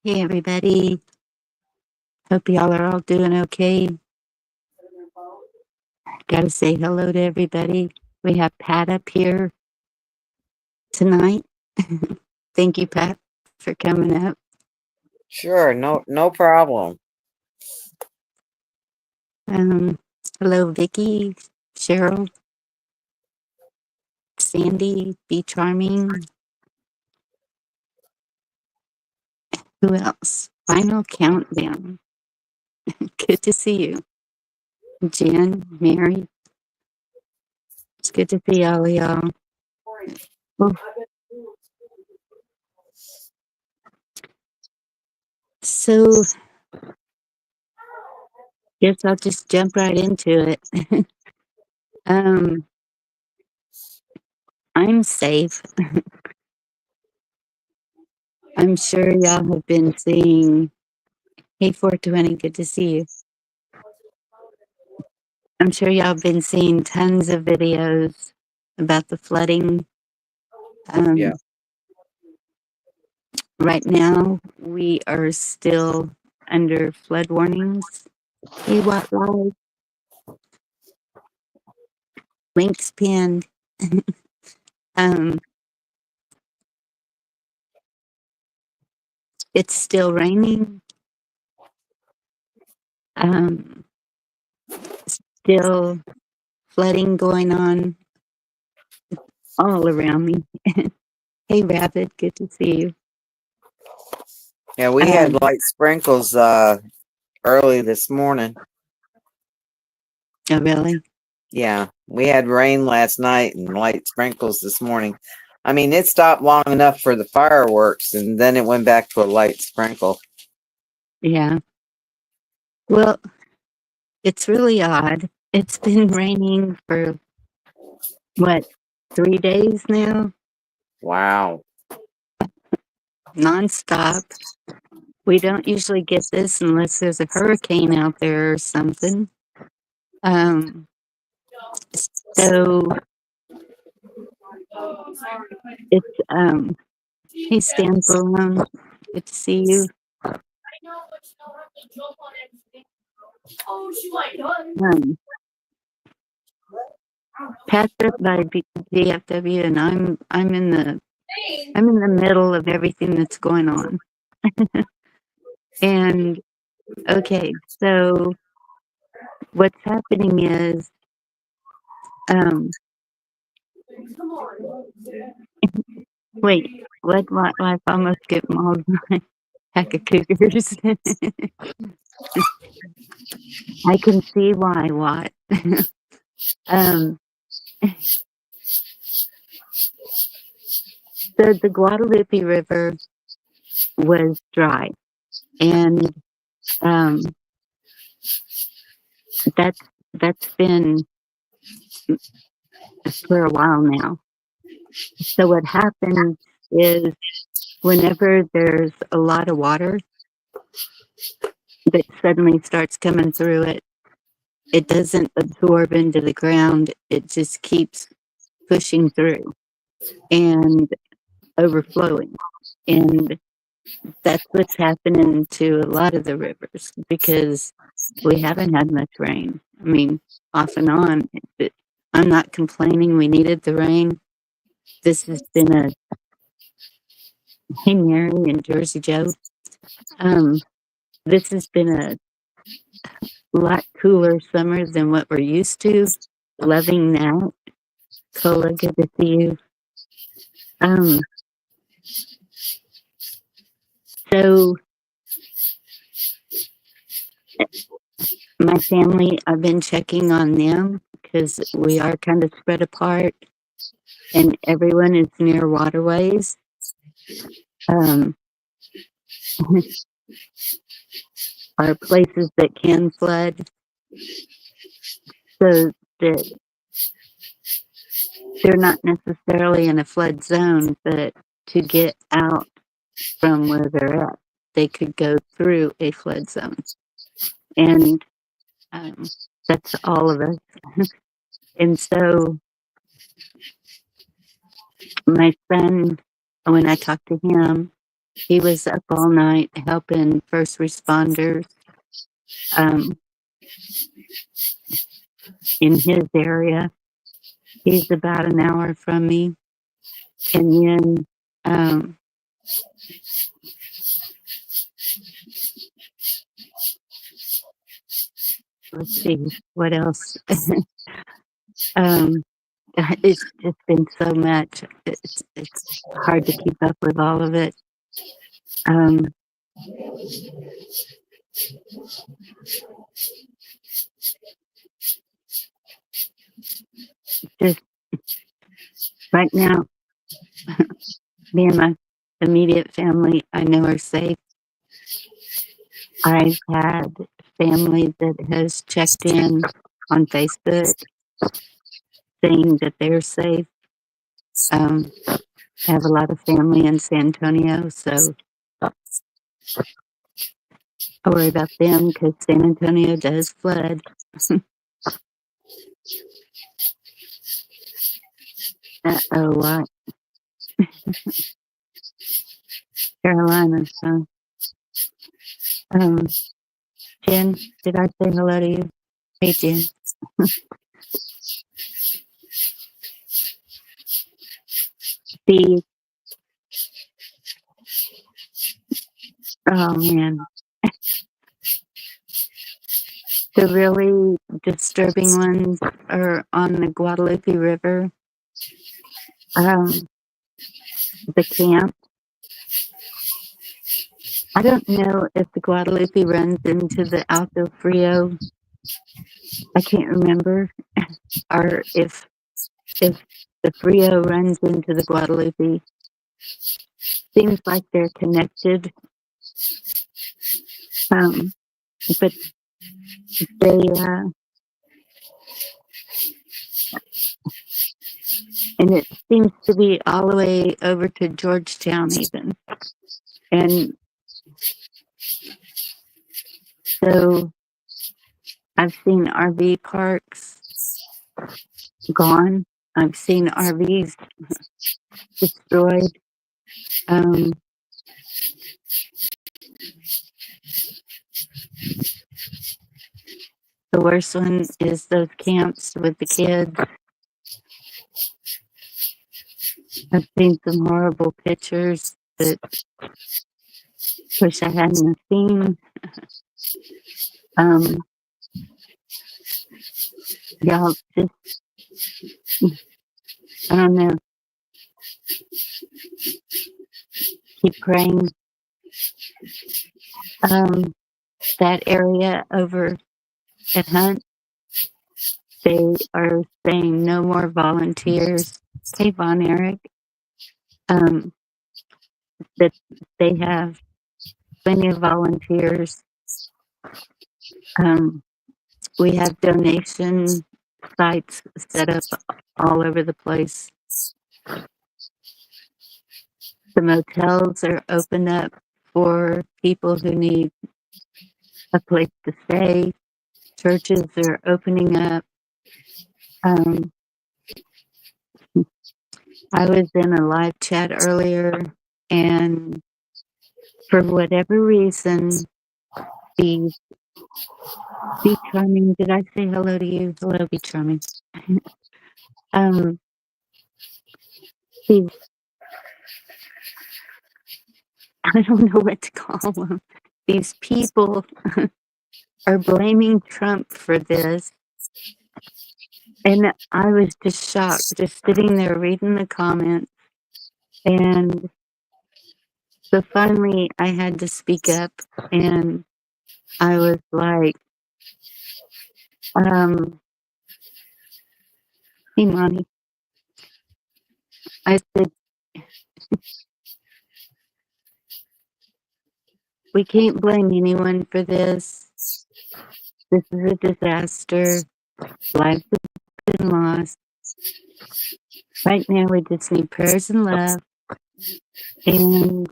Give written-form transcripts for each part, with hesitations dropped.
Hey, everybody. Hope y'all are all doing okay. Gotta say hello to everybody. We have Pat up here tonight. Thank you, Pat, for coming up. Sure, no problem. Um, Hello, Vicky, Cheryl, Sandy, Be Charming. Who else? Final Countdown. Good to see you. Jen, Mary. It's good to see all of y'all. Oh, so, guess I'll just jump right into it. um, I'm safe. I'm sure y'all have been seeing. Hey, 420, good to see you. I'm sure y'all have been seeing tons of videos about the flooding. Yeah. Right now, we are still under flood warnings. Hey, what live? Links pinned. um, it's still raining. Um, Still flooding going on all around me. Hey, Rabbit, good to see you. Yeah, we had light sprinkles early this morning. Oh, really? Yeah, we had rain last night and light sprinkles this morning. I mean, it stopped long enough for the fireworks and then it went back to a light sprinkle. Yeah. Well, it's really odd. It's been raining for what, 3 days now? Wow. Nonstop. We don't usually get this unless there's a hurricane out there or something. Um, so it's hey Stan Balone, good to see you. Um, Pat's up by DFW, and I'm in the middle of everything that's going on. And okay, so what's happening is um wait, let my life almost get mauled by a pack of cougars. I can see why, what. um so the Guadalupe River was dry, and um that's that's been for a while now. So what happens is whenever there's a lot of water that suddenly starts coming through it, it doesn't absorb into the ground. It just keeps pushing through and overflowing. And that's what's happening to a lot of the rivers because we haven't had much rain. I mean, off and on. I'm not complaining. We needed the rain. This has been a hey Mary and Jersey Joe. Um, this has been a lot cooler summer than what we're used to. Loving that. Cola, good to see you. Um, so my family, I've been checking on them because we are kind of spread apart and everyone is near waterways. Um, are places that can flood so that they're not necessarily in a flood zone, but to get out from where they're at, they could go through a flood zone. And um, that's all of us. And so my son, when I talked to him, He was up all night helping first responders um, in his area. He's about an hour from me. And then let's see what else. It's just been so much. It's hard to keep up with all of it. Just right now, me and my immediate family, I know, are safe. I've had family that has checked in on Facebook saying that they're safe. I have a lot of family in San Antonio, so I worry about them because San Antonio does flood. Uh-oh, what? Carolina, huh? Jen, did I say hello to you? Hey, Jen. The Oh man, the really disturbing ones are on the Guadalupe River. The camp. I don't know if the Guadalupe runs into the Alto Frio. I can't remember, or if the Frio runs into the Guadalupe. Seems like they're connected, but they and it seems to be all the way over to Georgetown even, and so I've seen RV parks gone. I've seen RVs destroyed. The worst one is those camps with the kids. I've seen some horrible pictures that wish I hadn't seen. Y'all just, I don't know, keep praying. That area over at Hunt, they are saying no more volunteers. Hey, Von Eric, that they have plenty of volunteers. We have donation sites set up all over the place. The motels are open up for people who need a place to stay. Churches are opening up. I was in a live chat earlier, and for whatever reason, Be Charming, did I say hello to you? Hello, Be Charming. These, I don't know what to call them. These people are blaming Trump for this. And I was just shocked, just sitting there reading the comments. And so finally I had to speak up, and I was like, hey, Mommy. I said, we can't blame anyone for this. This is a disaster. Lives have been lost. Right now, we just need prayers and love. And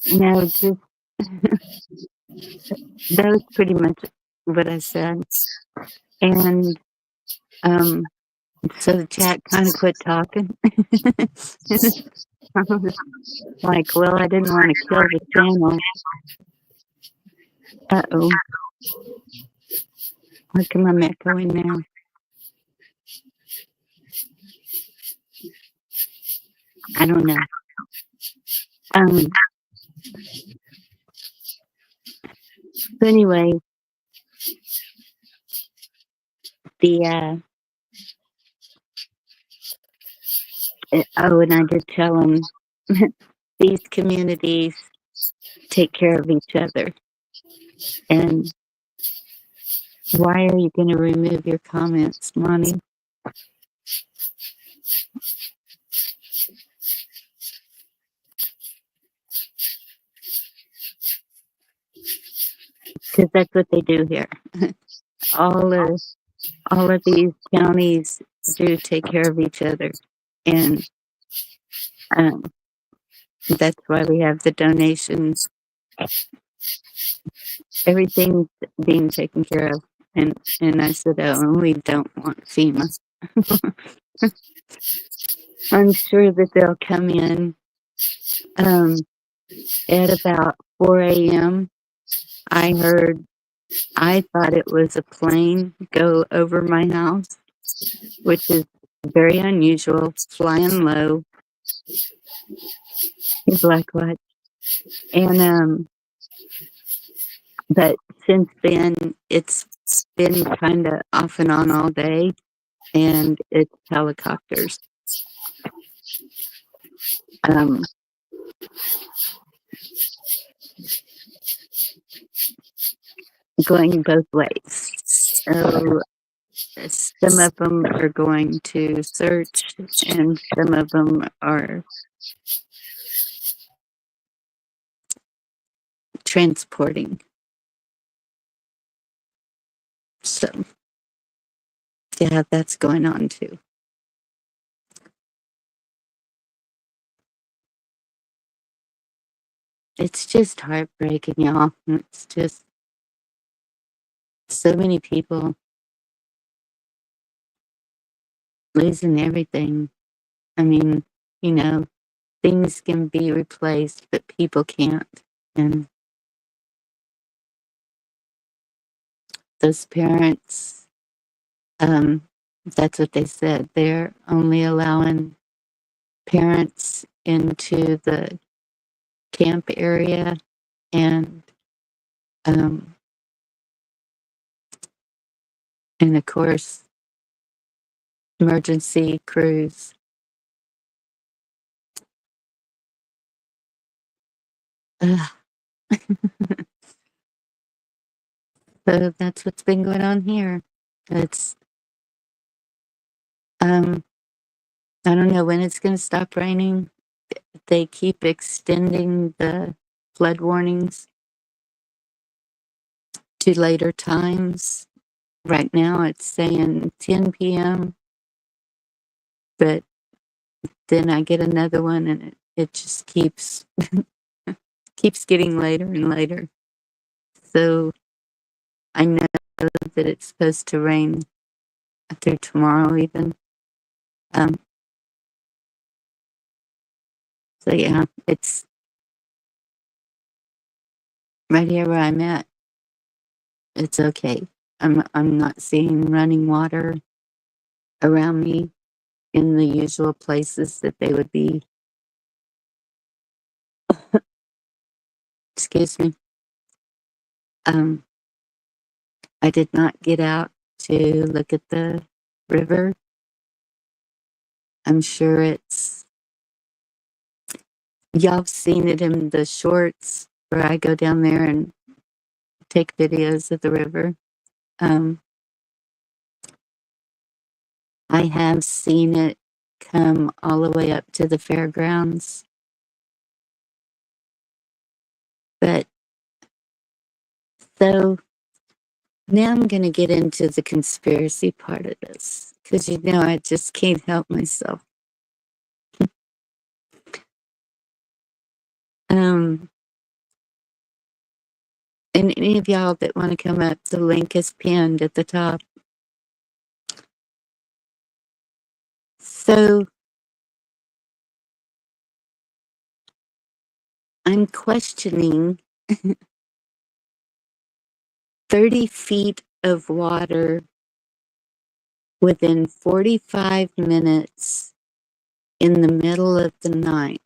no, just that was pretty much what I said. And So the chat kind of quit talking. I was like, well, I didn't want to kill the channel. Uh-oh. Look at my Mac going now. I don't know. So anyway, the and I did tell him these communities take care of each other. And why are you going to remove your comments, Monty? Because that's what they do here. all of these counties do take care of each other, and that's why we have the donations. Everything's being taken care of, and I said, oh, we don't want FEMA. I'm sure that they'll come in at about 4 a.m. I thought it was a plane go over my house, which is very unusual, flying low. Black light. And but since then it's been kind of off and on all day, and it's helicopters. Going both ways. So some of them are going to search, and some of them are transporting. So, yeah, that's going on too. It's just heartbreaking, y'all. It's just so many people losing everything. I mean, things can be replaced, but people can't. And those parents, that's what they said. They're only allowing parents into the camp area, and of course, emergency crews. So that's what's been going on here. It's I don't know when it's going to stop raining. They keep extending the flood warnings to later times. Right now it's saying 10 p.m., but then I get another one, and it just keeps getting later and later. So I know that it's supposed to rain through tomorrow even. So yeah, it's right here where I'm at. It's okay. I'm not seeing running water around me in the usual places that they would be. Excuse me. I did not get out to look at the river. I'm sure y'all have seen it in the shorts where I go down there and take videos of the river. I have seen it come all the way up to the fairgrounds. But so now I'm going to get into the conspiracy part of this, because I just can't help myself. And any of y'all that want to come up, the link is pinned at the top. So I'm questioning 30 feet of water within 45 minutes in the middle of the night.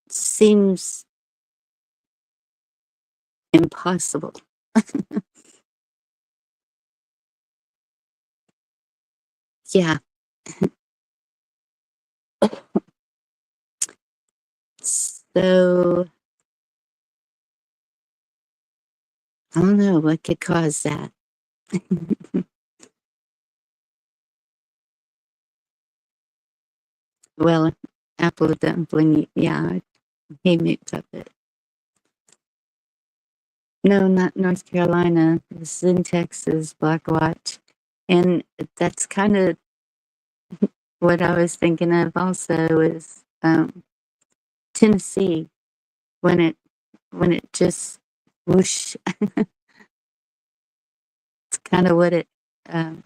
Seems impossible. Yeah. So I don't know what could cause that. Well, apple dumpling, yeah, he makes up it. No, not North Carolina. This is in Texas, Black Watch. And that's kind of what I was thinking of also is Tennessee when it just whoosh. It's kind of what it um,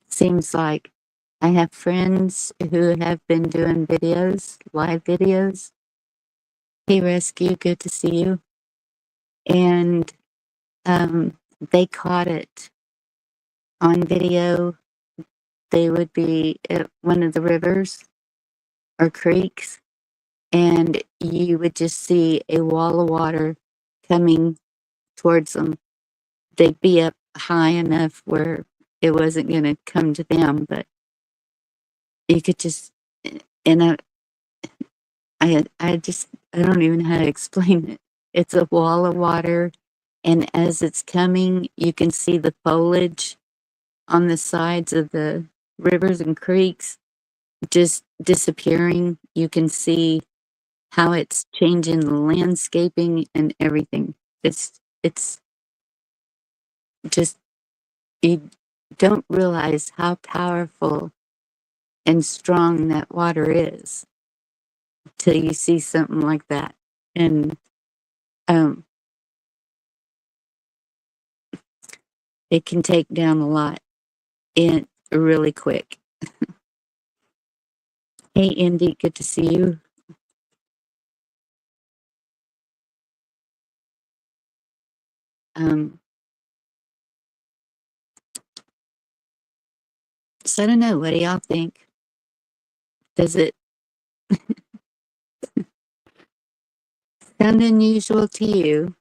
seems like. I have friends who have been doing videos, live videos. Hey, Rescue, good to see you. And they caught it on video. They would be at one of the rivers or creeks, and you would just see a wall of water coming towards them. They'd be up high enough where it wasn't going to come to them, but you could just, and I don't even know how to explain it. It's a wall of water, and as it's coming, you can see the foliage on the sides of the rivers and creeks just disappearing. You can see how it's changing the landscaping and everything. It's just, you don't realize how powerful and strong that water is till you see something like that. And um, it can take down a lot in really quick. Hey, Indy, good to see you. Um, so I don't know. What do y'all think? Does it sound unusual to you?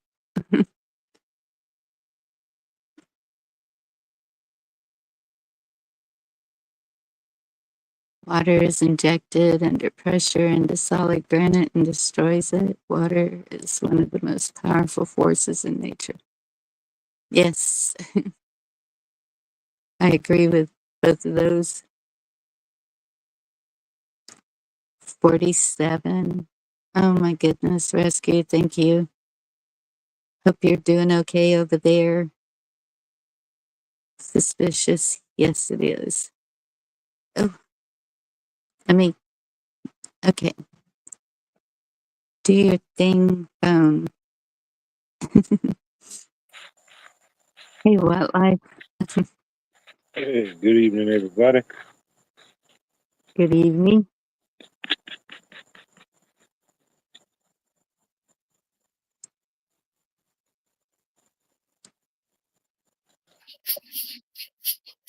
Water is injected under pressure into solid granite and destroys it. Water is one of the most powerful forces in nature. Yes, I agree with both of those. 47. Oh my goodness, Rescue, thank you. Hope you're doing okay over there. Suspicious. Yes, it is. Oh, I mean, okay. Do your thing, phone. Hey, Wildlife. Hey, good evening, everybody. Good evening.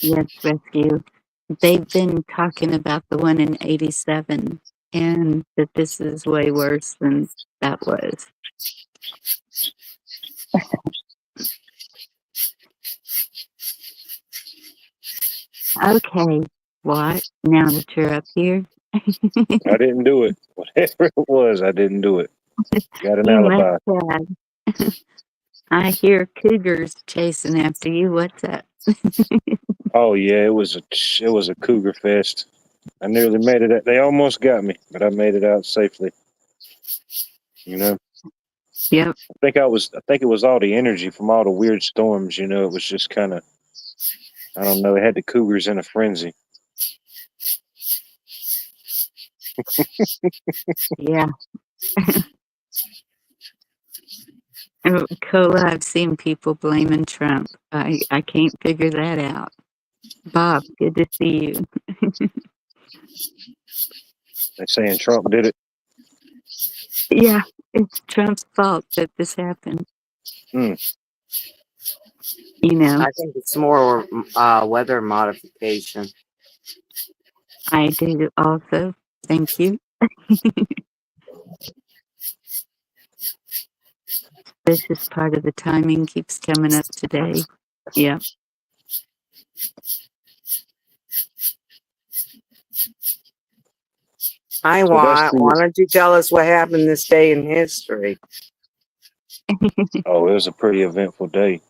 Yes, Rescue. They've been talking about the one in 87 and that this is way worse than that was. Okay, what? Now that you're up here? I didn't do it. Whatever it was, I didn't do it. Got an You alibi. must have. I hear cougars chasing after you. What's up? Oh yeah, it was a cougar fest. I nearly made it. They almost got me, but I made it out safely. You know, Yep. I think it was all the energy from all the weird storms. You know, it was just kind of. I don't know. It had the cougars in a frenzy. Yeah. Oh, Cola, I've seen people blaming Trump. I can't figure that out. Bob, good to see you. They're saying Trump did it. Yeah, it's Trump's fault that this happened. Hmm. You know, I think it's more weather modification. I do also. Thank you. This is part of the timing keeps coming up today. Yeah. Hi, So that's why don't you tell us what happened this day in history? oh, it was a pretty eventful day.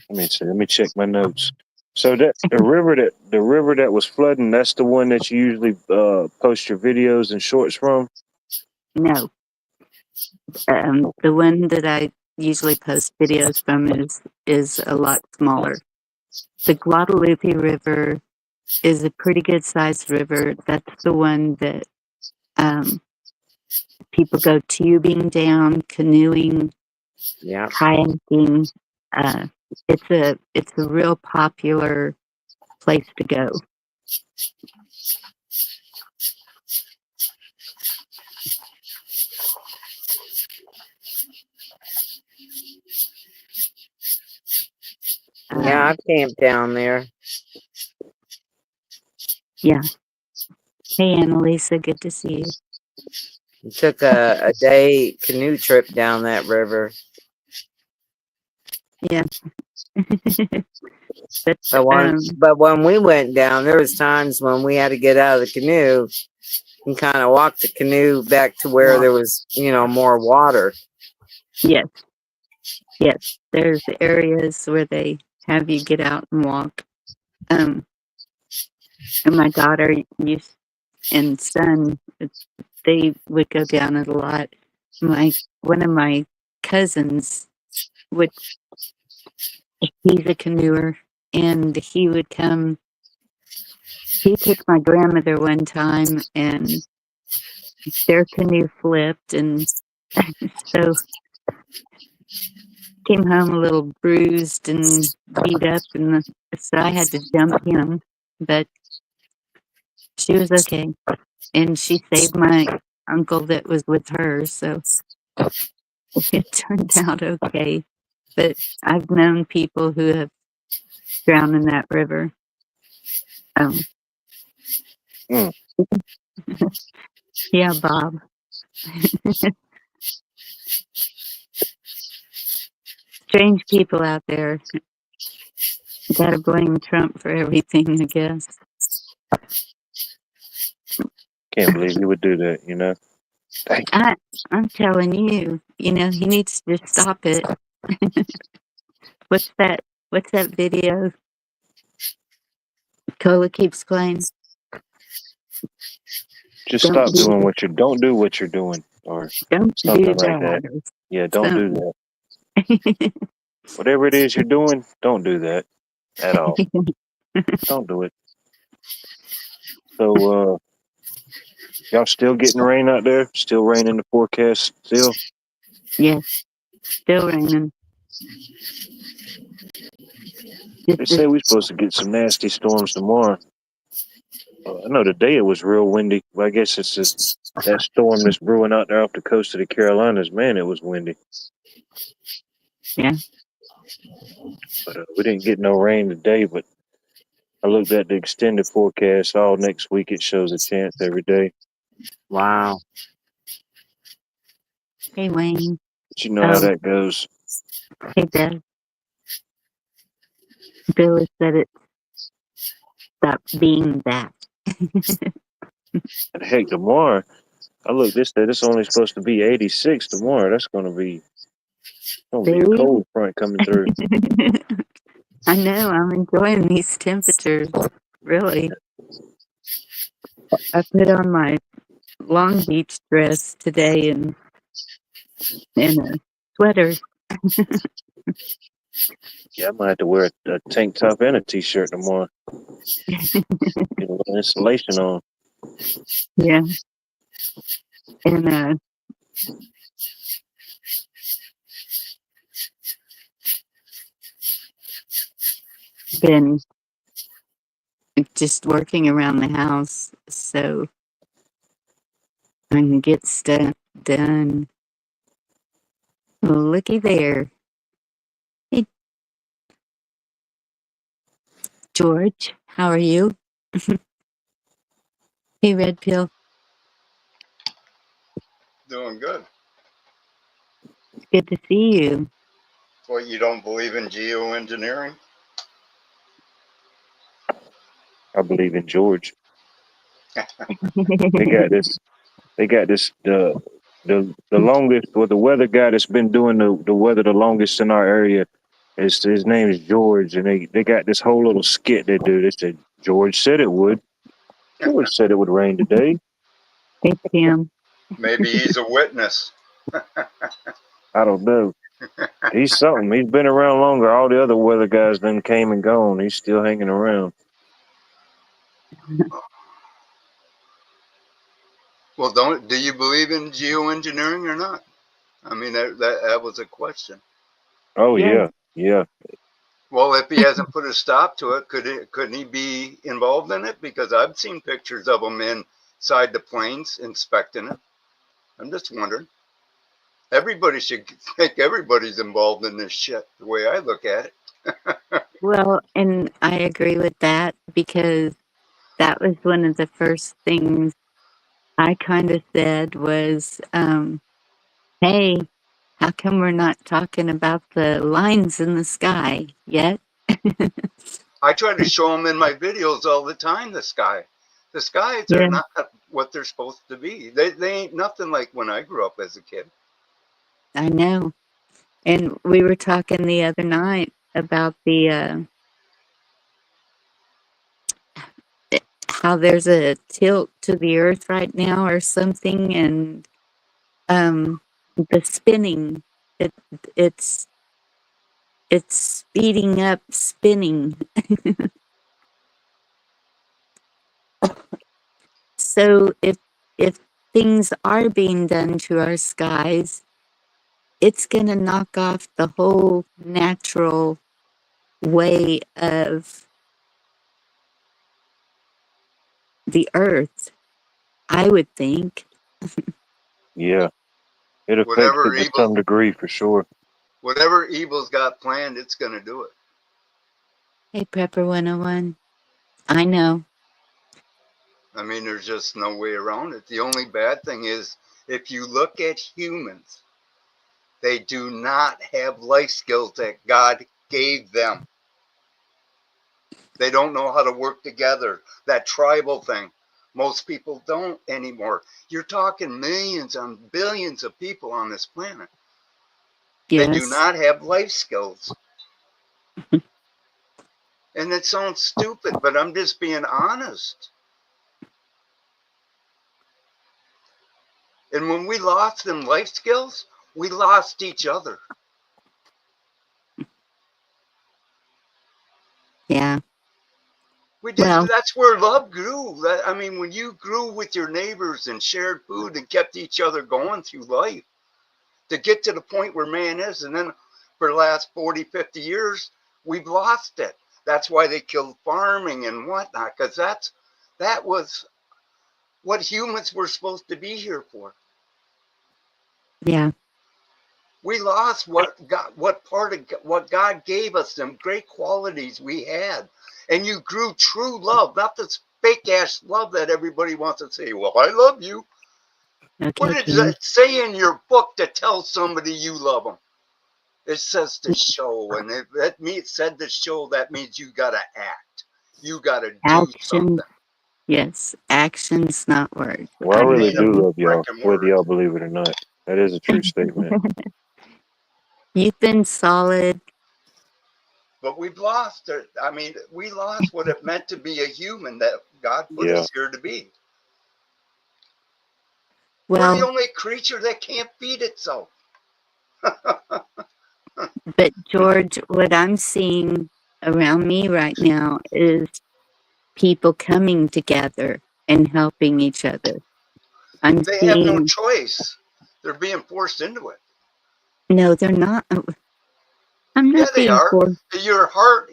Let me see. Let me check my notes. So that the river that was flooding, that's the one that you usually post your videos and shorts from. No. The one that I usually post videos from is a lot smaller. The Guadalupe River is a pretty good sized river. That's the one that people go tubing down, canoeing, Yeah. kayaking. It's a real popular place to go. Yeah, I've camped down there. Yeah. Hey, Annalisa, good to see you. We took a day canoe trip down that river. Yeah. That's, But when we went down, there was times when we had to get out of the canoe and kind of walk the canoe back to where there was, more water. yes. Yes. There's areas where they have you get out and walk. And my daughter and son, they would go down it a lot. One of my cousins he's a canoeer, and he would come. He took my grandmother one time, and their canoe flipped, and so came home a little bruised and beat up, and so I had to jump him, but she was okay, and she saved my uncle that was with her, so it turned out okay. But I've known people who have drowned in that river. Yeah, Bob. Strange people out there. Gotta blame Trump for everything, I guess. Can't believe he would do that. Dang. I'm telling you, he needs to just stop it. What's that video Cola keeps playing? Just Don't stop do doing that. what you're. Don't do what you're doing, or Don't something do like that. that. Yeah, don't do that. Whatever it is you're doing, don't do that at all. Don't do it. So, y'all still getting rain out there? Still rain in the forecast? Still? Yes, still raining. They say we're supposed to get some nasty storms tomorrow. I know today it was real windy, but I guess it's just that storm that's brewing out there off the coast of the Carolinas. Man, it was windy. Yeah. But we didn't get no rain today, but I looked at the extended forecast. All next week it shows a chance every day. Wow. Hey, Wayne. But you know how that goes. Hey, Deb. Billy said it stopped being that. Heck, tomorrow, I looked this day, it's only supposed to be 86 tomorrow. That's going to be a cold front coming through. I know, I'm enjoying these temperatures, really. I put on my Long Beach dress today and a sweater. Yeah, I might have to wear a tank top and a t-shirt tomorrow. Get a little insulation on. Yeah. And been just working around the house so I can get stuff done. Well, looky there. Hey, George, how are you? Hey, Red Pill. Doing good. Good to see you. What, you don't believe in geoengineering? I believe in George. They got this. They got this. The longest, or the weather guy that's been doing the weather the longest in our area. His name is George, and they got this whole little skit they do. They said George said it would. George said it would rain today. Hey, Tim. Maybe he's a witness. I don't know. He's something. He's been around longer. All the other weather guys then came and gone. He's still hanging around. Well, do you believe in geoengineering or not? I mean, that was a question. Oh Yes. yeah. Well, if he hasn't put a stop to it, couldn't he be involved in it? Because I've seen pictures of him inside the planes inspecting it. I'm just wondering. Everybody should think everybody's involved in this shit, the way I look at it. Well, and I agree with that because that was one of the first things I kind of said was, hey, how come we're not talking about the lines in the sky yet? I try to show them in my videos all the time, the sky. The skies Yeah. are not what they're supposed to be. They ain't nothing like when I grew up as a kid. I know. And we were talking the other night about the how there's a tilt to the earth right now or something, and the spinning, it it's it's speeding up spinning. So if things are being done to our skies, it's going to knock off the whole natural way of the earth, I would think. Yeah. It affects it to some degree for sure. Whatever evil's got planned, it's going to do it. Hey, Prepper 101. I know. I mean, there's just no way around it. The only bad thing is if you look at humans, they do not have life skills that God gave them. They don't know how to work together. That tribal thing. Most people don't anymore. You're talking millions and billions of people on this planet. They do Yes. not have life skills. And it sounds stupid, but I'm just being honest. And when we lost them life skills, we lost each other. Yeah. We did. Well, That's where love grew. I mean, when you grew with your neighbors and shared food and kept each other going through life, to get to the point where man is, and then for the last 40, 50 years, we've lost it. That's why they killed farming and whatnot, because that was what humans were supposed to be here for. yeah. We lost what God gave us, them great qualities we had. And you grew true love, not this fake ass love that everybody wants to say, well, I love you. Okay, What does Kim. it say in your book to tell somebody you love them? It says to show, and if it said to show, that means you got to act. You got to do Action. something. Yes. Actions, not words. Well, I really made do up love y'all, freaking whether word. y'all believe it or not. That is a true statement. You've been solid. But we've lost it. I mean, we lost what it meant to be a human that God put Yeah. us here to be. We're the Well, only creature that can't feed itself. but George, what I'm seeing around me right now is people coming together and helping each other. I'm They have no seeing, choice. They're being forced into it. no, they're not. I'm Yeah, not they being are. for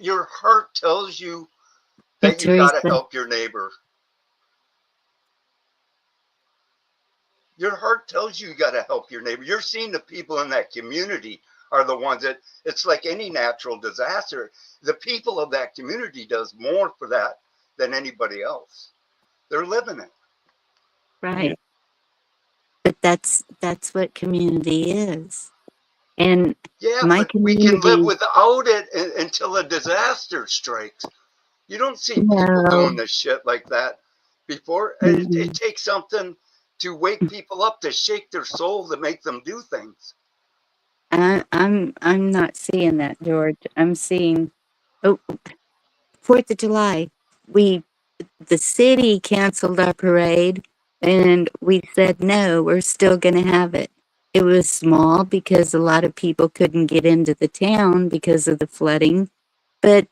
Your heart tells you Hey, that you got to Teresa. help your neighbor. Your heart tells you got to help your neighbor. You're seeing the people in that community are the ones that, it's like any natural disaster. The people of that community does more for that than anybody else. They're living it. Right. But that's what community is. And Yeah, my but we can live community, without it until a disaster strikes. You don't see people no, doing this shit like that before. It mm, takes something to wake people up, to shake their soul, to make them do things. I'm not seeing that, George. I'm seeing, oh, 4th of July. We the city canceled our parade, and we said no, we're still going to have it. It was small because a lot of people couldn't get into the town because of the flooding, but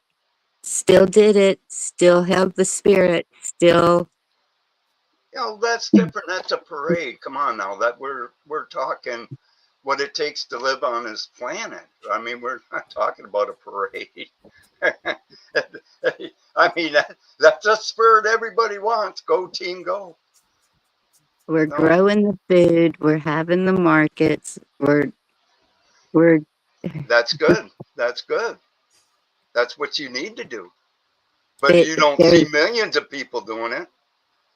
still did it, still held the spirit, still. You know, that's different. That's a parade. Come on now, that we're talking what it takes to live on this planet. I mean, we're not talking about a parade. I mean, that's a spirit everybody wants. Go team, go. We're No, growing the food, we're having the markets, we're that's good. That's good. That's what you need to do. But it, you don't see there's millions of people doing it.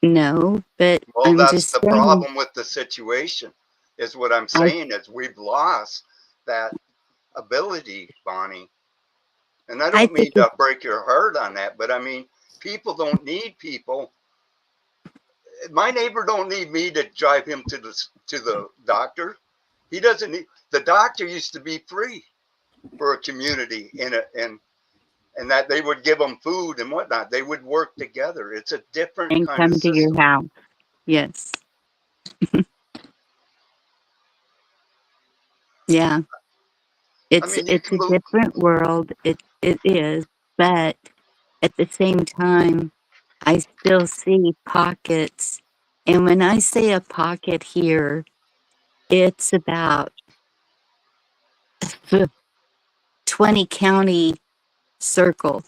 no, but Well, I'm that's just the saying, problem with the situation, is what I'm I saying is we've lost that ability, Bonnie. And I I don't think mean it's to break your heart on that, but I mean, people don't need people. My neighbor don't need me to drive him to the doctor. He doesn't need, the doctor used to be free for a community and that they would give them food and whatnot. They would work together. It's a different and kind of come to your system. house. Yes. Yeah. I It's mean, you it's can a move. different world. It is, but at the same time, I still see pockets. And when I say a pocket here, it's about 20 county circle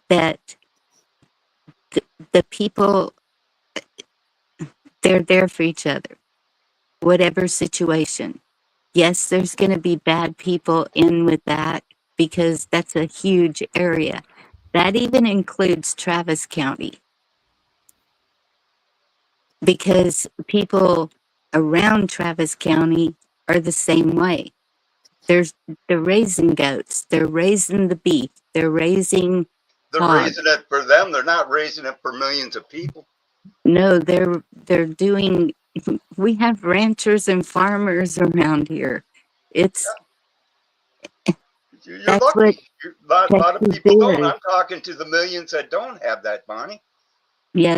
that the people, they're there for each other, whatever situation. Yes, there's going to be bad people in with that because that's a huge area. That even includes Travis County because people around Travis County are the same way. There's they're raising goats, they're raising the beef, they're raising They're hog. raising it for them. They're not raising it for millions of people. No, they're doing. We have ranchers and farmers around here. It's You're that's what lucky. A lot of Texas people don't. is. I'm talking to the millions that don't have that, Bonnie,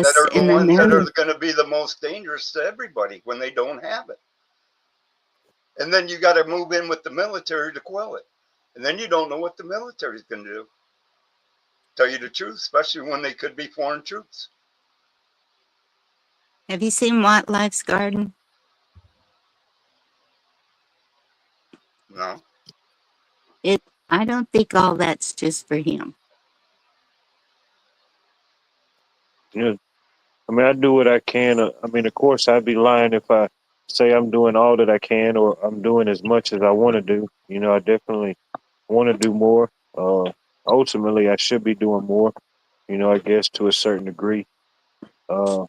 that Yes, are the and I ones that know are going to be the most dangerous to everybody when they don't have it. And then you got to move in with the military to quell it. And then you don't know what the military is going to do. Tell you the truth, especially when they could be foreign troops. have you seen Wildlife's Garden? No. It I don't think all that's just for him. You know, I mean, I do what I can. I mean, of course, I'd be lying if I say I'm doing all that I can or I'm doing as much as I want to do. You know, I definitely want to do more. Ultimately, I should be doing more. You know, I guess to a certain degree. Uh,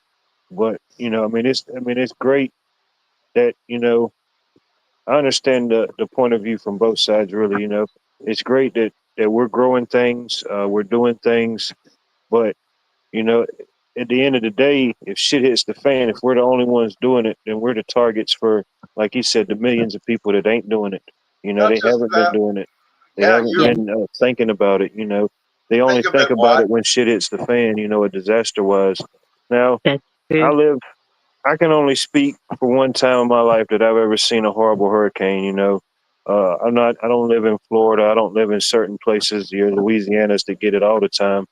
but I mean, it's great that I understand the point of view from both sides. Really, it's great that we're growing things, we're doing things, but you know, at the end of the day, if shit hits the fan, if we're the only ones doing it, then we're the targets for, like you said, the millions of people that ain't doing it. You know, they That's just haven't been that. doing it. They Yeah, haven't Yeah, been thinking about it. They only think of think it, about what? it when shit hits the fan. A disaster was. Now, that's I true. live. I can only speak for one time in my life that I've ever seen a horrible hurricane. I'm not. I don't live in Florida. I don't live in certain places. Louisiana's that get it all the time.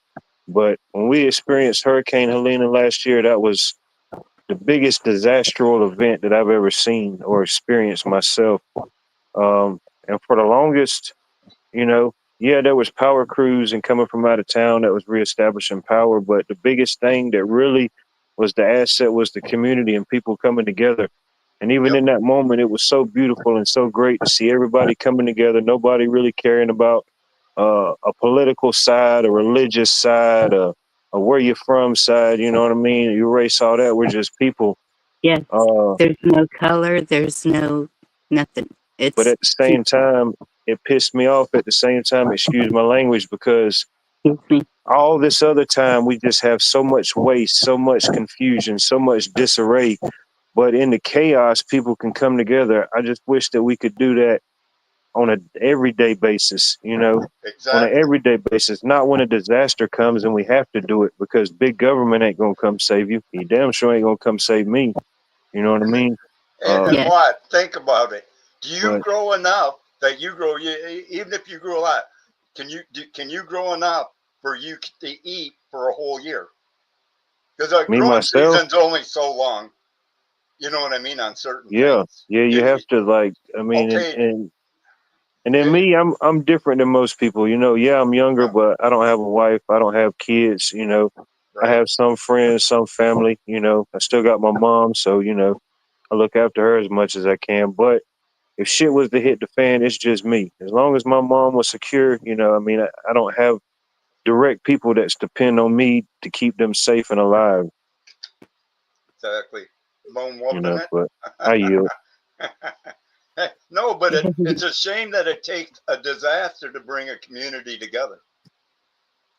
But when we experienced Hurricane Helena last year, that was the biggest disastrous event that I've ever seen or experienced myself. And for the longest, you know, yeah, there was power crews and coming from out of town that was reestablishing power, but the biggest thing that really was the asset was the community and people coming together. And even Yep. in that moment, it was so beautiful and so great to see everybody coming together. Nobody really caring about a political side, a religious side, a where you're from side. You know what I mean? You erase all that. We're just people. Yes. Uh, There's no color. There's no nothing. but It's at the same time, it pissed me off. At the same time, excuse my language, because excuse me. all this other time we just have so much waste, so much confusion, so much disarray. But in the chaos, people can come together. I just wish that we could do that on an everyday basis, you know, on an Exactly. everyday basis, not when a disaster comes and we have to do it, because big government ain't going to come save you. You damn sure ain't going to come save me. You know what I mean? And Yeah. what? Think about it. Do you But- grow enough that you grow? Even if you grow a lot, can you grow enough for you to eat for a whole year? Because a Me, growing myself? season's only so long. You know what I mean on certain Yeah, things. yeah, you have to, like, I mean, Okay. and then Yeah. me, I'm different than most people, you know. Yeah, I'm younger, Yeah. but I don't have a wife. I don't have kids, you know. I Right. have some friends, some family, you know. I still got my mom, so, you know, I look after her as much as I can. But if shit was to hit the fan, it's just me. As long as my mom was secure, you know, I mean, I don't have direct people that depend on me to keep them safe and alive, Exactly. Bone you whooping know. it. But I yield. No, but it's a shame that it takes a disaster to bring a community together.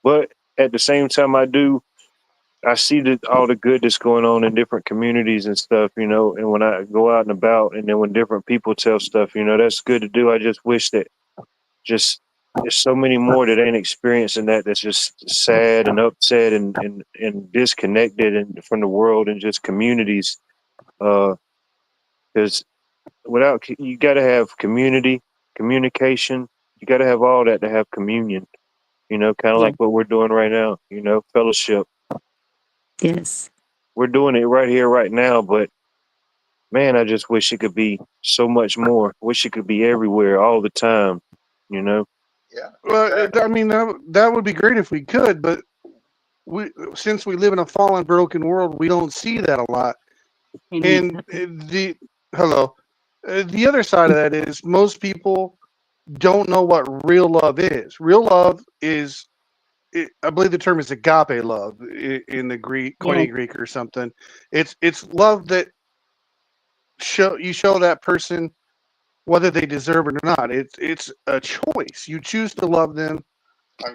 But at the same time, I see that all the good that's going on in different communities and stuff, you know, and when I go out and about, and then when different people tell stuff, you know, that's good to do. I just wish that just there's so many more that ain't experiencing that, that's just sad and upset and disconnected and from the world and just communities. Because you got to have community, communication, you got to have all that to have communion, you know, kind of Yeah. like what we're doing right now, you know, fellowship. Yes. We're doing it right here, right now, but man, I just wish it could be so much more. Wish it could be everywhere all the time, you know? Yeah. Well, exactly. I mean, that would be great if we could, but since we live in a fallen, broken world, we don't see that a lot. Hey, And Nick, the other side of that is most people don't know what real love is. Real love is, I believe the term is agape love in the Greek, Koine Greek or something. It's love that show that person whether they deserve it or not. It's a choice. You choose to love them,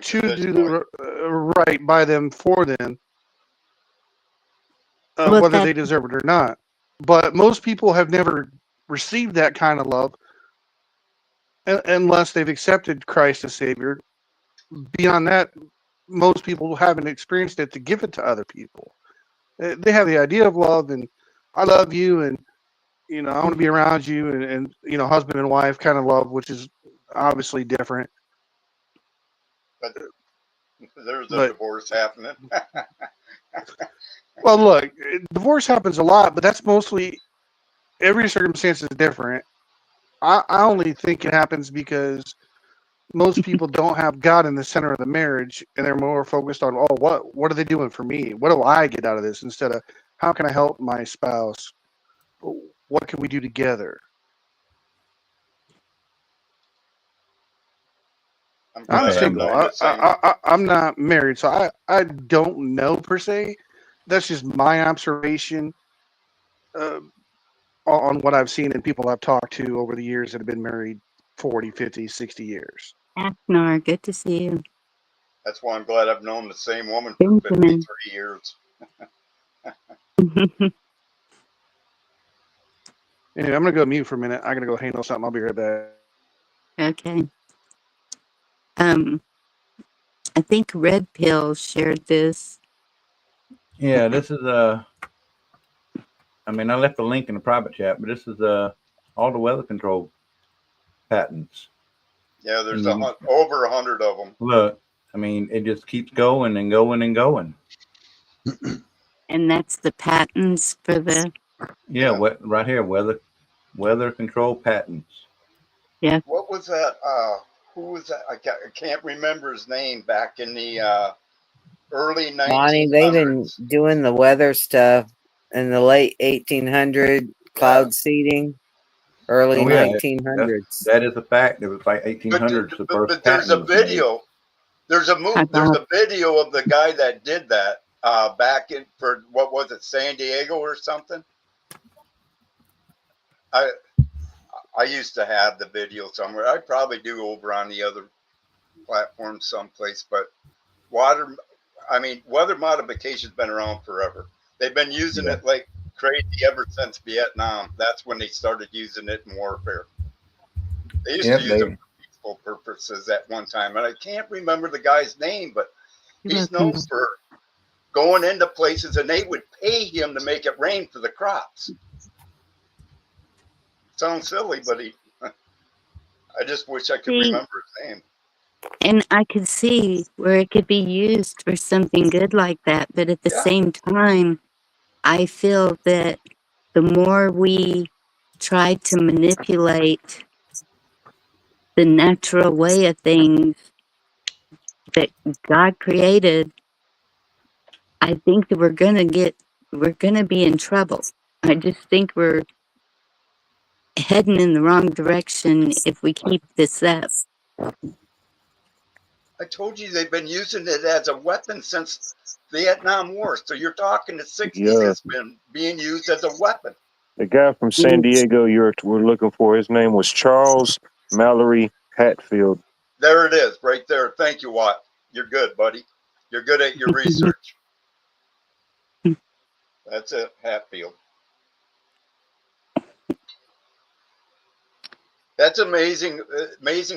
choose to do Unconditionally. the right by them, for them, Well, whether that they deserve it or not. But most people have never received that kind of love unless they've accepted Christ as Savior. Beyond that, most people haven't experienced it to give it to other people. They have the idea of love and I love you and I want to be around you and husband and wife kind of love, which is obviously different. But there's a But divorce happening. well, look, divorce happens a lot, but that's mostly every circumstance is different. I only think it happens because most people don't have God in the center of the marriage, and they're more focused on, oh, what are they doing for me? What do I get out of this? Instead of how can I help my spouse? What can we do together? I'm I'm glad I've single. known the same. I'm not married, so I don't know per se. That's just my observation on what I've seen and people I've talked to over the years that have been married 40, 50, 60 years. Aknar, good to see you. That's why I'm glad I've known the same woman for Benjamin. 53 years. Anyway, I'm going to go mute for a minute. I'm going to go handle something. I'll be right back. Okay. I think Red Pill shared this. Yeah, this is I mean, I left a link in the private chat, but this is all the weather control patents. Yeah, there's Mhm. over 100 of them. Look, I mean, it just keeps going and going and going. And that's the patents for the Yeah, right here, weather control patents. What was that? who was that? I can't remember his name. Back in the early Bonnie, they've been 1900s. doing the weather stuff in the late 1800 cloud seeding, early Oh yeah, 1900s. that is a fact. It was like But, 1800s. The first but there's a patent was made. video. There's Bob. a video of the guy that did that back in for what was it, San Diego or something. I used to have the video somewhere. I probably do over on the other platform someplace. But weather modification's been around forever. They've been using Yeah. it like crazy ever since Vietnam. That's when they started using it in warfare. They used to use it for peaceful purposes at one time, and I can't remember the guy's name, but he's known for going into places, and they would pay him to make it rain for the crops. Sounds silly, but I just wish I could remember his name. And I could see where it could be used for something good like that. But at the same time, I feel that the more we try to manipulate the natural way of things that God created, I think that we're going to be in trouble. I just think we're heading in the wrong direction if we keep this up. I told you they've been using it as a weapon since the Vietnam War. So you're talking the 60s. Yeah. It's been being used as a weapon. The guy from San Diego we're looking for, his name was Charles Mallory Hatfield. There it is, right there. Thank you, Watt. You're good, buddy. You're good at your research. That's it, Hatfield. That's amazing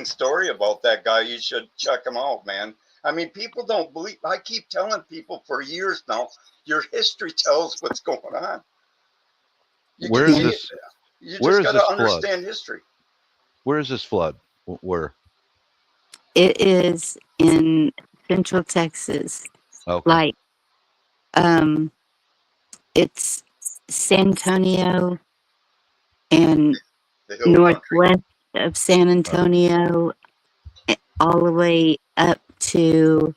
story about that guy. You should check him out, man. I mean, people don't believe. I keep telling people for years now, your history tells what's going on. Where is this? You Where just is got to this flood? understand history. Where is this flood? Where? It is in Central Texas. Okay. Like, it's San Antonio and The hill country. northwest of San Antonio, all the way up to,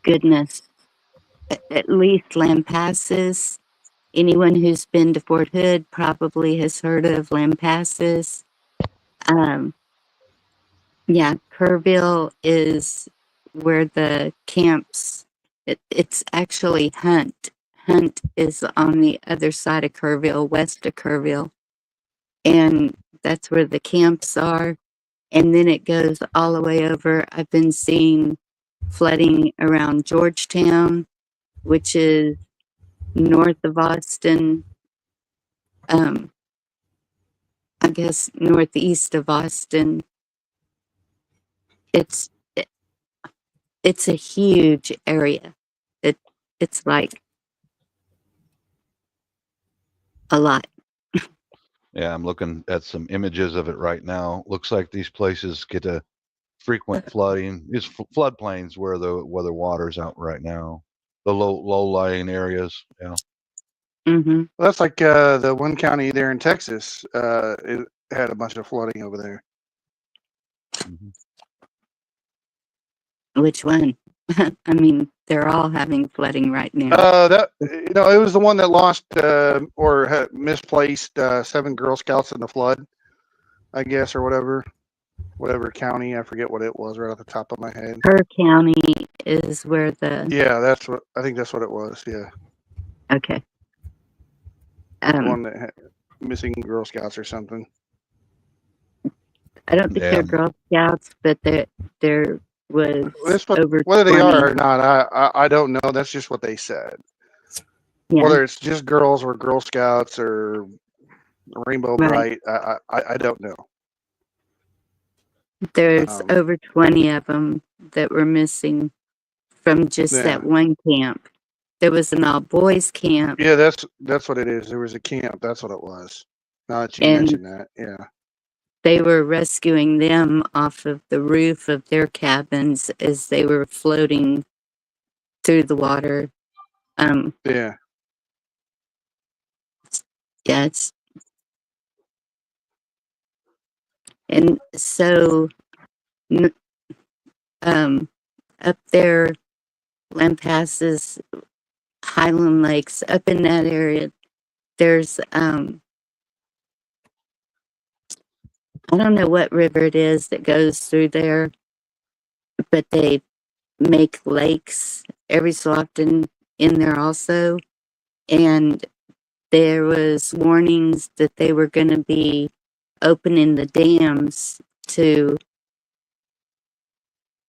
goodness, at least Lampasas. Anyone who's been to Fort Hood probably has heard of Lampasas. Yeah, Kerrville is where the camps. It's actually Hunt. Hunt is on the other side of Kerrville, west of Kerrville, and that's where the camps are. And then it goes all the way over. I've been seeing flooding around Georgetown, which is north of Austin. I guess northeast of Austin. It's a huge area. It's like a lot. Yeah, I'm looking at some images of it right now. Looks like these places get a frequent flooding. It's floodplains where the water's out right now. The low lying areas. Yeah. Mm-hmm. Well, that's like the one county there in Texas. It had a bunch of flooding over there. Mm-hmm. Which one? I mean, they're all having flooding right now. It was the one that lost or had misplaced 7 Girl Scouts in the flood, I guess, or whatever county. I forget what it was right off the top of my head. Kerr County is where the Yeah, I think that's what it was. Yeah, okay. one that had missing Girl Scouts or something. I don't think they're Girl Scouts, but there was over whether 20. they are or not, I don't know. That's just what they said. Yeah. Whether it's just girls or Girl Scouts or Rainbow Right. Bright, I don't know. There's over 20 of them that were missing from just that one camp. There was an all-boys camp. Yeah, that's what it is. There was a camp. That's what it was. Now that you mentioned that, yeah. They were rescuing them off of the roof of their cabins as they were floating through the water. Yeah. Yeah, And so, up there, Lampasas, Highland Lakes, up in that area, there's, I don't know what river it is that goes through there, but they make lakes every so often in there also. And there was warnings that they were going to be opening the dams to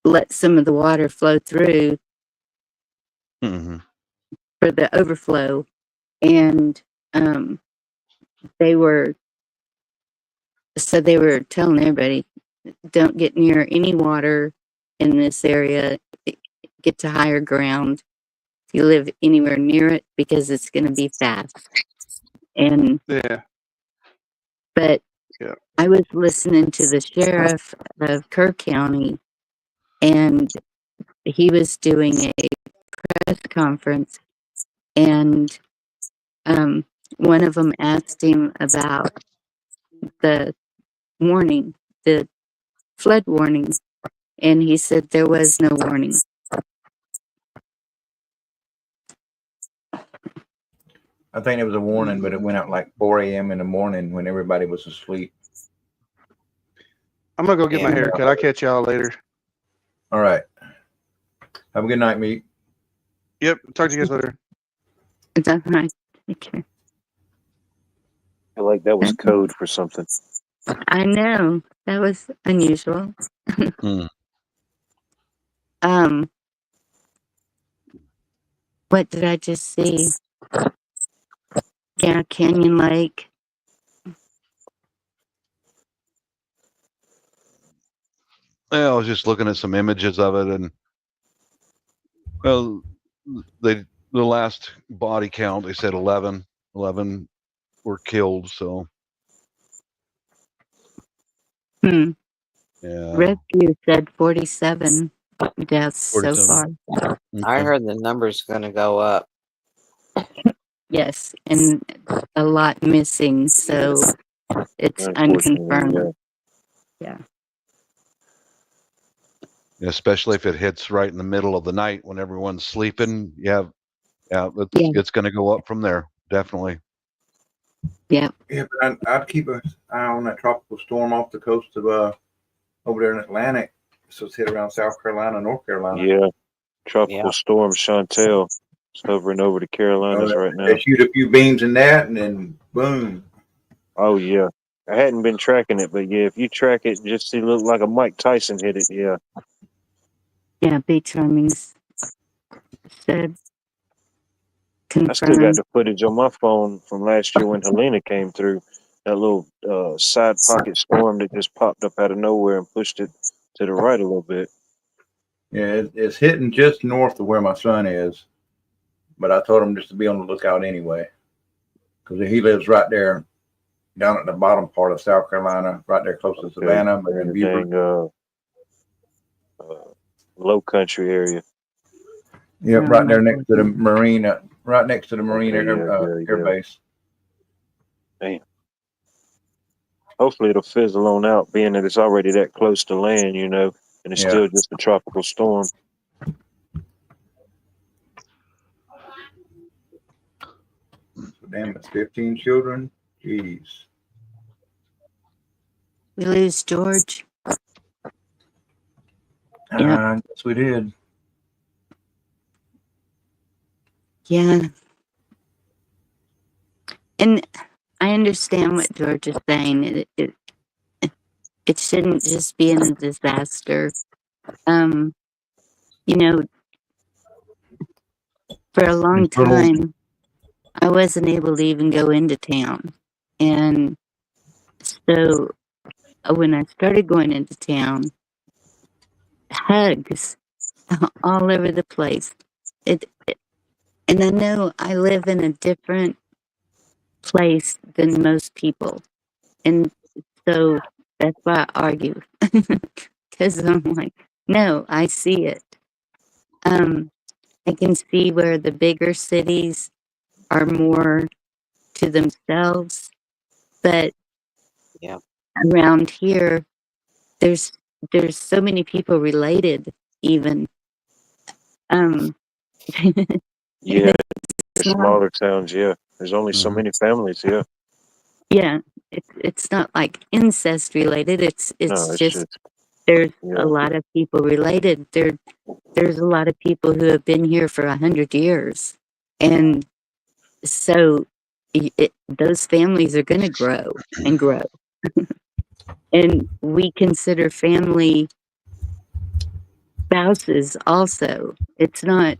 let some of the water flow through Hmm. for the overflow. And they were telling everybody, don't get near any water in this area, get to higher ground if you live anywhere near it, because it's going to be fast. And Yeah. but Yeah. I was listening to the sheriff of Kerr County, and he was doing a press conference, and one of them asked him about the warning, the flood warning, and he said there was no warning. I think it was a warning, but it went out like 4 a.m. in the morning when everybody was asleep. I'm gonna go get my Yeah. hair cut. I'll catch y'all later. All right. Have a good night, Meek. Yep. Talk to you guys later. Is that right? Okay. I feel like that was code for something. I know that was unusual. Mm. What did I just see? Yeah, Canyon Lake. Yeah, I was just looking at some images of it, and well, the last body count, they said 11 were killed. So Yeah. Rescue said 47 deaths so 47. far. I Okay. heard the number's going to go up. Yes, and a lot missing, so it's Unfortunately, unconfirmed. Especially if it hits right in the middle of the night when everyone's sleeping. It's going to go up from there. Definitely. Yeah. Yeah, but I'd keep an eye on that tropical storm off the coast of over there in Atlantic. So it's hit around South Carolina, North Carolina. Yeah. Tropical Yeah. storm Chantel is hovering over the Carolinas right now. They shoot a few beams in that, and then boom. Oh yeah. I hadn't been tracking it, but yeah, if you track it, just see look like a Mike Tyson hit it. Yeah. Yeah, beach Hemmings said I still got confirmed. the footage on my phone from last year when Helena came through. That little side pocket storm that just popped up out of nowhere and pushed it to the right a little bit. Yeah, it's hitting just north of where my son is. But I told him just to be on the lookout anyway, because he lives right there, down at the bottom part of South Carolina, right there close to Savannah, but in Beaufort. Low country area. Yep, right there next to the marina, right next to the Marine Okay, Air Base. Damn. Hopefully it'll fizzle on out, being that it's already that close to land, and it's still just a tropical storm. So damn, it's 15 children. Jeez. We lose George. I guess we did. Yeah. And I understand what George is saying. It shouldn't just be a disaster. For a long time, I wasn't able to even go into town. And so when I started going into town, hugs all over the place. And I know I live in a different place than most people. And so that's why I argue. Because I'm like, no, I see it. I can see where the bigger cities are more to themselves, but around here, there's so many people related even. Um, Yeah, the it's not, smaller towns. Yeah, there's only so Mhm. many families. Yeah, yeah, it's not like incest related. no, It's it's just just there's a yeah, lot of people related. There's a lot of people who have been here for 100 years, and so those families are going to grow and grow. And we consider family spouses also. It's not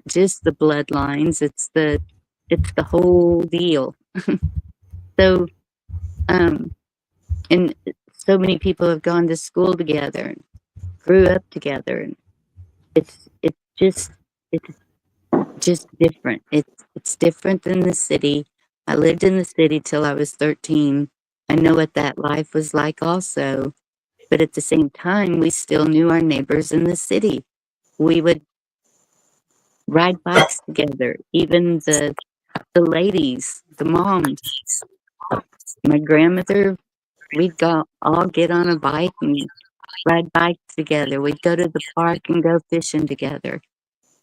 just the bloodlines, it's the whole deal. So um and so many people have gone to school together and grew up together, and it's just different. It's different than the city. I lived in the city till I was 13. I know what that life was like also. But at the same time, we still knew our neighbors in the city. We would ride bikes together, even the ladies, the moms. My grandmother, we'd go all get on a bike and ride bikes together. We'd go to the park and go fishing together.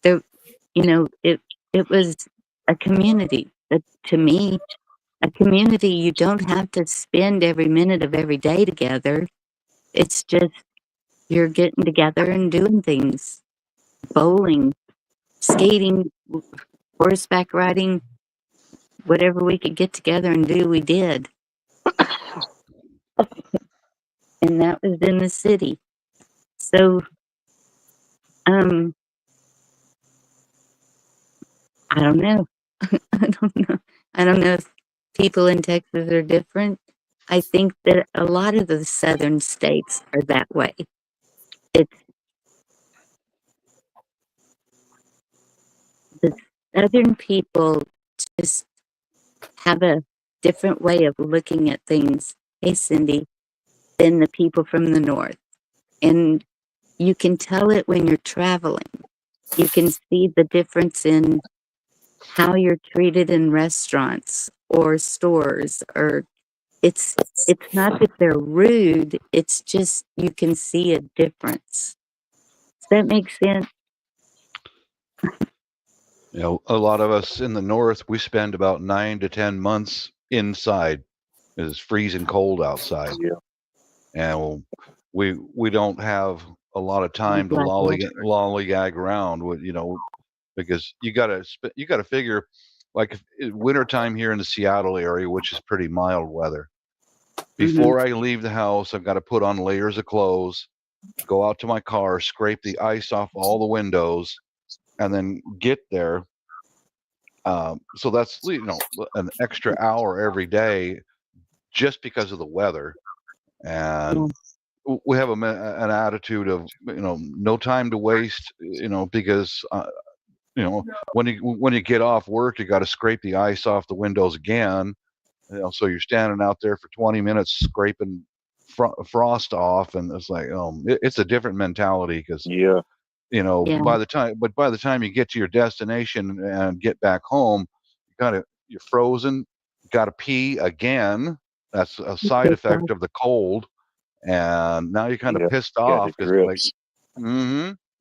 There, it was a community. But to me, a community, you don't have to spend every minute of every day together. It's just you're getting together and doing things, bowling, skating, horseback riding, whatever we could get together and do, we did. And that was in the city. So, um, I don't know. I don't know. I don't know if people in Texas are different. I think that a lot of the southern states are that way. It's the southern people just have a different way of looking at things. Hey, Cindy, than the people from the north. And you can tell it when you're traveling. You can see the difference in how you're treated in restaurants or stores, or it's not that they're rude, it's just you can see a difference. Does that make sense? You know, a lot of us in the north, we spend about 9 to 10 months inside. It's freezing cold outside, yeah, and we don't have a lot of time to Like that. lollygag around with, because you gotta figure, like wintertime here in the Seattle area, which is pretty mild weather. Before I leave the house, I've got to put on layers of clothes, go out to my car, scrape the ice off all the windows, and then get there. So that's an extra hour every day just because of the weather. And we have an attitude of no time to waste, because when you get off work, you got to scrape the ice off the windows again. So you're standing out there for 20 minutes scraping frost off, and it's like it's a different mentality because yeah, Yeah. by the time you get to your destination and get back home, you're frozen, you got to pee again. That's a side effect of the cold, and now you're kind of yeah. pissed Got the off because like, drips.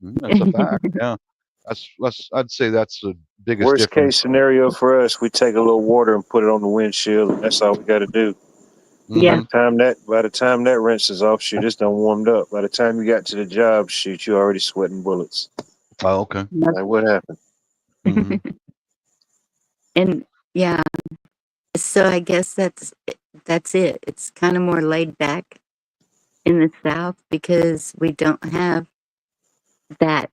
that's a fact. Yeah, I'd say that's the biggest Worst difference. case scenario for us, we take a little water and put it on the windshield, and that's all we got to do. Yeah. By the time that rinses off, shoot, it's done warmed up. By the time you got to the job, shoot, you already sweating bullets. Oh, okay. Like what happened? Mhm. And yeah, so I guess that's it. It's kind of more laid back in the South because we don't have that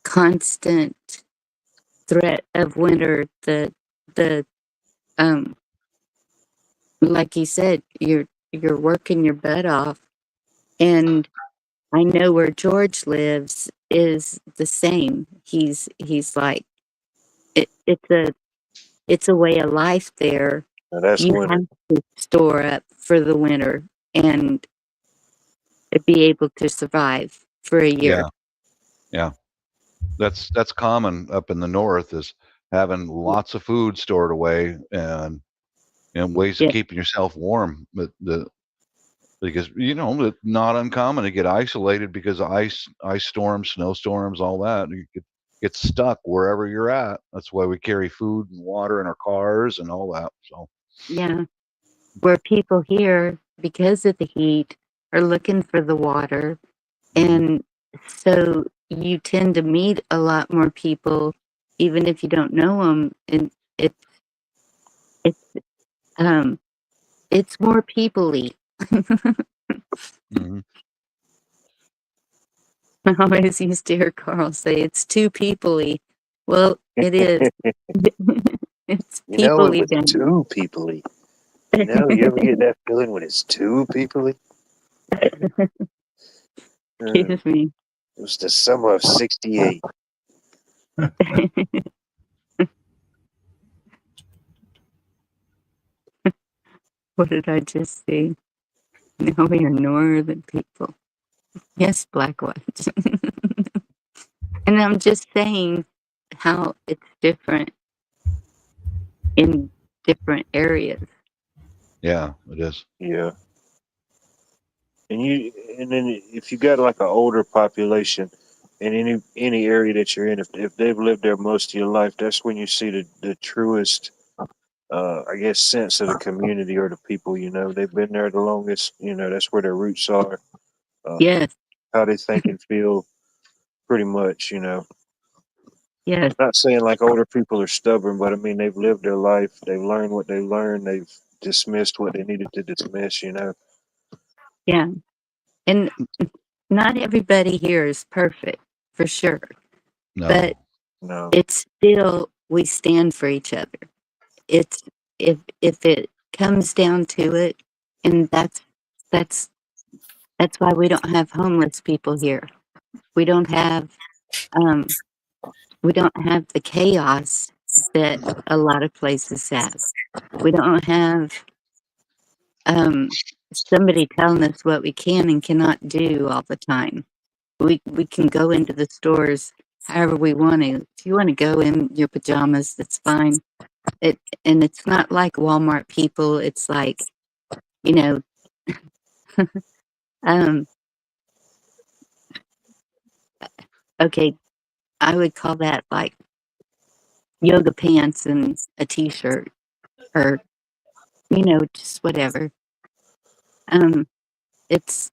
constant threat of winter. The um like you said, you're working your butt off. And I know where George lives is the same. He's like it's a way of life there. Now that's You winter. have to store up for the winter and be able to survive for a year. Yeah. That's common up in the north, is having lots of food stored away and ways Yeah. of keeping yourself warm. But because it's not uncommon to get isolated because of ice storms, snowstorms, all that. You could get stuck wherever you're at. That's why we carry food and water in our cars and all that. So Yeah. Where people here, because of the heat, are looking for the water. And so you tend to meet a lot more people, even if you don't know them. And it's, um, it's more people-y. mhm. I always used to hear Carl say it's too people-y. Well, it is. It's You know, it people-y was down too peoply. You know, you ever get that feeling when it's too peoply? Excuse me. It was the summer of '68. What did I just say? No, we are northern people. Yes, black ones. And I'm just saying how it's different in different areas. Yeah, it is. Yeah. And then if you got like an older population in any area that you're in, if they've lived there most of your life, that's when you see the truest I guess sense of the community or the people, they've been there the longest, that's where their roots are, Yes, how they think and feel pretty much, yes, Not saying like older people are stubborn, but I mean they've lived their life, they've learned what they learned, they've dismissed what they needed to dismiss. yeah. And not everybody here is perfect, for sure. But No. No. it's still, we stand for each other. It's, if it comes down to it, and that's that's why we don't have homeless people here. We don't have um we don't have the chaos that a lot of places have. We don't have somebody telling us what we can and cannot do all the time. We can go into the stores however we want to. If you want to go in your pajamas, that's fine. And it's not like Walmart people. It's like, you know, um, okay, I would call that like yoga pants and a t-shirt, or just whatever. It's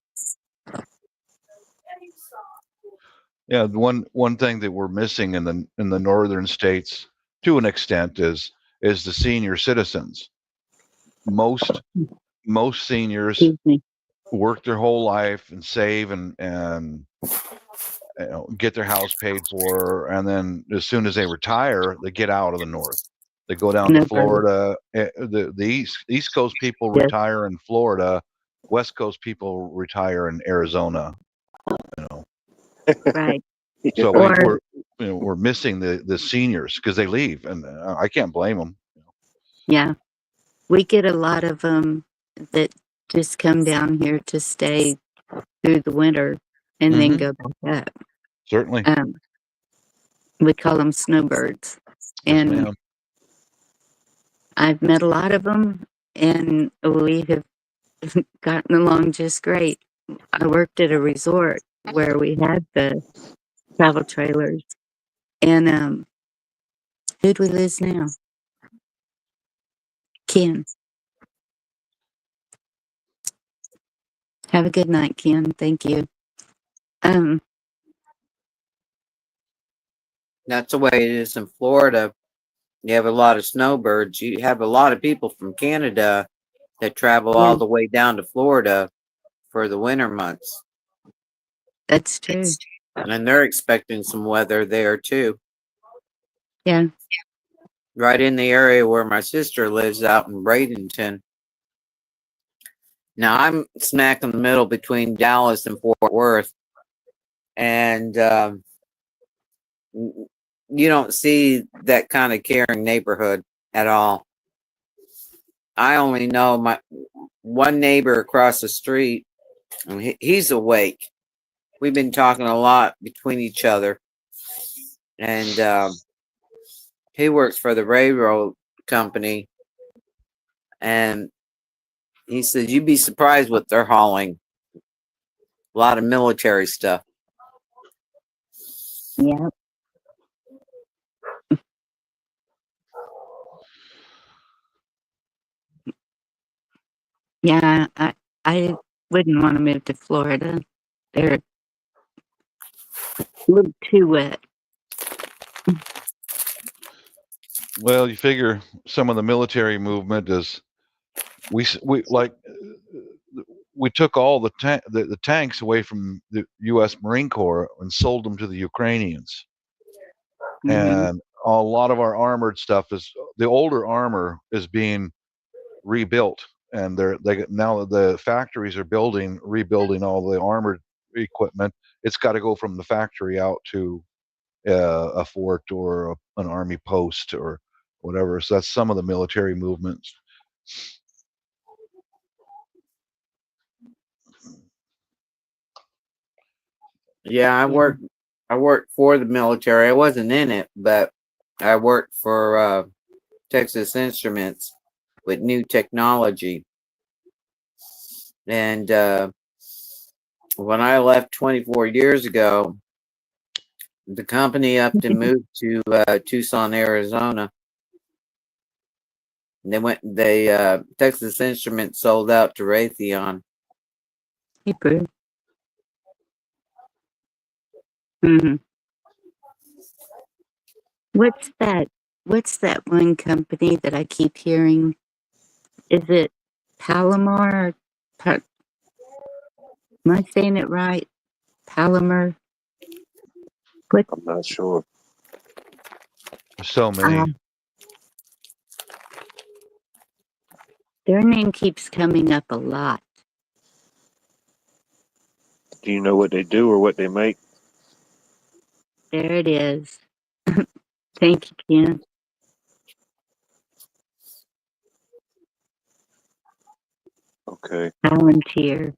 Yeah, the one thing that we're missing in the northern states to an extent is the senior citizens. Most seniors excuse me. work their whole life and save and get their house paid for, and then as soon as they retire, they get out of the north. They go down to Never. Florida. The East Coast people Yes. retire in Florida. West Coast people retire in Arizona. Right. So Or we're missing the seniors because they leave, and I can't blame them. yeah, we get a lot of them that just come down here to stay through the winter and then Mhm. go back up. Certainly, We call them snowbirds, yes, and ma'am. I've met a lot of them, and we have gotten along just great. I worked at a resort where we had the travel trailers, and who'd we lose now? Ken. Have a good night, Ken. Thank you. That's the way it is in Florida. You have a lot of snowbirds. You have a lot of people from Canada that travel all Yeah, the way down to Florida for the winter months. that's true. And they're expecting some weather there too. Yeah, Right in the area where my sister lives out in Bradenton. Now I'm smack in the middle between Dallas and Fort Worth. And you don't see that kind of caring neighborhood at all. I only know my one neighbor across the street, and he's awake. We've been talking a lot between each other, and he works for the railroad company, and He said you'd be surprised what they're hauling. A lot of military stuff. Yeah. Yeah, I wouldn't want to move to Florida. They're a little too wet. Well, you figure some of the military movement is we took all the tanks away from the U.S. Marine Corps and sold them to the Ukrainians, and a lot of our armored stuff is the older armor is being rebuilt, and now the factories are rebuilding all the armored equipment. It's got to go from the factory out to a fort or an army post or whatever. So that's some of the military movements. Yeah, I worked for the military. I wasn't in it, but I worked for Texas Instruments with new technology. And when I left 24 years ago, the company upped and moved to Tucson, Arizona. And Texas Instruments sold out to Raytheon. Hebrew. Mm-hmm. What's that? What's that one company that I keep hearing? Is it Palomar? Am I saying it right? Palomar? What? I'm not sure. There's so many. Their name keeps coming up a lot. Do you know what they do or what they make? There it is. Thank you, Ken. Okay. Volunteer.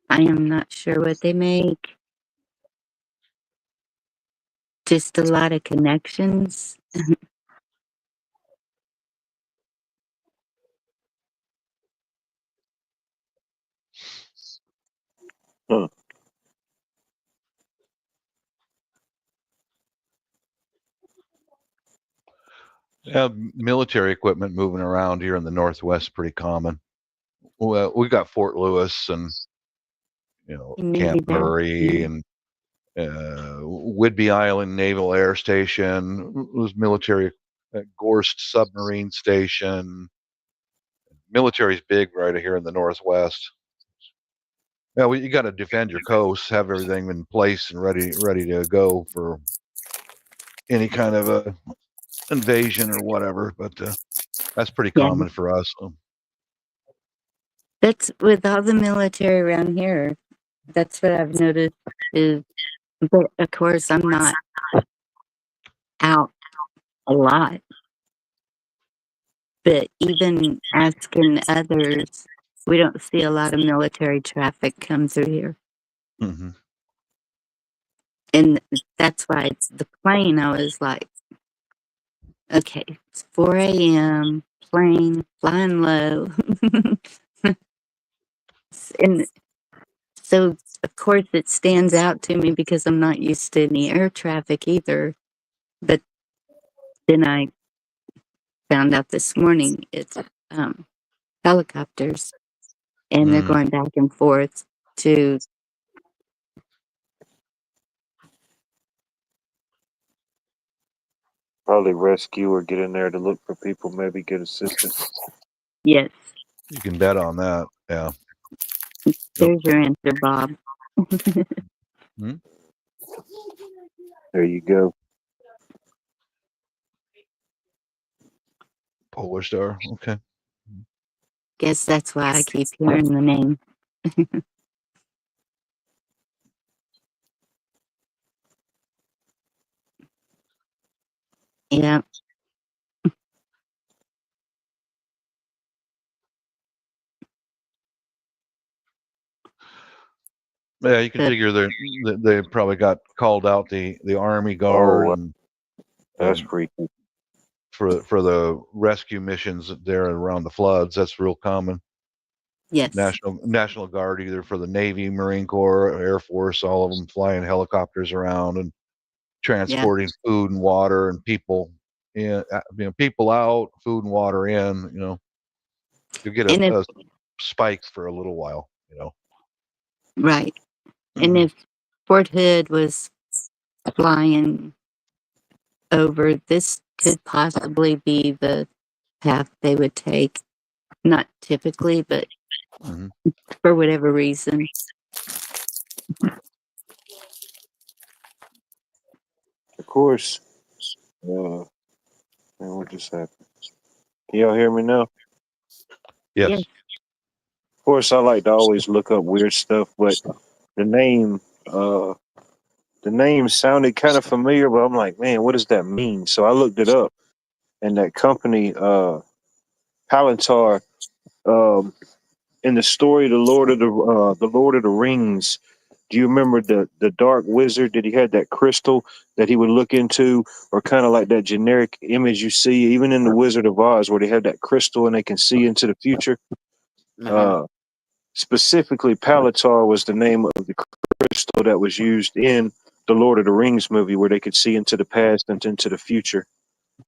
I am not sure what they make. Just a lot of connections. Huh. Yeah, military equipment moving around here in the Northwest pretty common. Well, we got Fort Lewis and Maybe Camp that. Murray and Whidbey Island Naval Air Station, was military, Gorst Submarine Station. Military's big right here in the Northwest. Yeah, you got to defend your coast, have everything in place and ready to go for any kind of a invasion or whatever. But that's pretty Yeah. common for us. That's with all the military around here. That's what I've noticed is, but of course I'm not out a lot. But even asking others, we don't see a lot of military traffic come through here. Mm-hmm. And that's why it's the plane. I was like, okay, it's 4 a.m., plane, flying low. And so, of course, it stands out to me because I'm not used to any air traffic either. But then I found out this morning it's helicopters, and they're going back and forth to. Probably rescue or get in there to look for people, maybe get assistance. Yes, You can bet on that. Yeah. there's your answer, Bob. There you go. Polar Star. Okay. Guess that's why I keep hearing the name. Yeah. Yeah, you can The- figure they probably got called out the Army Guard Oh, and that's um, freaky. for the rescue missions there around the floods. That's real common. yes. National Guard, either for the Navy, Marine Corps, Air Force, all of them flying helicopters around and transporting food and water and people in, people out, food and water in. You get And if a spike for a little while. right, and if Fort Hood was flying over, this could possibly be the path they would take. Not typically, but Mhm. for whatever reason. Of course. Man, what just happened? Can y'all hear me now? Yes. Yes. Of course, I like to always look up weird stuff, but the name, the name sounded kind of familiar, but I'm like, man, what does that mean? So I looked it up, and that company, Palantir, um, in the story, the Lord of the Rings. Do you remember the Dark Wizard? Did he had that crystal that he would look into, or kind of like that generic image you see even in the Wizard of Oz, where they have that crystal and they can see into the future? Uh-huh. Specifically, Palatar was the name of the crystal that was used in the Lord of the Rings movie, where they could see into the past and into the future.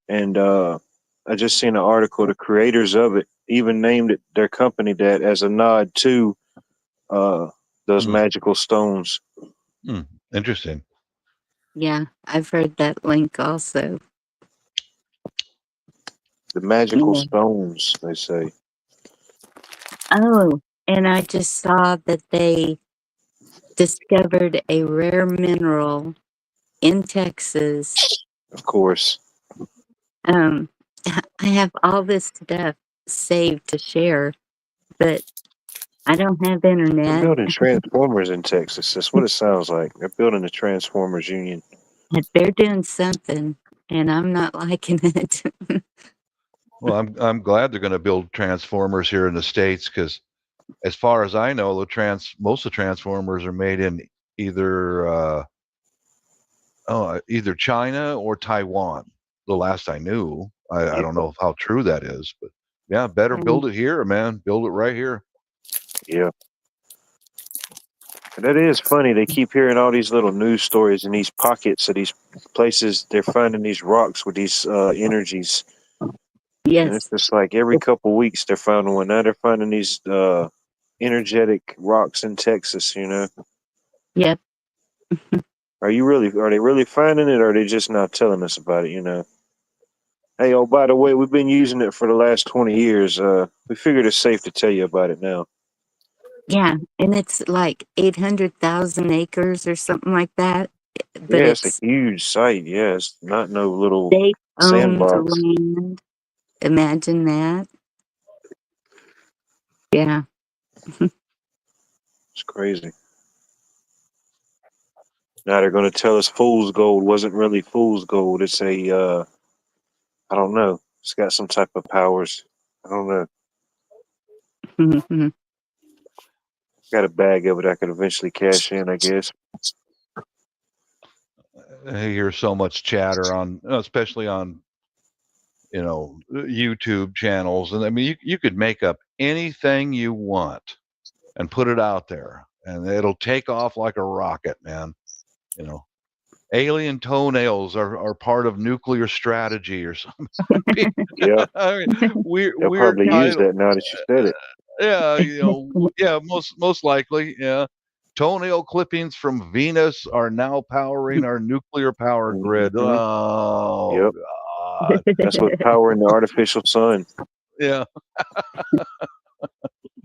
And I just seen an article. The creators of it even named it their company that as a nod to those Hmm. magical stones. Interesting. Yeah, I've heard that link also. The magical Yeah. stones, they say. Oh, and I just saw that they discovered a rare mineral in Texas. Of course. Um, I have all this stuff saved to share, but I don't have They're internet. building transformers in Texas. That's what it sounds like. They're building the Transformers Union. They're doing something, and I'm not liking it. Well, I'm glad they're going to build transformers here in the States, because as far as I know, most of the transformers are made in either either China or Taiwan. The last I knew, I don't know how true that is, but yeah, better build it here, man. Build it right here. Yeah. And that is funny. They keep hearing all these little news stories in these pockets of these places. They're finding these rocks with these energies. And it's Yes. just like every couple weeks they're finding one. Now they're finding these energetic rocks in Texas, Yep. Are they really finding it, or are they just not telling us about it? Hey, oh, by the way, we've been using it for the last 20 years. We figured it's safe to tell you about it now. Yeah, and it's like 800,000 acres or something like that. But Yeah, it's a it's huge site. Yeah, it's not no little state-owned sandbox. land. Imagine that. Yeah. It's crazy. Now they're going to tell us fool's gold wasn't really fool's gold. It's I don't know. It's got some type of powers. I don't know. Got a bag of it I could eventually cash in, I guess. I hear so much chatter on, especially on, YouTube channels, and I mean, you could make up anything you want and put it out there, and it'll take off like a rocket, man. Alien toenails are part of nuclear strategy or something. Yeah, I mean, they'll weird probably use title. that now that you said it. Yeah, yeah, most likely, yeah. Toenail clippings from Venus are now powering our nuclear power grid. Mhm. Oh Yep, God. that's what powering the artificial sun. Yeah.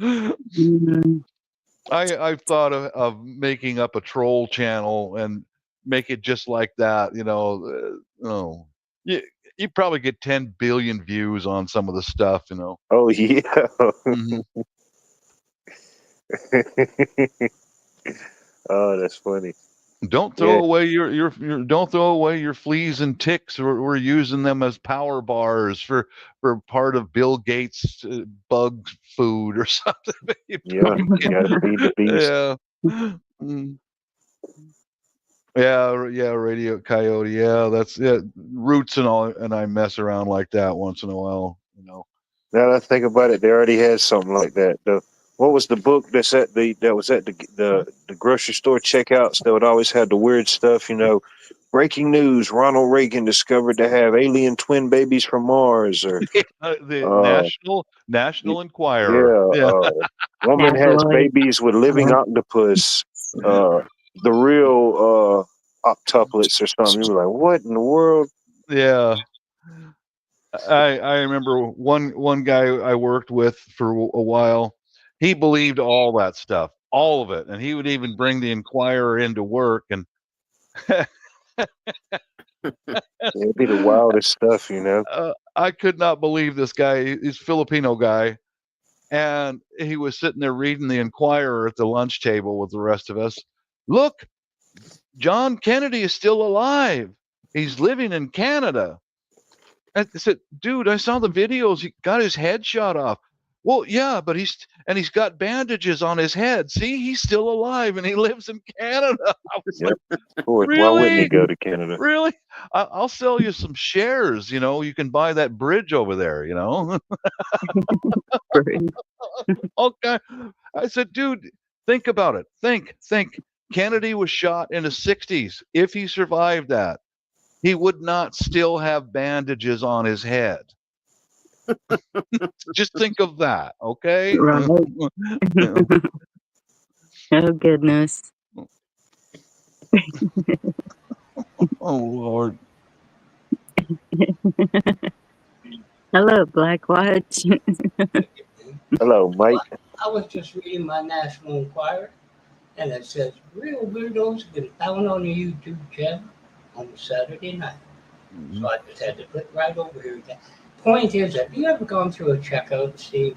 Mhm. I've thought of making up a troll channel and make it just like that, oh. You probably get 10 billion views on some of the stuff. Oh yeah. Mhm. Oh, that's funny. Don't Yeah, throw away your don't throw away your fleas and ticks. We're using them as power bars for part of Bill Gates' bug food or something. yeah. You gotta feed the beast. Yeah. Mm. Yeah, yeah, Radio Coyote. Yeah, that's it. Roots and all, and I mess around like that once in a while. Now that I think about it, they already had something like that. What was the book that was at the grocery store checkouts that would always have the weird stuff, breaking news, Ronald Reagan discovered to have alien twin babies from Mars, or The uh National y- Enquirer. yeah, Yeah. woman has Tabloid. babies with living Yeah. octopus, the real octuplets or something. You were like, what in the world? Yeah. I remember one guy I worked with for a while. He believed all that stuff, all of it, and he would even bring the Enquirer into work. And It'd be the wildest stuff, I could not believe this guy. He's a Filipino guy, and he was sitting there reading the Enquirer at the lunch table with the rest of us. Look, John Kennedy is still alive. He's living in Canada. I said, dude, I saw the videos. He got his head shot off. Well, yeah, but he's got bandages on his head. See, he's still alive and he lives in Canada. I was Yep. like, Of course. Why wouldn't he really? go to Canada? Really? I'll sell you some shares. You can buy that bridge over there, Okay. I said, dude, think about it. Think. Kennedy was shot in the 60s. If he survived that, he would not still have bandages on his head. Just think of that, okay? Right. Oh, goodness. Oh, Lord. Hello, Black Watch. Hello, Mike. I was just reading my National Enquirer, and it says real weirdos have been found on the YouTube channel on Saturday night. So I just had to click right over here again. Point is, have you ever gone through a checkout, Steve?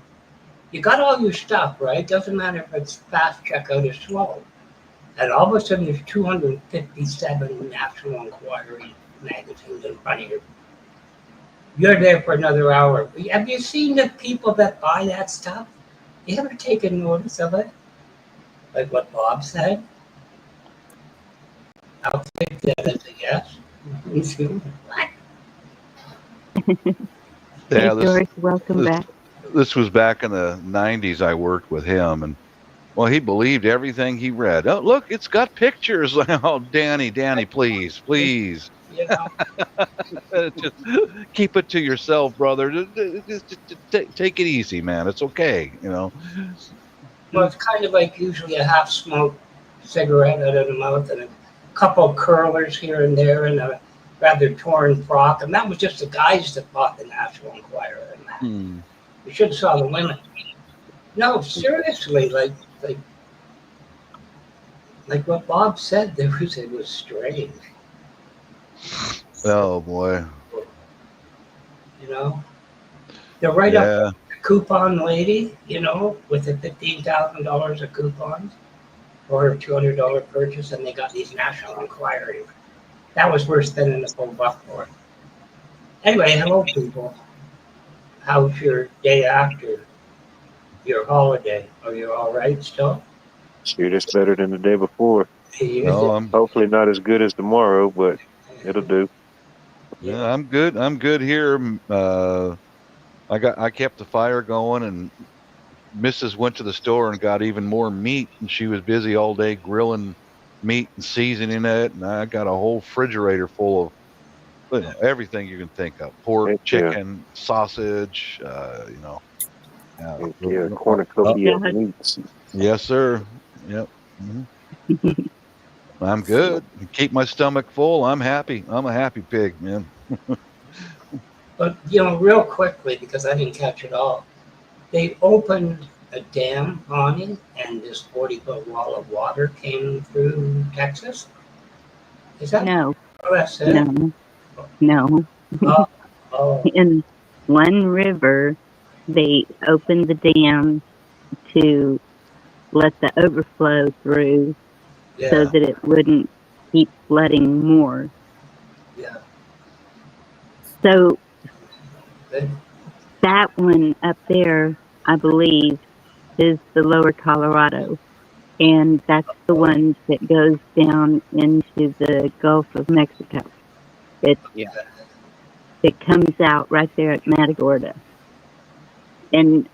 You got all your stuff, right? Doesn't matter if it's fast checkout or slow. And all of a sudden, there's 257 National Enquirer magazines in front of you. You're there for another hour. Have you seen the people that buy that stuff? You ever taken notice of it? Like what Bob said? I'll take that as a yes. What? Yeah, Hey, George, welcome this- back. This was back in the 90s. I worked with him, and well, he believed everything he read. Oh, look, it's got pictures. Oh, Danny, please. You know, Just keep it to yourself, brother. Just take it easy, man. It's okay, well, it's kind of like usually a half-smoked cigarette out of the mouth and a couple curlers here and there and a rather torn frock. And that was just the guys that bought the National Enquirer and that. You should have saw the women. No, seriously, like what Bob said, it was strange. Oh boy. They're right Yeah. up the coupon lady, with the $15,000 of coupons for her $200 purchase, and they got these National Enquirer. That was worth spending the full buck for it. Anyway, hello, people. How's your day after your holiday? Are you all right still? Shoot, it's better than the day before. No, Hopefully not as good as tomorrow, but it'll do. yeah, I'm good. I'm good here. I kept the fire going, and Mrs. went to the store and got even more meat, and she was busy all day grilling meat and seasoning it, and I got a whole refrigerator full of everything you can think of: pork, Heck yeah. chicken, sausage. Yeah, cornucopia of meats. Yes, sir. Yep. I'm good. Keep my stomach full. I'm happy. I'm a happy pig, man. But, real quickly, because I didn't catch it all, they opened a dam awning and this 40-foot wall of water came through Texas. Is that? No, Oh, that's it? no. Oh, In one river, they opened the dam to let the overflow through yeah, so that it wouldn't keep flooding more. yeah. So Good. that one up there, I believe, is the lower Colorado. and that's the one that goes down into the Gulf of Mexico. It Yeah. it comes out right there at Matagorda, and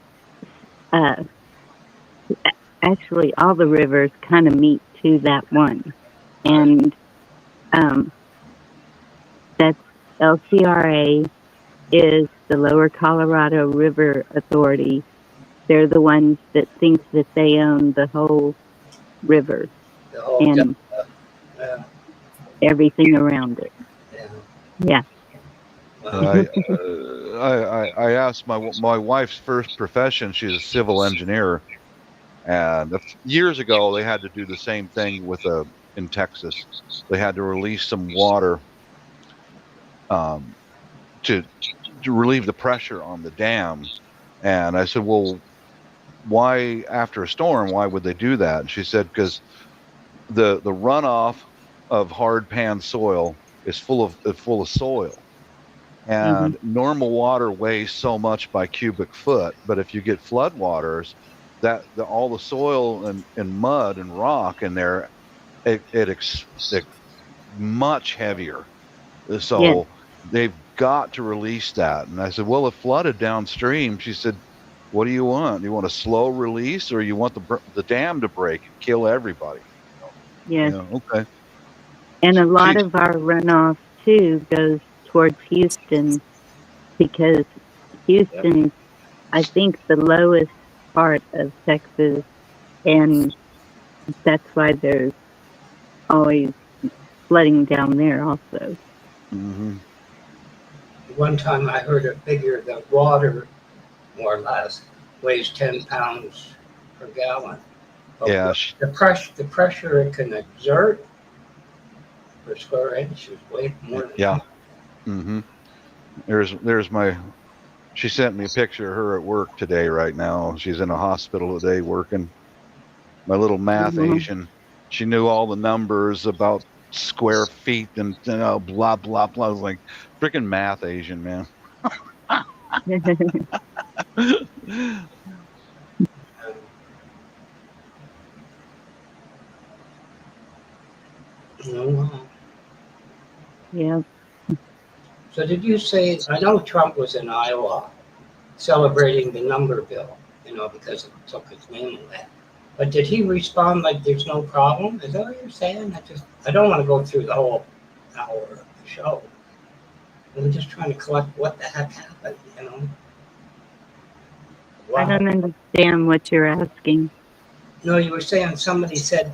actually all the rivers kind of meet to that one, and that's LCRA is the Lower Colorado River Authority. They're the ones that think that they own the whole river The whole and yeah, everything around it. yeah. Yeah. I asked my wife's first profession. She's a civil engineer, and years ago they had to do the same thing with in Texas. They had to release some water to relieve the pressure on the dam. And I said, well, why after a storm? Why would they do that? And she said, because the runoff of hard pan soil is full of soil. And normal water weighs so much by cubic foot, but if you get flood waters, all the soil and mud and rock in there, it's much heavier. So they've got to release that. And I said, well, if flooded downstream, she said, what do you want? You want a slow release, or you want the dam to break and kill everybody? Yes. Yeah, okay. And a lot of our runoff too goes towards Houston, because Houston, I think, the lowest part of Texas, and that's why there's always flooding down there also. Mm-hmm. One time I heard a figure that water, more or less, weighs 10 pounds per gallon. But Yeah. the pressure it can exert per square inch is way more than Yeah. Mm-hmm. There's she sent me a picture of her at work today right now. She's in a hospital today working. My little math Asian. She knew all the numbers about square feet and blah, blah, blah. I was like, freaking math Asian, man. Yeah. So did you say, I know Trump was in Iowa celebrating the number bill, because it took its name away. But did he respond like there's no problem? Is that what you're saying? I don't want to go through the whole hour of the show. I'm just trying to collect what the heck happened, Wow. I don't understand what you're asking. No, you were saying somebody said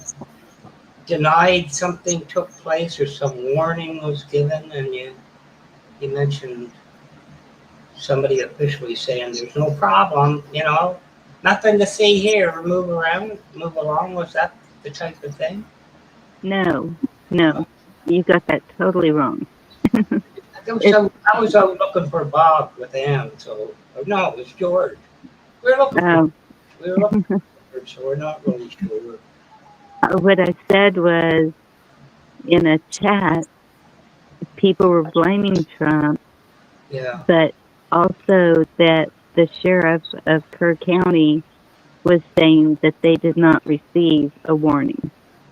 denied something took place or some warning was given, and you mentioned somebody officially saying there's no problem, nothing to see here, move along. Was that the type of thing? No, you got that totally wrong. I was out looking for Bob with Ann, no, it was George. We were looking for George, so we're not really sure. What I said was, in a chat, people were blaming Trump, but also that the sheriff of Kerr County was saying that they did not receive a warning.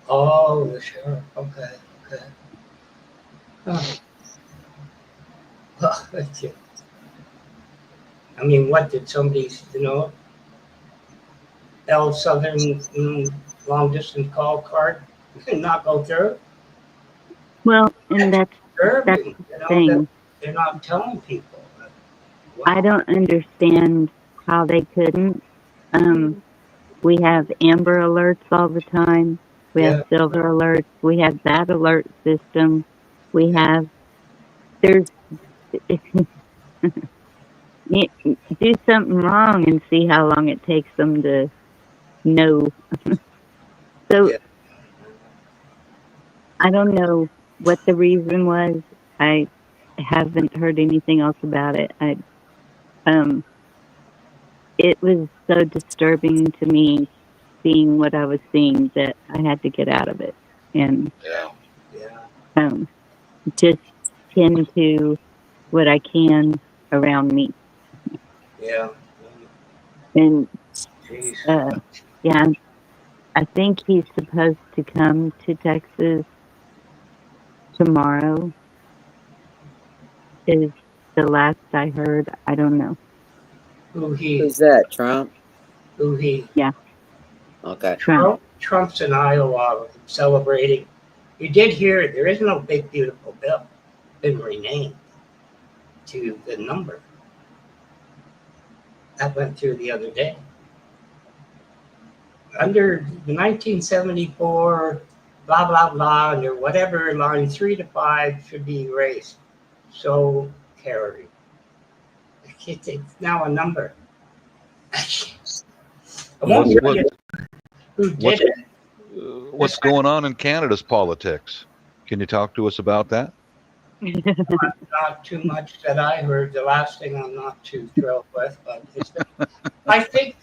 Oh, the sheriff. Okay. Oh, thank you. I mean, what did somebody, L Southern long distance call card not go through? Well, and that's the thing. They're not telling people. Wow. I don't understand how they couldn't. We have Amber Alerts all the time. We have Silver Alerts. We have that alert system. We have, do something wrong and see how long it takes them to know. So I don't know what the reason was. I haven't heard anything else about it. It was so disturbing to me seeing what I was seeing that I had to get out of it and just tend to what I can around me. And I think he's supposed to come to Texas tomorrow, is the last I heard. I don't know. Who he? Who's that? Trump? Who he? Okay. Trump. Trump's in Iowa celebrating. You did hear it. There is no big beautiful bill. Been renamed to the number. That went through the other day. Under the 1974, blah, blah, blah, under whatever line 3 to 5 should be erased. So, carry. It's now a number. I won't tell you who did it. What's going on in Canada's politics? Can you talk to us about that? Not too much that I heard. The last thing I'm not too thrilled with, but I think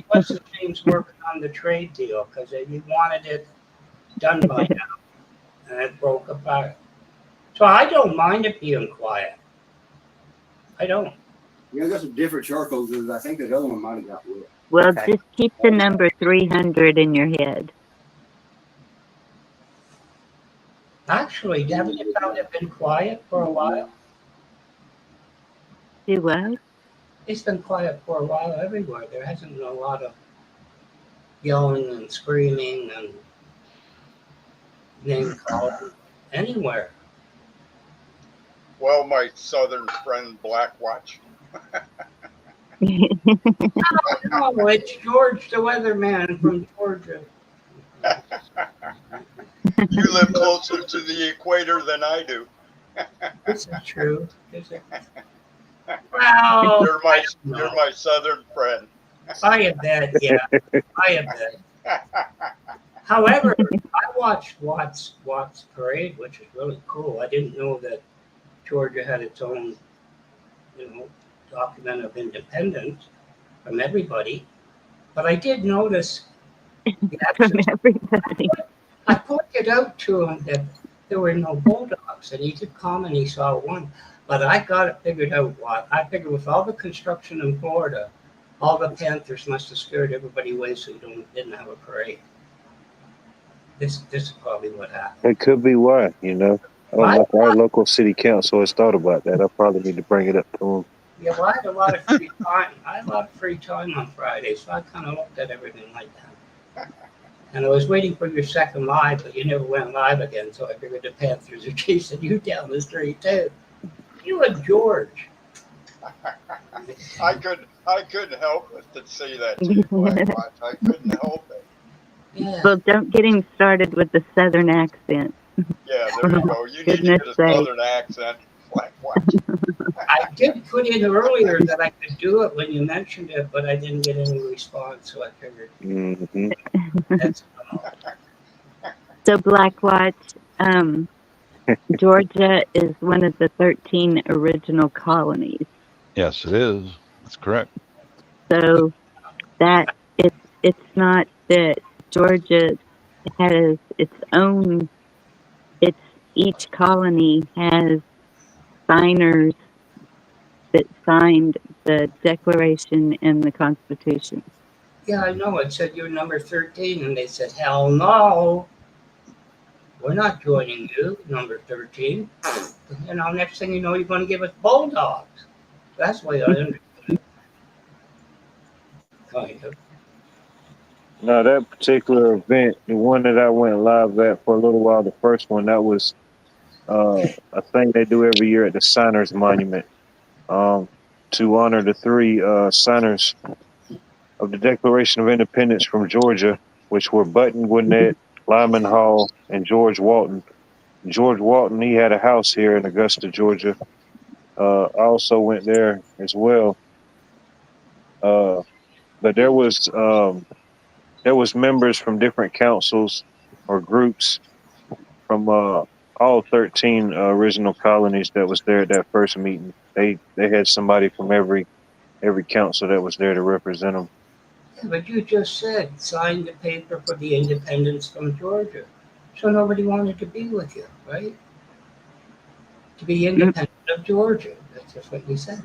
what's the name's working on the trade deal because he wanted it done by now, and it broke apart. So I don't mind it being quiet. I don't. Yeah, I got some different charcoals. I think the other one might have got wet. Well, Okay. just keep the number 300 in your head. Actually, haven't you found it been quiet for a while? Do what? It's been quiet for a while everywhere. There hasn't been a lot of yelling and screaming and name calling anywhere. Well, my southern friend Blackwatch. Oh, it's George the weatherman from Georgia. You live closer to the equator than I do. This is true. Is it? Well, You're my southern friend. I bet, yeah. I bet. However, I watched Watts Parade, which is really cool. I didn't know that Georgia had its own, document of independence from everybody. But I did notice the From absence. everybody. I pointed out to him that there were no bulldogs, and he did comment he saw one. But I got it figured out. I figured with all the construction in Florida, all the Panthers must have scared everybody away so didn't have a parade. This is probably what happened. It could be why, I don't know if our local city council has thought about that. I probably need to bring it up to them. Yeah, well, I had a lot of free time. I had a lot of free time on Friday, so I kind of looked at everything like that. And I was waiting for your second live, but you never went live again, so I figured the Panthers are chasing you down the street too. You and George. I couldn't help but to say that to you, Blackwatch. I couldn't help it. Yeah. Well, don't get him started with the southern accent. Yeah, there you go. You need to Goodness get a sake. southern accent, Blackwatch. I did put in earlier that I could do it when you mentioned it, but I didn't get any response, so I figured Mm-hmm. that's So Blackwatch, Georgia is one of the 13 original colonies. Yes, it is. That's correct. So that it's not that Georgia has its own. It's each colony has signers that signed the Declaration and the Constitution. Yeah, I know. It said you're number 13, and they said, hell no. We're not joining you, number 13. Next thing you know, you're going to give us bulldogs. That's the way I understood it. Kind of. No, that particular event, the one that I went live at for a little while, the first one, that was a thing they do every year at the Signers Monument to honor the 3 signers of the Declaration of Independence from Georgia, which were Button Gwinnett, Lyman Hall, and George Walton. George Walton, he had a house here in Augusta, Georgia. I also went there as well. But there was members from different councils or groups from all 13 original colonies that was there at that first meeting. They had somebody from every council that was there to represent them. Yeah, but you just said sign the paper for the independence from Georgia. So nobody wanted to be with you, right? To be independent of Georgia. That's just what you said.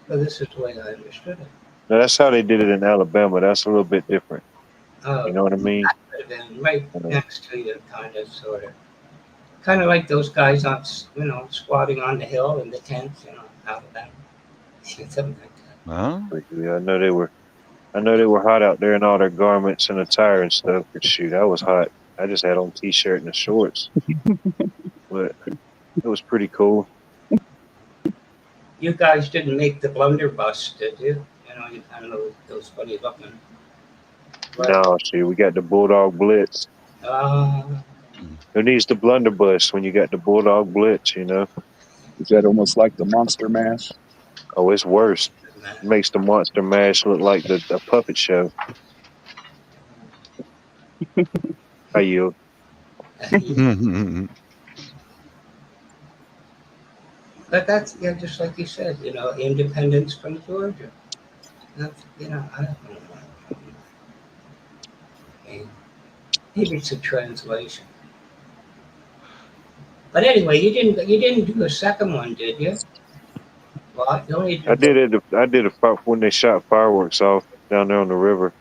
So this is the way I understood it. Now, that's how they did it in Alabama. That's a little bit different. You know what I mean? Could have been right next to you, kind of like those guys on, squatting on the hill in the tents, out of that, something like that. Huh? But, yeah, I know they were hot out there in all their garments and attire and stuff. But shoot, I was hot. I just had on t-shirt and the shorts, but it was pretty cool. You guys didn't make the blunderbuss, did you? I don't know those funny looking. No, shoot, we got the Bulldog Blitz. Who needs the blunderbuss when you got the Bulldog Blitz? Is that almost like the Monster Mash? Oh, it's worse. It makes the Monster Mash look like the puppet show. How you? But that's just like you said, independence from Georgia. That's, I don't know. Maybe it's a translation. But anyway, you didn't do a second one, did you? Well, you only did I did it. I did when they shot fireworks off down there on the river.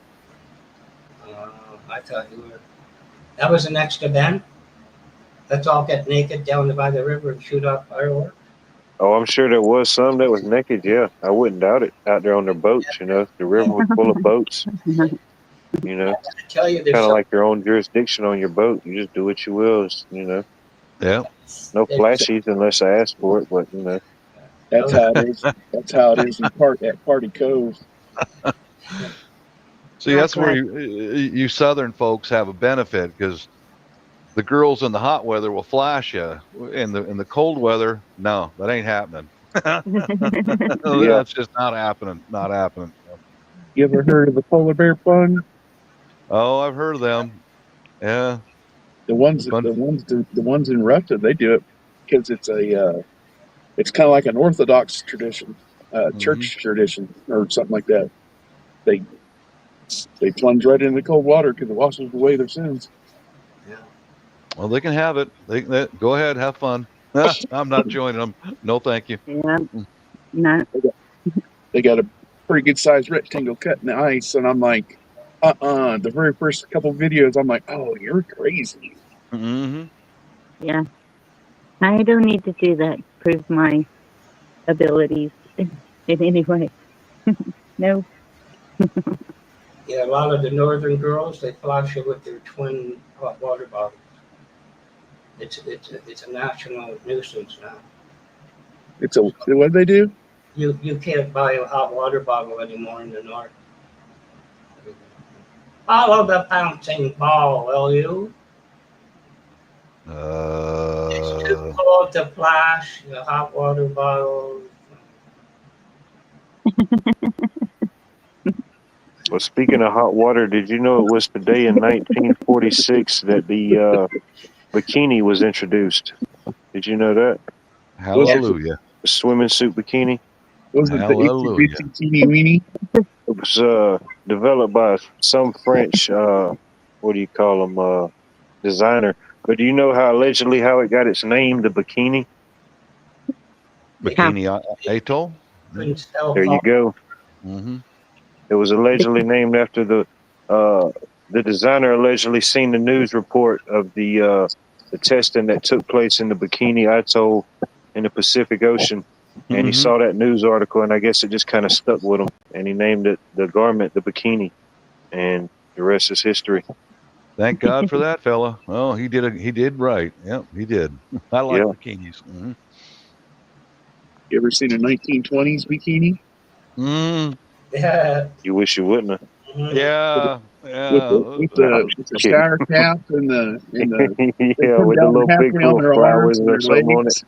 I thought you were. That was the next event. Let's all get naked down by the river and shoot off fireworks. Oh, I'm sure there was some that was naked. Yeah, I wouldn't doubt it. Out there on their boats, the river was full of boats. Tell you, kind of like your own jurisdiction on your boat. You just do what you will. Yeah. No flashies unless I ask for it, but That's how it is. That's how it is at Party Cove. See, that's where you Southern folks have a benefit, because the girls in the hot weather will flash you. In the cold weather, no, that ain't happening. That's just not happening. Not happening. You ever heard of the Polar Bear Fund? Oh, I've heard of them. Yeah. The ones in Russia, they do it because it's it's kind of like an Orthodox tradition, church tradition or something like that. They plunge right into cold water because it washes away their sins. Yeah. Well, they can have it. They go ahead, have fun. I'm not joining them. No, thank you. Yeah. No. They got a pretty good sized rectangle cut in the ice, and I'm like, the very first couple videos, I'm like, oh, you're crazy. Mm-hmm. Yeah. I don't need to do that to prove my abilities in any way. No. Yeah, a lot of the northern girls, they flash you with their twin hot water bottles. It's a national nuisance now. What do they do? You can't buy a hot water bottle anymore in the north. Follow the bouncing ball, will you? It's too cold to flash the hot water bottle. Well, speaking of hot water, did you know it was today in 1946 that the bikini was introduced? Did you know that? Hallelujah. The swimming suit bikini. Was it Hallelujah. the teeny weeny? It was developed by some French, what do you call them, designer. But do you know how it got its name, the bikini? Bikini Atoll? Couldn't spell There you go. Mm-hmm. It was allegedly named after the designer allegedly seen the news report of the testing that took place in the Bikini Atoll in the Pacific Ocean. And he saw that news article, and I guess it just kind of stuck with him. And he named it the garment, the bikini. And the rest is history. Thank God for that, fella. Oh, he did right. Yep, he did. I like bikinis. Mm-hmm. You ever seen a 1920s bikini? Mm. Yeah. You wish you wouldn't have. Yeah. With the shower cap and the yeah, with the little big cool flowers or something on it.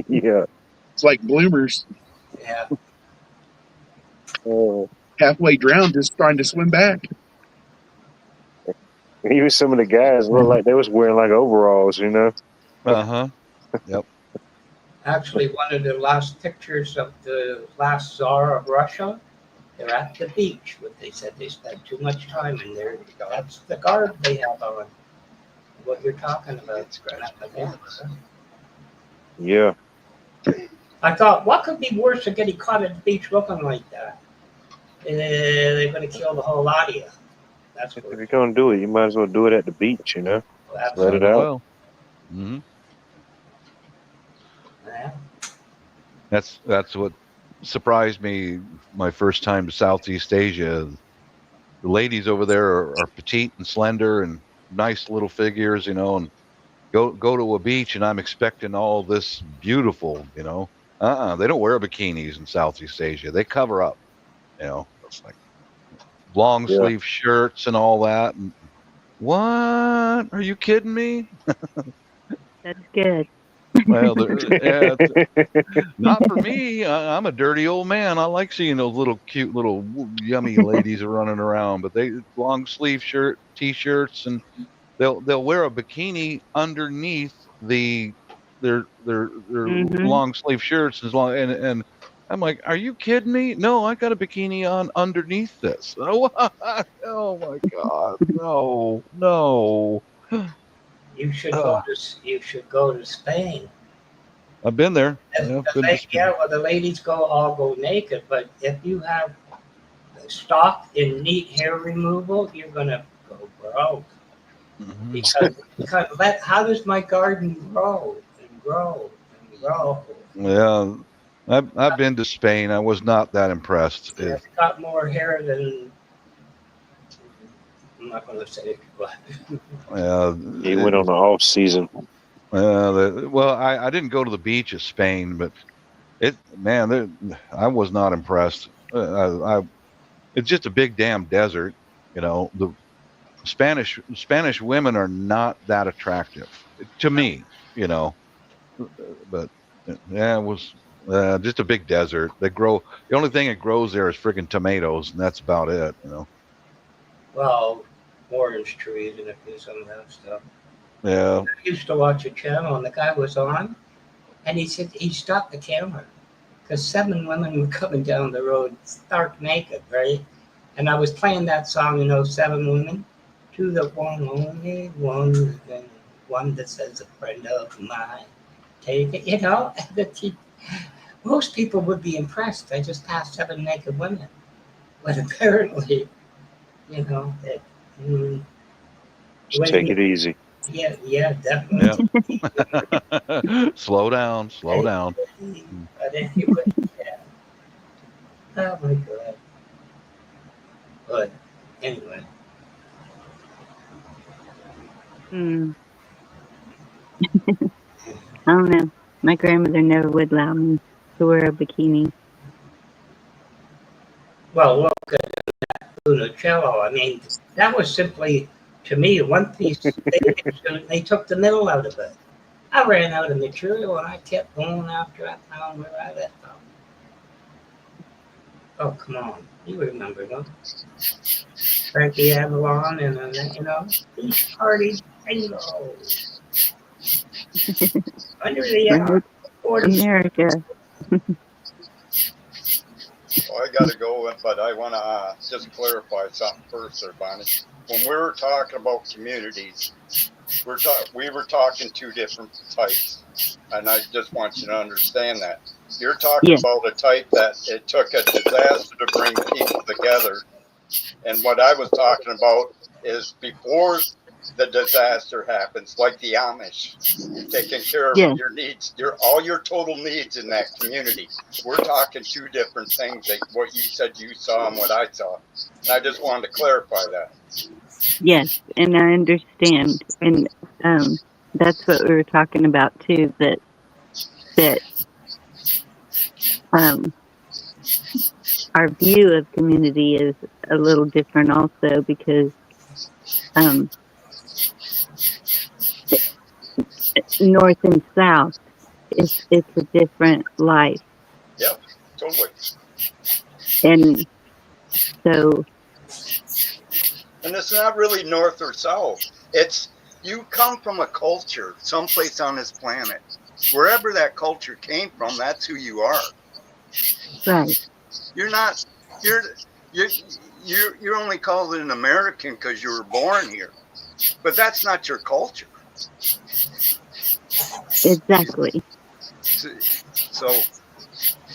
Yeah. It's like bloomers. Yeah. Halfway drowned, just trying to swim back. Even some of the guys looked like they was wearing like overalls, Uh-huh. Yep. Actually, one of the last pictures of the last Tsar of Russia, they're at the beach. What they said, they spent too much time in there. That's the garb they have on. What you're talking about. Yeah. I thought, what could be worse than getting caught at the beach looking like that? They're going to kill the whole lot of you. That's If what. you're gonna do it, you might as well do it at the beach. You know, let Absolutely. it out. Well, hmm Yeah. that's what surprised me my first time to Southeast Asia. The ladies over there are petite and slender and nice little figures, and go to a beach and I'm expecting all this beautiful, they don't wear bikinis in Southeast Asia. They cover up, it's like long Yeah. sleeve shirts and all that. And what? Are you kidding me? That's good. Well, yeah, not for me. I'm a dirty old man. I like seeing those little cute little yummy ladies running around, but they long sleeve t-shirts, and they'll wear a bikini underneath their Hmm. long sleeve shirts as long and I'm like, are you kidding me? No, I got a bikini on underneath this. Oh my God. No. You should Uh, go to Spain. I've been there. If I've the been to Spain. yeah, well, the ladies all go naked, but if you have stock in neat hair removal, you're gonna go broke. Mhm. Because how does my garden grow and grow and grow? Yeah, I've been to Spain. I was not that impressed. It's got more hair than I'm not gonna say it, but He went on the off season. Well, I didn't go to the beach of Spain, but I was not impressed. It's just a big damn desert. The Spanish women are not that attractive to me. But yeah, it was just a big desert. They grow. The only thing that grows there is friggin' tomatoes, and that's about it. well, orange trees and some of that stuff. Yeah. I used to watch a channel, and the guy was on, and he said he stopped the camera because 7 women were coming down the road stark naked, right? And I was playing that song, 7 women, to the one only one that says a friend of mine. Take it, most people would be impressed. I just passed 7 naked women, but apparently, that. Just take it easy. Yeah, definitely. Yeah. Slow down. But anyway, yeah. Oh my God. But anyway, Mm. I don't know. My grandmother never would allow me to wear a bikini. well, look at Lunacello. I mean, that was simply, to me, one piece. They took the middle out of it. I ran out of material and I kept going after I found where I left off. Oh, come on. You remember them. Frankie Avalon and, beach party bingo. Under the 40. America. Well, I got to go, but I want to just clarify something first there, Bonnie. When we were talking about communities, we were talking 2 different types, and I just want you to understand that. You're talking about a type that it took a disaster to bring people together, and what I was talking about is before the disaster happens, like the Amish, taking care of your needs, all your total needs in that community. We're talking 2 different things, like what you said you saw and what I saw. And I just wanted to clarify that. Yes, and I understand. And that's what we were talking about too, that our view of community is a little different also because north and south, it's a different life. Yep, totally. And so... And it's not really north or south. It's you come from a culture someplace on this planet. Wherever that culture came from, that's who you are. Right. You're only called an American because you were born here. But that's not your culture. Exactly. So,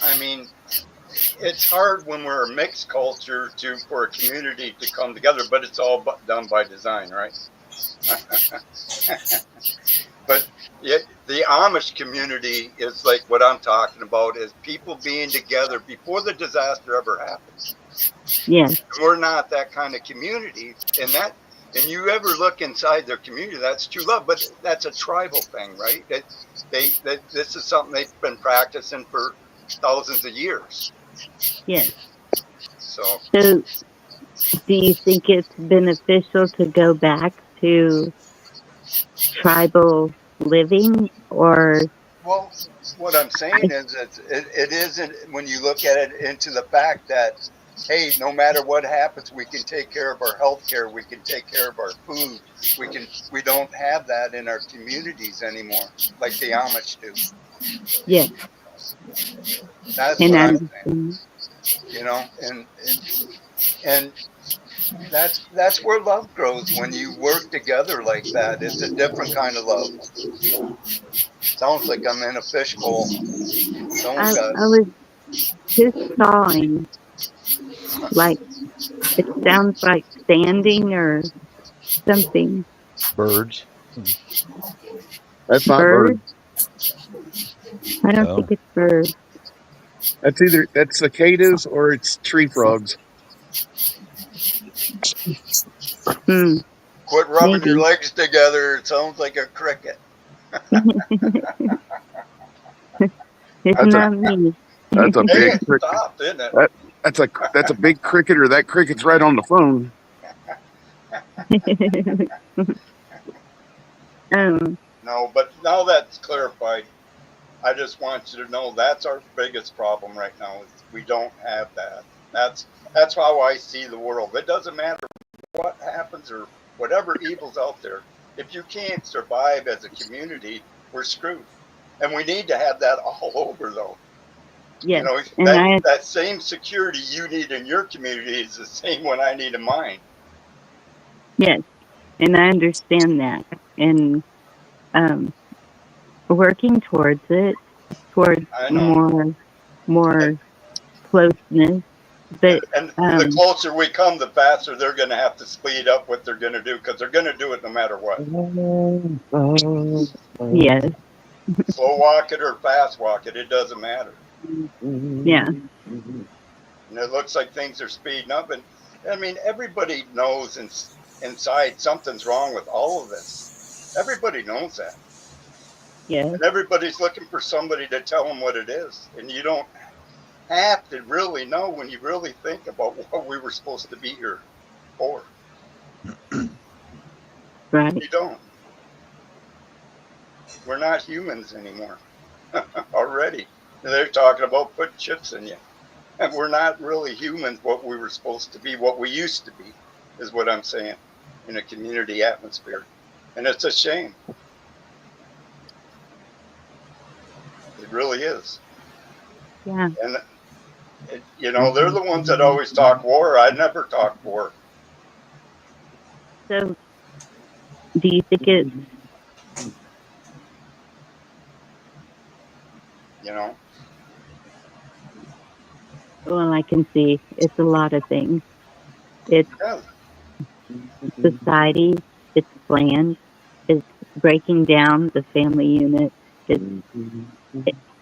I mean, it's hard when we're a mixed culture for a community to come together, but it's all done by design, right? But the Amish community is like what I'm talking about, is people being together before the disaster ever happens. Yes. We're not that kind of community, and you ever look inside their community, that's true love, but that's a tribal thing, right? This is something they've been practicing for thousands of years. Yes. So do you think it's beneficial to go back to tribal living, or? Well, what I'm saying is it isn't, when you look at it into the fact that, hey, no matter what happens, we can take care of our health care, we can take care of our food, we don't have that in our communities anymore, like the Amish do. Yes. That's And what I I'm saying. You know, and that's where love grows, when you work together like that. It's a different kind of love. Sounds like I'm in a fishbowl. I was just sawing, like, it sounds like sanding or something. Birds. That's not bird. I don't think it's birds. That's cicadas or it's tree frogs. Quit rubbing your legs together. It sounds like a cricket. It's not me. That's a big cricket. Stop, isn't it? That's a big cricketer. That cricket's right on the phone. No, but now that's clarified. I just want you to know that's our biggest problem right now, is we don't have that. That's how I see the world. It doesn't matter what happens or whatever evil's out there. If you can't survive as a community, we're screwed. And we need to have that all over, though. Yes. You know, that same security you need in your community is the same one I need in mine. Yes, and I understand that, and working towards it, towards more closeness. But and the closer we come, the faster they're going to have to speed up what they're going to do, because they're going to do it no matter what. Yes. Slow walk it or fast walk it, it doesn't matter. Yeah. And it looks like things are speeding up, and I mean, everybody knows inside something's wrong with all of this. Everybody knows that. Yeah. And everybody's looking for somebody to tell them what it is, and you don't have to really know when you really think about what we were supposed to be here for. Right. You don't. We're not humans anymore. Already. They're talking about putting chips in you. And we're not really humans, what we were supposed to be, what we used to be, is what I'm saying, in a community atmosphere. And it's a shame. It really is. Yeah. And, you know, they're the ones that always talk war. I never talk war. So, do you think it's, you know? well, I can see it's a lot of things. It's society, it's planned, it's breaking down the family unit, it's,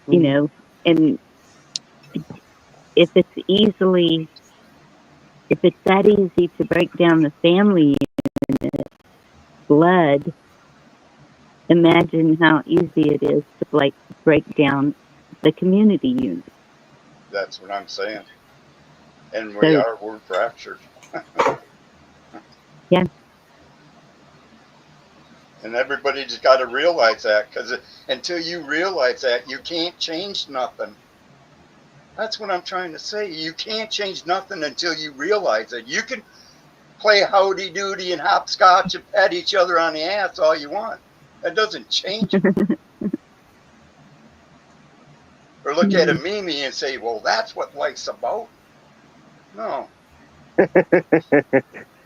you know, and if it's that easy to break down the family unit, blood, imagine how easy it is to break down the community unit. That's what I'm saying. And we're fractured. Yeah. And everybody just got to realize that, because until you realize that, you can't change nothing. That's what I'm trying to say. You can't change nothing until you realize it. You can play howdy doody and hopscotch and pat each other on the ass all you want. That doesn't change it. Or look at a meme and say, well, that's what life's about. No.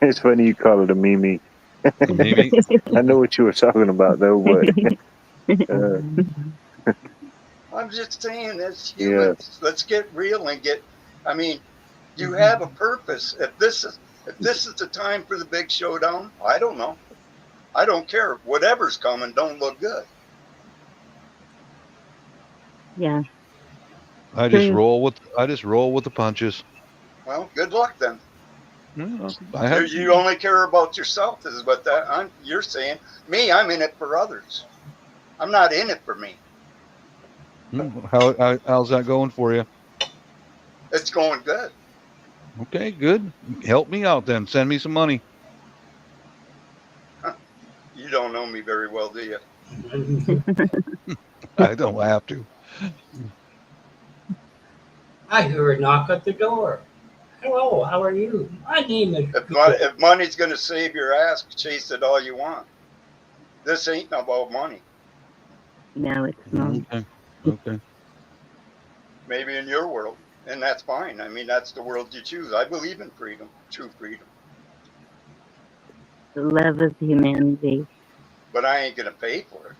It's funny you call it a meme. I know what you were talking about, though, but I'm just saying, as humans, let's get real and I mean, you have a purpose. If this is the time for the big showdown, I don't know. I don't care. Whatever's coming don't look good. Yeah. I just True. roll with the punches. Well, good luck then. Yeah, I have You only care about yourself. This is what you're saying. Me, I'm in it for others. I'm not in it for me. how's that going for you? It's going good. Okay, good. Help me out then. Send me some money. You don't know me very well, do you? I don't have to. I hear a knock at the door. Hello, how are you? My name is. If money's going to save your ass, chase it all you want. This ain't about money. No, it's not. Okay. Maybe in your world, and that's fine. I mean, that's the world you choose. I believe in freedom, true freedom. The love of humanity. But I ain't going to pay for it.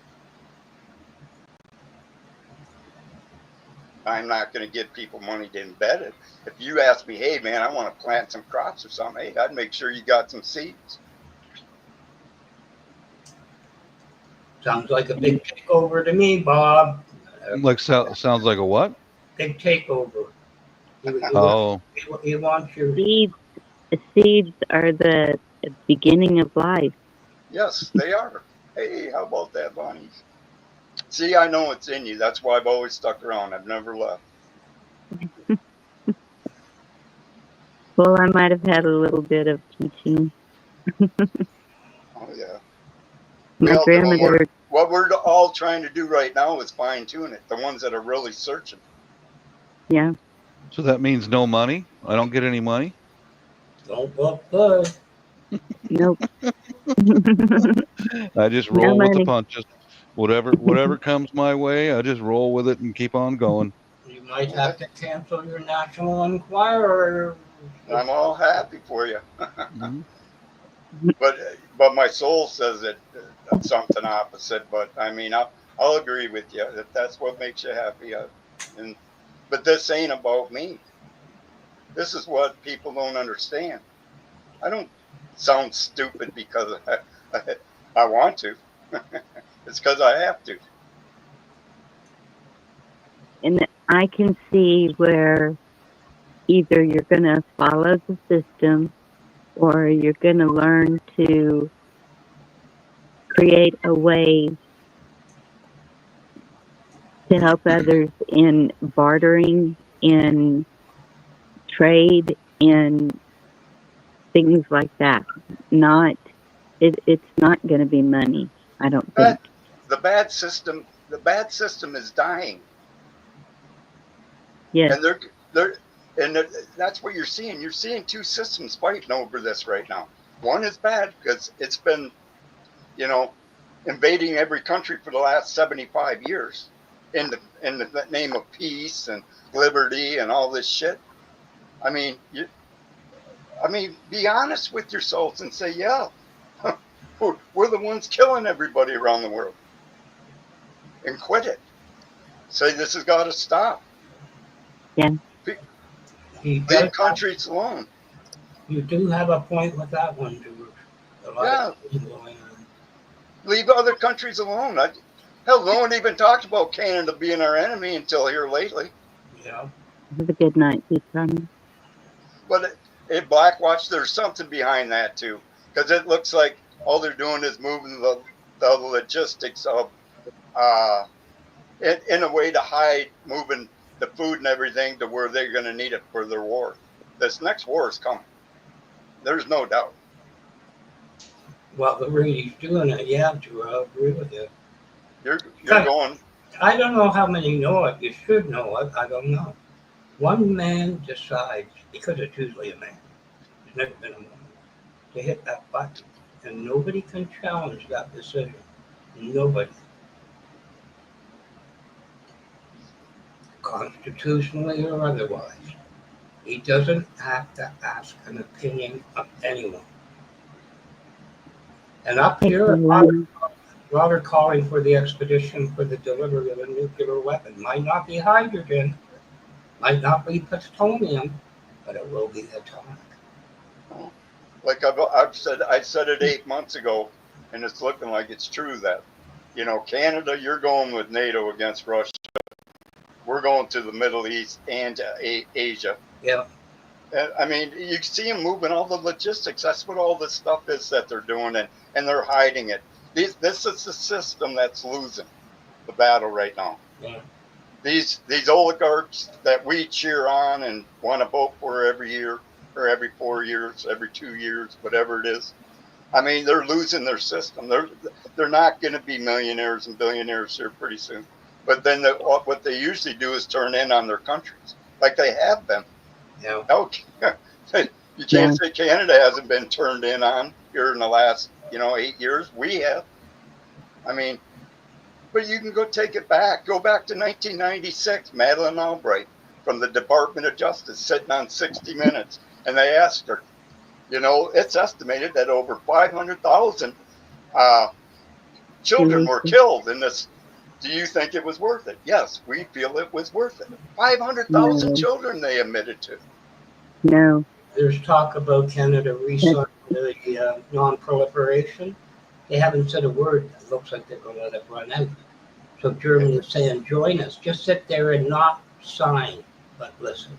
I'm not going to give people money to embed it. If you ask me, hey, man, I want to plant some crops or something, hey, I'd make sure you got some seeds. Sounds like a big takeover to me, Bob. Sounds like a what? Big takeover. He wants your seeds. Seeds are the beginning of life. Yes, they are. Hey, how about that, Bonnie? See, I know it's in you. That's why I've always stuck around. I've never left. Well, I might have had a little bit of teaching. Oh, yeah. My grandmother. What we're all trying to do right now is fine tune it. The ones that are really searching. Yeah. So that means no money? I don't get any money? Don't look good. Nope. I just roll with the punches. Whatever comes my way, I just roll with it and keep on going. You might have to cancel your National Enquirer. I'm all happy for you. But my soul says it's something opposite. But I mean, I'll agree with you that that's what makes you happy. But this ain't about me. This is what people don't understand. I don't sound stupid because I want to. It's because I have to. And I can see where either you're going to follow the system or you're going to learn to create a way to help others in bartering, in trade, in things like that. It's not going to be money, I don't think. The bad system is dying. Yes. And that's what you're seeing. You're seeing two systems fighting over this right now. One is bad because it's been, invading every country for the last 75 years in the name of peace and liberty and all this shit. I mean, be honest with yourselves and say, yeah, we're the ones killing everybody around the world. And quit it. Say this has got to stop. Yeah. Leave countries alone. You do have a point with that one, George. Yeah. Leave other countries alone. Hell, no one even talked about Canada being our enemy until here lately. Yeah. Have a good night, Peter. But at Blackwatch, there's something behind that too, because it looks like all they're doing is moving the logistics of, in a way to hide moving the food and everything to where they're going to need it for their war. This next war is coming. There's no doubt. Well, the way he's doing it, yeah, Drew, I agree with you. You're going. I don't know how many know it. You should know it. I don't know. One man decides, because it's usually a man, there's never been a woman, to hit that button. And nobody can challenge that decision. Nobody. Constitutionally or otherwise. He doesn't have to ask an opinion of anyone. And up here, Robert calling for the expedition for the delivery of a nuclear weapon. Might not be hydrogen, Might not be plutonium, but it will be atomic. Like I said it 8 months ago, and it's looking like it's true that, Canada, you're going with NATO against Russia. We're going to the Middle East and to Asia. Yeah. And, I mean, you see them moving all the logistics. That's what all this stuff is that they're doing, and they're hiding it. This is the system that's losing the battle right now. Yeah. These oligarchs that we cheer on and want to vote for every year or every 4 years, every 2 years, whatever it is. I mean, they're losing their system. They're not going to be millionaires and billionaires here pretty soon. But then what they usually do is turn in on their countries, like they have been. Yeah. Okay. You can't say Canada hasn't been turned in on here in the last, 8 years. We have. I mean, but you can go take it back. Go back to 1996, Madeleine Albright from the Department of Justice sitting on 60 Minutes. And they asked her, it's estimated that over 500,000 children were killed in this. Do you think it was worth it? Yes, we feel it was worth it. 500,000 children they admitted to. No. There's talk about Canada restarting the non-proliferation. They haven't said a word. It looks like they're going to let it run out. So Germany is saying, join us. Just sit there and not sign, but listen.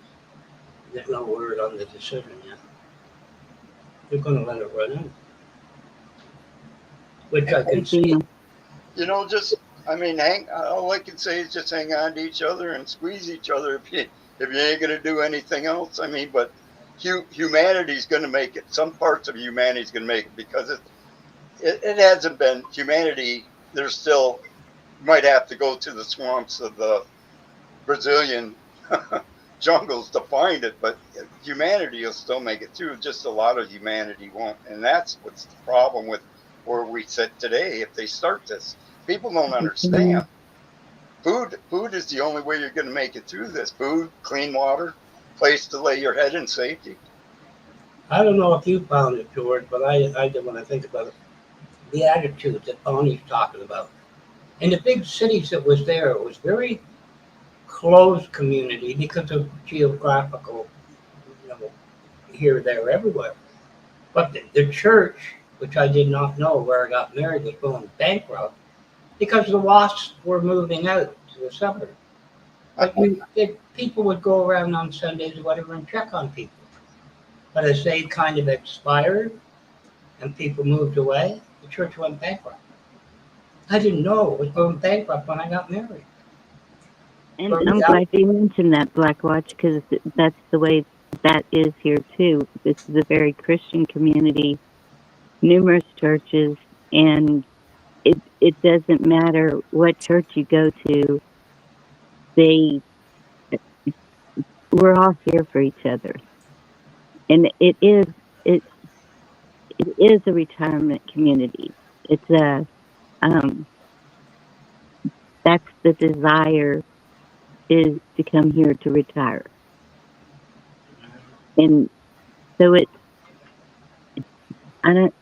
There's no word on the decision yet. They're going to let it run out. Which I can see. All I can say is just hang on to each other and squeeze each other if you ain't going to do anything else. I mean, but humanity's going to make it. Some parts of humanity's going to make it because it hasn't been humanity. There's still, you might have to go to the swamps of the Brazilian jungles to find it, but humanity will still make it through. Just a lot of humanity won't. And that's what's the problem with where we sit today. If they start this, people don't understand. Food is the only way you're going to make it through this. Food, clean water, place to lay your head in safety. I don't know if you found it, George, but I did when I think about it. The attitude that Bonnie's talking about. In the big cities that was there, it was very closed community because of geographical, here, there, everywhere. But the church, which I did not know where I got married, was going bankrupt because the WASPs were moving out to the suburbs. But people would go around on Sundays or whatever and check on people. But as they kind of expired and people moved away, the church went bankrupt. I didn't know it was going bankrupt when I got married. And I'm glad you mentioned that, Blackwatch, because that's the way that is here too. This is a very Christian community, numerous churches, and it doesn't matter what church you go to. We're all here for each other, and it is a retirement community. It's that's the desire, is to come here to retire. And so I don't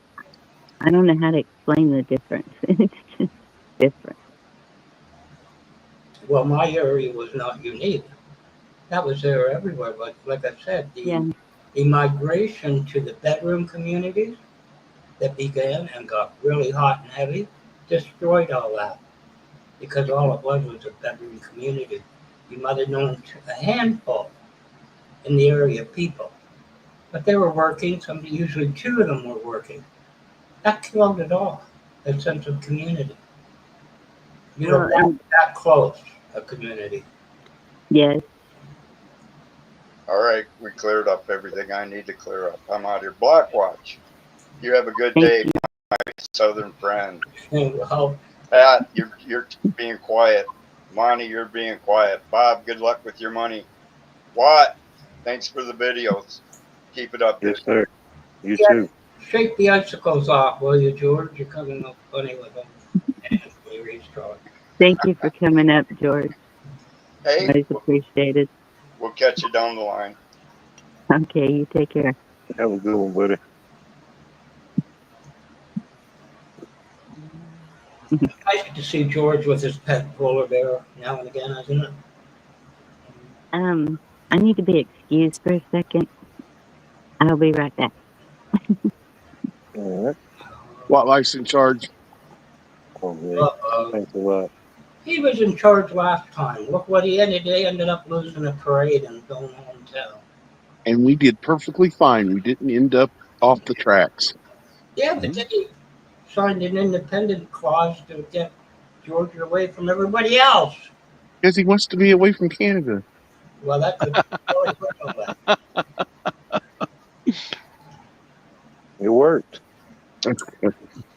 know how to explain the difference. It's just different. Well, my area was not unique. That was there everywhere. But like I said, the migration to the bedroom communities that began and got really hot and heavy destroyed all that. Because all it was a bedroom community. You might have known a handful in the area of people. But they were working, usually two of them were working. That killed it all, that sense of community. That close, a community. Yes. All right, we cleared up everything I need to clear up. I'm out here. Blackwatch, you have a good day, my southern friend. Well, Pat, you're being quiet. Monty, you're being quiet. Bob, good luck with your money. Watt, thanks for the videos. Keep it up. Yes, sir. You too. Shake the icicles off, will you, George? You're coming up funny with them. Thank you for coming up, George. Hey, Always appreciated. We'll catch you down the line. Okay, you take care. Have a good one, buddy. Nice to see George with his pet polar bear now and again, isn't it? I need to be excused for a second. I'll be right back. All right. Wildlife's in charge. Okay. Uh-oh. Thanks a lot. He was in charge last time. Look what he ended. They ended up losing a parade and going hometown. And we did perfectly fine. We didn't end up off the tracks. Yeah, but then he signed an independent clause to get Georgia away from everybody else. Because he wants to be away from Canada. Well, that could It worked. It worked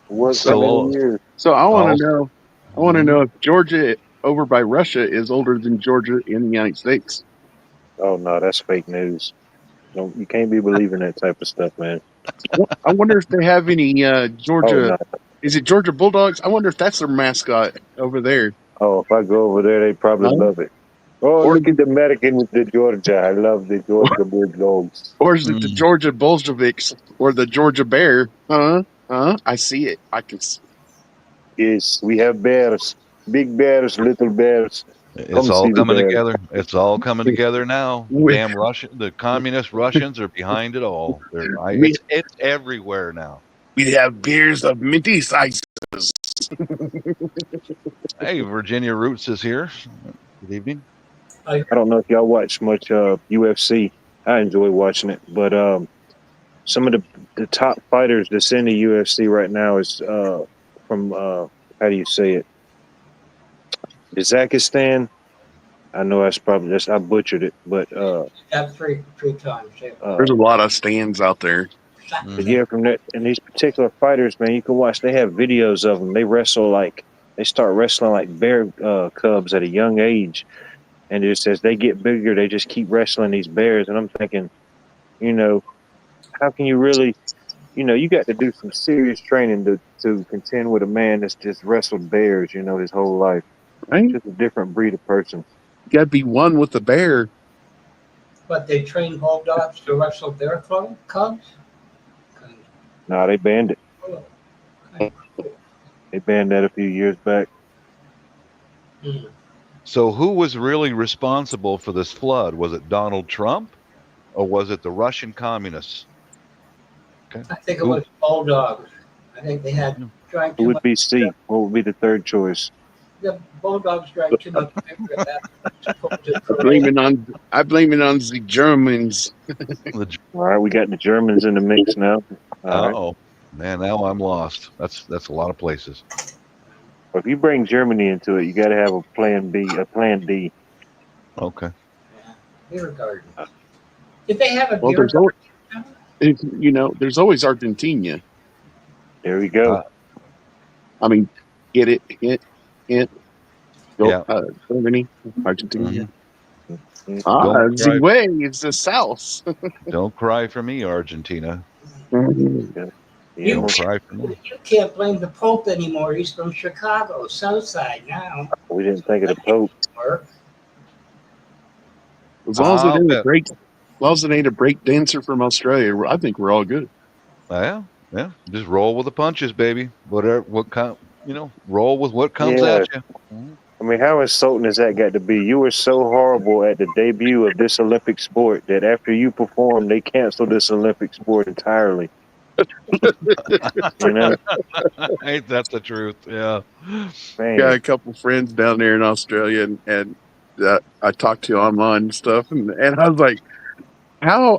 for So- many years. So I want Oh. to know. I want to know if Georgia over by Russia is older than Georgia in the United States. Oh no, that's fake news. No, you can't be believing that type of stuff, man. I wonder if they have any Georgia. Oh, no. Is it Georgia Bulldogs? I wonder if that's their mascot over there. Oh, if I go over there, they probably Huh? love it. Oh, Or- look at the American with the Georgia. I love the Georgia Bulldogs. Or is it the Georgia Bolsheviks or the Georgia Bear? Huh? I see it. I can see. Yes, we have bears. Big bears, little bears. It's Come all see the coming bear. together. It's all coming together now. We- Damn Russian, the communist Russians are behind it all. We- It's everywhere now. We have beers of minty sizes. Hey, Virginia Roots is here. Good evening. I don't know if y'all watch much UFC. I enjoy watching it, but some of the top fighters that's in the UFC right now is from how do you say it? Kazakhstan. I know I butchered it, but have three times. Yeah. There's a lot of stands out there. But yeah, from that and these particular fighters, man, you can watch. They have videos of them. They start wrestling like bear cubs at a young age, and just as they get bigger, they just keep wrestling these bears. And I'm thinking, how can you really, you got to do some serious training to contend with a man that's just wrestled bears, his whole life. Right? Just a different breed of person. You got to be one with the bear. But they train bulldogs to wrestle bear cubs? Nah, they banned it. They banned that a few years back. So who was really responsible for this flood? Was it Donald Trump or was it the Russian communists? Okay. I think it was bulldogs. I think they had drank Who too would much. be C? What would be the third choice? The bulldogs drank too much beer at that. I blame it on the Germans. All right, we got the Germans in the mix now. All right. Oh man, now I'm lost. That's a lot of places. If you bring Germany into it, you got to have a plan B, a plan D. Okay. Beer garden. Did they have a Well, beer garden? there's always Argentina. There we go. I mean, get it, hint. Go, Yeah. Germany, Argentina. Don't The cry. way is the South. Don't cry for me, Argentina. Yeah, You, Don't cry for me. you can't blame the Pope anymore. He's from Chicago, South Side now. we didn't think of the Pope. Or As long as I'll it ain't bet. a break, as long as it ain't a break dancer from Australia, I think we're all good. Yeah. Just roll with the punches, baby. Whatever, roll with what comes Yeah. at you. I mean, how insulting has that got to be? You were so horrible at the debut of this Olympic sport that after you performed, they canceled this Olympic sport entirely. Ain't that the truth? Yeah. Man. Got a couple friends down there in Australia, and I talked to online and stuff, and I was like, how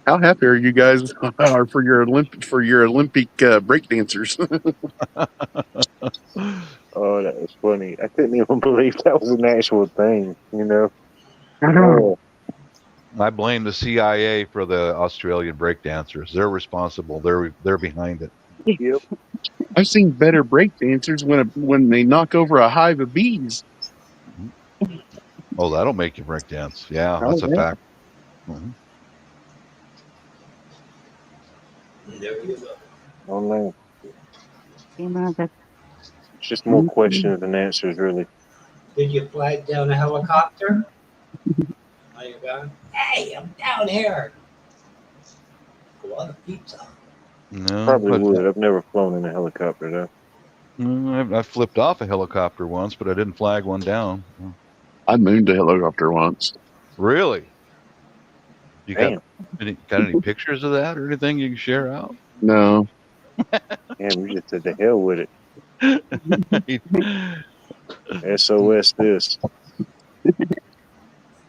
happy are you guys are for your Olympic break dancers? Oh, that was funny. I couldn't even believe that was an actual thing, I know. I blame the CIA for the Australian breakdancers. They're responsible. They're behind it. Yep. I've seen better break dancers when they knock over a hive of bees. Oh, that'll make you breakdance. Yeah, that's a yeah. fact. Mhm. there you go. Oh, no. That's It's just more questions than answers, really. Did you flag down a helicopter? Are you gone? Hey, I'm down here. A lot of pizza. No, Probably but- would. I've never flown in a helicopter, though. I flipped off a helicopter once, but I didn't flag one down. I mooned a helicopter once. Really? You got Damn. any pictures of that or anything you can share out? No, Damn, you just said the hell with it. SOS this.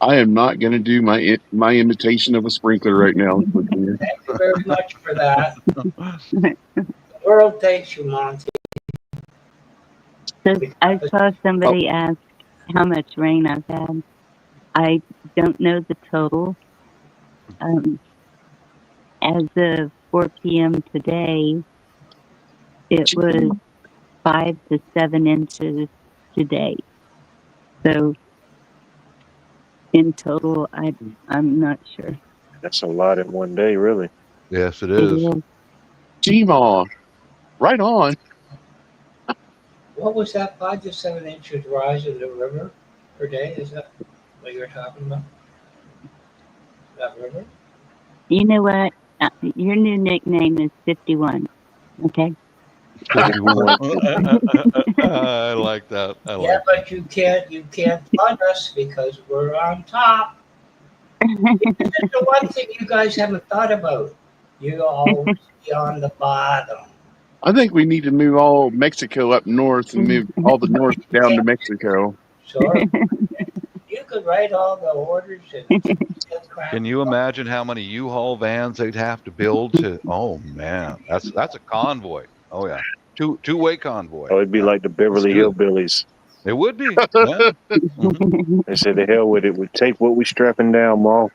I am not going to do my imitation of a sprinkler right now. Thank you very much for that. The world thanks you, Monty. So I saw somebody ask how much rain I've had. I don't know the total. As of 4 p.m. today, it was 5 to 7 inches today. So in total, I'm not sure. That's a lot in one day, really. Yes, it is. G-Maw, right on. What was that 5 to 7 inches rise in the river per day? Is that what you're talking about? That river? You know what? Your new nickname is 51. Okay. 51. I like that. Yeah, but you can't fund us because we're on top. This is the one thing you guys haven't thought about. You always be on the bottom. I think we need to move all Mexico up north and move all the north down to Mexico. Sure. You could write all the orders and Can you imagine how many U-Haul vans they'd have to build to? Oh man, that's a convoy. Oh yeah, two-way convoy. Oh, it'd be like the Beverly Hillbillies. It would be. Yeah. They said the hell with it. We take what we strapping down, Ma.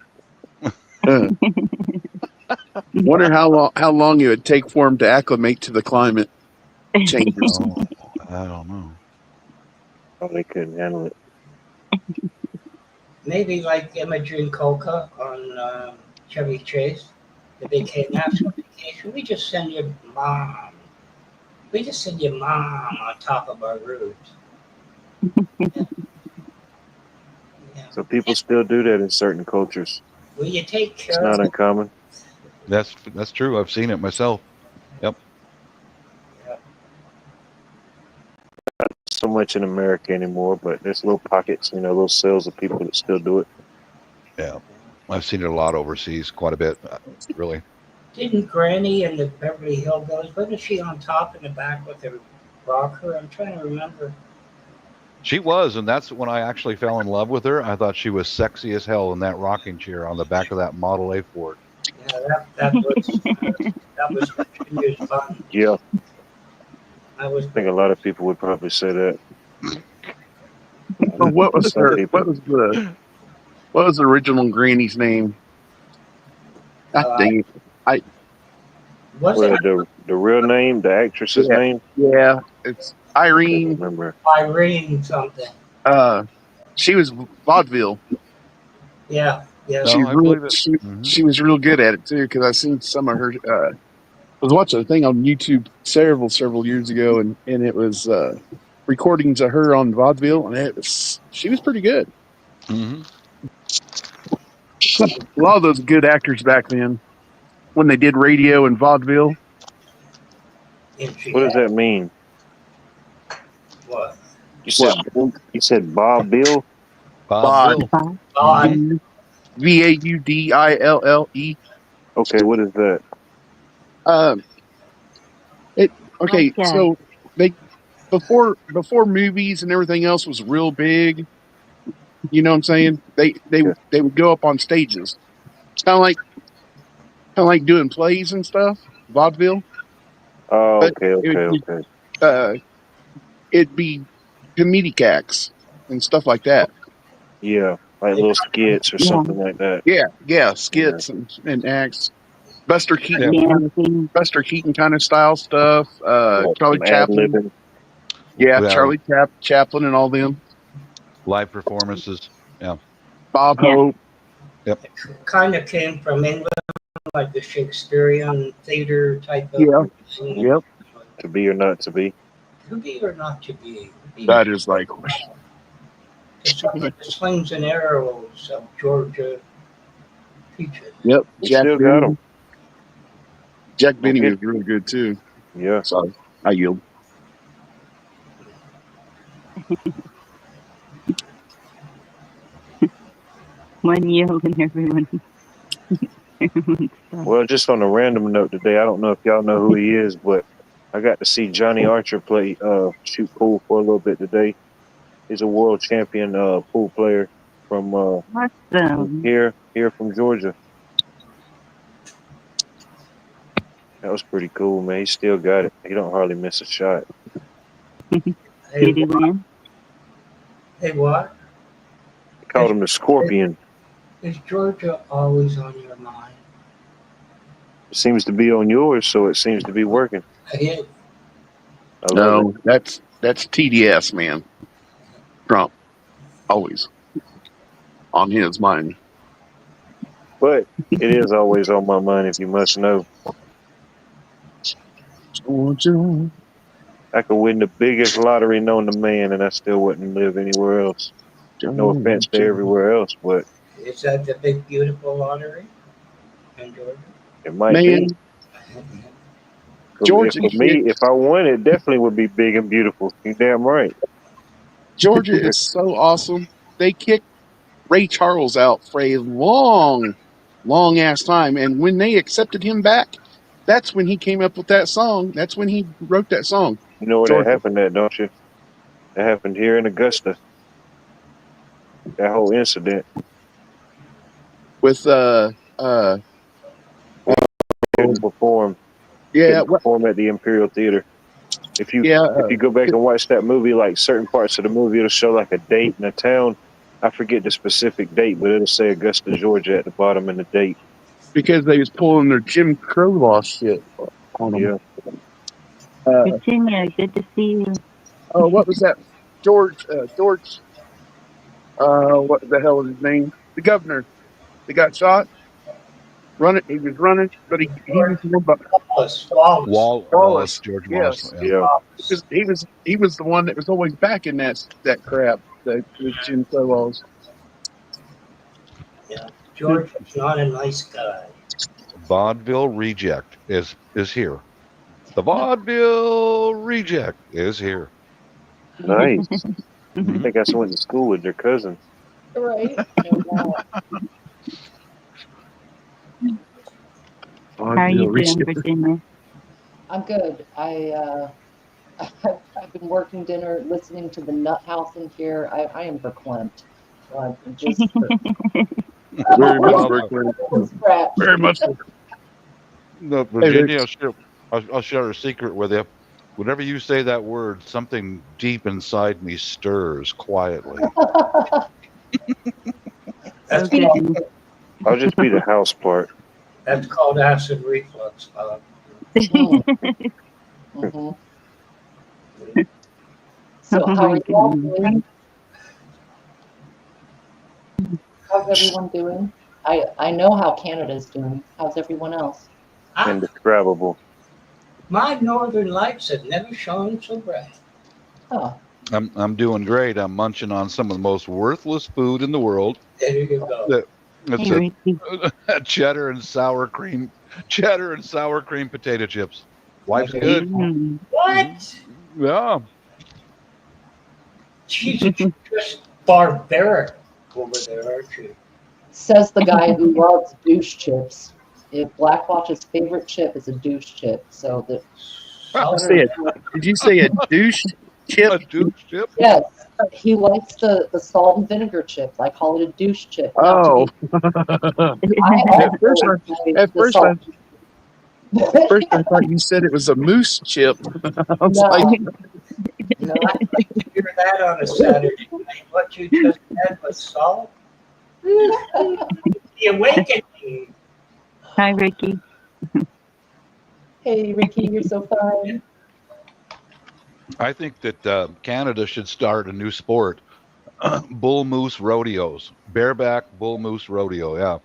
Wonder how long it would take for them to acclimate to the climate changes. Oh, I don't know. Oh, they couldn't handle it. maybe like Imogen Coca on Chevy Chase. If they came national vacation, we just send your mom. We just send your mom on top of our roofs. Yeah. So people still do that in certain cultures. Will you take It's care not of uncommon. That's true. I've seen it myself. Yep. So much in America anymore, but there's little pockets, little cells of people that still do it. Yeah, I've seen it a lot overseas, quite a bit, really. Didn't Granny and the Beverly Hillbillies, wasn't she on top in the back with her rocker? I'm trying to remember. She was, and that's when I actually fell in love with her. I thought she was sexy as hell in that rocking chair on the back of that Model A Ford. Yeah, that was continuous fun. Yeah, I was I think a lot of people would probably say that. But what was Some people. what was the original Granny's name? God dang it. was Well, it the real name, the actress's Yeah. name? Yeah, it's I can't Irene. remember. Irene something. She was vaudeville. Yeah, yeah. She No, I believe was it. real, Mhm. she was real good at it too, because I seen some of her. I was watching a thing on YouTube several years ago, and it was recordings of her on vaudeville, and she was pretty good. Mhm. A lot of those good actors back then, when they did radio and vaudeville. And she What does had that mean? what? You said Bob Bill? Bob Bill. God. Vaudille. Okay, what is that? Okay, Like, so they before movies and everything else was real big. You know what I'm saying? They would go up on stages. It's kind of like doing plays and stuff, vaudeville. Oh, But okay. it'd be comedic acts and stuff like that. Yeah, like little skits or something like that. Yeah, skits and acts. Buster Keaton, dancing. Buster Keaton kind of style stuff. Charlie Some Chaplin. ad-libbing. Yeah, Yeah. Charlie Chaplin and all them. Live performances. Yeah. Bob Yeah. Hope. Kind of came from England, like the Shakespearean theater type of Yeah. thing. Yep. To be or not to be. To be or not to be. That is like The slings and arrows of Georgia Peaches. yep. We Jack still got Benny. 'em. Jack Benny Okay. was really good too. Yeah. Sorry, I yield. one yield and everyone. everyone stopped. Well, just on a random note today, I don't know if y'all know who he is, but I got to see Johnny Archer play shoot pool for a little bit today. He's a world champion pool player from Awesome. here from Georgia. That was pretty cool, man. He still got it. He don't hardly miss a shot. Did Hey, he win? hey, what? They called him the Scorpion. Is Georgia always on your mind? It seems to be on yours, so it seems to be working. Yeah, I love it. No, that's TDS, man. Trump, always on his mind. But it is always on my mind, if you must know. Georgia. I could win the biggest lottery known to man, and I still wouldn't live anywhere else. No offense to everywhere else, but is that the big beautiful lottery in Georgia? it might Man, be. Georgia For me, if I won, it definitely would be big and beautiful. You're damn right. Georgia is so awesome. They kicked Ray Charles out for a long ass time, and when they accepted him back, that's when he came up with that song. That's when he wrote that song. You know where Georgia. that happened at, don't you? That happened here in Augusta. That whole incident. With Couldn't perform. yeah, Couldn't perform at the Imperial Theater. If you go back and watch that movie, like certain parts of the movie, it'll show like a date and a town. I forget the specific date, but it'll say Augusta, Georgia at the bottom in the date. because they was pulling their Jim Crow law shit on them. Yeah. Virginia, good to see you. Oh, what was that? George, what the hell is his name? The governor. They got shot. He was running, but he was the one Wallace. Wallace, George Wallace. Yes. Yeah. He was the one that was always backing that crap, the Jim Crow laws. Yeah, George is not a nice guy. Vaudeville Reject is here. The Vaudeville Reject is here. Nice. I think I went to school with their cousin. Right. How are you doing, Virginia? I'm good. I've been working dinner, listening to the Nut House in here. I am verklempt. So I'm just Very much verklempt. Very much. No, Virginia, I'll share a secret with you. Whenever you say that word, something deep inside me stirs quietly. That's Okay. I'll just be the house part. That's called acid reflux, Bob. Mm-hmm. So how are you all doing? How's everyone doing? I know how Canada's doing. How's everyone else? Indescribable. My northern lights have never shone so bright. Oh. I'm doing great. I'm munching on some of the most worthless food in the world. There you go. It's a cheddar and sour cream potato chips. Life's good. What? Yeah. Jesus, you're just barbaric over there, aren't you? Says the guy who loves douche chips. If Blackwatch's favorite chip is a douche chip, so the did you say a douche chip? A douche chip? Yes, he likes the salt and vinegar chips. I call it a douche chip. Oh, at first I thought you said it was a moose chip. I was like, No, I hear that on a Saturday night. What you just had was salt? The awakening. Hi, Ricky. Hey, Ricky, you're so fine. I think that Canada should start a new sport. Bull moose rodeos. Bareback bull moose rodeo, yeah.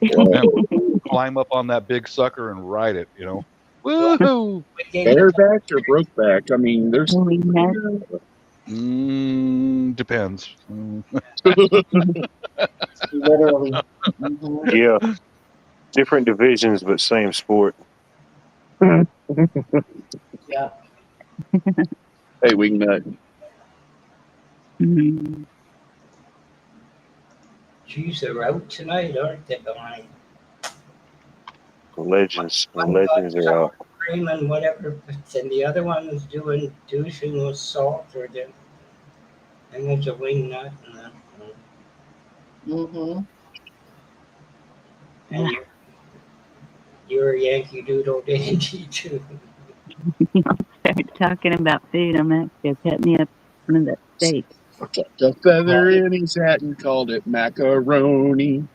And climb up on that big sucker and ride it, you know. Woohoo! Bareback or brokeback? I mean, there's Depends. Literally. Yeah. Different divisions, but same sport. Yeah. Hey, Wingnut. Jeez, they're out tonight, aren't they, Bonnie? The legends One guy's are out. cream and whatever, and the other one is doing douching with salt or the, and there's a wing nut and that. Mm-hmm. And you're a Yankee Doodle Dandy too. Start talking about food. I'm gonna have to cut me up some of that steak. Tucked a feather in his hat and called it macaroni.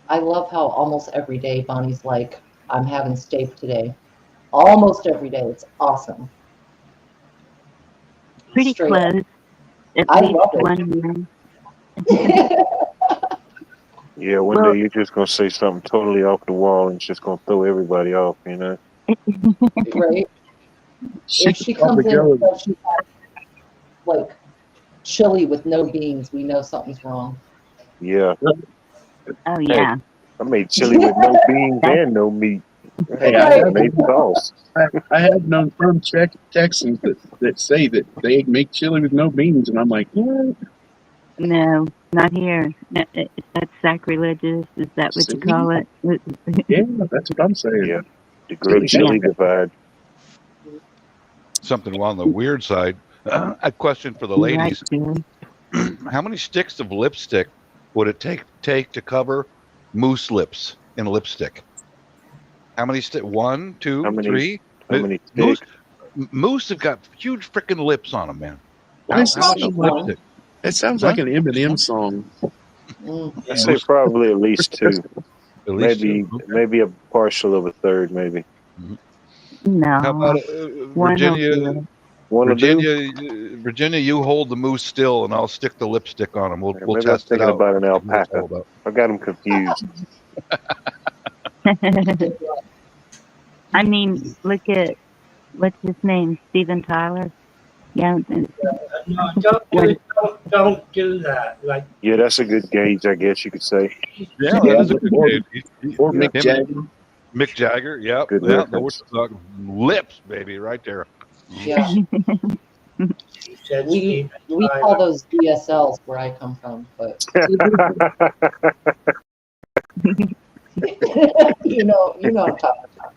I love how almost every day Bonnie's like, I'm having steak today. Almost every day. It's awesome. Pretty Straight close. At I least love it. 1 year. Yeah, one Well- day you're just gonna say something totally off the wall and it's just gonna throw everybody off, you know. Right? If she could probably comes in go. and says she has like chili with no beans, we know something's wrong. Yeah. Oh yeah. I made chili with no beans and no meat. Hey, I Right. made sauce. I have known firm Texans that say that they make chili with no beans, and I'm like, what? No, not here. No, that's sacrilegious. Is that what you See? call it? Yeah, that's what I'm saying. Yeah. The great chili divide. Something on the weird side. A question for the Right, ladies. Julie. How many sticks of lipstick would it take to cover moose lips in lipstick? How many sticks? 1, 2, How many- 3? How many Moose, sticks? moose have got huge freaking lips on them, man. Why How is much this so lipstick? It sounds Huh? like an Eminem song. Mm. I say probably at least 2. At least maybe two. Okay. maybe a partial of a third, maybe. No. How about One will Virginia? do it. One to do? Virginia, you hold the moose still, and I'll stick the lipstick on them. We'll Maybe I was test it thinking out. about an See what it's alpaca. all about. I got them confused. I mean, look at what's his name, Steven Tyler. Yeah, No, don't do that. Like, Yeah, that's a good gauge, I guess you could say. Yeah, that is a good Or- game. Or Yeah. Mick Jagger. Mick Jagger, yep. Good Yeah, reference. lips, baby, right there. Yeah. he said, We Steven we Tyler. call those DSLs where I come from, but you know what I'm talking about.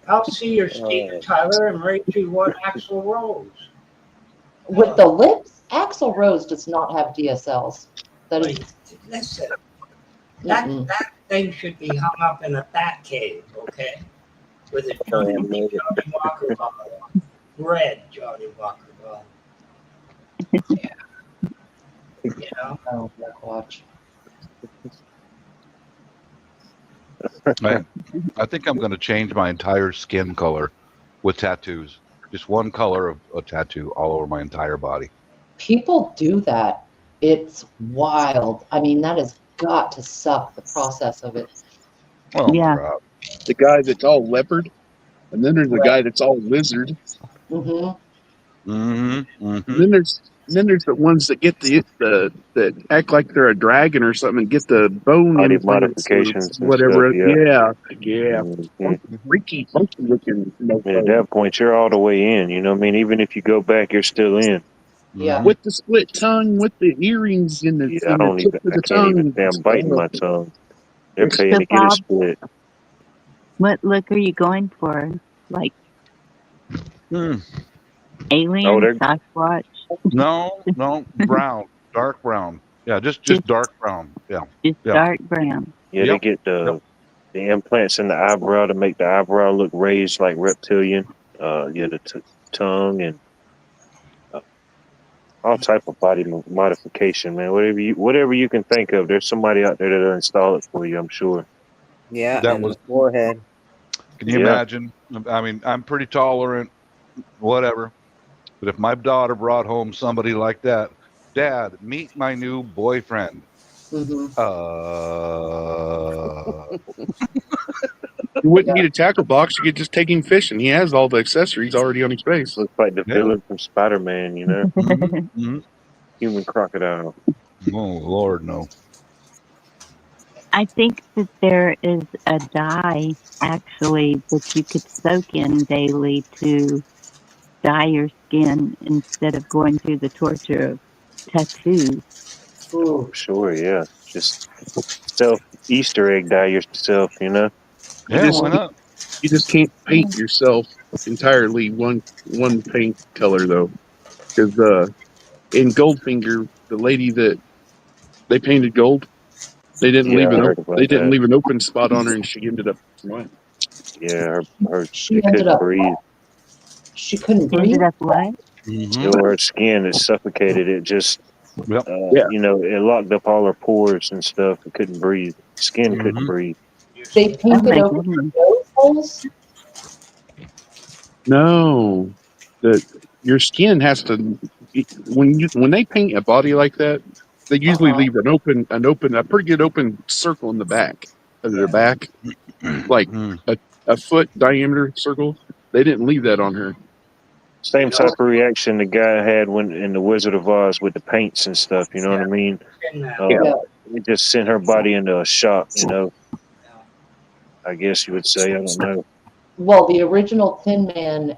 I'll see your Steven Tyler and rate you one Axl Rose. With the lips, Axl Rose does not have DSLs. That is Listen, that thing should be hung up in a bat cave, okay? With a Johnny Walker bottle. Red Johnny Walker bottle. You know? oh, Black Watch. I think I'm going to change my entire skin color with tattoos. Just one color of a tattoo all over my entire body. People do that. It's wild. I mean, that has got to suck, the process of it. Oh, Yeah. crap. The guy that's all leopard, and then there's the guy that's all lizard, Mm-hmm. Mm-hmm. and then there's the ones that get the that act like they're a dragon or something, and get the bone Body implants or modifications and whatever. stuff, Yeah. Mhm. Freaky, funky looking. At that point, you're all the way in. You know what I mean? Even if you go back, you're still in. Yeah. With the split tongue, with the earrings in the, Yeah, I in the don't tip even. of I the can't even tongue. say I'm biting my tongue. They're So, paying to get it Bob, split. what look are you going for? Like Mm. alien, they're- Sasquatch? No, brown, dark brown. Yeah, just dark brown. Yeah. Just Yeah. dark brown. Yeah, Yep. they get the implants in the eyebrow to make the eyebrow look raised like reptilian. The tongue and all type of body modification, man. Whatever you can think of, there's somebody out there that'll install it for you. I'm sure. Yeah, That and was- the forehead. Can you Yeah. imagine? I mean, I'm pretty tolerant, whatever. But if my daughter brought home somebody like that, Dad, meet my new boyfriend. Mm-hmm. You wouldn't need a tackle box. You could just take him fishing. He has all the accessories already on his face. Looks like the Yeah. villain from Spider-Man, you know, Mhm. human crocodile. Oh Lord, no. I think that there is a dye actually that you could soak in daily to dye your skin instead of going through the torture of tattoos. Ooh. Sure, yeah. Just self Easter egg dye yourself, you know? Yeah, just- why not? You just can't paint yourself entirely one paint color though, because in Goldfinger, the lady that they painted gold, they didn't Yeah, I heard about that. leave an open spot on her, and she ended up white. Yeah, her She she ended couldn't up. breathe. She couldn't Ended breathe. up what? Mhm. Her skin is suffocated. It just Yep. Yeah. you know, it locked up all her pores and stuff. It couldn't breathe. Skin couldn't Mhm. breathe. They Oh painted my over goodness. nose holes. No, your skin has to when they paint a body like that, they usually leave a pretty good open circle in the back of their back, like Mm. a foot diameter circle. They didn't leave that on her. Same type of reaction the guy had when in the Wizard of Oz with the paints and stuff. You know what I mean? Yeah. It just sent her body into a shock. You know, I guess you would say. I don't know. Well, the original Tin Man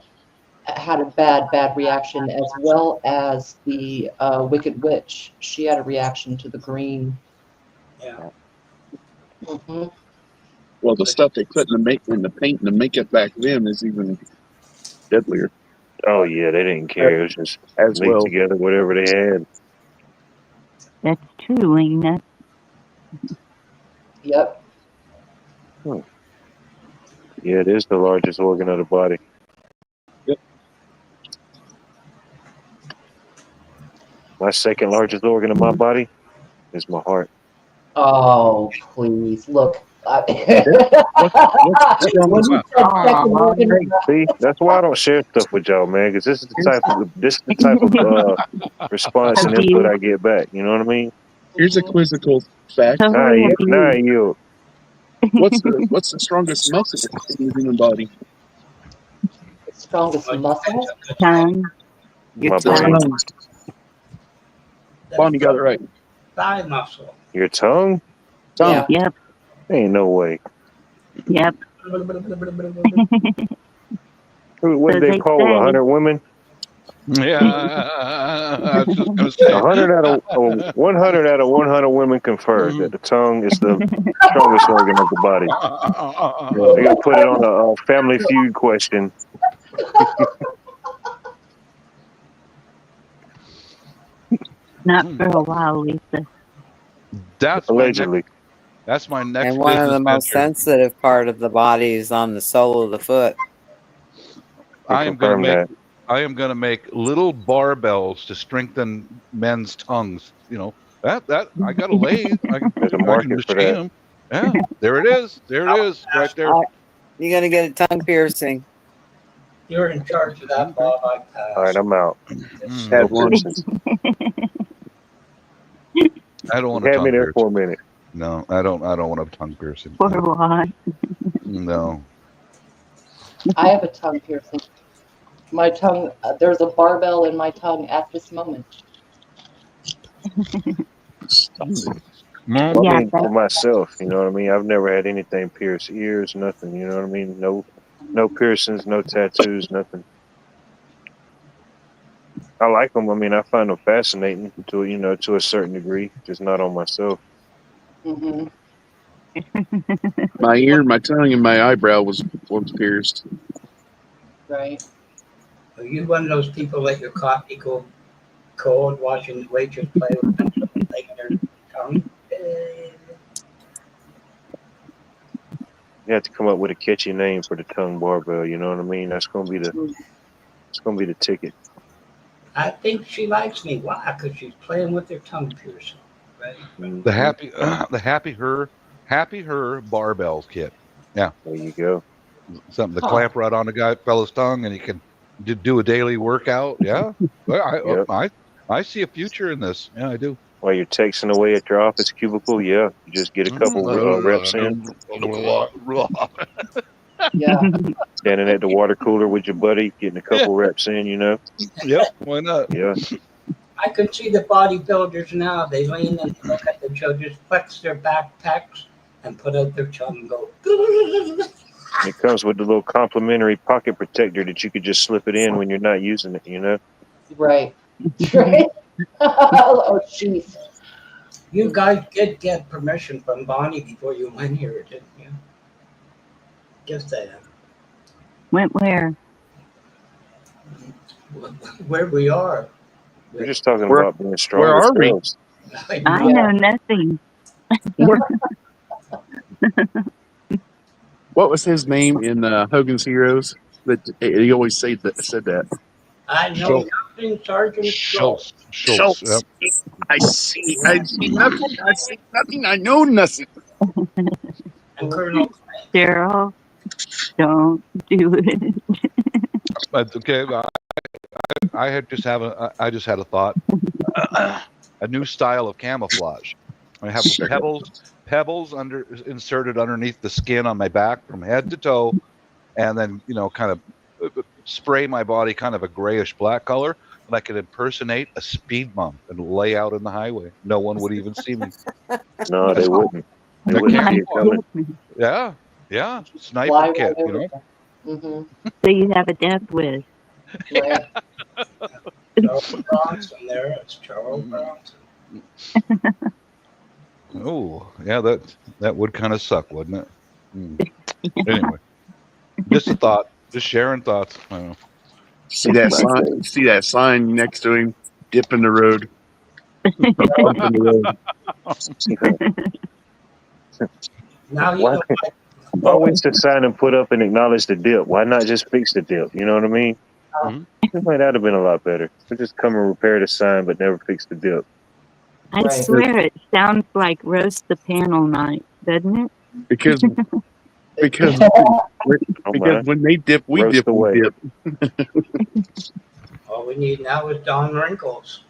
had a bad reaction, as well as the Wicked Witch. She had a reaction to the green. Yeah. Hmm. Well, the stuff they put in the paint and the makeup back then is even deadlier Oh yeah, they didn't care. It was just as made well. together whatever they had. That's true, Lena. Yep. Yeah, it is the largest organ of the body. Yep. My second largest organ of my body is my heart. Oh, please look. What's When you said second organ, See, that's why I don't share stuff with y'all, man. Because this is the type of response and input I get back. You know what I mean? Here's a quizzical fact. Totally Nah, abused. you. What's the strongest muscle in the human body? strongest muscle. Tongue. My The brain. tongue. Bonnie got it right. Thigh muscle. Your tongue? Tongue. Yeah. Yep. Ain't no way. Yep. What So did they they poll? say- 100 women? Yeah, I was just gonna say. 100 out of 100 women conferred that the tongue is the strongest organ of the body. They're gonna put it on a Family Feud question. Not for a while, Lisa. That's Allegedly. That's my next. And one of the business most venture. sensitive part of the body is on the sole of the foot. I am going to Confirm make. I am going to make little barbells to strengthen men's tongues. You know that I got a lathe. There's a I can market for machine that. them. Yeah, there it is. There it is, right there. You're gonna get a tongue piercing. You're in charge of that, Bob. I pass. All right, I'm out. Mm, Had No one. piercings. I don't want You a had tongue me there piercing. for a minute. No, I don't want a tongue piercing. For what? No. I have a tongue piercing. My tongue. There's a barbell in my tongue at this moment. No. Well, Yeah, I mean, that- for myself, you know what I mean? I've never had anything pierce ears, nothing, you know what I mean? No piercings, no tattoos, nothing. I like them. I mean, I find them fascinating to a certain degree, just not on myself. Hmm. My ear, my tongue, and my eyebrow was pierced. Right. Are you one of those people that your coffee go cold watching the waitress play with pencil and taking their tongue? You have to come up with a catchy name for the tongue barbell, you know what I mean? That's gonna be the ticket. I think she likes me. Why? Because she's playing with her tongue piercing. Right? Mhm. The happy her barbells kit. Yeah, There you go. something to clamp right on the fellow's tongue, and he can do a daily workout. Yeah, well, Yep. I see a future in this. Yeah, I do. While you're texting away at your office cubicle, yeah, you just get a couple reps in, Yeah. standing at the water cooler with your buddy, getting a couple reps in, you know? Yep, why not? Yeah. I could see the bodybuilders now. They lean and look at the judges, flex their back pecs, and put out their tongue and go. It comes with the little complimentary pocket protector that you could just slip it in when you're not using it, you know? Right. Right. Oh, jeez. You guys did get permission from Bonnie before you went here, didn't you? Just that. Went where? Where we are. We're just talking Where- about being strong where are we? ourselves. I know nothing. What was his name in Hogan's Heroes? That he always said that. I know Schultz. nothing, Sergeant Schultz. Schultz. Yep. I see nothing. I see nothing. I know nothing. And Colonel Cheryl, don't do it. But okay, I just had a thought. A new style of camouflage. I have pebbles inserted underneath the skin on my back from head to toe, and then kind of spray my body kind of a grayish black color, and I could impersonate a speed bump and lay out in the highway. No one would even see me. No, they wouldn't. They wouldn't see it coming. Yeah, Fly sniper right kit, over there. Mm-hmm. So you have a death wish. Right. Charles Bronson there. It's Charles Bronson. Oh, yeah, that would kind of suck, wouldn't it? Anyway, just a thought, just sharing thoughts. I don't know. See that sign? See that sign next to him? Dip in the road. Bump in the road. Now you Why, know, why waste the sign and put up and acknowledge the dip? Why not just fix the dip? You know what I mean? Mhm. It might have been a lot better. We just come and repair the sign, but never fix the dip. I Right. swear it sounds like roast the panel night, doesn't it? Because Oh my. when they dip, we Roast dip. We away. dip. all we need now is Don Wrinkles.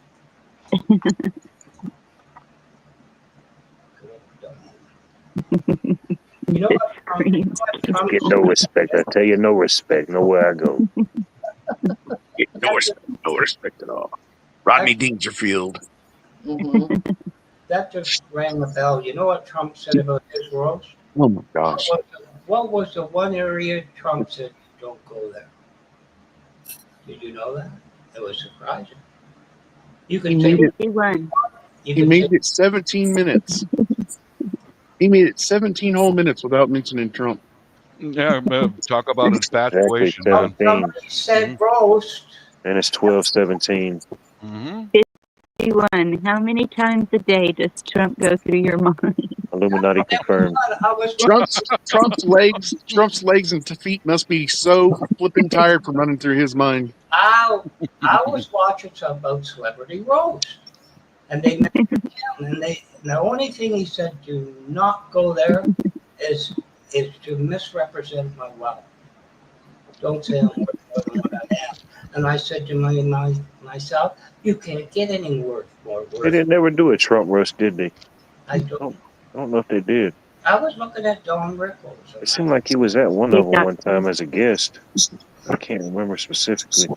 You know what? Get no respect. I tell you, no respect. Nowhere I go. No respect at all. Rodney Dangerfield. Mm-hmm. That just rang a bell. You know what Trump said about his roads? Oh my gosh. What was the one area Trump said, don't go there? Did you know that? It was surprising. You He can made say, it. 51. you He can made say, it 17 minutes. He made it 17 whole minutes without mentioning Trump. Yeah, talk about infatuation, Exactly, man. 17. somebody said roast. And it's 12:17. Hmm 51. How many times a day does Trump go through your mind? Illuminati confirmed. I was Trump's legs and feet must be so flipping tired from running through his mind. I was watching something about celebrity roast, and they mentioned him, and the only thing he said, do not go there, is to misrepresent my wealth. Don't say I'm worth more than what I have. And I said to myself, you can't get any more They worth. didn't never do a Trump roast, did they? I don't. I don't know if they did. I was looking at Don Rickles. It seemed like he was at one of them one time as a guest. I can't remember specifically.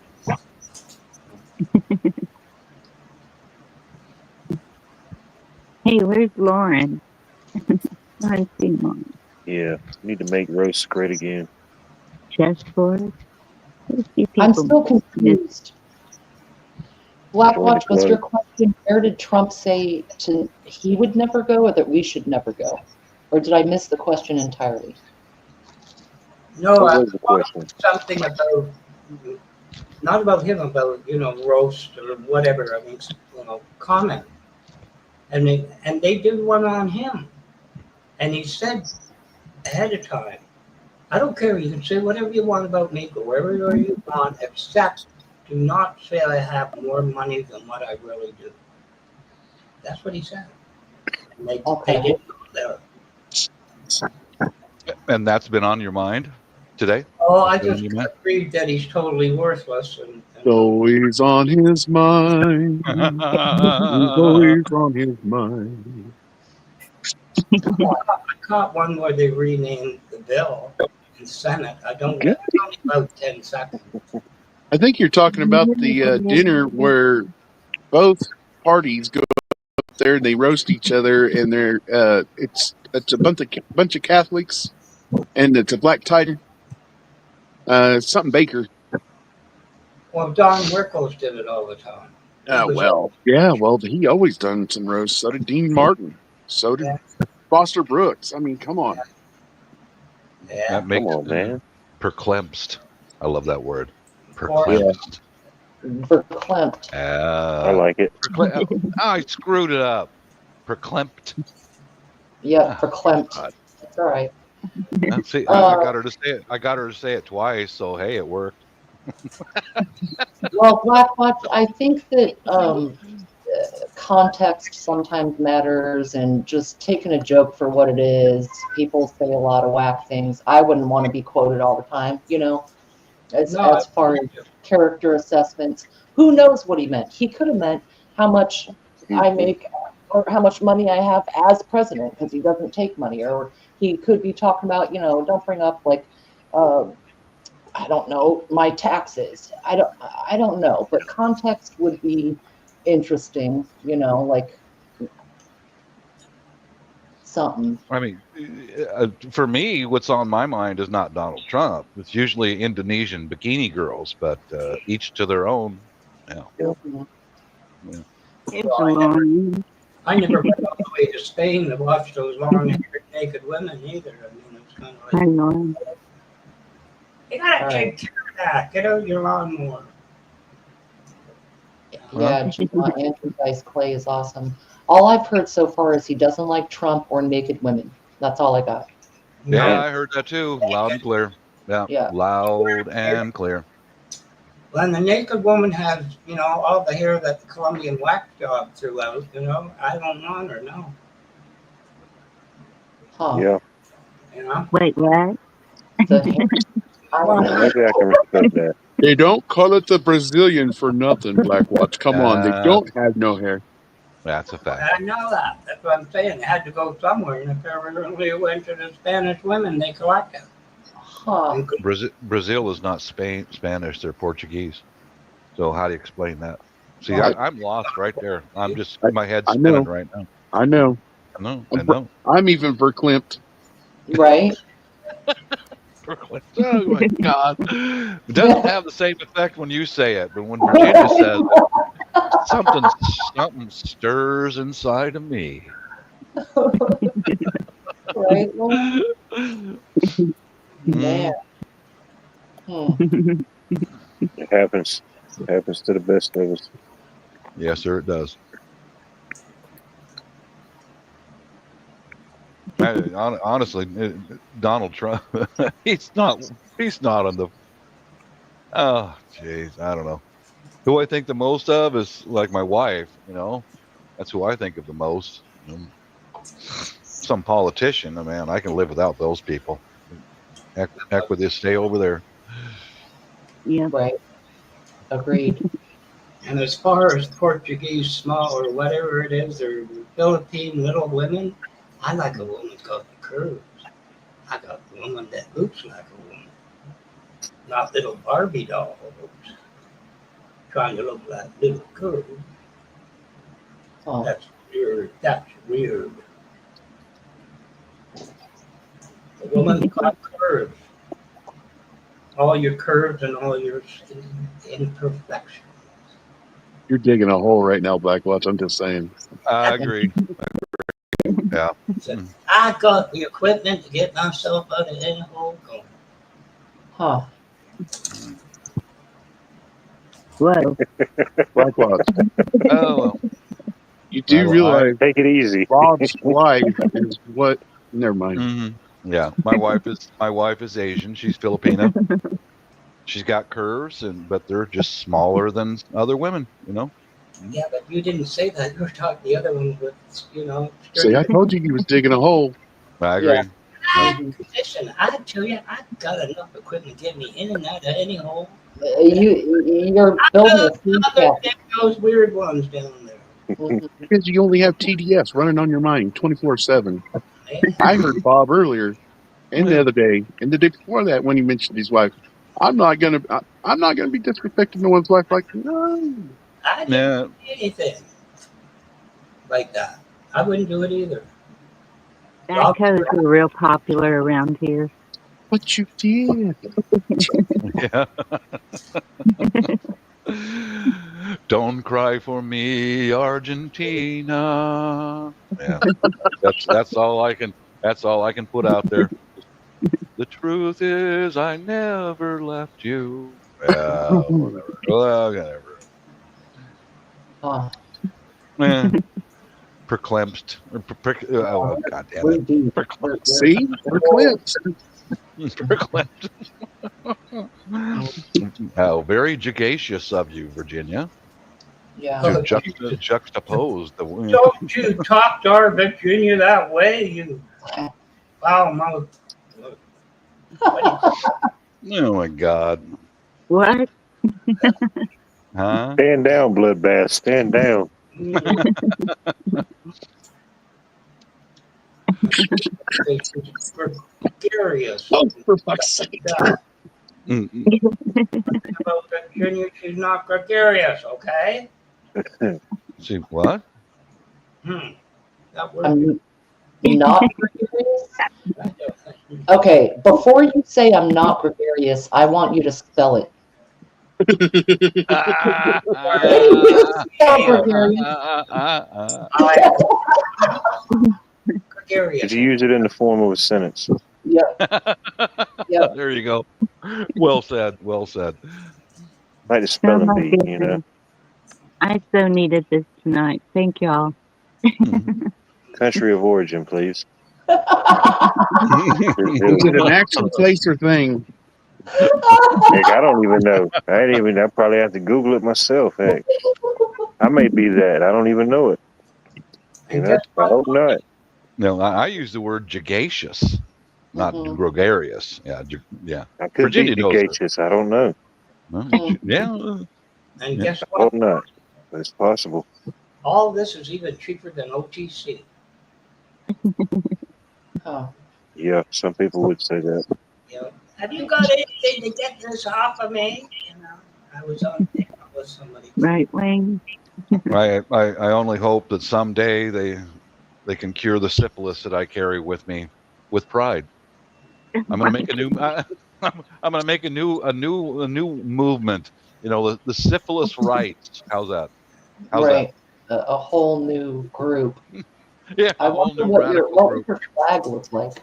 Hey, where's Lauren? I see Lauren. Yeah, need to make roast great again. Chest board. I'm still confused. Blackwatch, was Join the your question, where did Trump say he would never go or that we should never go? Or did I miss the question entirely? No, What I was the question? something about, not about him, about, roast or whatever, I mean, comment. And they did one on him. And he said ahead of time, I don't care, you can say whatever you want about me, go wherever you want, except do not say I have more money than what I really do. That's what he said. And they didn't go there. And that's been on your mind today? Oh, I just agreed that he's totally worthless. And Always on his mind. He's always on his mind. I caught one where they renamed the bill in Senate. I don't know, it's only about 10 seconds. I think you're talking about the dinner where both parties go up there and they roast each other, and it's a bunch of Catholics and it's a black Titan. Something Baker. Well, Don Rickles did it all the time. Well, he always done some roasts. So did Dean Martin. So did Foster Brooks. I mean, come on. Yeah. That makes Come on, man. perclemsed. I love that word. Yeah. Perclemsed. Verklempt. I like it. I screwed it up. Perclempt. Yeah, verklempt. God. That's all right. See, I got her to say it. I got her to say it twice. So hey, it worked. Well, Black Watch, I think that context sometimes matters, and just taking a joke for what it is. People say a lot of whack things. I wouldn't want to be quoted all the time, you know, as far as character assessments. Who knows what he meant? He could have meant how much I make or how much money I have as president, because he doesn't take money. Or he could be talking about, you know, don't bring up like, I don't know, my taxes. I don't know, but context would be interesting, you know, like something. I mean, for me, what's on my mind is not Donald Trump. It's usually Indonesian bikini girls, but each to their own. Yeah. Mhm. Yeah. It's a long. I never went all the way to Spain to watch those long-haired naked women either. I mean, it's kind of I like, know. you gotta All take care of that. Get out your lawnmower. Yeah, Andrew Dice Clay is awesome. All I've heard so far is he doesn't like Trump or naked women. That's all I got. Yeah, I heard that too, loud and clear. Yeah. Loud and clear. When the naked woman has, you know, all the hair that the Colombian wax job threw out, you know, I don't want her, no. Huh. Yeah. You know? Wait, what? Maybe I can respect that. They don't call it the Brazilian for nothing, Black Watch. Come on, they don't have no hair. That's a fact. I know that. That's what I'm saying. They had to go somewhere, and apparently it went to the Spanish women they collected. Huh. Brazil is not Spanish; they're Portuguese. So how do you explain that? See, I'm lost right there. I'm just my head's spinning right now. I know. I know. I'm even verklempt. Right? Oh my God! It doesn't have the same effect when you say it, but when Virginia says it, something stirs inside of me. Right? Man. It happens. It happens to the best of us. Yes, sir, it does. Honestly, Donald Trump, he's not on the. Oh, jeez, I don't know. Who I think the most of is like my wife. You know, that's who I think of the most. Some politician, man, I can live without those people. Heck with this, stay over there. Yeah. Right. Agreed. And as far as Portuguese small or whatever it is, or Philippine little women, I like a woman got the curves. I got a woman that looks like a woman, not little Barbie dolls trying to look like little girls. Oh. That's weird. That's weird. A woman got curves. All your curves and all your imperfections. You're digging a hole right now, Black Watch. I'm just saying. I agree. Yeah. I got the equipment to get myself out of any hole going. Huh. Whoa. Black Watch. Oh. You do realize take it easy. Bob's wife is what? Never mind. Mm-hmm. Yeah, my wife is Asian. She's Filipino. She's got curves, but they're just smaller than other women. You know. Yeah, but you didn't say that. You were talking the other one with, you know. See, I told you he was digging a hole. I agree. Yeah. Listen, I tell you, I got enough equipment to get me in and out of any hole. You're building a food shack. Those weird ones down there. Because you only have TDS running on your mind 24/7. I heard Bob earlier, and the other day, and the day before that, when he mentioned his wife. I'm not gonna be disrespecting no one's wife like no. I didn't do anything like that. I wouldn't do it either. That codes are real popular around here. what you did. Yeah. Don't cry for me, Argentina. Yeah, that's all I can. That's all I can put out there. The truth is, I never left you. Yeah, whatever. Well, whatever. Oh, Eh, Perclamped. Oh, God damn we're it. deep. See? We're clips. Perclamped. How very jagacious of you, Virginia, Yeah. to juxtapose the. Don't you talk to our Virginia that way, you foul mouth. Oh my God. What? Huh? Stand down, bloodbath. Stand down. Gregarious. Oh, for fuck's sake. About Virginia, she's not gregarious, okay? See what? That word. I'm not gregarious. Okay, before you say I'm not gregarious, I want you to spell it. Did you use it in the form of a sentence? Yep. Yep. There you go. Well said. Well said. Like the Oh spelling my bee, you know. goodness. I so needed this tonight. Thank y'all. Country of origin, please. Is it an actual place or thing? Heck, I don't even know. I probably have to Google it myself. Heck, I may be that. I don't even know it. You know, I hope not. No, I use the word jagacious, not gregarious. Yeah, yeah. I could Virginia be knows it. jagacious. I don't know. Well, yeah. And Yeah. guess I hope what? not, but it's possible. All this is even cheaper than OTC. Oh. Yeah, some people would say that. You know, have you got anything to get this off of me? You know, I was on with somebody. Right, Wayne? I only hope that someday they can cure the syphilis that I carry with me with pride. I'm going to make a new. I'm going to make a new movement. You know, the syphilis rights. How's that? How's Right. A whole new group. that? Yeah, I a whole wonder new what radical group. your flag looks like.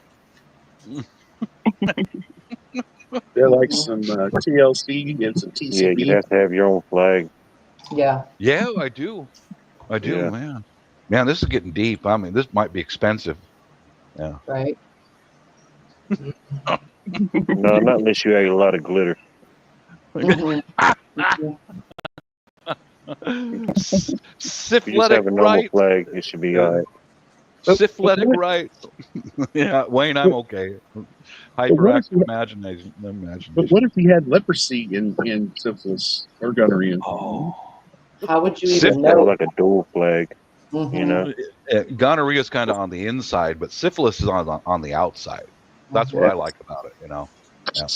They're like some TLC and some TCB. Yeah, you'd have to have your own flag. Yeah. Yeah, I do. Yeah. Man. Man, this is getting deep. I mean, this might be expensive. Yeah. Right. No, not unless you add a lot of glitter. Syphilitic have a normal right. flag, it should be all right. Syphilitic right. Yeah, Wayne, I'm okay. Hyperactive imagination. But what if he had leprosy in syphilis or gonorrhea? Oh. How would you Syphilis. even know? Like a dual flag, you know. Gonorrhea is kind of on the inside, but syphilis is on the outside. That's what I like about it, you know. Yeah.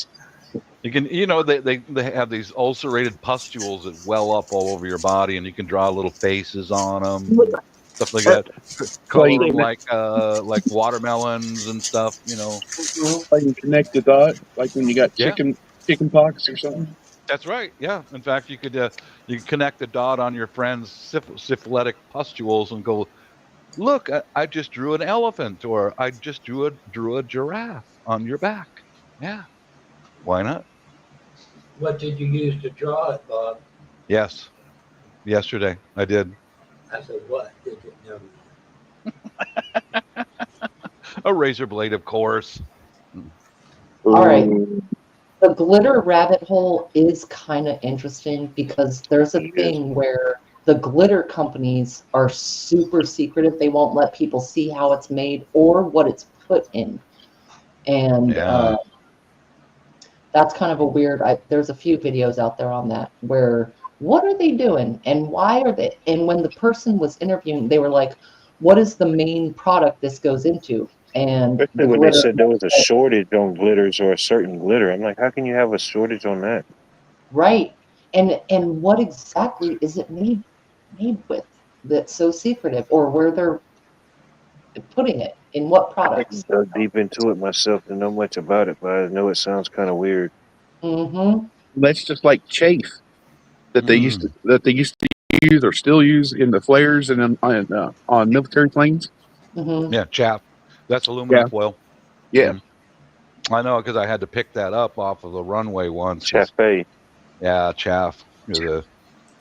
You can, you know, they have these ulcerated pustules that well up all over your body, and you can draw little faces on them, stuff like that. Color them like watermelons and stuff, you know. Like you connect the dot, like when you got chicken pox or something. That's right. Yeah. In fact, you could connect the dot on your friend's syphilitic pustules and go, look, I just drew an elephant, or I just drew a giraffe on your back. Yeah. Why not? What did you use to draw it, Bob? Yes. Yesterday, I did. I said, what did you know? A razor blade, of course. All right. The glitter rabbit hole is kind of interesting because there's a thing where the glitter companies are super secretive. They won't let people see how it's made or what it's put in. And that's kind of a weird, there's a few videos out there on that where, what are they doing and why are they? And when the person was interviewing, they were like, what is the main product this goes into? And especially when they said there was a shortage on glitters or a certain glitter. I'm like, how can you have a shortage on that? Right. And what exactly is it made with that's so secretive, or where they're putting it? In what I products? dug deep into it myself to know much about it, but I know it sounds kind of weird. Mm-hmm. That's just like chafe that they used to use or still use in the flares and on military planes. Mm-hmm. Yeah, chaff. That's aluminum Yeah. foil. Yeah. I know because I had to pick that up off of the runway once. Chafe. Yeah, chaff. It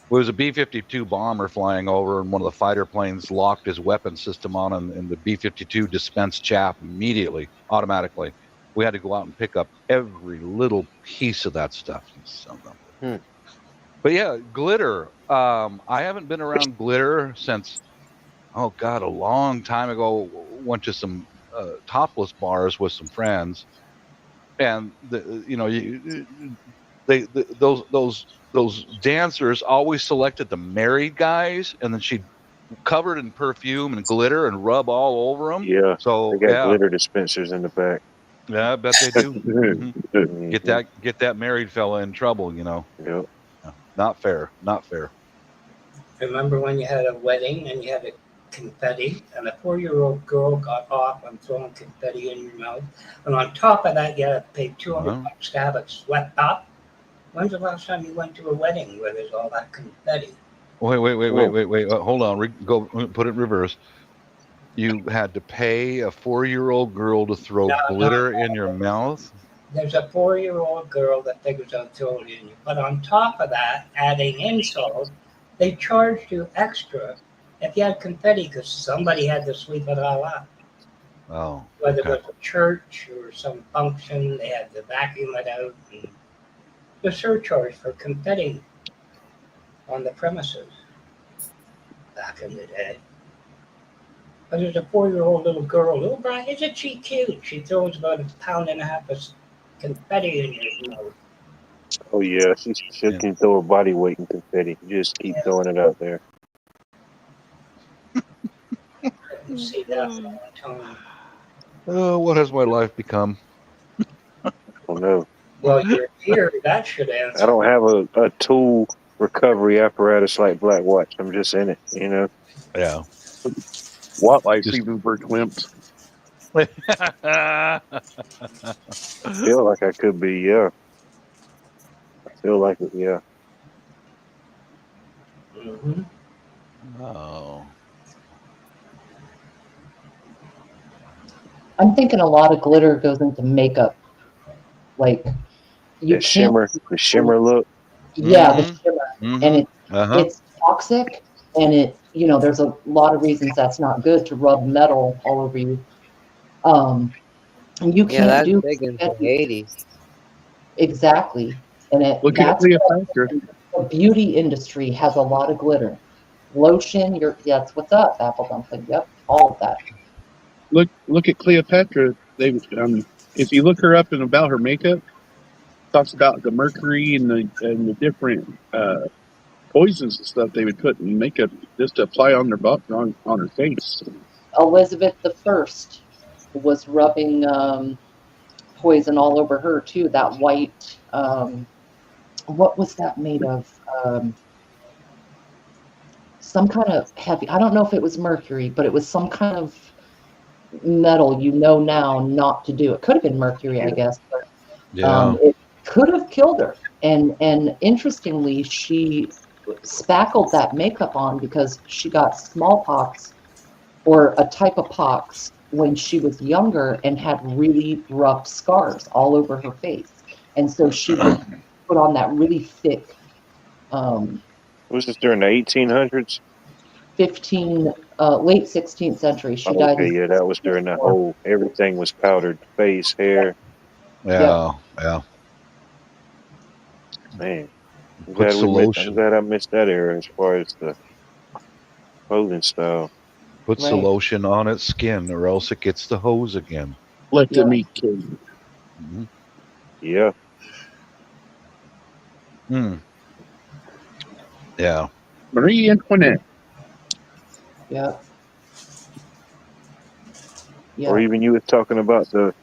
was a B-52 bomber flying over, and one of the fighter planes locked his weapon system on, and the B-52 dispensed chaff immediately, automatically. We had to go out and pick up every little piece of that stuff. But yeah, glitter. I haven't been around glitter since, oh God, a long time ago. Went to some topless bars with some friends, and those dancers always selected the married guys, and then she'd covered in perfume and glitter and rub all over them. Yeah. So They got glitter dispensers in the back. Yeah, I bet they do. Get that married fella in trouble, Yep. Yeah. Not fair. Not fair. Remember when you had a wedding and you had a confetti, and a 4-year-old girl got off on throwing confetti in your mouth, and on top of that, you had to pay $200 to have it swept up? When's the last time you went to a wedding where there's all that confetti? Wait. Hold on. Go put it in reverse. You had to pay a 4-year-old girl to throw glitter in your mouth? There's a 4-year-old girl that figures out throwing it in you. But on top of that, adding insult, they charged you extra if you had confetti because somebody had to sweep it all up. Oh. Whether it was a church or some function, they had to vacuum it out. And the surcharge for confetti on the premises back in the day. But there's a 4-year-old little girl, little Brian, isn't she cute? She throws about 1.5 pounds of confetti in your mouth. Oh yeah, she can throw her body weight in confetti. Just keep throwing it out there. You see that for a long time. Oh, what has my life become? Oh no. Well, you're here. That should answer. I don't have a tool recovery apparatus like Black Watch. I'm just in it, you know. Yeah. Wildlife even for wimps. I feel like I could be, yeah. I feel like it, yeah. Mm-hmm. Oh. I'm thinking a lot of glitter goes into makeup. Like you The shimmer look. Yeah, the shimmer. And it's toxic, and there's a lot of reasons that's not good to rub metal all over you. And you can't that's do big in the 80s. Exactly. And Look at Cleopatra. The beauty industry has a lot of glitter. Lotion, that's what's up, apple dumpling. Yep, all of that. Look at Cleopatra. If you look her up and about her makeup, talks about the mercury and the different poisons and stuff they would put in makeup just to apply on their on her face. Elizabeth I was rubbing poison all over her too. That white, what was that made of? Some kind of heavy. I don't know if it was mercury, but it was some kind of metal. Now not to do. It could have been mercury, I guess. But, it could have killed her. And interestingly, she spackled that makeup on because she got smallpox or a type of pox when she was younger and had really rough scars all over her face. And so she would put on that really thick. Was this during the 1800s? Late 16th century. She died. Okay, yeah, that was during the whole, everything was powdered, face, hair. Yeah. Man, I'm solution. glad I missed that era as far as the clothing style. Put some lotion on its skin, or else it gets the hose again. Let the meat kill you. Mm-hmm. Yeah. Yeah. Marie Antoinette. Yeah. Or even you were talking about the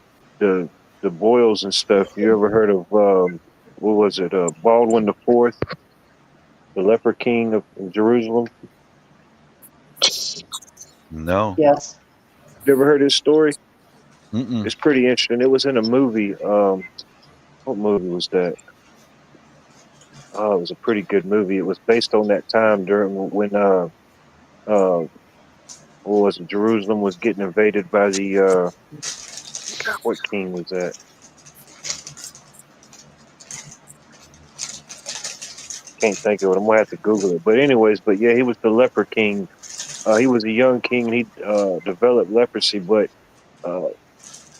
boils and stuff. You ever heard of what was it? Baldwin the Fourth, the leper king of Jerusalem. No. Yes. You ever heard his story? Mm-mm. It's pretty interesting. It was in a movie. What movie was that? Oh, it was a pretty good movie. It was based on that time during when what was it? Jerusalem was getting invaded by the what king was that? Can't think of it. I'm gonna have to Google it. But anyways, but yeah, he was the leper king. He was a young king. And he developed leprosy, but uh,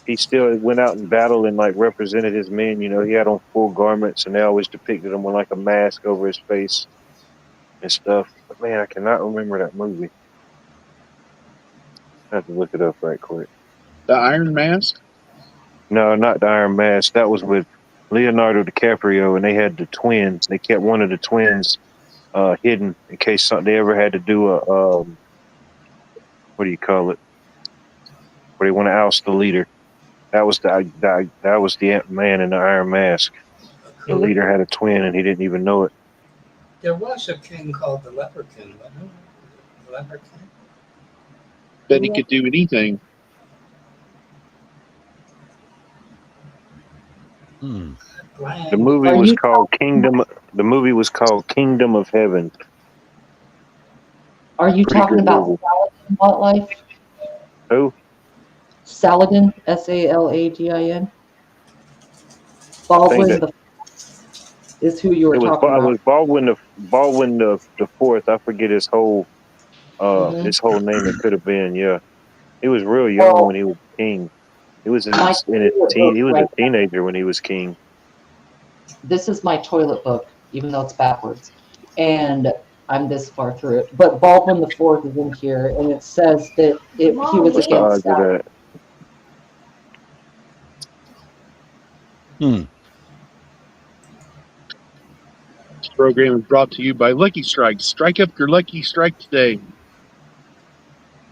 he still went out in battle and like represented his men. You know, he had on full garments, and they always depicted him with like a mask over his face and stuff. But man, I cannot remember that movie. I have to look it up right quick. The Iron Mask? No, not the Iron Mask. That was with Leonardo DiCaprio, and they had the twins. They kept one of the twins hidden in case they ever had to do a what do you call it? Where they want to oust the leader. That was the man in the Iron Mask. The leader had a twin, and he didn't even know it. There was a king called the Leper King, wasn't there? The Leper King. Bet he could do anything. Hmm. The movie was called Kingdom. The movie was called Kingdom of Heaven. Are you Pretty talking good about movie. Saladin Wildlife? Who? Saladin, Saladin. Baldwin is who you were talking It about. was Baldwin the fourth. I forget his whole name. It could have been, yeah. He was real young when he was king. He was he was a teenager when he was king. This is my toilet book, even though it's backwards, and I'm this far through it. But Baldwin the Fourth is in here, and it says that he was What's the odds against of that? This program is brought to you by Lucky Strike. Strike up your Lucky Strike today.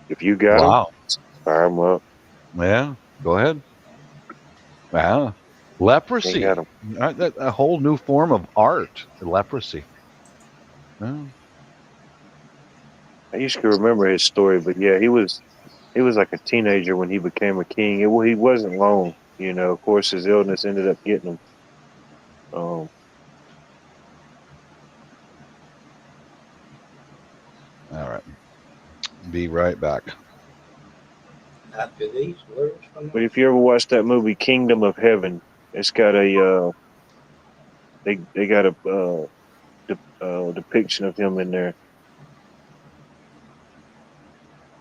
If you got Wow. fire them up. Yeah, go ahead. Wow. Leprosy. Got 'em. A whole new form of art, leprosy. Yeah. I used to remember his story, but yeah, he was like a teenager when he became a king. He wasn't long, you know. Of course, his illness ended up getting him. All right. Be right back. After these words from But if you ever watch that movie Kingdom of Heaven, it's got a they got a depiction of him in there.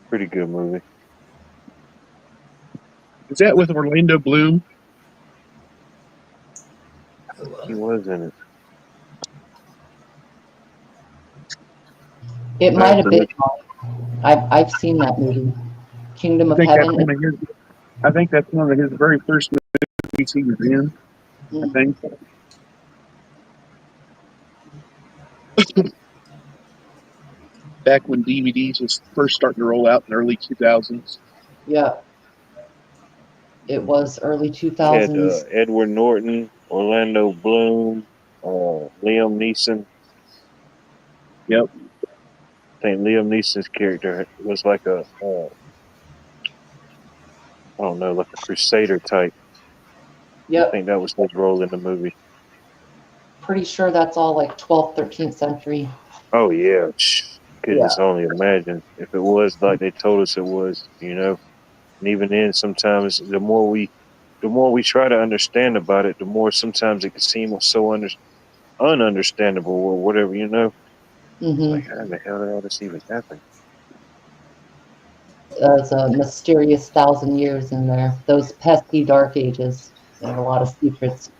Pretty good movie. Is that with Orlando Bloom? He was in it. It might have been. I've seen that movie, Kingdom of Heaven. I think that's one of his very first movies he was in. I think. Back when DVDs was first starting to roll out in the early 2000s. Yeah. It was early Had 2000s. Edward Norton, Orlando Bloom, Liam Neeson. Yep. I think Liam Neeson's character was like a I don't know, like a crusader type. Yep. I think that was his role in the movie. Pretty sure that's all like 12th, 13th century. Oh yeah, goodness, only imagine if it was like they told us it was, you know. And even then, sometimes the more we try to understand about it, the more sometimes it can seem so ununderstandable or whatever, you know. Like how the hell did all this even happen? There's a mysterious 1,000 years in there. Those pesky dark ages. They have a lot of secrets.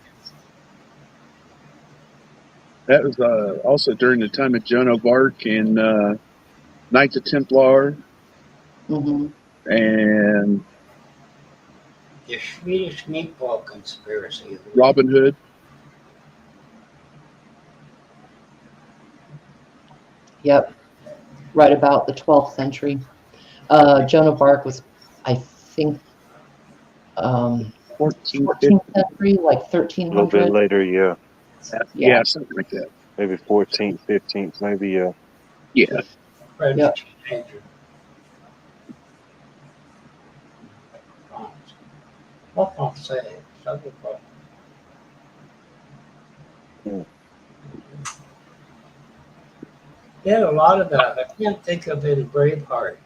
That was also during the time of Joan of Arc and Knights of Templar. And the Swedish meatball conspiracy. Robin Hood. Yep. Right about the 12th century. Joan of Arc was, I think, 14th century, like 1300. A little bit later, yeah. Yeah, something like that. Maybe 14th, 15th, maybe, yeah. Yeah. Yep. En français, ça veut pas. They had a lot of that. I can't think of it in Braveheart.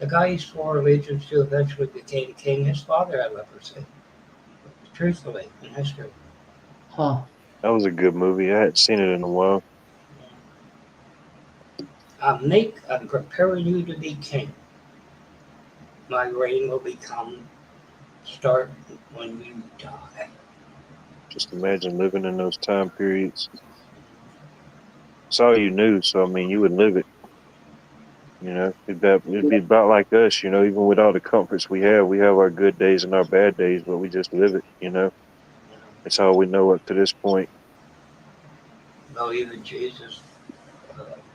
The guy he swore allegiance to eventually became king. His father had leprosy. Truthfully, in history. Huh. That was a good movie. I hadn't seen it in a while. I'm preparing you to be king. My reign will start when you die. Just imagine living in those time periods. It's all you knew, so I mean, you would live it. You know, it'd be about like us. You know, even with all the comforts we have our good days and our bad days, but we just live it. You know, that's all we know up to this point. No, even Jesus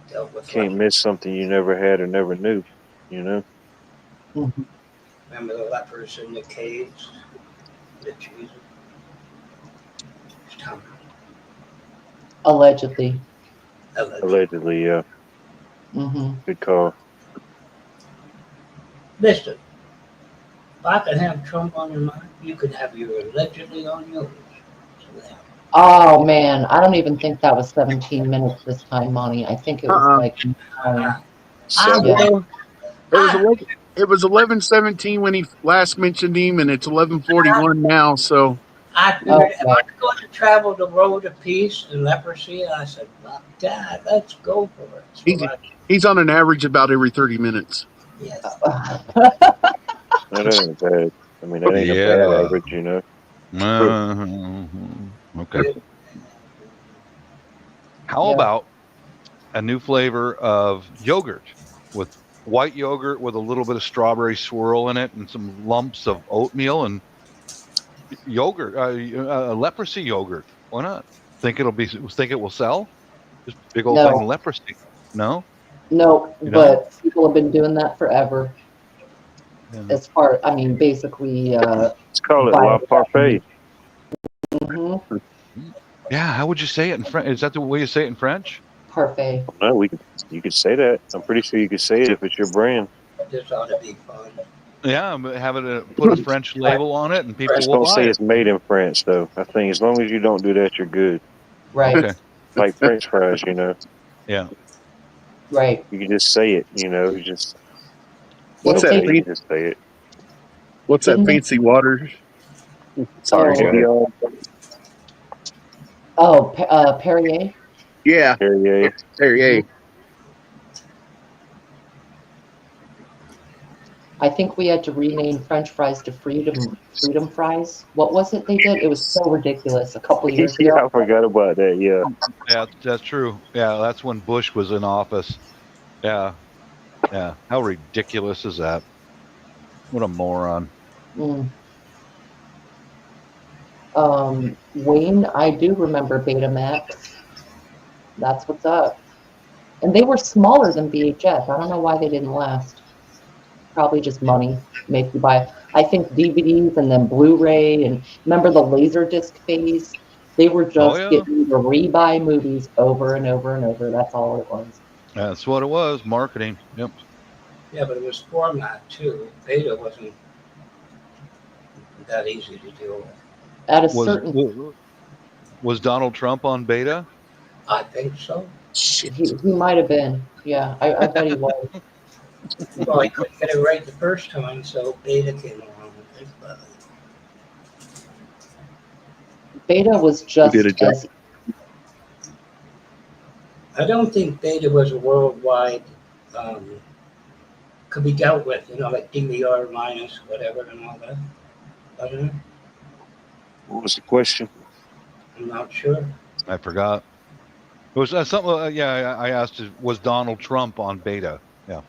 dealt with Can't life. miss something you never had or never knew. You know. Mhm. Remember the lepers in the caves with Jesus? Allegedly. Allegedly, yeah. Mm-hmm. Good call. Listen, if I can have Trump on your mind, you can have your allegedly on yours. Oh man, I don't even think that was 17 minutes this time, Monty. I think it was like 9. No, it was 11:17 when he last mentioned him, and it's 11:41 now. So I figured if I'm going to travel the road of peace and leprosy, I said, well, Dad, let's go for it. So he's on an average about every 30 minutes. Yes. That ain't bad. I mean, that ain't a bad average, you know. Okay. How about a new flavor of yogurt with white yogurt with a little bit of strawberry swirl in it and some lumps of oatmeal and yogurt, leprosy yogurt? Why not? Think it will sell? Just big old thing of leprosy. No? No, You but people have been doing that forever. Yeah. As far, I mean, basically. Let's call it La Parfait. Mm-hmm. Yeah, how would you say it in French? Is that the way you say it in French? Parfait. No, you could say that. I'm pretty sure you could say it if it's your brand. This ought to be fun. Yeah, have it put a French label on it, and people Just will don't buy say it. it's made in France, though. I think as long as you don't do that, you're good. Right. Okay. Like French fries, you know. Yeah. Right. You can just say it, you know. You just What's that? you just say it. What's that fancy water? Sorry, Oh. go ahead. Oh, Perrier. Yeah, Perrier. Perrier. I think we had to rename French fries to Freedom Fries. What was it they did? It was so ridiculous a couple years ago. Yeah, I forgot about that. Yeah. Yeah, that's true. Yeah, that's when Bush was in office. Yeah. Yeah. How ridiculous is that? What a moron. Wayne, I do remember Betamax. That's what's up. And they were smaller than VHS. I don't know why they didn't last. Probably just money. Make you buy, I think, DVDs and then Blu-ray. And remember the Laserdisc phase? They were just getting you to rebuy movies over and over and over. That's all it was. That's what it was. Marketing. Yep. Yeah, but it was format too. Beta wasn't that easy to deal with. At a certain, was Donald Trump on Beta? I think so. He might have been. Yeah, I bet he was. Well, he couldn't get it right the first time, so Beta came along with it. But Beta was just as. I don't think Beta was a worldwide, could be dealt with, you know, like DVR minus whatever and all that. I don't know. What was the question? I'm not sure. I forgot. It was something. I asked, was Donald Trump on Beta? Yeah.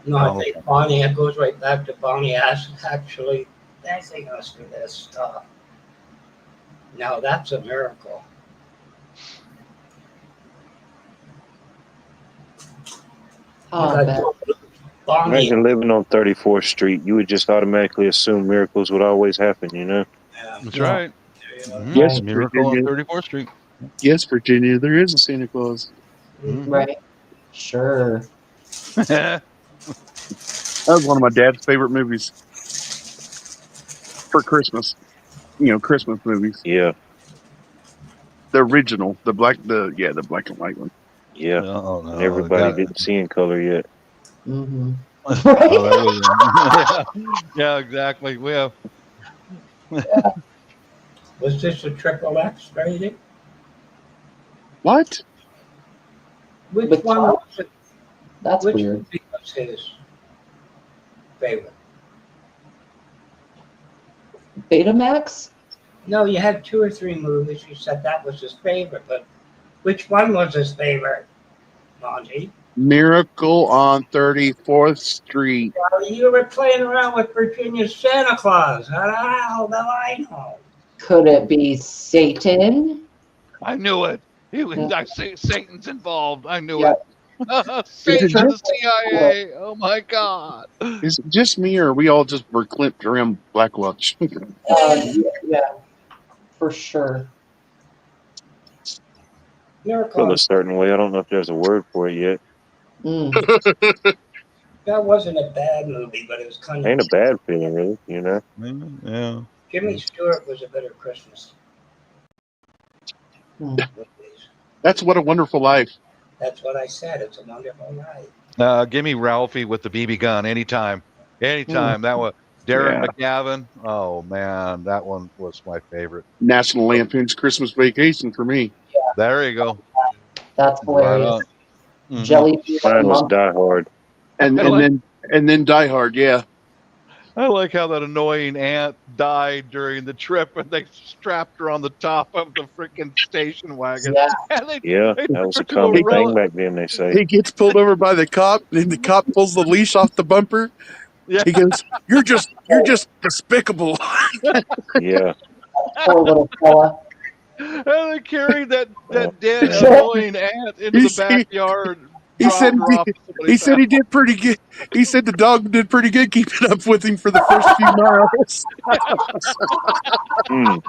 No, I think Bonnie, it goes right back to Bonnie actually dancing us through this stuff. Now that's a miracle. Imagine living on 34th Street. You would just automatically assume miracles would always happen, you know? That's right. Yes, Miracle on Virginia. 34th Street. Yes, Virginia, there is a Santa Claus. Right. Sure. That was one of my dad's favorite movies. for Christmas. Christmas movies. Yeah. The original, the black and white one. Yeah. No, no, And everybody got it. didn't see in color yet. Mm-hmm. Oh, that was, yeah, exactly. We have. Was this a triple X rating? What? Which With one Trump? was it? That's Which weird. movie was his favorite? Betamax? No, you had 2 or 3 movies. You said that was his favorite, but which one was his favorite, Monty? Miracle on 34th Street. Well, you were playing around with Virginia's Santa Claus. How the hell do I know? Could it be Satan? I knew it. Satan's involved. I knew Yep. it. Satan and the CIA. Oh my God. Is it just me, or are we all just were clipped around Blackwatch? Yeah, for sure. Miracle Feel on a certain way. I don't know if there's a word for it yet. Mm. That wasn't a bad movie, but it was kind of. Ain't a bad feeling, really. Yeah. Jimmy Stewart was a better Christmas. Mm. That's What a Wonderful Life. That's what I said. It's a wonderful night. Give me Ralphie with the BB gun anytime. Anytime. That was Darren McGavin. Oh man, that one was my favorite. National Lampoon's Christmas Vacation for me. There you go. That's hilarious. on. Mhm. Jellyfish Mine was Monkey. Die Hard. And then Die Hard, yeah. I like how that annoying aunt died during the trip and they strapped her on the top of the freaking station wagon. Yeah. And they That took was her a to common Lorella. thing back then, they say. He gets pulled over by the cop, and the cop pulls the leash off the bumper. Yeah. He goes, "You're just despicable." Yeah. Poor little fella. And they carried that dead Yeah. annoying aunt into the backyard. He said dropped her off at somebody's he house. did pretty good. He said the dog did pretty good keeping up with him for the first few miles. Mm.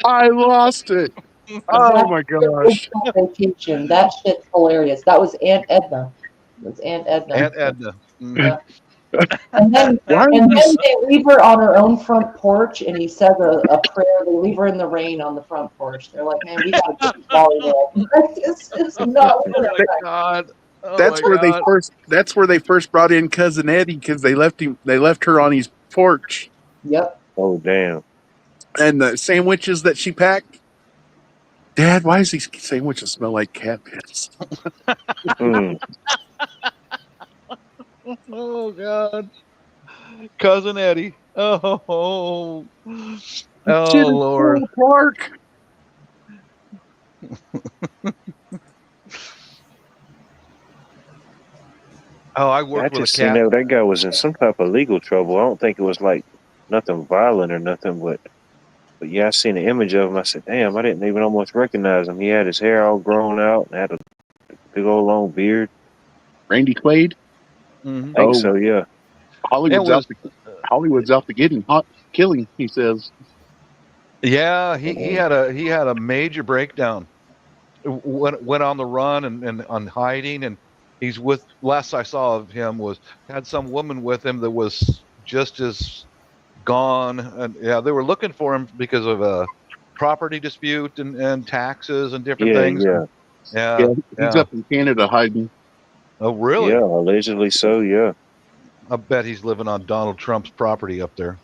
I lost it. Oh my gosh. Vacation. That shit's hilarious. That was Aunt Edna. It was Aunt Edna. Aunt Edna. Mhm. Yeah. And then Why and is then they leave her on her own front porch, and he says a prayer. They leave her in the rain on the front porch. They're like, "Man, we gotta get volleyball." It's not Oh my God. Oh That's my where God. That's where they first brought in Cousin Eddie, because they left her on his porch, Yep. Oh, damn. and the sandwiches that she packed. Dad, why does these sandwiches smell like cat piss? Mm. Oh God. Cousin Eddie. Oh Lord. Clark. Oh, I I worked with just a seen cat. that guy was in some type of legal trouble. I don't think it was like nothing violent or nothing, but yeah, I seen an image of him. I said, damn, I didn't even almost recognize him. He had his hair all grown out and had a big old long beard. Randy Quaid. Mhm. I think so, yeah. Hollywood's It was- out to get him. Killing, he says. Yeah, he had a major breakdown. Went on the run and on hiding, and he's with. Last I saw of him had some woman with him that was just as gone, and yeah, they were looking for him because of a property dispute and taxes and different Yeah, things. yeah. Yeah, He's up in Canada hiding. Oh, really? Yeah, allegedly so, yeah. I bet he's living on Donald Trump's property up there.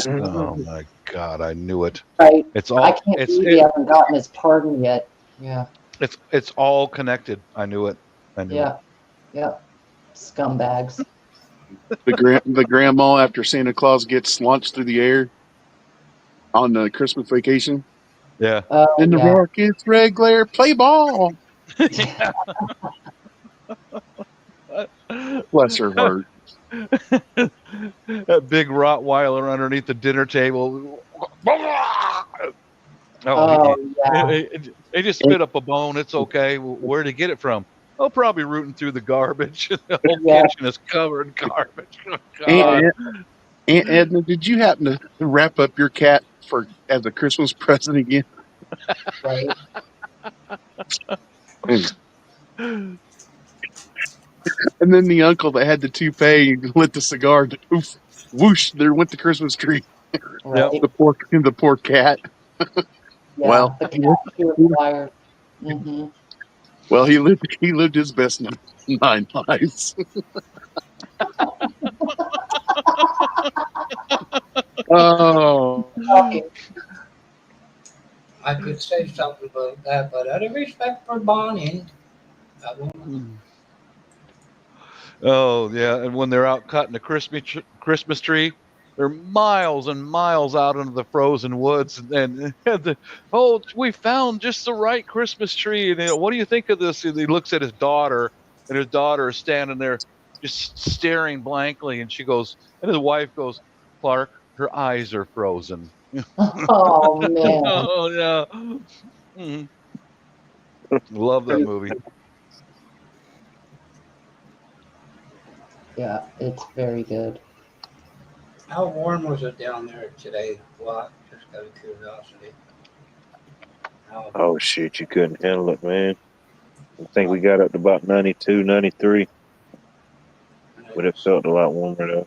Oh my God, I knew it. Right. It's all I can't believe he hasn't gotten his pardon yet. Yeah. it's all connected. I knew it. I knew it. Yeah. Yeah. Scumbags. The grandma, after Santa Claus gets launched through the air on the Christmas Vacation. Yeah. Oh, In the yeah. Rockets, red glare, play ball. Bless her heart. That big Rottweiler underneath the dinner table. Oh, yeah. He just spit up a bone. It's okay. Where'd he get it from? Oh, probably rooting through the garbage. The whole Yeah. kitchen is covered in garbage. Oh, God. Aunt Edna, did you happen to wrap up your cat as a Christmas present again? Right. And then the uncle that had the toupee lit the cigar. Oof, whoosh! There went the Christmas tree. Right. The poor cat. Yeah, Well, the cat she required. Mm-hmm. well, he lived his best 9 lives. Oh, I could say something about that, but out of respect for Bonnie, I won't. Oh yeah, and when they're out cutting the Christmas tree, they're miles and miles out into the frozen woods, oh, we found just the right Christmas tree. And what do you think of this? And he looks at his daughter, and his daughter is standing there, just staring blankly, and his wife goes, "Clark, her eyes are frozen." Oh man. Oh yeah. Mhm. Love that movie. Yeah, it's very good. How warm was it down there today? What? Just out of curiosity. Oh shit, you couldn't handle it, man. I think we got up to about 92, 93. But it felt a lot warmer though.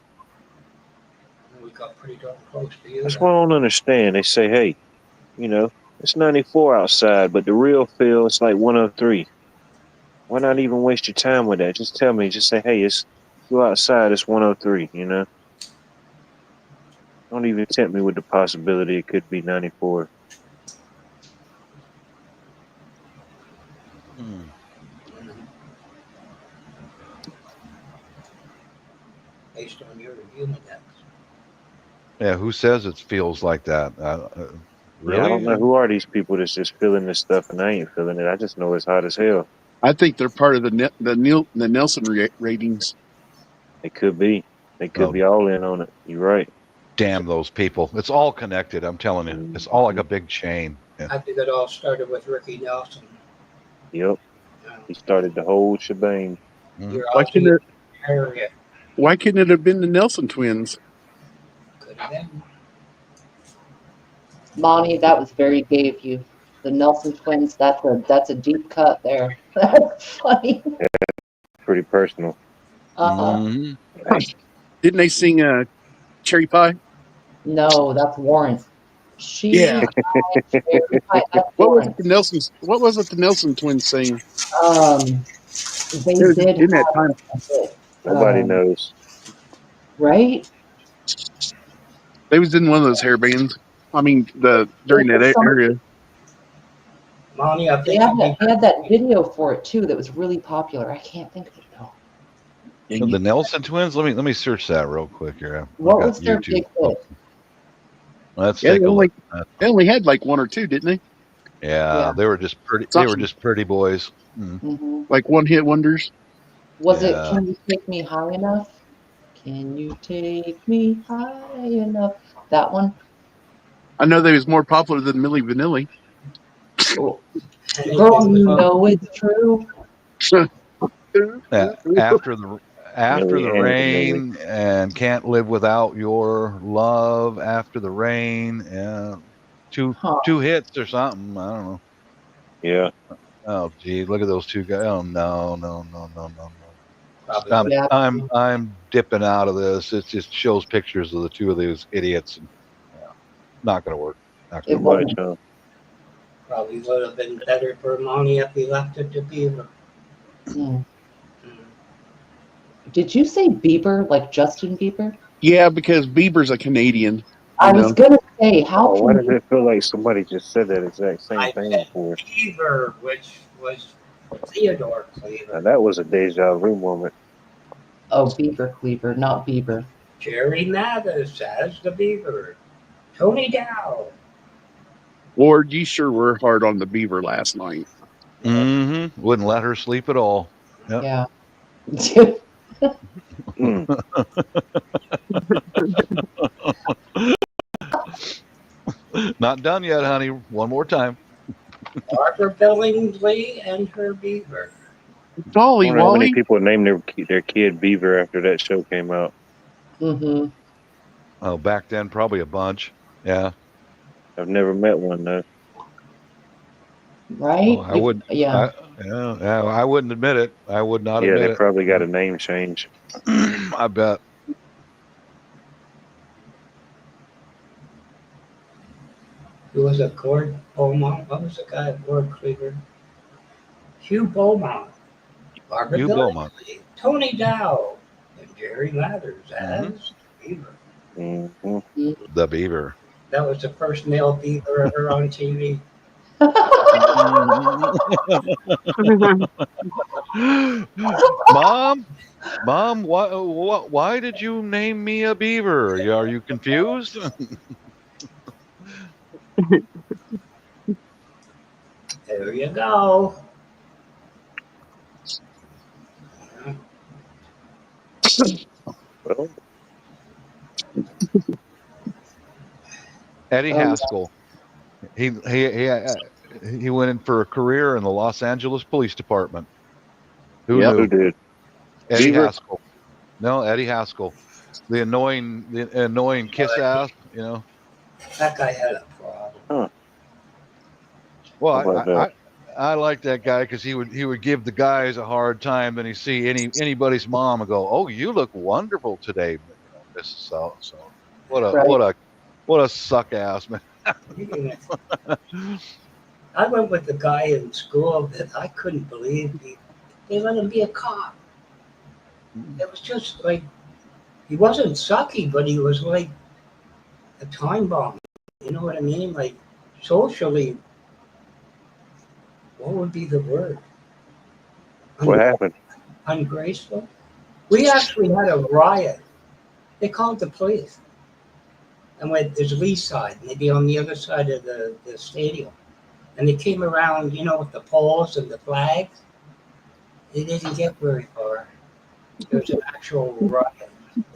We got pretty darn close to you. That's what I don't understand. They say, hey, it's 94 outside, but the real feel it's like 103. Why not even waste your time with that? Just tell me, just say, hey, go outside, it's 103, Don't even tempt me with the possibility it could be 94. Based on your human depth. Yeah, who says it feels like that? Really? Yeah, I don't know who are these people that's just feeling this stuff and I ain't feeling it. I just know it's hot as hell. I think they're part of the Nelson ratings. It could be. They could be all in on it. You're right. Damn those people. It's all connected. I'm telling you. It's all like a big chain. Yeah. I think it all started with Ricky Nelson. Yep. He started the whole shebang. Why couldn't it have been the Nelson twins? Could have been. Monty, that was very gay of you. The Nelson twins, that's a deep cut there. That's funny. Yeah, pretty personal. Didn't they sing Cherry Pie? No, that's Warren. Yeah. What was it the Nelson twins sang? They did in that time. Nobody knows. Right? They was in one of those hair bands. I mean, during that area. Monty, I They think had that video for it too that was really popular. I can't think of it though. The Nelson twins. Let me search that real quick here. What was their big hit? Let's take a look. They only had like one or two, didn't they? Yeah, they were just pretty. They were just pretty boys. Mm-hmm. Like one hit wonders. Was it "Can You Take Me High Enough"? Can you take me high enough? That one. I know they was more popular than Milli Vanilli. Girl, you know it's true. After the rain and Can't Live Without Your Love. After the Rain. Yeah, two hits or something. I don't know. Yeah. Oh gee, look at those two guys. Oh no. I'm dipping out of this. It just shows pictures of the two of those idiots. And, not going to work. Probably would have been better for Monty if he left it to Beaver. Did you say Bieber, like Justin Bieber? Yeah, because Bieber's a Canadian. I was going to say, how why does it feel like somebody just said that exact same thing before? Beaver, which was Theodore Cleaver. Now, that was a deja vu moment. Oh, Beaver Cleaver, not Bieber. Jerry Mathis as the Beaver. Tony Dow. Lord, you sure were hard on the Beaver last night. Mm-hmm. Wouldn't let her sleep at all. Yep. Yeah. Not done yet, honey. One more time. Barbara Billingsley and her Beaver. Dolly, I wonder how many people named their kid Beaver after that show came out. Mm-hmm. Oh, back then, probably a bunch. Yeah. I've never met one though. Right? Oh, I would. Yeah. I wouldn't admit it. I would not admit it. Yeah, they probably got a name change. I bet. There was a Gord Beaumont. What was the guy at Ward Cleaver? Hugh Beaumont. Barbara Hugh Beaumont. Billingsley, Tony Dow, and Jerry Lathers as Beaver. Mhm. The Beaver. That was the first male beaver ever on TV. Mom, why did you name me a beaver? Are you confused? There you go. Well, Eddie Haskell. He went in for a career in the Los Angeles Police Department. Who who knew? did? Eddie Beaver? Haskell. No, Eddie Haskell. The annoying kiss ass, you know. That guy had a problem. Huh. Well, How about that? I like that guy because he would give the guys a hard time. Then he see anybody's mom and go, "Oh, you look wonderful today, Mrs. So what a suck ass man." I went with the guy in school that I couldn't believe they let him be a cop. It was just like, he wasn't sucky, but he was like a time bomb. You know what I mean? Like, socially, what would be the word? What happened? Ungraceful. We actually had a riot. They called the police. And there's Lee side, and they'd be on the other side of the stadium. And they came around, with the poles and the flags. They didn't get very far. There was an actual riot.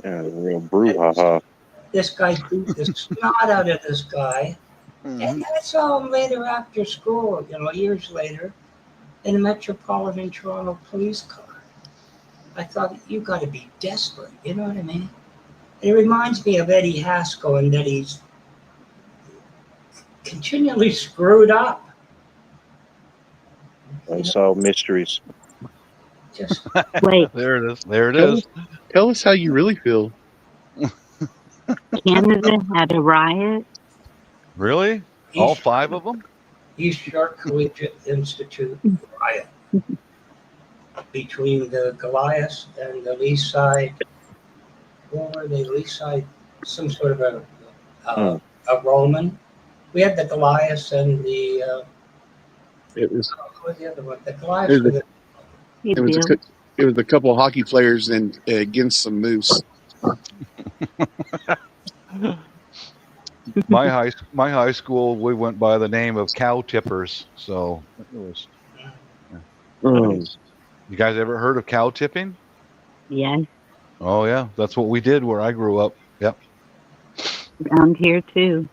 Yeah, a real brouhaha. This guy beat the snot out of this guy. And I saw him later after school, years later, in a Metropolitan Toronto police car. I thought, you got to be desperate, you know what I mean? And it reminds me of Eddie Haskell and that he's continually screwed up. Unsolved mysteries. Just Wait, There it is. There it is. Tell us how you really feel. Canada had a riot? Really? All 5 of them? East York Collegiate Institute riot between the Goliath and the Lee side. What were they? Lee side, some sort of a Roman. We had the Goliath and the. It was. What was the other one? The Goliath. It was a couple of hockey players and against some moose. My high school, we went by the name of cow tippers. So it was. You guys ever heard of cow tipping? Yes, Oh yeah, that's what we did where I grew up. Yep. around here too.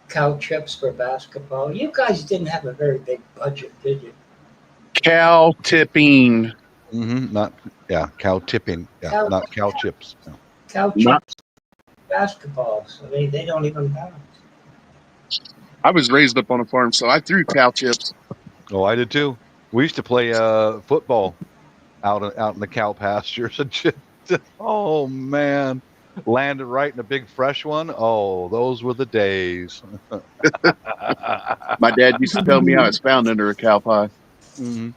Cow chips for basketball. You guys didn't have a very big budget, did you? Cow tipping. Not cow tipping. Yeah, Cow- not cow chips. No. Cow chips, basketball. So they don't even have it. I was raised up on a farm, so I threw cow chips. Oh, I did too. We used to play football out in the cow pastures. Oh man, landed right in a big fresh one. Oh, those were the days. My dad used to tell me I was found under a cow pie. Mhm.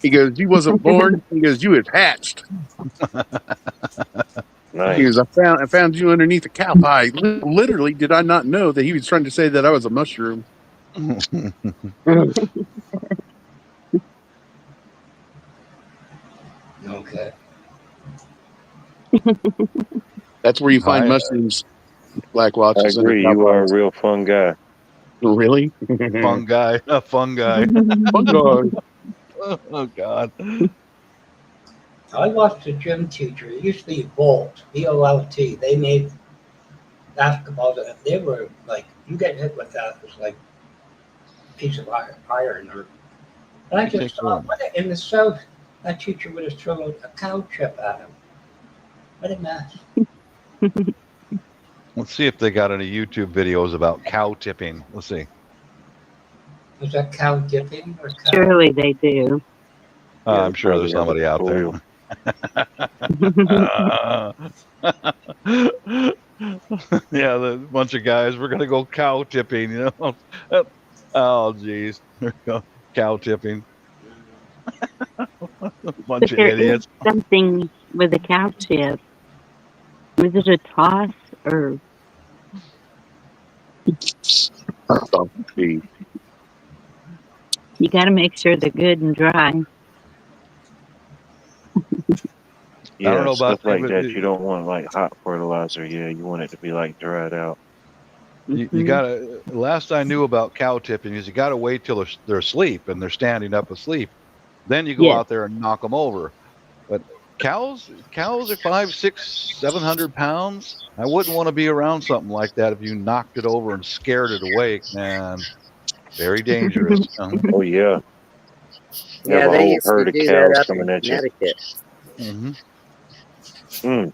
He goes, "You wasn't born." He goes, "You had hatched." Nice. He goes, I found you underneath a cow pie." Literally, did I not know that he was trying to say that I was a mushroom? Okay. That's where you find I- mushrooms, Black I Watches. agree. You are a real fun guy. Really? Fungi. Fungi. Fungi. Oh God. I watched a gym teacher. It used to be Volt, V-O-L-T. They made basketballs. They were like, you get hit with that, it was like a piece of iron. And I just thought, in the South, that teacher would have thrown a cow chip at him. What a mess. Let's see if they got any YouTube videos about cow tipping. Let's see. Was that cow dipping or cow? Surely they do. I'm sure there's somebody out there. Yeah, the bunch of guys. We're gonna go cow tipping. You know. Oh, geez. There we go. Cow tipping. Bunch But of there is idiots. something with a cow tip. Was it a toss or Gee. you got to make sure they're good and dry? Yeah, I don't know stuff about you, like but that. You don't want like hot fertilizer. Yeah, you want it to be like dried out. you Mhm. gotta. Last I knew about cow tipping is you gotta wait till they're asleep and they're standing up asleep. Then you go Yes. out there and knock them over. But cows are 500, 600, 700 pounds. I wouldn't want to be around something like that if you knocked it over and scared it awake, man. Very dangerous. Oh yeah, you have Yeah, a they whole used to herd of do cows that up in coming at you. Connecticut. Mhm. Mm.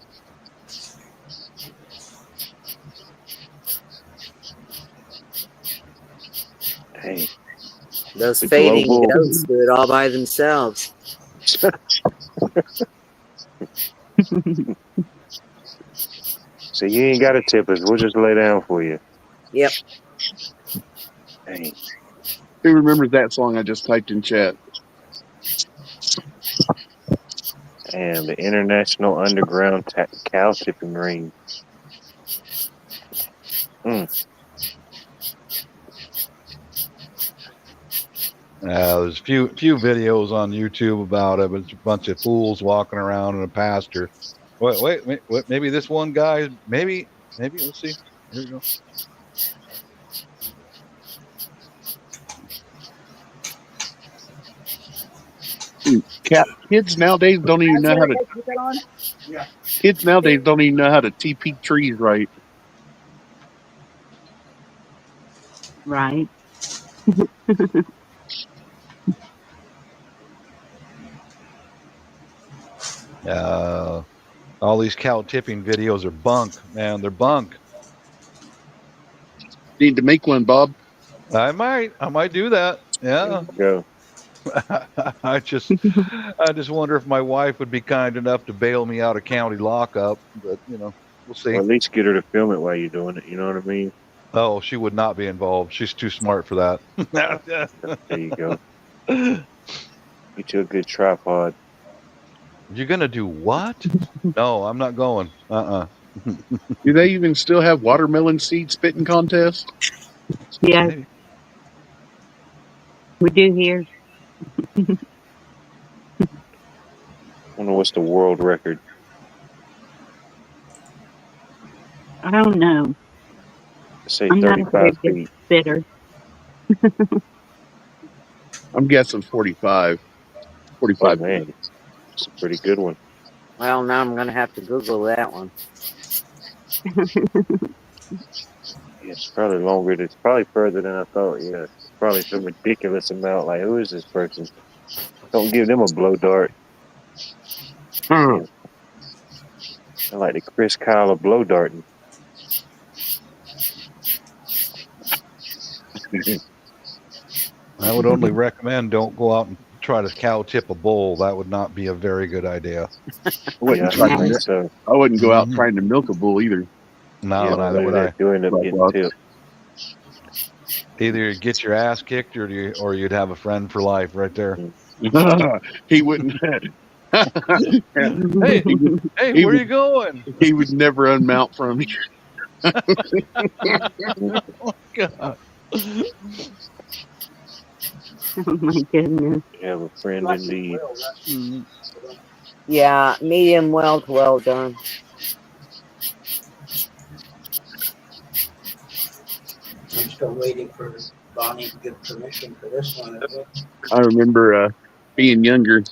Dang. Those The fading global- goats do it all by themselves. So you ain't got to tip us. We'll just lay down for you. Yep. Dang. Who remembers that song I just typed in chat? And the International Underground Cow Tipping Ring. Mm. There's a few videos on YouTube about it, but it's a bunch of fools walking around in a pasture. Wait, maybe this one guy, maybe, let's see. Here we go. Kids nowadays don't even know how to. Kids nowadays don't even know how to TP trees right. Right. All these cow tipping videos are bunk, man. They're bunk. Need to make one, Bob. I might do that. Yeah. Go. I just wonder if my wife would be kind enough to bail me out of county lockup, but we'll see. Or at least get her to film it while you're doing it. You know what I mean? Oh, she would not be involved. She's too smart for that. There you go. Get you a good tripod. You're gonna do what? No, I'm not going. Do they even still have watermelon seed spitting contest? Yeah, we do here. I wonder what's the world record. I don't know. Say I'm not a 35 very good feet. spitter. I'm guessing 45. Oh, 45. man. It's a pretty good one. Well, now I'm going to have to Google that one. It's probably longer. It's probably further than I thought. Yeah, it's probably some ridiculous amount. Like, who is this person? Don't give them a blow dart. Yeah. I like the Chris Kyle of blow darting. I would only recommend don't go out and try to cow tip a bull. That would not be a very good idea. I wouldn't, Yeah, I try think to, so. I wouldn't go out Mhm. trying to milk a bull either. No, Yeah, neither would I. you end up getting tipped. Either you get your ass kicked or you'd have a friend for life right there. He wouldn't. Hey, where are you going? He would never unmount from me. Oh, God. Oh my goodness. You have a friend indeed. Mhm. Yeah, medium well to well done. I'm still waiting for Bonnie to give permission for this one. I remember being younger.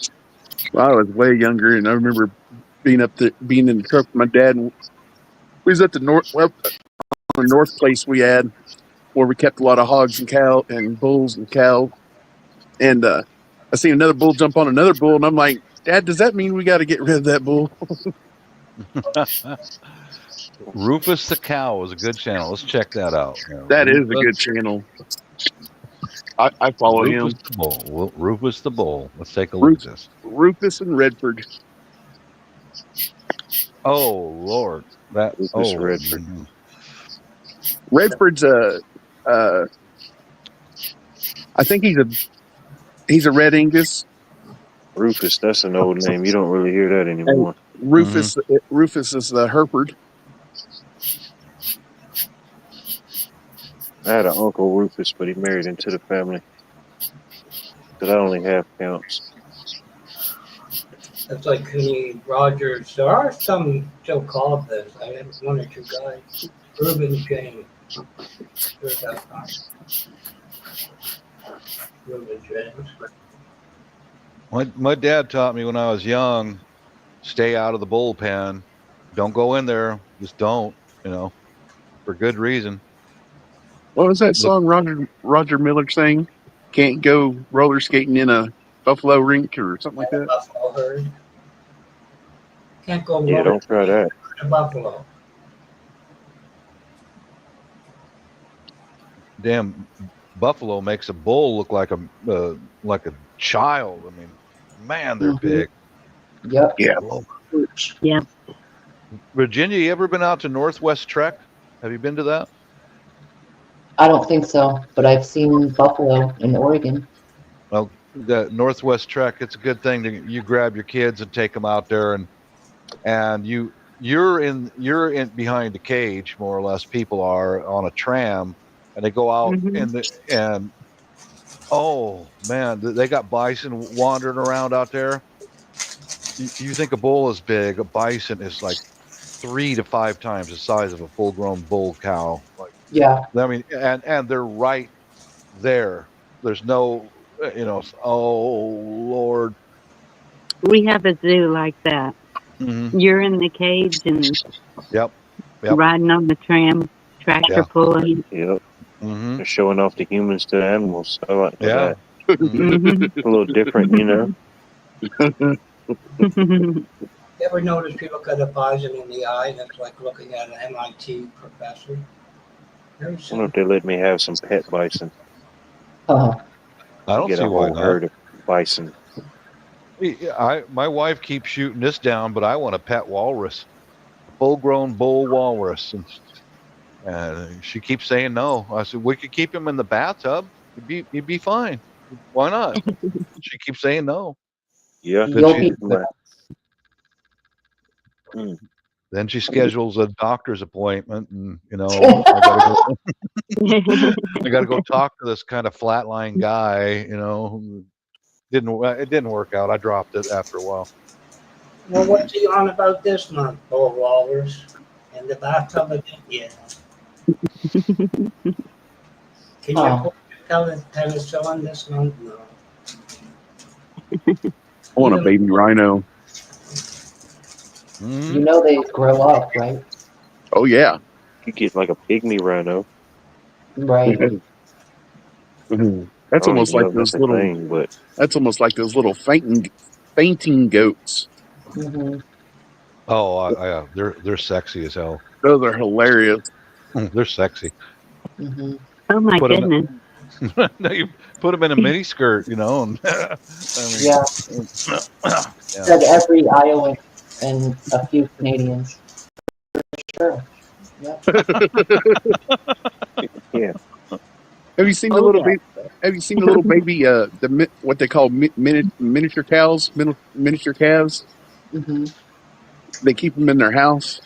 Well, I was way younger, and I remember being in the truck with my dad. And we was at the north place we had where we kept a lot of hogs and cow and bulls and cow. And I seen another bull jump on another bull, and I'm like, Dad, does that mean we got to get rid of that bull? Rufus the Cow is a good channel. Let's check that out. That is a good channel. I follow him. Rufus the Bull. Rufus the Bull. Let's take a look at this. Rufus and Redford. Oh, Lord. That Rufus Redford. Redford's I think he's a Red Angus. Rufus, that's an old name. You don't really hear that anymore. Rufus Rufus is the Hereford. I had an uncle Rufus, but he married into the family. But I only have counts. That's like Kenny Rogers. There are some still called this. I had one or two guys. Reuben James. Where's that from? Reuben James. My dad taught me when I was young, stay out of the bullpen. Don't go in there. Just don't, for good reason. What was that song Roger Miller sang? Can't go roller skating in a buffalo rink or something like that. Buffalo herd. Can't go Yeah, don't try that. to Buffalo. Damn, Buffalo makes a bull look like a child. I mean, man, they're big. Yep. Yeah. Yeah. Virginia, you ever been out to Northwest Trek? Have you been to that? I don't think so, but I've seen buffalo in Oregon. Well, the Northwest Trek, it's a good thing to you grab your kids and take them out there, and you're in behind the cage, more or less. People are on a tram, and they go out and oh man, they got bison wandering around out there. You think a bull is big? A bison is like 3 to 5 times the size of a full-grown bull cow. Like, yeah, I mean, and they're right there. There's no, oh Lord. We have a zoo like that. Mm-hmm. You're in the cage and Yep. riding on the tram, tractor pulling. Yep. Mm-hmm. They're showing off the humans to the animals. I like Yeah. that. Mhm. A little different, You ever notice people cut a bison in the eye? That's like looking at an MIT professor. Very I wonder simple. if they let me have some pet bison. uh-huh. I don't Get see a why whole not. herd of bison. My wife keeps shooting this down, but I want a pet walrus, full-grown bull walrus, and she keeps saying no. I said we could keep him in the bathtub. You'd be fine. Why not? She keeps saying no. Yeah. You'll be Then she schedules a doctor's appointment, and I gotta go talk to this kind of flatline guy. Who it didn't work out. I dropped it after a while. Well, what's he on about this month, Bull Walrus? In the bathtub again? Yeah. Can you afford penicillin this month? No. I want a baby rhino. You know they grow up, right? Oh yeah. You get like a pygmy rhino. Right. That's I don't almost even know like if those that's a little. thing, but That's almost like those little fainting goats. Mm-hmm. Oh, they're sexy as hell. Those are hilarious. They're sexy. Mm-hmm. Oh my Put 'em- goodness. No, you put them in a mini skirt, And, I mean, Yeah. Said every Iowan and a few Canadians. Sure. Yep. yeah. Have you seen the little baby? Have you seen the little baby? What they call miniature cows, miniature calves. Mm-hmm. They keep them in their house.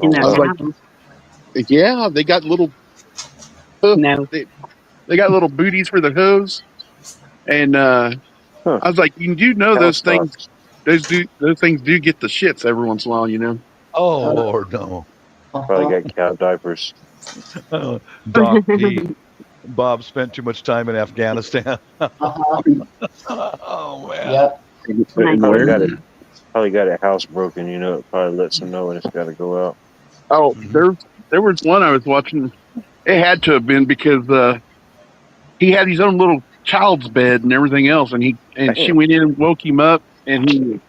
In their I was house. like, yeah, they got little. No. They got little booties for their hooves, and I was like, you do know those things. Those things do get the shits every once in a while, Oh Lord, no. Probably got cow diapers. Doc P. Bob spent too much time in Afghanistan. Oh man. Yep. Probably got a house broken. It probably lets them know when it's got to go out. Oh, there was one I was watching. It had to have been because he had his own little child's bed and everything else, and she went in and woke him up, and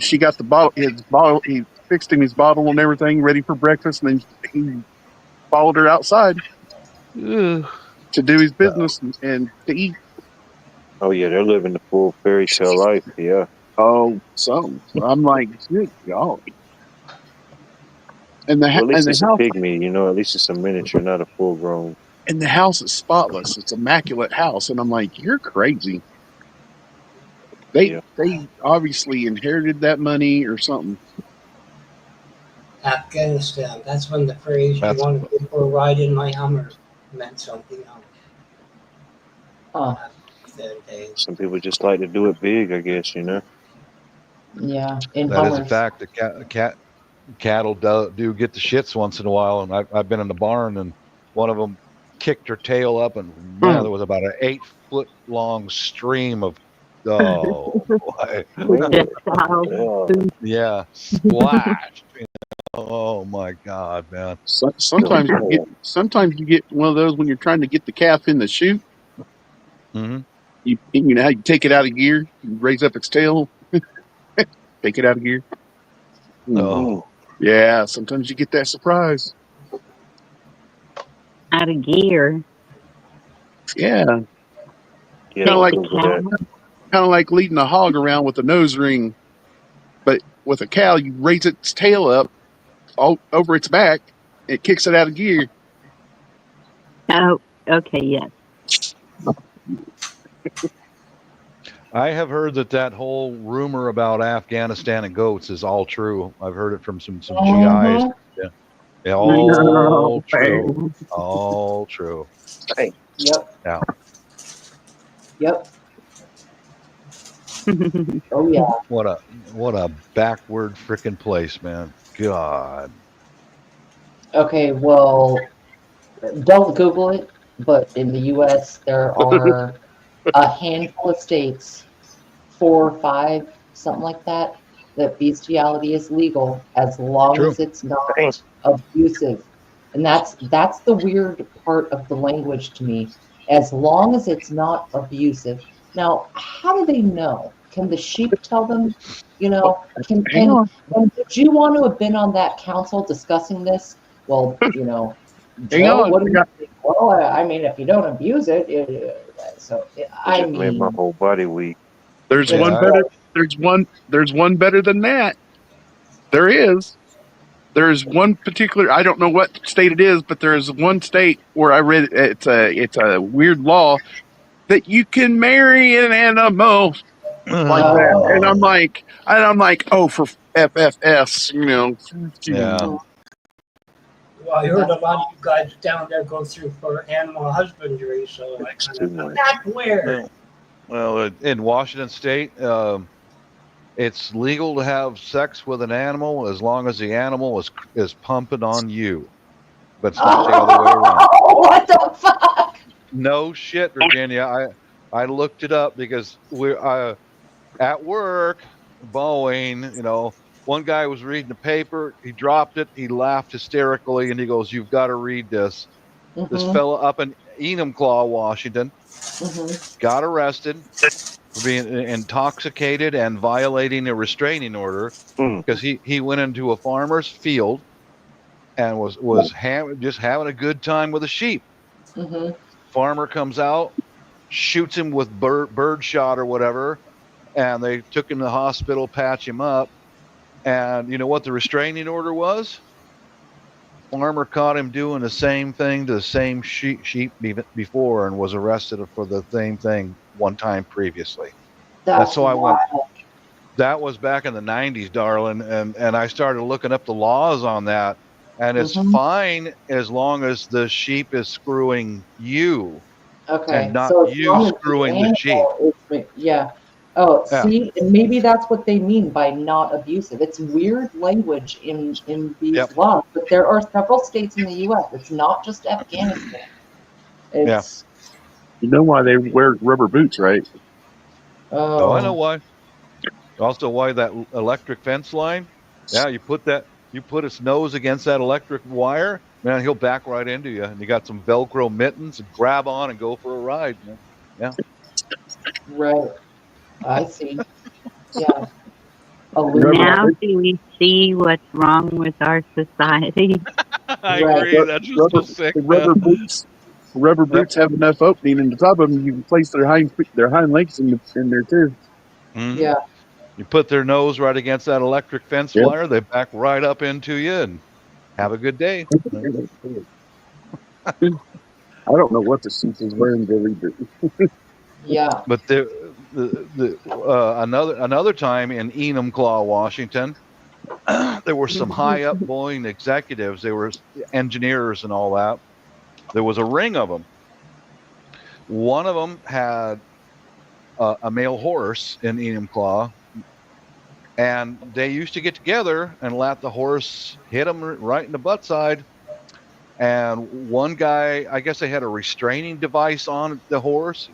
she got his bottle. He fixed him his bottle and everything, ready for breakfast, and then he followed her outside to do his business and to eat. Oh yeah, they're living the full fairy tale life. Yeah. Oh, so I'm like, good God. And the Well, at least and it's the a house pygmy, you know. At least it's a miniature, not a full grown. and the house is spotless. It's immaculate house, and I'm like, you're crazy. Yeah. They obviously inherited that money or something. Afghanistan. That's when the phrase "you want to go for a ride in my Hummer" meant something else. Huh. That day. Some people just like to do it big, I guess, you know. Yeah. In That is a Hummers. fact. The cattle do get the shits once in a while, and I've been in the barn, and one of them kicked her tail up, and man, there was about an 8-foot long stream of boy. That's how Yeah, splashed. Oh my god, man. Sometimes you get one of those when you're trying to get the calf in the chute. Mm-hmm. You know how you take it out of gear, you raise up its tail, take it out of gear. Oh, Yeah, sometimes you get that surprise. out of gear. Yeah, Yeah, kind of like leading a hog around with a nose ring, but with a cow, you raise its tail up all over its back, it kicks it out of gear. Oh, okay, yes. I have heard that whole rumor about Afghanistan and goats is all true. I've heard it from some GIs. Yeah, all true. All true. Hey. Yep. Yeah. Yep. Oh yeah. What a backward freaking place, man. God. Okay, well, don't Google it, but in the U.S. there are a handful of states, 4 or 5, something like that, that bestiality is legal as long True. as it's not abusive. And that's the weird part of the language to me. As long as it's not abusive. Now, how do they know? Can the sheep tell them? You know, and did you want to have been on that council discussing this? Well, you know, Joe, what do you think? Well, I mean, if you don't abuse it, so I just made my mean, whole body weak. There's one better. There's one better than that. There is. There's one particular. I don't know what state it is, but there's one state where I read it's a weird law that you can marry an animal like that, and I'm like, oh, for FFS, you know. Yeah. Well, I heard a lot of you guys down there go through for animal husbandry, so I kind of that's weird. Well, in Washington State, it's legal to have sex with an animal as long as the animal is pumping on you, but it's not the other way around. What the fuck? No shit, Virginia. I looked it up because we're at work, Boeing. You know, one guy was reading the paper. He dropped it. He laughed hysterically, and he goes, "You've got to read this." This fella up in Enumclaw, Washington, got arrested for being intoxicated and violating a restraining order because he went into a farmer's field and was just having a good time with a sheep. Farmer comes out, shoots him with bird shot or whatever, and they took him to the hospital, patch him up. And you know what the restraining order was? Farmer caught him doing the same thing to the same sheep before and was arrested for the same thing one time previously. That's how I went. That was back in the 90s, darling, and I started looking up the laws on that, and it's fine as long as the sheep is screwing you, and not so you screwing the sheep. Yeah. Oh, Yeah. see, and maybe that's what they mean by not abusive. It's weird language in these laws, but there are several states in the U.S. It's not just Afghanistan. It's, You know why they wear rubber boots, right? Oh, I know why. Also, why that electric fence line? Yeah, you put its nose against that electric wire, man, he'll back right into you. And you got some Velcro mittens and grab on and go for a ride. Man. Yeah. Right. I see. Yeah. Now do we see what's wrong with our society? I agree. That's just so sick. Rubber boots have enough opening in the top of them. You can place their hind legs in there too. Yeah. You put their nose right against that electric fence wire, they back right up into you, and Have a good day. I don't know what the Simpsons were in Billy do. Yeah. But another time in Enumclaw, Washington, there were some high up Boeing executives. They were engineers and all that. There was a ring of them. One of them had a male horse in Enumclaw, and they used to get together and let the horse hit them right in the butt side. And one guy, I guess they had a restraining device on the horse,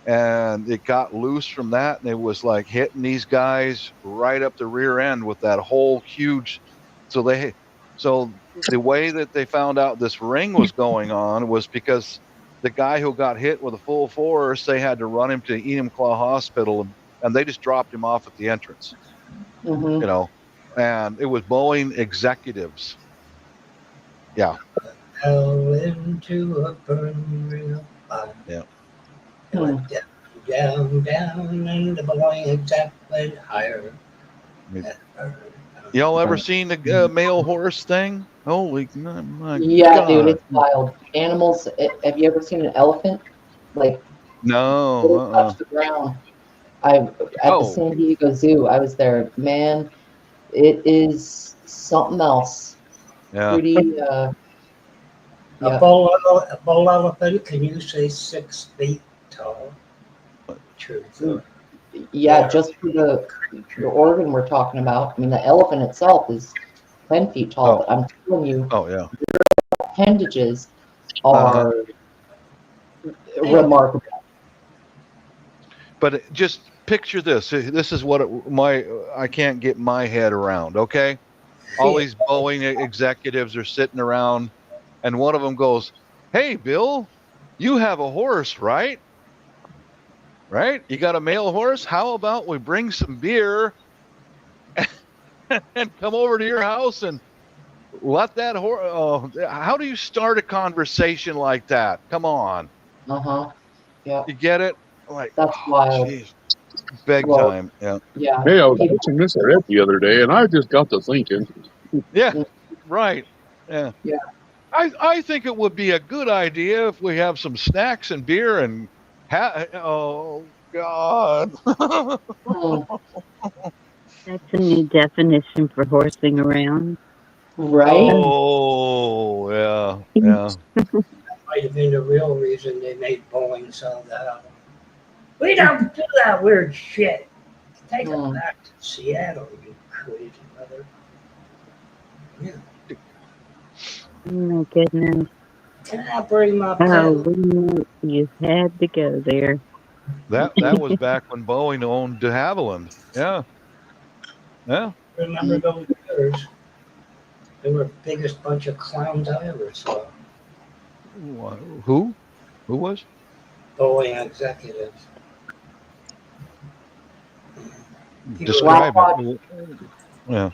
and it got loose from that, and it was like hitting these guys right up the rear end with that whole huge. So the way that they found out this ring was going on was because the guy who got hit with a full force, they had to run him to Enumclaw Hospital, and they just dropped him off at the entrance. Mm-hmm. And it was Boeing executives. Yeah. Fell into a burning ring of fire. Yeah. It went down, and the Boeing exec went higher. Y'all ever seen the male horse thing? Holy my Yeah, God. dude, it's wild. Animals. Have you ever seen an elephant? Like, No. touch the ground. At the San Diego Zoo, I was there. Man, it is something else. Yeah. Pretty. A bull elephant, can you say 6 feet tall? True. Yeah, just for the organ we're talking about. I mean, the elephant itself is 10 feet tall, but I'm telling you, yeah, their appendages are remarkable. But just picture this. This is what I can't get my head around. Okay, all these Boeing executives are sitting around, and one of them goes, "Hey, Bill, you have a horse, right? Right? You got a male horse? How about we bring some beer and come over to your house and let that horse?" Oh, how do you start a conversation like that? Come on. Yeah. You get it? Like, that's wild. Geez. Big time. Yeah. Yeah. Hey, I was watching this at the other day, and I just got to thinking. Yeah. Right. Yeah. Yeah. I think it would be a good idea if we have some snacks and beer and oh God. That's a new definition for horsing around. Right? Oh, yeah. Yeah. That might have been the real reason they made Boeing sell that album. We don't do that weird shit. Take it back to Seattle, you crazy mother. Yeah. Oh my goodness. Can I bring my Oh, pen? you had to go there. That was back when Boeing owned de Havilland. Yeah. Yeah. Remember those years? They were the biggest bunch of clowns I ever saw. Who? Who was? Boeing executives. Describe it. Yeah.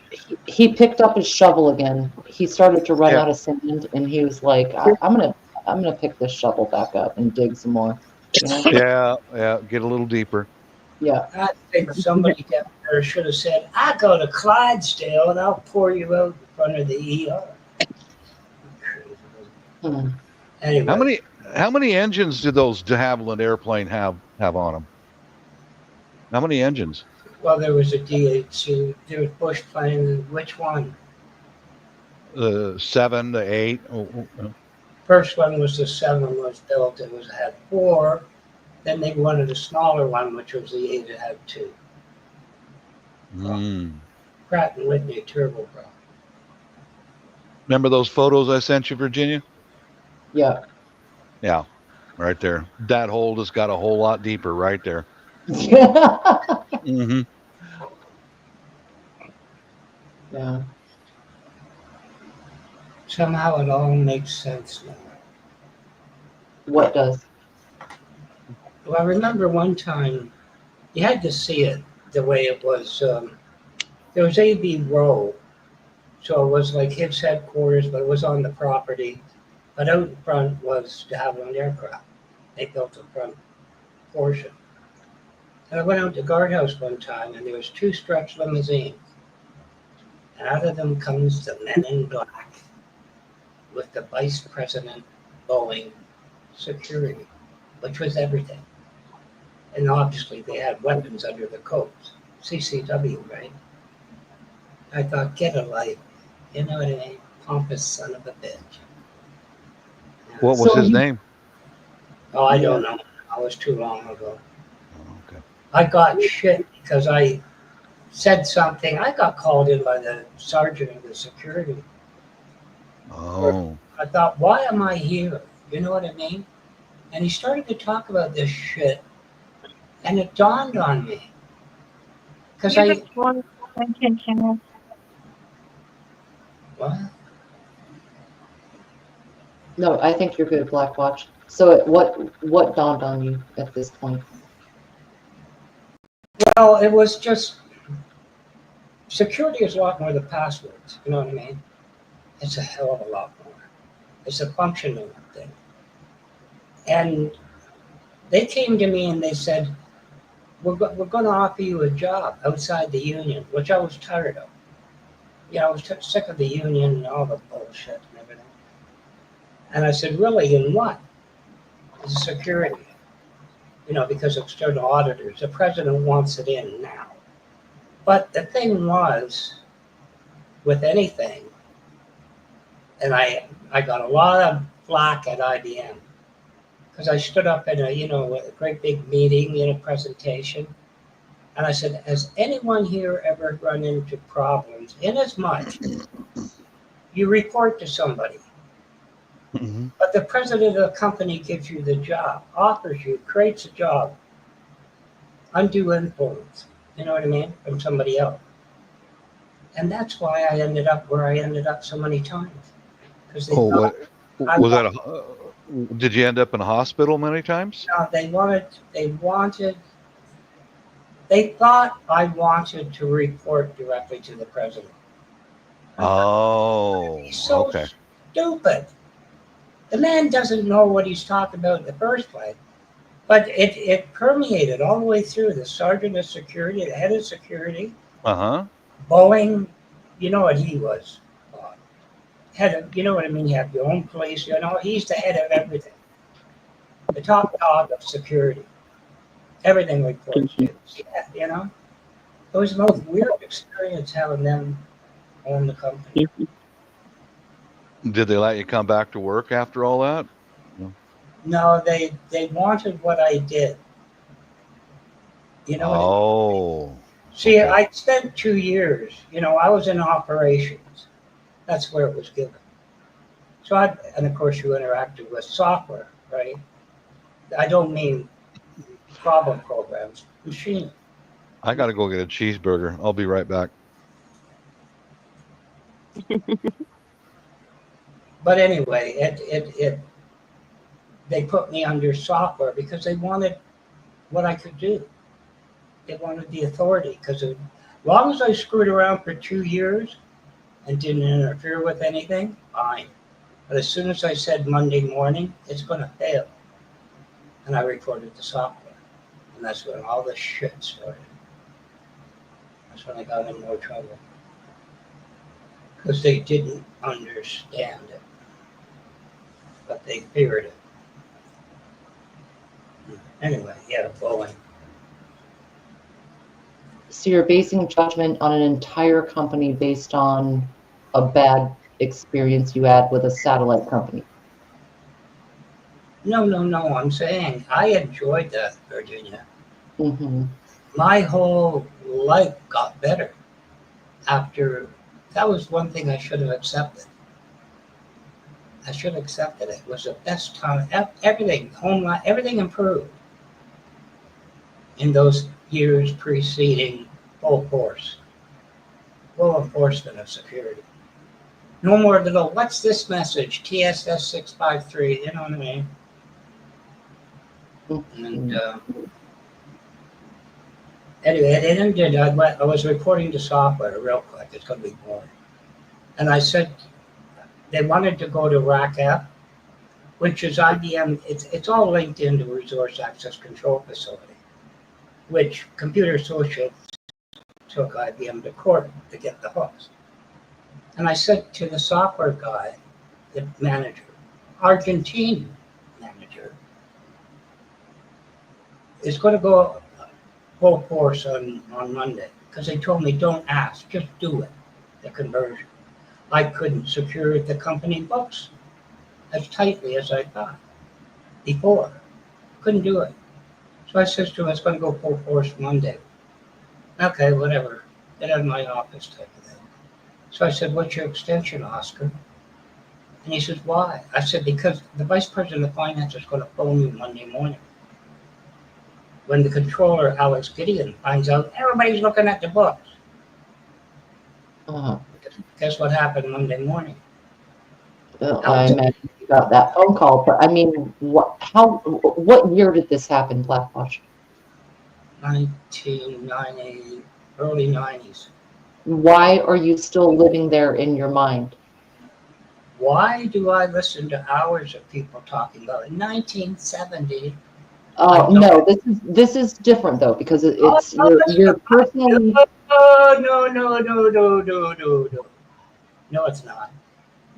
He picked up his shovel again. He started to run out of sand, and he was like, "I'm gonna pick this shovel back up and dig some more." You know? Yeah. Get a little deeper. Yeah. I think somebody down there should have said, "I go to Clydesdale and I'll pour you out in front of the ER." Anyway. How many engines did those de Havilland airplane have on them? How many engines? Well, there was a DH2. There was Bush plane. Which one? The 7, the 8. First one was the 7 was built. It had 4. Then they wanted a smaller one, which was the 8. It had 2. Pratt and Whitney turboprop. Remember those photos I sent you, Virginia? Yeah. Yeah, right there. That hole just got a whole lot deeper right there. Yeah. Yeah. Somehow it all makes sense now. What does? Well, I remember one time you had to see it the way it was. There was A.B. Rowe, so it was like his headquarters, but it was on the property. But out in front was de Havilland Aircraft. They built the front portion. And I went out to guardhouse one time, and there was 2 stretch limousines. And out of them comes the men in black with the vice president Boeing security, which was everything. And obviously they had weapons under the coats. CCW, right? I thought, get a life. You know what I mean? Pompous son of a bitch. What was his name? Oh, I don't know. That was too long ago. Oh, okay. I got shit because I said something. I got called in by the sergeant of the security. Oh. I thought, why am I here? You know what I mean? And he started to talk about this shit, and it dawned on me. Because what? No, I think you're good, Black Watch. So what dawned on you at this point? Well, it was just security is a lot more than passwords. You know what I mean? It's a hell of a lot more. It's a functional thing. And they came to me and they said, we're going to offer you a job outside the union, which I was tired of. I was sick of the union and all the bullshit and everything. And I said, really, in what? It's security. Because external auditors, the president wants it in now. But the thing was, with anything, and I got a lot of flack at IBM, because I stood up in a great big meeting in a presentation, and I said, has anyone here ever run into problems? Inasmuch you report to somebody, but the president of the company gives you the job, offers you, creates a job, undue influence, you know what I mean, from somebody else. And that's why I ended up where I ended up so many times. What was that? Did you end up in a hospital many times? No, they thought I wanted to report directly to the president. Oh, He's so okay. stupid. The man doesn't know what he's talking about in the first place. But it permeated all the way through. The sergeant of security, the head of security, Boeing, you know what he was. Head of, you know what I mean? You have your own police, he's the head of everything. The top dog of security. Everything reports to, It was the most weird experience having them own the company. Did they let you come back to work after all that? No, they wanted what I did. You know what I mean? See, okay. I spent 2 years, I was in operations. That's where it was given. So and of course you interacted with software, right? I don't mean problem programs, machine. I got to go get a cheeseburger. I'll be right back. But anyway, they put me under software because they wanted what I could do. They wanted the authority because as long as I screwed around for 2 years and didn't interfere with anything, fine. But as soon as I said Monday morning, it's going to fail. And I reported the software. And that's when all this shit started. That's when I got in more trouble. Because they didn't understand it. But they feared it. Anyway, Boeing. So you're basing judgment on an entire company based on a bad experience you had with a satellite company? No. I'm saying I enjoyed that, Virginia. Mm-hmm. My whole life got better after. That was one thing I should have accepted. I should have accepted it. It was the best time. Everything, home life, everything improved in those years preceding full force, full enforcement of security. No more little, what's this message? TSS 653, you know what I mean? And anyway, it ended. I was reporting to software real quick. It's going to be boring. And I said, they wanted to go to RACF, which is IBM. It's all linked into Resource Access Control Facility, which Computer Associates took IBM to court to get the hooks. And I said to the software guy, the manager, Argentine manager, is going to go full force on Monday. Because they told me, don't ask, just do it, the conversion. I couldn't secure the company books as tightly as I thought before. Couldn't do it. So I said to him, it's going to go full force Monday. Okay, whatever. Get out of my office type of thing. So I said, what's your extension, Oscar? And he says, why? I said, because the vice president of finance is going to phone you Monday morning. When the controller, Alex Gideon, finds out everybody's looking at the books. Guess what happened Monday morning? Well, I imagine you got that phone call, but I mean, what year did this happen, Blackwatch? 1990, early 90s. Why are you still living there in your mind? Why do I listen to hours of people talking about it? 1970. No, this is different though, because it's you're personally. No, it's not.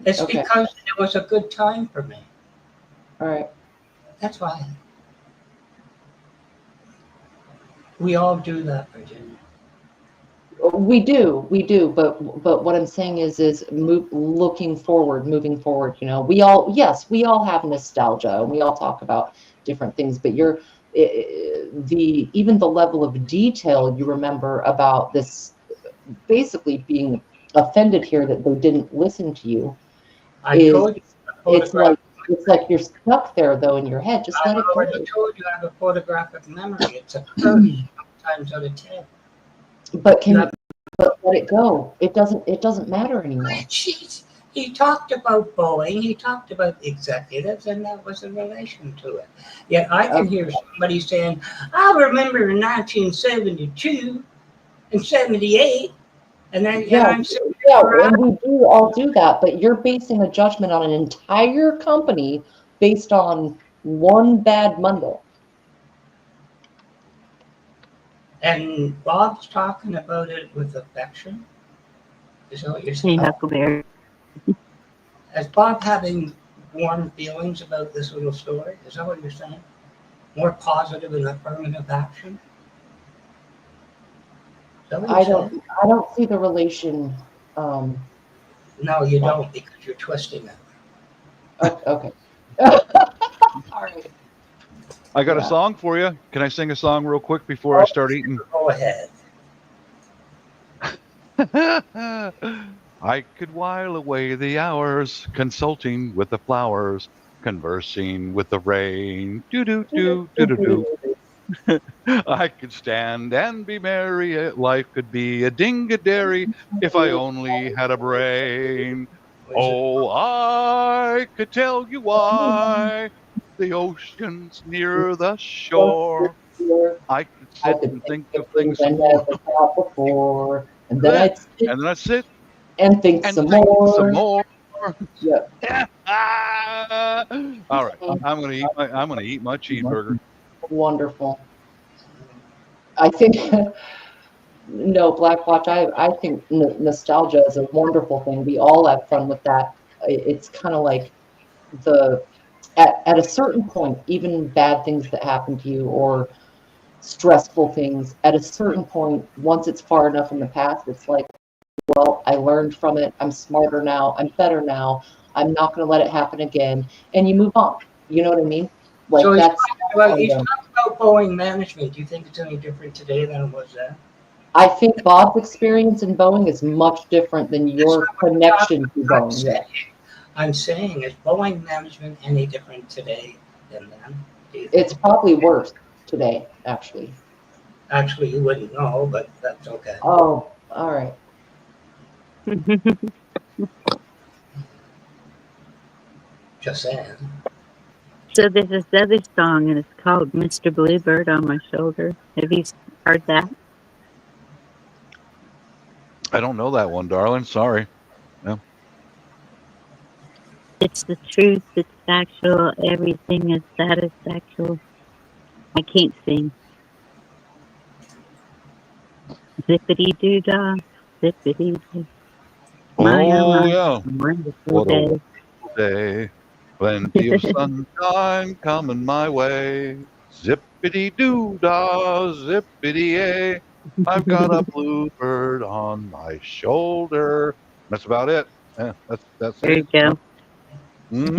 It's Okay. because it was a good time for me. All right. That's why. We all do that, Virginia. We do, but what I'm saying is moving forward. You know, we all have nostalgia, and we all talk about different things. But even the level of detail you remember about this, basically being offended here that they didn't listen to you. I told you. It's like you're stuck there though in your head. Just let it go. I already told you I have a photographic memory. It's a curse times out of 10. But let it go. It doesn't matter anymore. Jeez. He talked about Boeing, he talked about executives, and that was in relation to it. Yet I can hear somebody saying, I remember in 1972 and 78, and then I'm sitting there. And we do all do that, but you're basing a judgment on an entire company based on one bad Monday. And Bob's talking about it with affection. Is that what you're saying? Hey, Huckleberry. Is Bob having warm feelings about this little story? Is that what you're saying? More positive and affirmative action? I don't see the relation. No, you don't, because you're twisting it. Okay. All right. I got a song for you. Can I sing a song real quick before I start eating? Go ahead. I could while away the hours consulting with the flowers, conversing with the rain. Do. I could stand and be merry. Life could be a ding-a-dairy if I only had a brain. Oh, I could tell you why the ocean's near the shore. I could sit and think of things some more. Before, and then I'd sit and think some more. Yeah. All right, I'm gonna eat my cheeseburger. Wonderful. I think no, Blackwatch. I think nostalgia is a wonderful thing. We all have fun with that. It's kind of like at a certain point, even bad things that happen to you or stressful things, at a certain point, once it's far enough in the past, it's like, well, I learned from it. I'm smarter now. I'm better now. I'm not going to let it happen again. And you move on. You know what I mean? Like So that's. he's talking about Boeing management. Do you think it's any different today than it was then? I think Bob's experience in Boeing is much different than your connection to Boeing. Yeah. I'm saying, is Boeing management any different today than then? It's probably worse today, actually. Actually, you wouldn't know, but that's okay. Oh, all right. Just saying. So there's this other song, and it's called Mr. Bluebird on My Shoulder. Have you heard that? I don't know that one, darling. Sorry. No. It's the truth, it's factual, everything is satisfactual. I can't sing. Zippity-doo-dah, zippity-doo. Oh yeah, wonderful what a day. wonderful day. Plenty of sunshine coming my way. Zippity doo dah, zippity yay. I've got a bluebird on my shoulder. That's about it. Yeah, that's There it. you go. Hmm.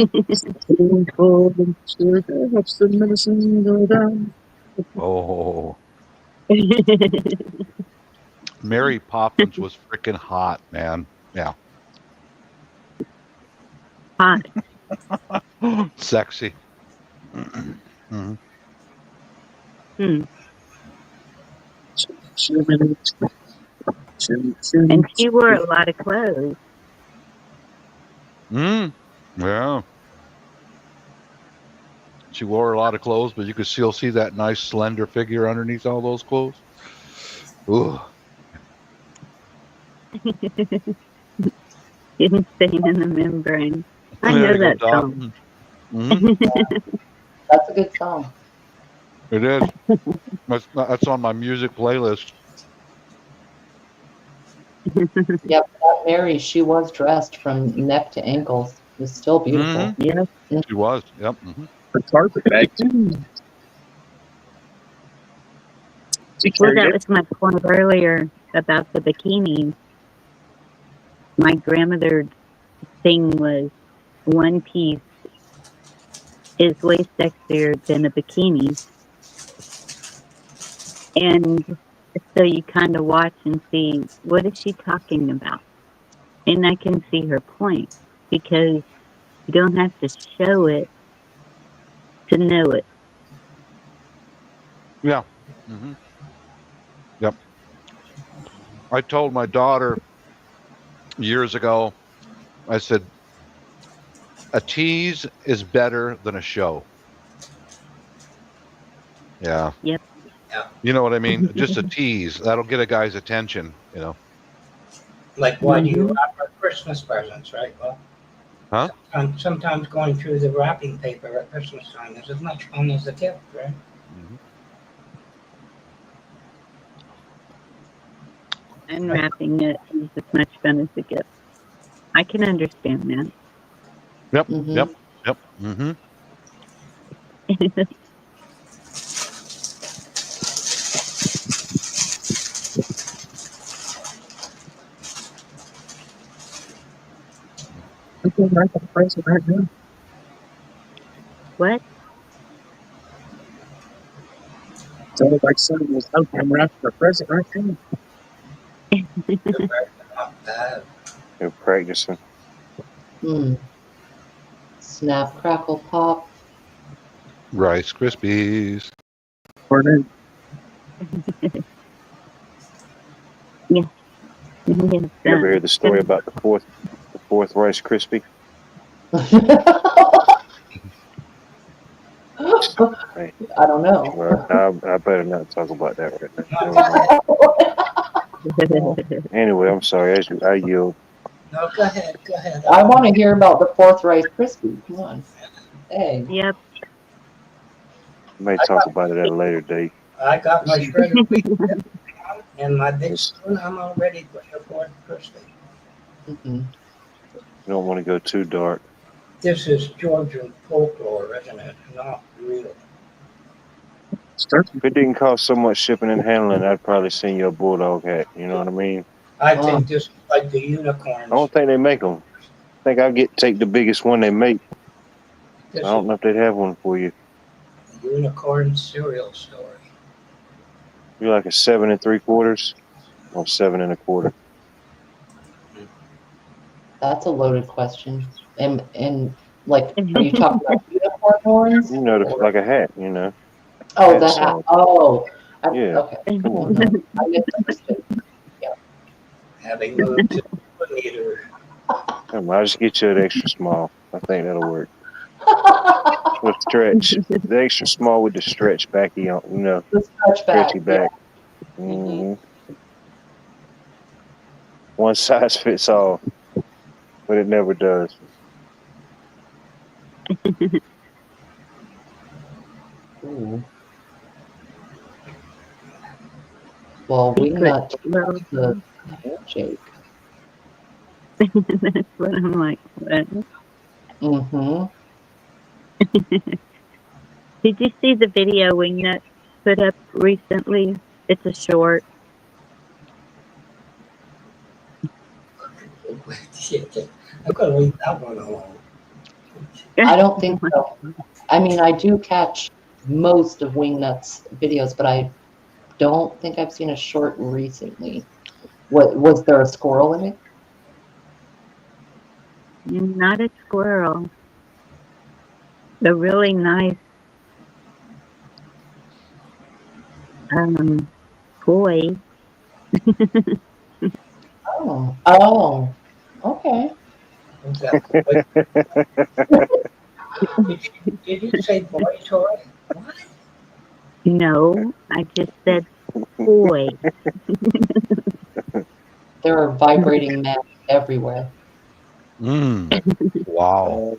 What's the medicine go down? Oh, Mary Poppins was freaking hot, man. Yeah, Hot. sexy. Mhm. Hmm. Chimney, And she wore a lot of clothes. Mm, yeah. She wore a lot of clothes, but you could still see that nice slender figure underneath all those clothes. Ooh. Didn't stay in the membrane. I There know you go, that Doc. song. Hmm. That's a good song. It is. That's on my music playlist. Yep, that Mary, she was dressed from neck to ankles. It was still beautiful. Yep. She was. Yep. Hmm. the carpet bag too. She Well, carried that it. was my point earlier about the bikini. My grandmother's thing was one piece is way sexier than a bikini. And so you kind of watch and see, what is she talking about? And I can see her point because you don't have to show it to know it. Yeah. Hmm. Yep. I told my daughter years ago, I said, a tease is better than a show. Yeah. Yep. You know what I mean? Just a tease. That'll get a guy's attention, you know. Like why do you Mhm. wrap our Christmas presents, right? Well, Huh? sometimes going through the wrapping paper at Christmas time is as much fun as the gift, right? Hmm. Unwrapping it is as much fun as the gift. I can understand that. Yep. Mm-hmm. Yep. Yep. Hmm. I can write the present right now. What? So like someone was out there wrapping the present right now. Not bad. They're practicing. Mm. Snap, crackle, pop. Rice Krispies. For them. Yeah. Yes, You ever hear the story about the fourth Rice Krispie? Hey, I don't know. well, I better not talk about that right now. Anyway, I'm sorry. I yield. No, go ahead, go ahead. I want to hear about the fourth Rice Krispie. Come on. Hey. Yep. May talk about it at a later date. I got my shredded wheat and my big spoon. I'm all ready for your fourth Christmas. Mm-hmm. You don't want to go too dark. This is Georgian folklore, isn't it? Not real. If it didn't cost so much shipping and handling, I'd probably send you a bulldog hat. You know what I mean? I think this is like the unicorns. I don't think they make them. I think I'll take the biggest one they make. This I don't know if they'd have one for you. is the unicorn cereal story. You're like a 7 3/4 or 7 1/4. That's a loaded question. And like, are you talking about unicorn horns? You know, like a hat. You know. Oh, Hat the hat. size. Oh. Yeah. Okay. Come on. No, I misunderstood. Having moved to the meter. Come on, I'll just get you an extra small. I think that'll work. With stretch. The extra small with the stretch backy on, you know. The stretch back. Stretchy back. Yeah. Mm-hmm. One size fits all, but it never does. Ooh. Well, we got the handshake. That's what I'm like. What? Mm-hmm. Did you see the video Wingnut put up recently? It's a short. I'm gonna leave that one alone. I don't think so. I mean, I do catch most of Wingnut's videos, but I don't think I've seen a short recently. What was there a squirrel in it? Not a squirrel. A really nice toy. Oh, okay. Did you say boy toy? What? No, I just said toy. There are vibrating mats everywhere. Wow.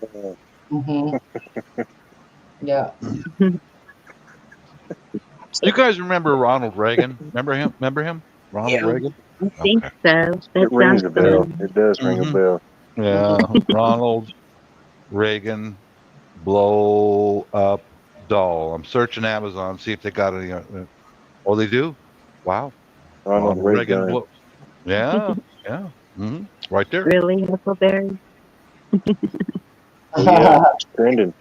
Mm-hmm. Yeah. You guys remember Ronald Reagan? Remember him? Ronald Reagan? I think so. That It rings sounds a bell. familiar. It does ring a bell. Yeah, Ronald Reagan blow up doll. I'm searching Amazon, see if they got any. Oh, they do? Wow. Ronald Reagan. blow. Yeah, yeah. Right there. Really, Huckleberry? Oh, yeah, it's trending.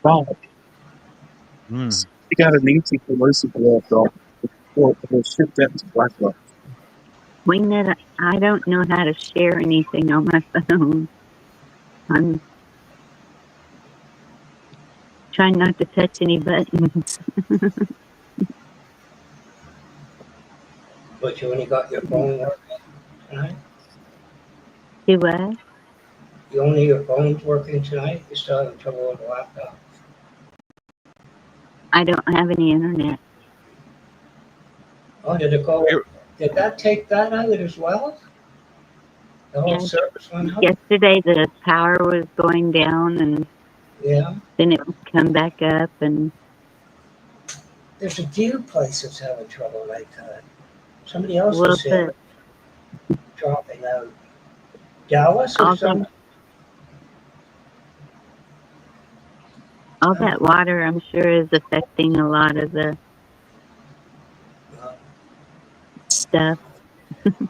Wow. You got a Nancy Pelosi blow doll. We'll ship that to Blackwell. Wingnut, I don't know how to share anything on my phone. I'm trying not to touch any buttons. But you only got your phone working tonight? Do what? Your phone's working tonight? You still having trouble with the laptop? I don't have any internet. Oh, did it go? Did that take that out as well? The whole service went out? Yesterday the power was going down and then it would come back up, and There's a few places having trouble like that. Somebody else Well, was here dropping out. Dallas or something? all that water, I'm sure, is affecting a lot of the stuff. I'm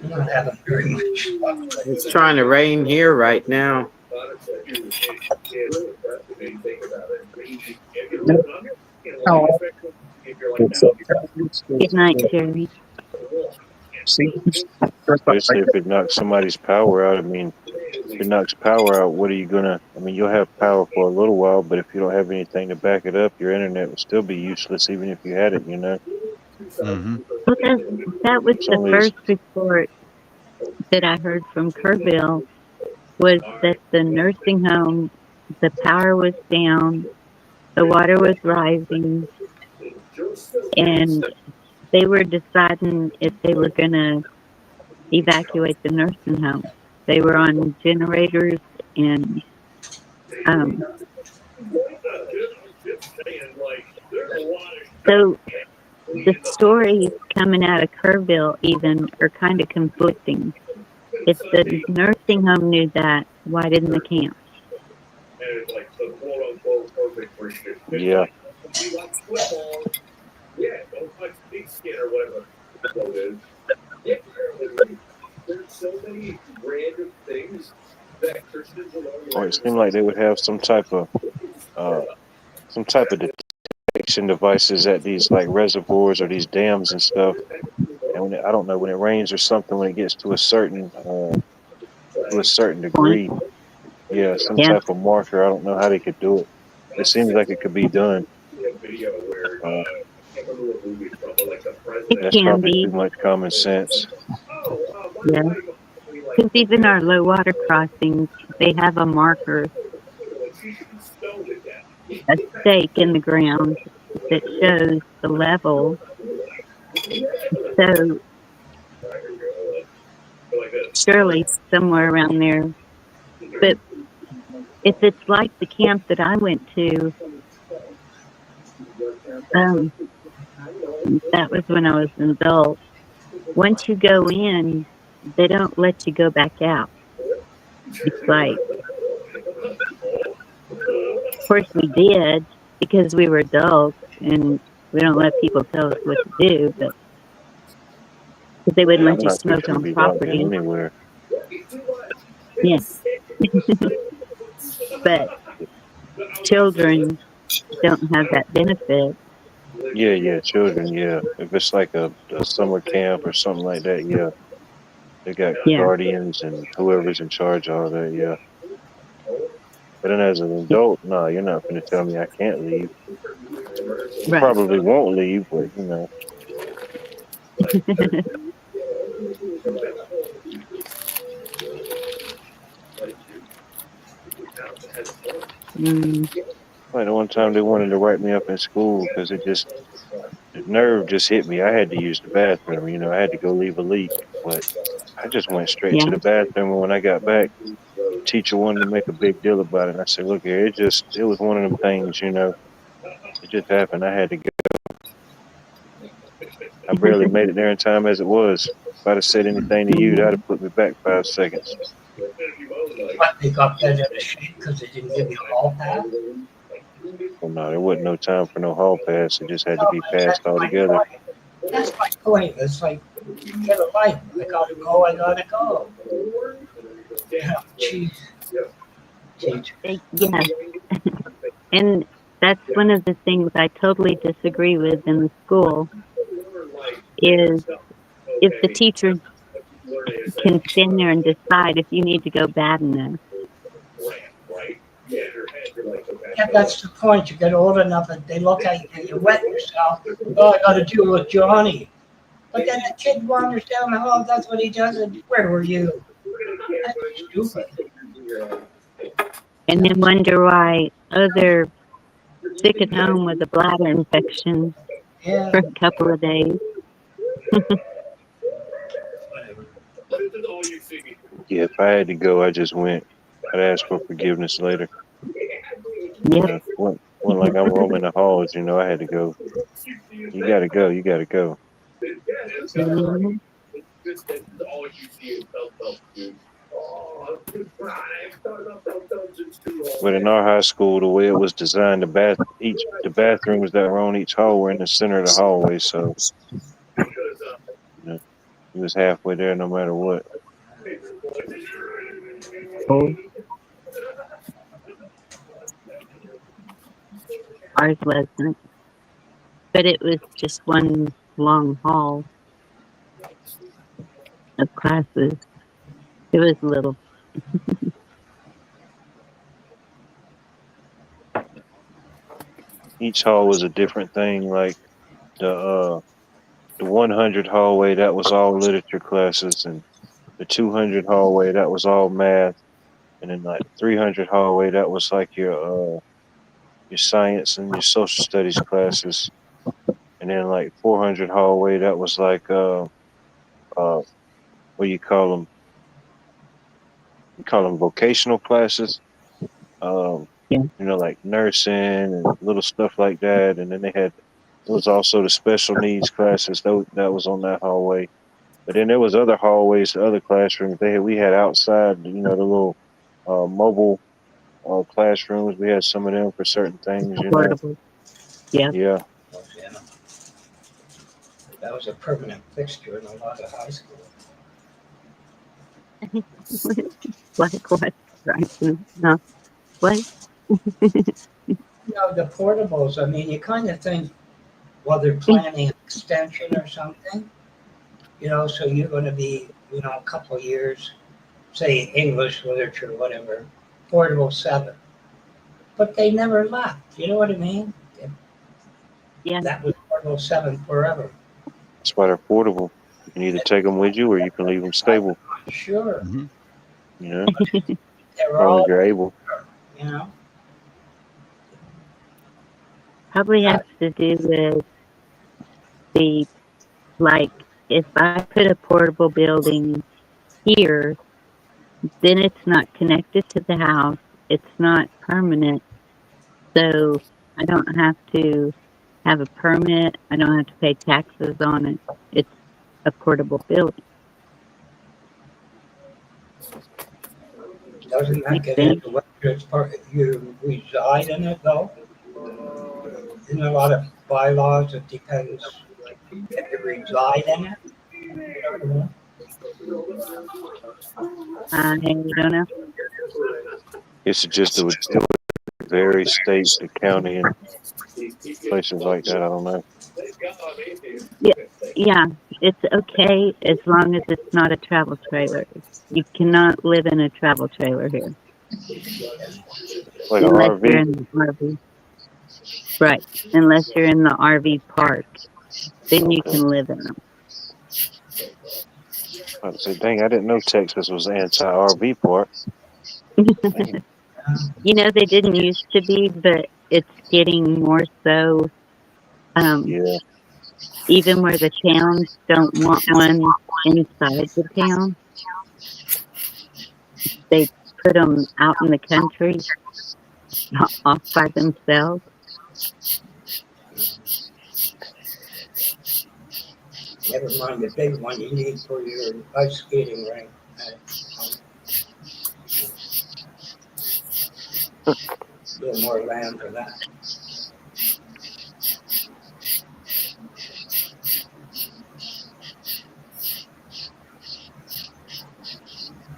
not having very much luck. It's trying to rain here right now. Good night, Jerry. See, especially if it knocks somebody's power out. I mean, if it knocks power out, what are you gonna? I mean, you'll have power for a little while, but if you don't have anything to back it up, your internet will still be useless, even if you had it. You know. Well, that was the first report that I heard from Kerrville, was that the nursing home, the power was down, the water was rising, and they were deciding if they were going to evacuate the nursing home. They were on generators, and so the stories coming out of Kerrville even are kind of conflicting. If the nursing home knew that, why didn't the camp? Yeah. Or it seemed like they would have some type of detection devices at these like reservoirs or these dams and stuff. And when I don't know, when it rains or something, when it gets to a certain degree, some type of marker. I don't know how they could do it. It seems like it could be done. That's probably too much common sense. Yeah. Because even our low water crossings, they have a marker, a stake in the ground that shows the level. So surely somewhere around there. But if it's like the camp that I went to, that was when I was an adult. once you go in, they don't let you go back out. It's like, of course we did because we were adults and we don't let people tell us what to do, but because they wouldn't Yeah, I'm let you not smoke fixing to on be locked in property. anywhere. Yes. But children don't have that benefit. Yeah, children, yeah. If it's like a summer camp or something like that, yeah. They got Yeah. guardians and whoever's in charge of all that, yeah. But then as an adult, no, you're not going to tell me I can't leave. I Right. probably won't leave, but you know. Mm, Like the one time they wanted to write me up in school because the nerve just hit me. I had to use the bathroom, you know, I had to go leave a leak, but I just went straight yeah. to the bathroom. And when I got back, the teacher wanted to make a big deal about it. And I said, look here, it was one of them things, you know, it just happened. I had to go. I barely made it there in time as it was. If I'd have said anything to you, that'd have put me back 5 seconds. But they got that in the shape because they didn't give you a hall pass. Well, no, there wasn't no time for no hall pass. It just had to No, be but passed that's my altogether. point. That's my point. It's like, get a life. I gotta go. I gotta go. Yeah, jeez. Yeah. And that's one of the things I totally disagree with in the school is if the teacher can stand there and decide if you need to go bad enough. Yeah, that's the point. You get old enough and they look at you and you wet yourself. Oh, I gotta deal with Johnny. But then the kid wanders down the hall, that's what he does, and where were you? That's stupid. And then wonder why they're sick at home with a bladder infection Yeah. for a couple of days. Yeah, if I had to go, I just went. I'd ask for forgiveness later. Yep. When like I'm roaming the halls, you know, I had to go. You gotta go. You gotta go. Mhm. But in our high school, the way it was designed, the bathrooms that were on each hall were in the center of the hallway, so you know, he was halfway there no matter what. Oh. Ours wasn't. But it was just one long hall of classes. It was little. Each hall was a different thing. Like the 100 hallway, that was all literature classes, and the 200 hallway, that was all math, and then like 300 hallway, that was like your science and your social studies classes, and then like 400 hallway, that was like what do you call them? You call them vocational classes. Yeah. You know, like nursing and little stuff like that. And then there was also the special needs classes that was on that hallway. But then there was other hallways, other classrooms. We had outside, you know, the little mobile classrooms. We had some of them for certain things, you know. Portable. Yeah. Yeah. That was a permanent fixture in a lot of high schools. Like what? Right. No. What? You know, the portables, I mean, you kind of think, well, they're planning an extension or something, you know, so you're going to be, you know, a couple of years, say English literature, whatever, portable 7. But they never left. You know what I mean? Yeah. That was portable 7 forever. That's why they're portable. You can either take them with you or you can leave them stable. Sure. Mm-hmm. You know, They're as long as all, you're able. you know. Probably has to do with the, like, if I put a portable building here, then it's not connected to the house. It's not permanent. So I don't have to have a permit. I don't have to pay taxes on it. It's a portable building. Doesn't that get into whether it's part you reside in it though? In a lot of bylaws, it depends if you reside in it. I don't know. It's just it would vary state to county and places like that. I don't know. Yeah, it's okay as long as it's not a travel trailer. You cannot live in a travel trailer here. Like an Unless you're RV. in the RV. Right. Unless you're in the RV park. Then you can live in them. I would say, dang, I didn't know Texas was anti-RV park. You know, they didn't used to be, but it's getting more so. Yeah. Even where the towns don't want one inside the town, they put them out in the country, off by themselves. Never mind the big one you need for your ice skating rink. A little more land for that.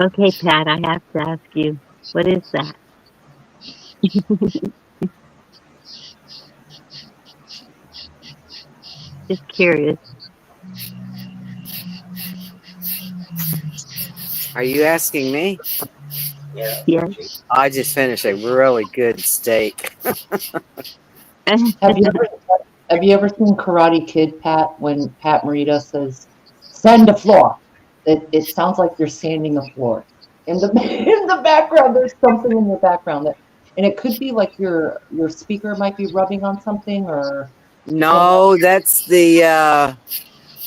Okay, Pat, I have to ask you, what is that? Just curious. Are you asking me? Yeah. Yes. I just finished a really good steak. Have you ever seen Karate Kid, Pat, when Pat Morita says, sand the floor? It sounds like you're sanding a floor. In the background, there's something in the background and it could be like your speaker might be rubbing on something or. No, that's the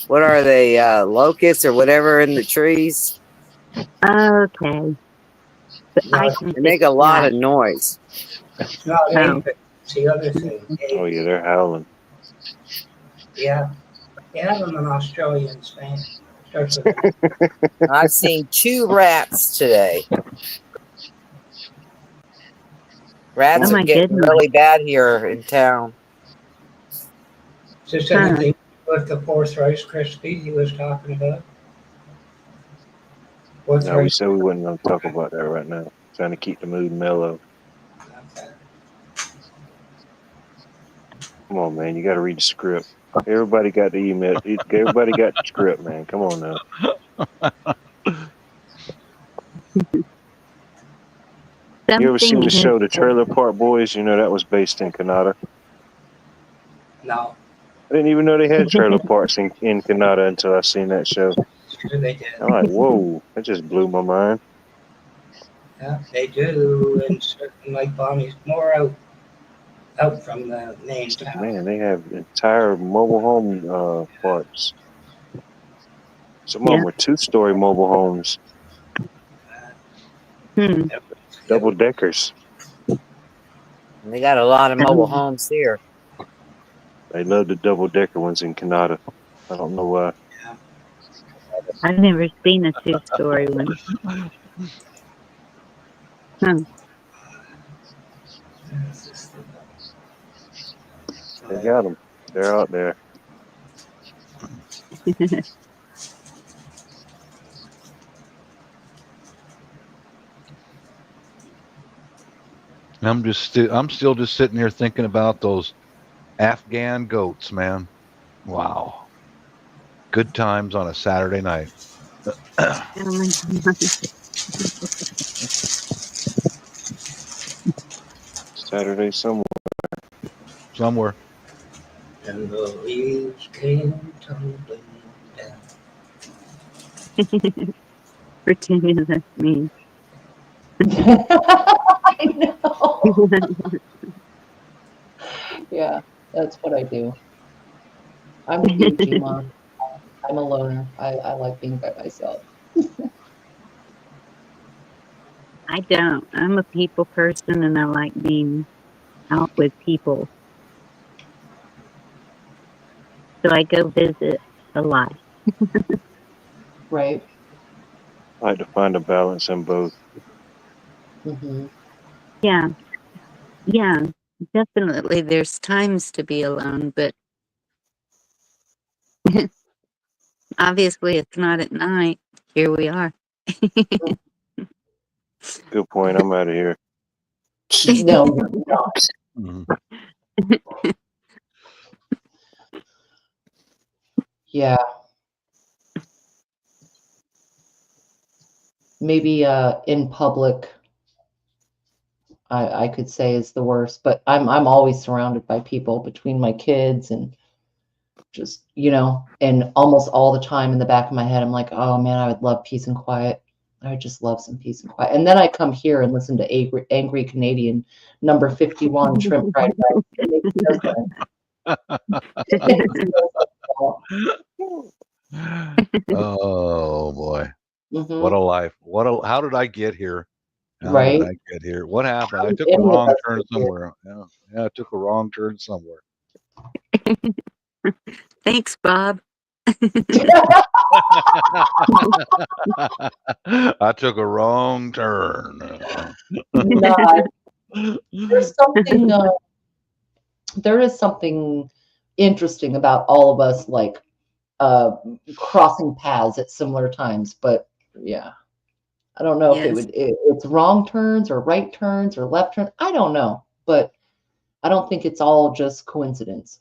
what are they? Locusts or whatever in the trees? Okay. But I can They make a lot of noise. It's not aphids. It's the other thing. Oh yeah, they're howling. Yeah. They have them in Australia and Spain. I've seen 2 rats today. Rats are getting really bad here in town. Is this anything with the fourth Rice Krispie he was talking about? No, we said we wasn't going to talk about that right now. Trying to keep the mood mellow. Come on, man. You got to read the script. Everybody got the email. Everybody got the script, man. Come on now. You ever seen the show The Trailer Park Boys? You know that was based in Canada. No. I didn't even know they had trailer parks in Canada until I seen that show. Sure they did. I'm like, whoa, that just blew my mind. Yeah, they do, and certain like Bonnie's more out from the main town. Man, they have entire mobile home parks. Some of them were 2-story mobile homes. Double deckers. They got a lot of mobile homes here. They love the double decker ones in Canada. I don't know why. I've never seen a 2-story one. They got them. They're out there. I'm still just sitting here thinking about those Afghan goats, man. Wow. Good times on a Saturday night. Saturday somewhere. Somewhere. And the leaves came tumbling down. Pretending that's me. I know. Yeah, that's what I do. I'm a Gucci mom. I'm a loner. I like being by myself. I don't. I'm a people person and I like being out with people. So I go visit a lot. Right. I like to find a balance in both. Hmm. Yeah. Yeah. Definitely there's times to be alone, but obviously it's not at night. Here we are. Good point. I'm out of here. No, no. Mhm. Yeah. Maybe in public, I could say is the worst, but I'm always surrounded by people between my kids and just, and almost all the time in the back of my head, I'm like, oh man, I would love peace and quiet. I would just love some peace and quiet. And then I come here and listen to Angry Canadian number 51 Shrimp Fried Rice. It makes no sense. It makes no sense at all. Oh boy. Mhm. What a life. How did I get here? How Right? did I get here? What happened? How I did took a any of wrong us turn get here? somewhere. Yeah, I took a wrong turn somewhere. Thanks, Bob. I took a wrong turn. Nah, there's something there is something interesting about all of us like crossing paths at similar times, but yeah, I don't know if Yes. it's wrong turns or right turns or left turns. I don't know, but I don't think it's all just coincidence.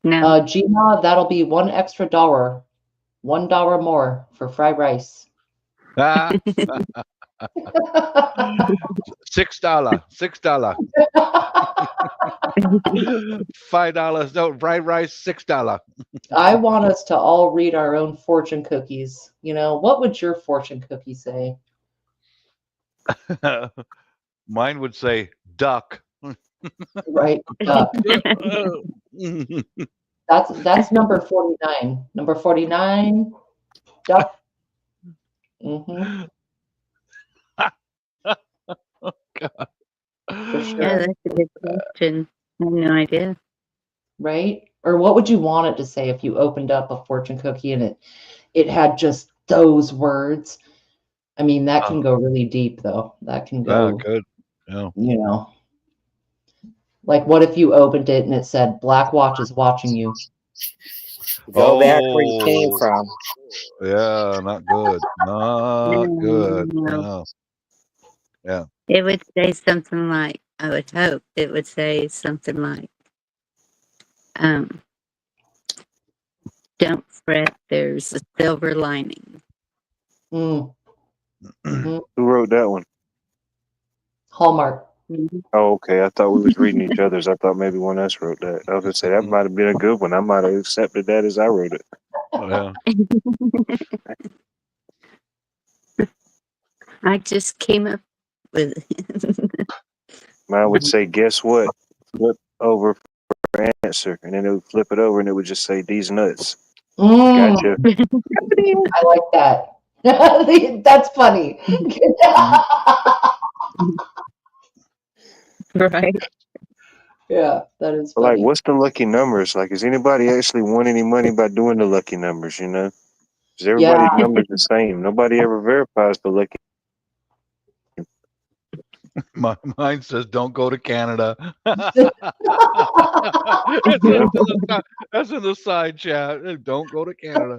No. Gina, that'll be $1 extra, $1 more for fried rice. $6. $6. $5. No, fried rice, $6. I want us to all read our own fortune cookies. What would your fortune cookie say? Mine would say duck. Right, duck. That's number 49. Number 49, duck. Mm-hmm. Oh, God. For Yeah, sure. that's a good question. I have no idea. Right? Or what would you want it to say if you opened up a fortune cookie and it had just those words? I mean, that can go really deep, though. That can go, Good. Yeah. Like what if you opened it and it said, Black Watch is watching you? Go back where you came Oh, from. yeah, not good. Not good. No. No. Yeah. It would say something like, I would hope it would say something like, don't fret, there's a silver lining. Mm. Mhm. Who wrote that one? Hallmark. Oh, okay. I thought we was reading each other's. I thought maybe one else wrote that. I was gonna say that might have been a good one. I might have accepted that as I wrote it. Yeah. I just came up with it. Mine would say, "Guess what? Flip over for answer," and then it would flip it over, and it would just say, "These nuts." Gotcha. I like that. That's funny. Right. Yeah, that is But like, funny. what's the lucky numbers? Like, has anybody actually won any money by doing the lucky numbers? Because everybody's Yeah. numbers the same. Nobody ever verifies the lucky. Mine says don't go to Canada. That's in the side chat. Don't go to Canada.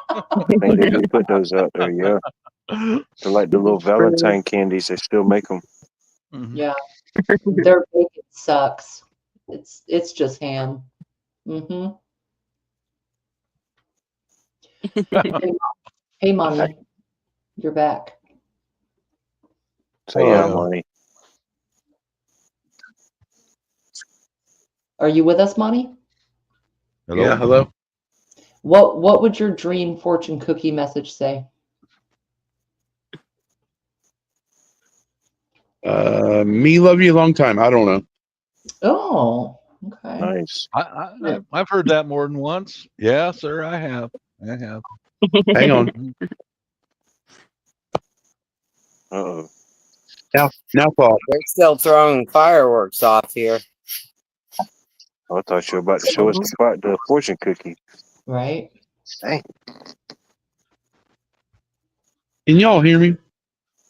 I think they do put those out there. Yeah, they're like the little Valentine candies. They still make them. Yeah. Their bacon sucks. It's just ham. Mm-hmm. Hey, Mommy. You're back. So yeah, money. Are you with us, Monty? Hello? Yeah, hello. What would your dream fortune cookie message say? Me love you a long time. I don't know. Oh, okay. Nice. I've heard that more than once. Yeah, sir, I have. Hang on. Uh-oh. Now, Paul. They're still throwing fireworks off here. I thought you were about to show us the fortune cookie. Right. Dang. Can y'all hear me?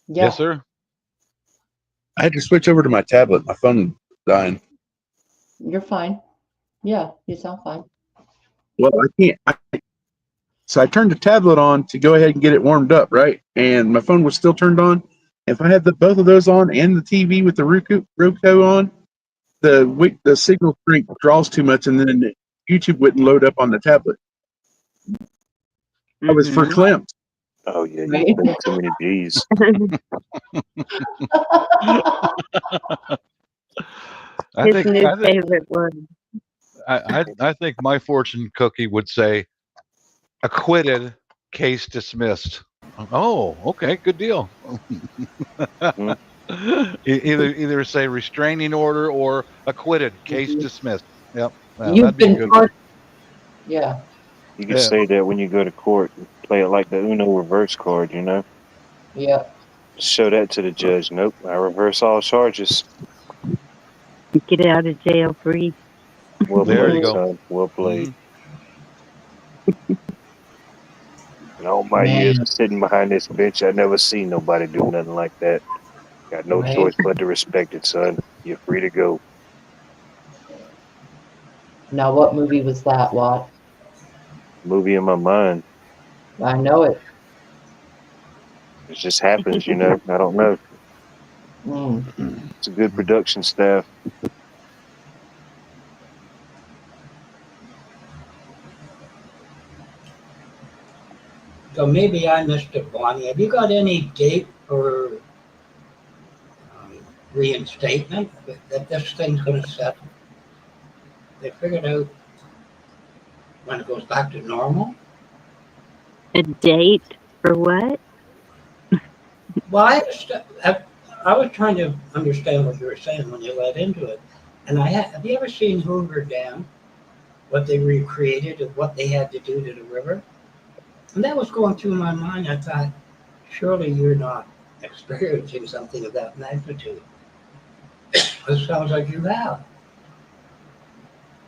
Yeah. Yes, sir. I had to switch over to my tablet. My phone dying. You're fine. Yeah, you sound fine. Well, I can't. So I turned the tablet on to go ahead and get it warmed up, right? And my phone was still turned on. If I had both of those on and the TV with the Roku on, the signal strength draws too much, and then YouTube wouldn't load up on the tablet. I was Mhm. verklempt. Oh yeah, you Right. spent too many G's. I His think new I think favorite word. I think my fortune cookie would say acquitted, case dismissed. Oh, okay, good deal. Either say restraining order or acquitted, case dismissed. Yep, You've that'd be a been good one. part. Yeah. You can Yeah. say that when you go to court. Play it like the Uno reverse card, you know? Yeah. Show that to the judge. Nope, I reverse all charges. Get out of jail free. Well There you played, go. son. Well played. Mhm. In all my years Man. of sitting behind this bench, I never seen nobody do nothing like that. Got no Right. choice but to respect it, son. You're free to go. Now, what movie was that, Watt? Movie in my mind. I know it. It just happens, you know. I don't know. Mm. It's a good production staff. So maybe I missed it, Bonnie. Have you got any date for reinstatement that this thing's going to settle? They figured out when it goes back to normal? A date for what? Well, I was trying to understand what you were saying when you led into it. And have you ever seen Hoover Dam? What they recreated of what they had to do to the river? And that was going through my mind. I thought, surely you're not experiencing something of that magnitude. It sounds like you have.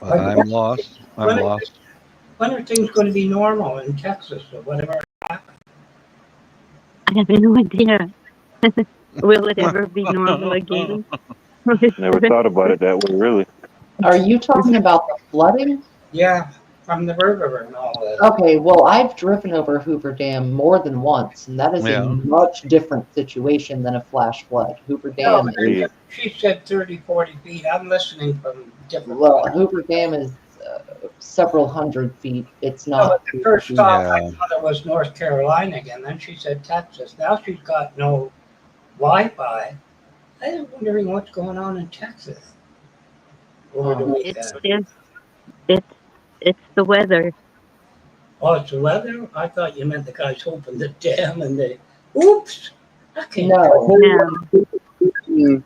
I'm lost. I'm lost. When are things going to be normal in Texas or whatever? I have no idea. Will it ever be normal again? Never thought about it that way, really. Are you talking about the flooding? Yeah, from the river and all that. Okay, well, I've driven over Hoover Dam more than once, and that is Yeah. a much different situation than a flash flood. Hoover No, Dam Yeah. she said 30, 40 feet. I'm listening from different. Well, Hoover Dam is several hundred feet. It's No, not. but the first stop Yeah. I thought it was North Carolina again. Then she said Texas. Now she's got no Wi-Fi. I'm wondering what's going on in Texas. Over the It's weekend. just it's the weather. Oh, it's the weather? I thought you meant the guys opened the dam and they, oops. I can't. No. No,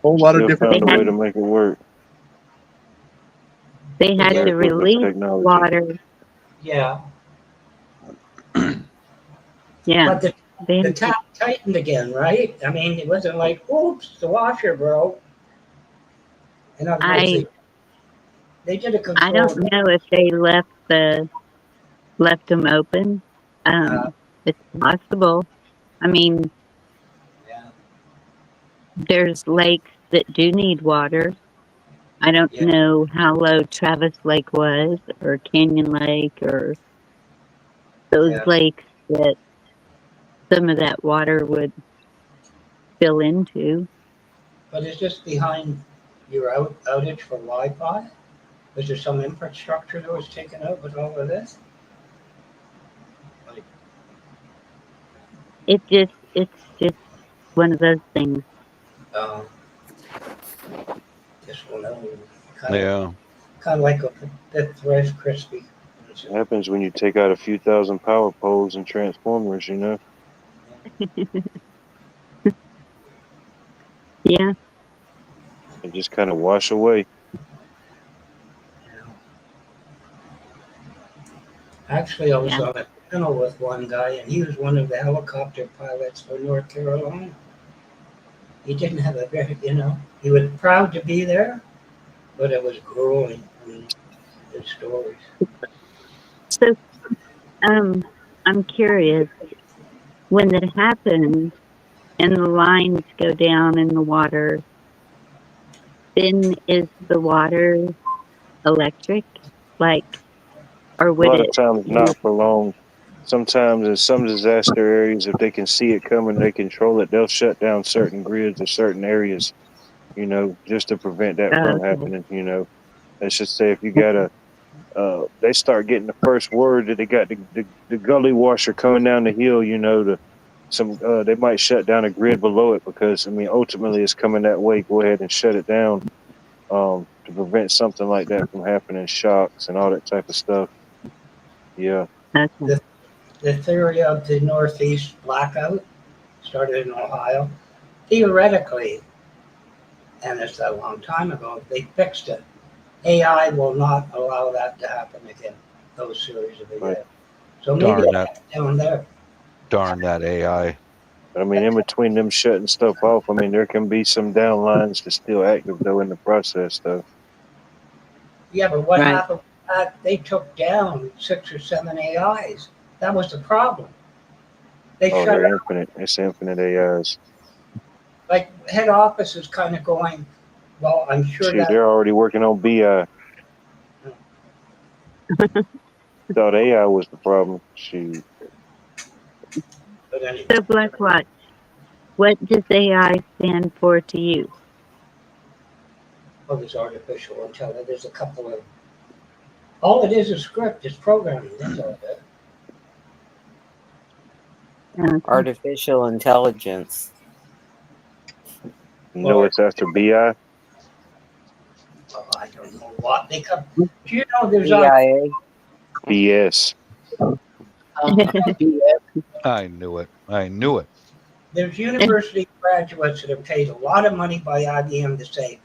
Whole lot of Still different. found a way to make it work. they had to America with release technology. water. Yeah. Yeah, But they the had to, tap tightened again, right? I mean, it wasn't like, oops, the washer broke. In other words, I they did a I control. don't know if they left them open. It's possible. I mean, Yeah. there's lakes that do need water. I don't Yeah. know how low Travis Lake was, or Canyon Lake, or those Yeah. lakes that some of that water would fill into. But is this behind your outage for Wi-Fi? Was there some infrastructure that was taken out with all of this? Like, It's just one of those things. just one of them. Yeah. Kind of like a bit Rice Krispie. It happens when you take out a few thousand power poles and transformers, you know. Yeah, They just kind of wash away. Actually, I was Yeah. on a panel with one guy, and he was one of the helicopter pilots for North Carolina. He didn't have a very, he was proud to be there, but it was grueling. I mean, his stories. so I'm curious, when that happens and the lines go down in the water, then is the water electric? Like, or A would lot of it? times not for long. Sometimes in some disaster areas, if they can see it coming, they control it. They'll shut down certain grids or certain areas, just to prevent that from Okay. happening. Let's just say if you got they start getting the first word that they got the gully washer coming down the hill, they might shut down a grid below it because ultimately it's coming that way. Go ahead and shut it down to prevent something like that from happening, shocks and all that type of stuff. Yeah. Okay. The theory of the Northeast blackout started in Ohio. Theoretically, and it's a long time ago, they fixed it. AI will not allow that to happen again, those series of events. So maybe Darn that. down there. Darn that AI. In between them shutting stuff off, there can be some downlines that's still active though in the process though. Yeah, but what Right. happened with that? They took down 6 or 7 AIs. That was the problem. They shut They're it. infinite. It's infinite AIs. Like head office is kind of going, well, I'm sure Shoot, that. they're already working on BI. Thought AI was the problem. Shoot. But anyway. So, Blackwatch, what does AI stand for to you? Well, there's artificial intelligence. There's a couple of. All it is script. It's programming. That's all it is. Okay. Artificial intelligence. It's after BI. Oh, I don't know what they come. Do you know there's CIA. BS. I knew it. I knew it. There's university graduates that are paid a lot of money by IBM to say,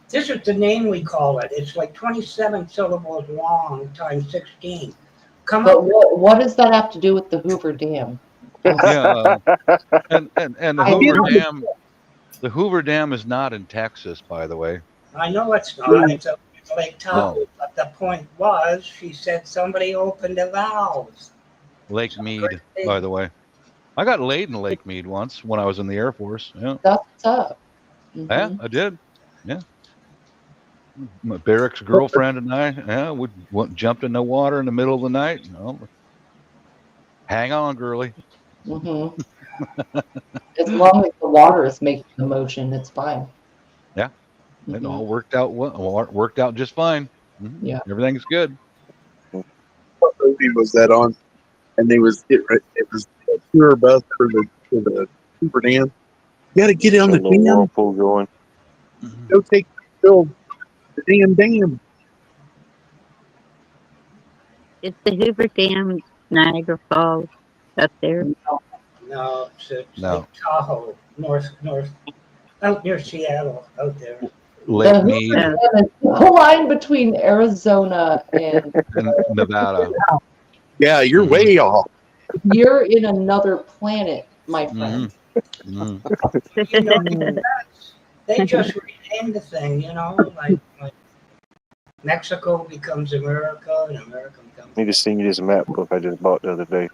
this is the name we call it. It's like 27 syllables long times 16. But what does that have to do with the Hoover Dam? Yeah. And the I Hoover know. Dam, the Hoover Dam is not in Texas, by the way. I know it's not. It's a Lake Tahoe. No. But the point was, she said somebody opened the valves. Lake Mead, by the way. I got laid in Lake Mead once when I was in the Air Force. Yeah. That's what's up. Mhm. Yeah, I did. Yeah. My barracks girlfriend and I, jumped in the water in the middle of the night. Hang on, girly. Mhm. As long as the water is making the motion, it's fine. Yeah, it Mhm. all worked out. Worked out just fine. Mhm. Yeah. Everything's good. What movie was that on? And it was a tour bus for the Hoover Dam. You got to get on the little dam. whirlpool going. Go take the damn dam. Is the Hoover Dam Niagara Falls up there? No, it's No. Lake Tahoe, north, out near Seattle, out there. Lake The Mead Hoover Dam is the line between Arizona and and Nevada. Yeah, you're Mhm. way off. you're in another planet, my friend. Mhm. You know, they just renamed the thing, like Mexico becomes America and America becomes. Need to send you this map book I just bought the other day.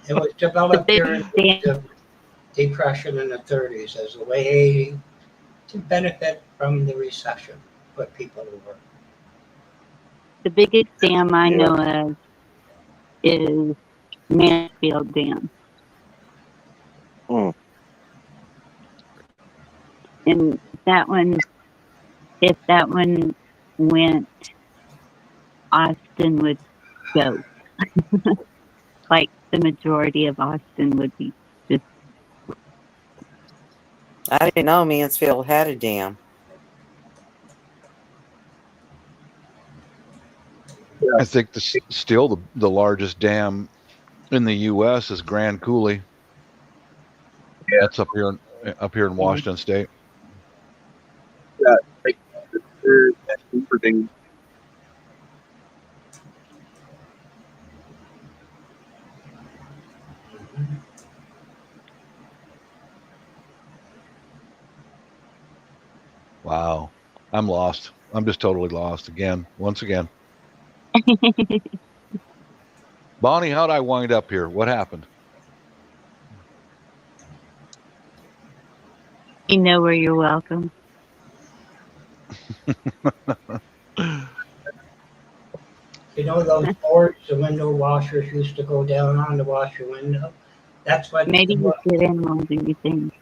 It was developed during the Depression in the 30s as a way to benefit from the recession, put people to work. The biggest dam I Yeah. know of is Mansfield Dam. Mm. And that one, if that one went, Austin would go. Like the majority of Austin would be just. I didn't know Mansfield had a dam. I think still the largest dam in the U.S. is Grand Coulee. Yeah. That's up here in Washington State. Yeah, that Hoover Dam. Wow, I'm lost. I'm just totally lost again. Once again. Bonnie, how'd I wind up here? What happened? You know where you're welcome. You know those boards the window washers used to go down on to wash your window? That's what Maybe you get in longer than you think.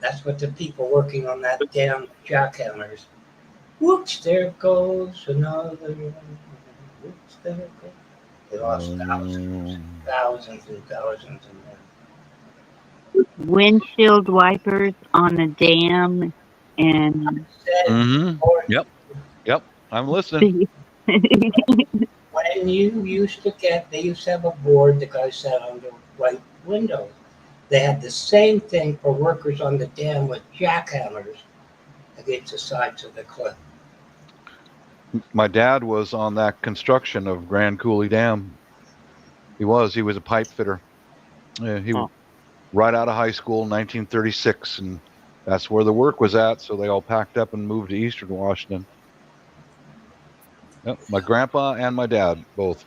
that's what the people working on that damn jackhammers. Whoops, there goes another one. Whoops, there it goes. They lost thousands and thousands and Windshield wipers on a dam and Yep. Yep. I'm listening. when you used to get, they used to have a board the guy sat on the white window. They had the same thing for workers on the dam with jackhammers against the sides of the cliff. My dad was on that construction of Grand Coulee Dam. He was a pipe fitter. Yeah, he was right out of high school in 1936, and that's where the work was at. So they all packed up and moved to Eastern Washington. Yep, my grandpa and my dad both.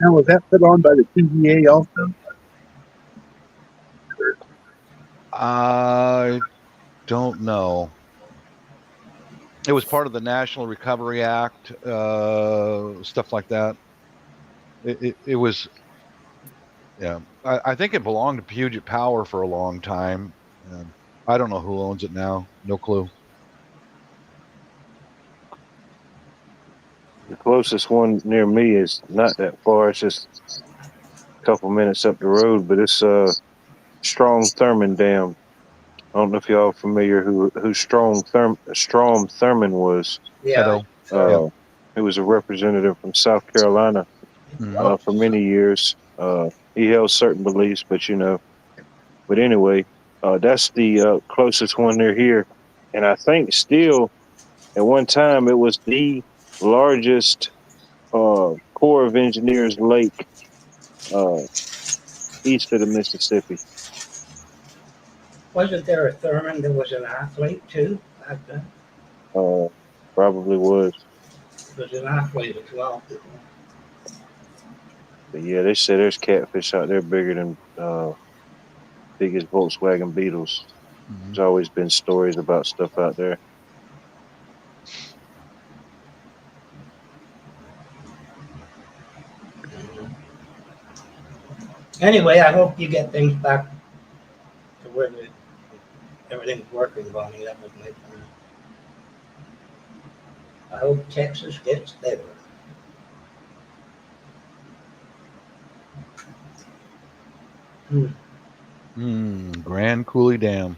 Now, was that put on by the TVA also? I don't know. It was part of the National Recovery Act, stuff like that. It was, yeah. I think it belonged to Puget Power for a long time. I don't know who owns it now. No clue. The closest one near me is not that far. It's just a couple minutes up the road, but it's Strom Thurmond Dam. I don't know if y'all are familiar who Strom Thurmond was. Yeah. He was a representative from South Carolina for many years. He held certain beliefs, but But anyway, that's the closest one near here. And I think still, at one time, it was the largest Corps of Engineers lake east of the Mississippi. Wasn't there a Thurman that was an athlete too back then? Probably was. He was an athlete as well. But yeah, they say there's catfish out there bigger than biggest Volkswagen Beetles. There's always been stories about stuff out there. Anyway, I hope you get things back to where everything's working, Bonnie. That was my plan. I hope Texas gets better. Grand Coulee Dam.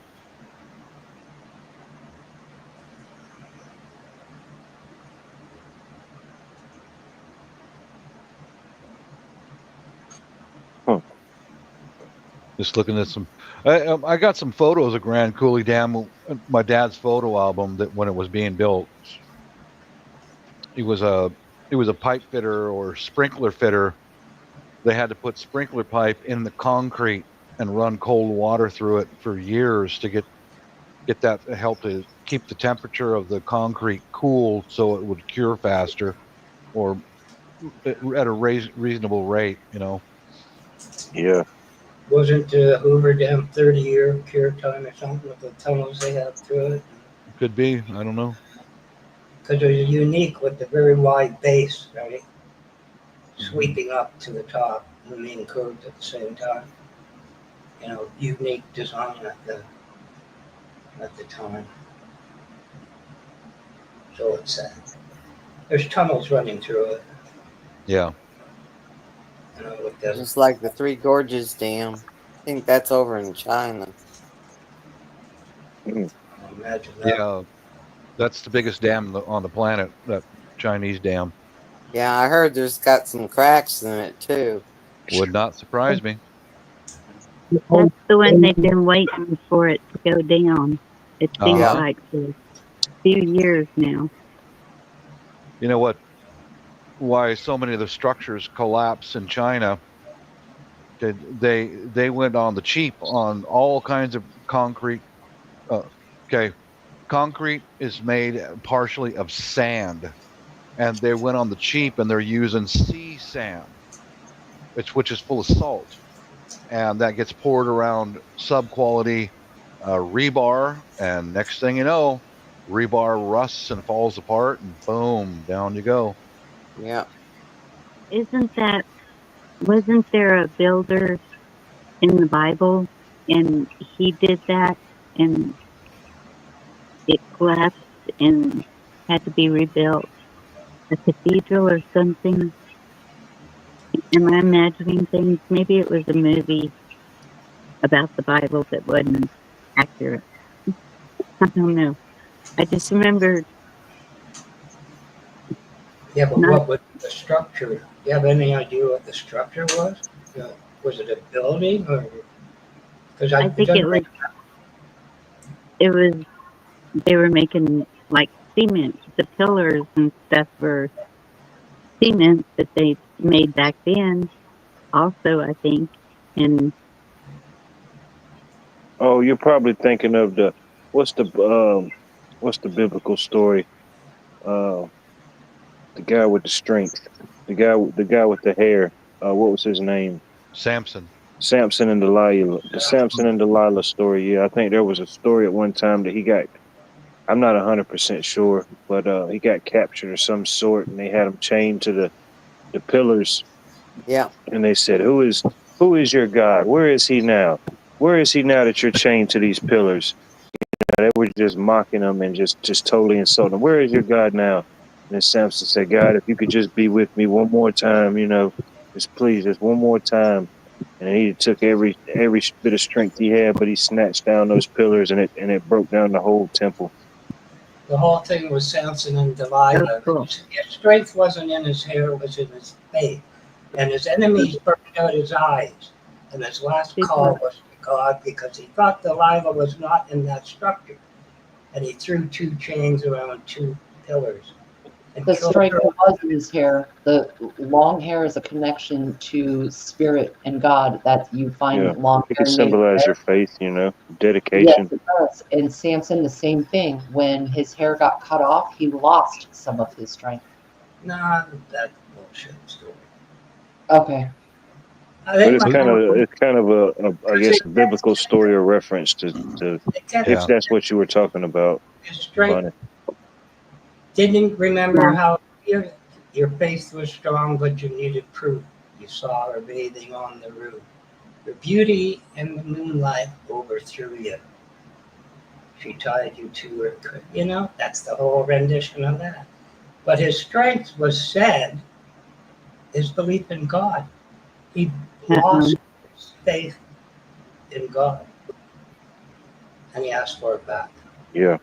Just looking at some, I got some photos of Grand Coulee Dam. My dad's photo album that when it was being built, he was a pipe fitter or sprinkler fitter. They had to put sprinkler pipe in the concrete and run cold water through it for years to get that help to keep the temperature of the concrete cool so it would cure faster or at a reasonable rate, Yeah. Wasn't Hoover Dam 30-year cure time or something with the tunnels they have through it? Could be. I don't know. Because they're unique with the very wide base, right? Sweeping up to the top and the main curves at the same time. Unique design at the time. So it's there's tunnels running through it. Yeah. Just like the Three Gorges Dam. I think that's over in China. Imagine that. Yeah, that's the biggest dam on the planet, that Chinese dam. Yeah, I heard there's got some cracks in it too. Would not surprise me. That's the one they've been waiting for it to go down. It seems like for a few years now. You know what? Why so many of the structures collapse in China? They went on the cheap on all kinds of concrete concrete is made partially of sand, and they went on the cheap and they're using sea sand, which is full of salt, and that gets poured around sub-quality rebar, and next thing you know, rebar rusts and falls apart, and boom, down you go. Yeah. Wasn't there a builder in the Bible and he did that and it collapsed and had to be rebuilt? A cathedral or something? Am I imagining things? Maybe it was a movie about the Bible that wasn't accurate. I don't know. I just remember. Yeah, but what was the structure? Do you have any idea what the structure was? Was it a building or? Because I think it was. They were making like cement. The pillars and stuff were cement that they made back then. Also, I think, and Oh, you're probably thinking of what's the biblical story? The guy with the strength, the guy with the hair. What was his name? Samson. Samson and Delilah. The Samson and Delilah story. Yeah, I think there was a story at one time that he got. I'm not 100% sure, but he got captured of some sort, and they had him chained to the pillars. Yeah. And they said, "Who is your God? Where is he now? Where is he now that you're chained to these pillars?" They were just mocking him and just totally insulting him. "Where is your God now?" And then Samson said, "God, if you could just be with me one more time, just one more time." And he took every bit of strength he had, but he snatched down those pillars, and it broke down the whole temple. The whole thing was Samson and Delilah. Cool. His strength wasn't in his hair; it was in his faith. And his enemies burned out his eyes. And his last call was to God because he thought Delilah was not in that structure. And he threw 2 chains around 2 pillars. The strength was in his hair. The long hair is a connection to spirit and God that you find long It hair. can symbolize your faith, dedication. Yes, it does. And Samson, the same thing. When his hair got cut off, he lost some of his strength. Nah, that's bullshit story. Okay. But it's kind of a I guess a biblical story or reference to if that's what you were talking about. His strength. Didn't remember how your faith was strong, but you needed proof. You saw her bathing on the roof. Her beauty in the moonlight overthrew you. She tied you to her. That's the whole rendition of that. But his strength was said, his belief in God. He lost his faith in God. And he asked for it back. Yeah.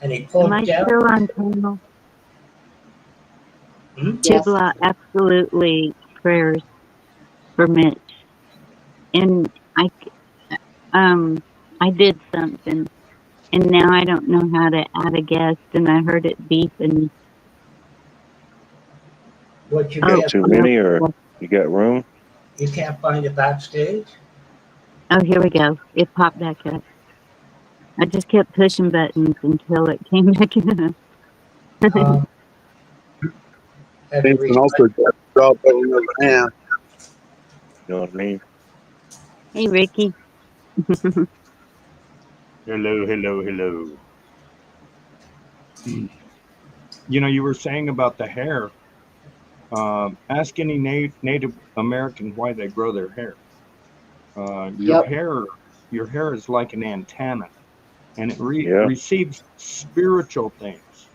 And he pulled am I down. still on panel? Yes. Tibla, absolutely prayers for Mitch. And I did something, and now I don't know how to add a guest, and I heard it beep and. What you got too many, or you got room? You can't find it backstage? Oh, here we go. It popped back up. I just kept pushing buttons until it came back in. And also drop over the hand. You know what I mean? Hey, Ricky. Hello. You were saying about the hair. Ask any Native American why they grow their hair. Your hair is like an antenna, and it receives spiritual things.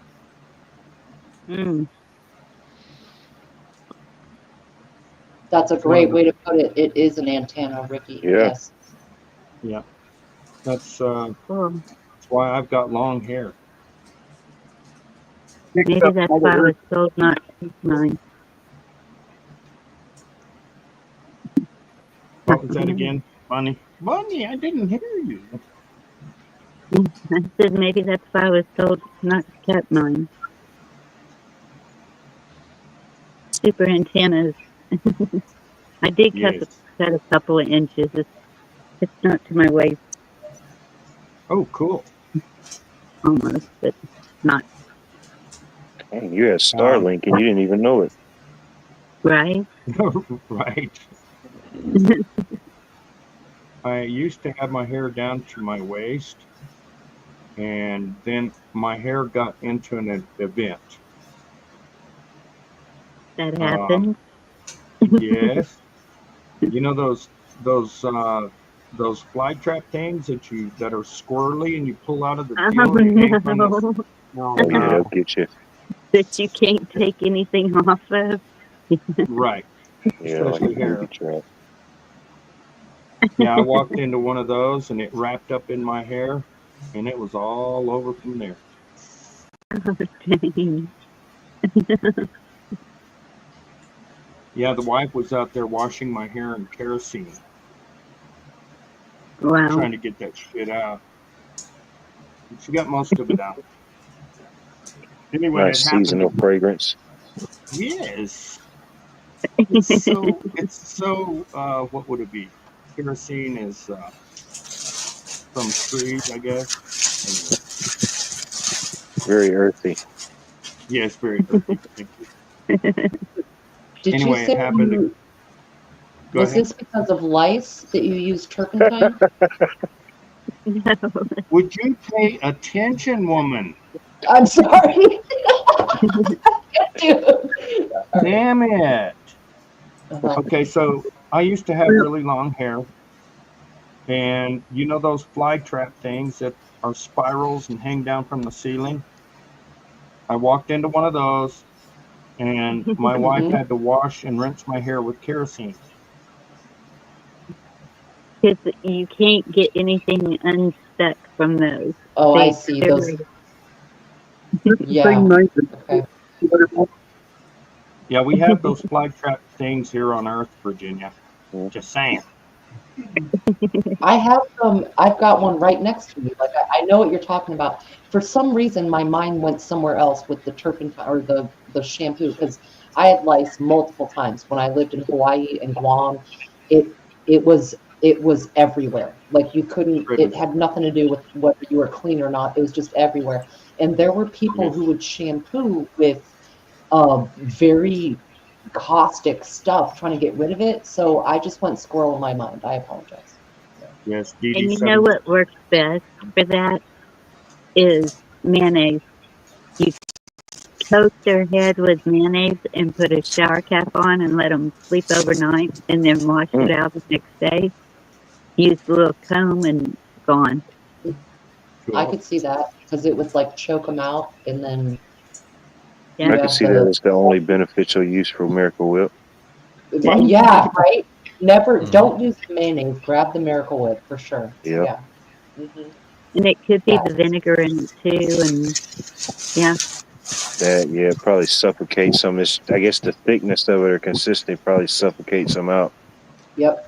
That's a great way to put it. It is an antenna, Ricky. Yeah. Yes. Yeah. That's why I've got long hair. Maybe that's why I was told not to keep mine. What was that again? Bonnie, I didn't hear you. I said maybe that's why I was told not to cut mine. Super antennas. I did cut a couple of inches. It's not to my waist. Oh, cool. almost, but not Dang, you had Starlink and you didn't even know it. right. Right. I used to have my hair down to my waist, and then my hair got into an event. That happened. Yes. You know those fly trap things that are squirrely and you pull out of the Oh deal and hang from the no, Oh yeah, they'll get you. that you can't take anything off of. right. Yeah, like a Especially hair. booby trap. Yeah, I walked into one of those and it wrapped up in my hair and it was all over from there. Oh, dang. Yeah, the wife was out there washing my hair in kerosene, Wow. trying to get that shit out. She got most of it out. Anyway, Nice it happened. seasonal fragrance. Yes. It's so what would it be? Kerosene is from trees, I guess. Very earthy. Yes, very earthy. Thank you. Did Anyway, you say it happened. Go was ahead. this because of lice that you used turpentine? No. Would you pay attention, woman? I'm sorry. Dude. Damn it. Uh-huh. Okay, so I used to have really long hair. And you know those fly trap things that are spirals and hang down from the ceiling? I walked into one of those, and my wife had to wash and rinse my hair with kerosene. Because you can't get anything unstuck from those. Oh, I see those. Yeah. Okay. Yeah, we have those fly trap things here on Earth, Virginia. Just saying. I have I've got one right next to me. Like I know what you're talking about. For some reason, my mind went somewhere else with the turpentine or the shampoo because I had lice multiple times when I lived in Hawaii and Guam. It was everywhere. Like you couldn't. It had nothing to do with whether you were clean or not. It was just everywhere. And there were people who would shampoo with very caustic stuff trying to get rid of it. So I just went squirrel in my mind. I apologize. Yes, And you know what works best for that is mayonnaise. You coat their head with mayonnaise and put a shower cap on and let them sleep overnight and then wash it out the next day. Use a little comb and gone. I could see that because it would like choke them out and then. I can see that as the only beneficial use for Miracle Whip. Yeah, right. Never. Don't use the mayonnaise. Grab the Miracle Whip for sure. Yep. Yeah. Mm-hmm. And it could be the vinegar in it too, and yeah. That probably suffocates some. I guess the thickness of it or consistency probably suffocates them out. Yep.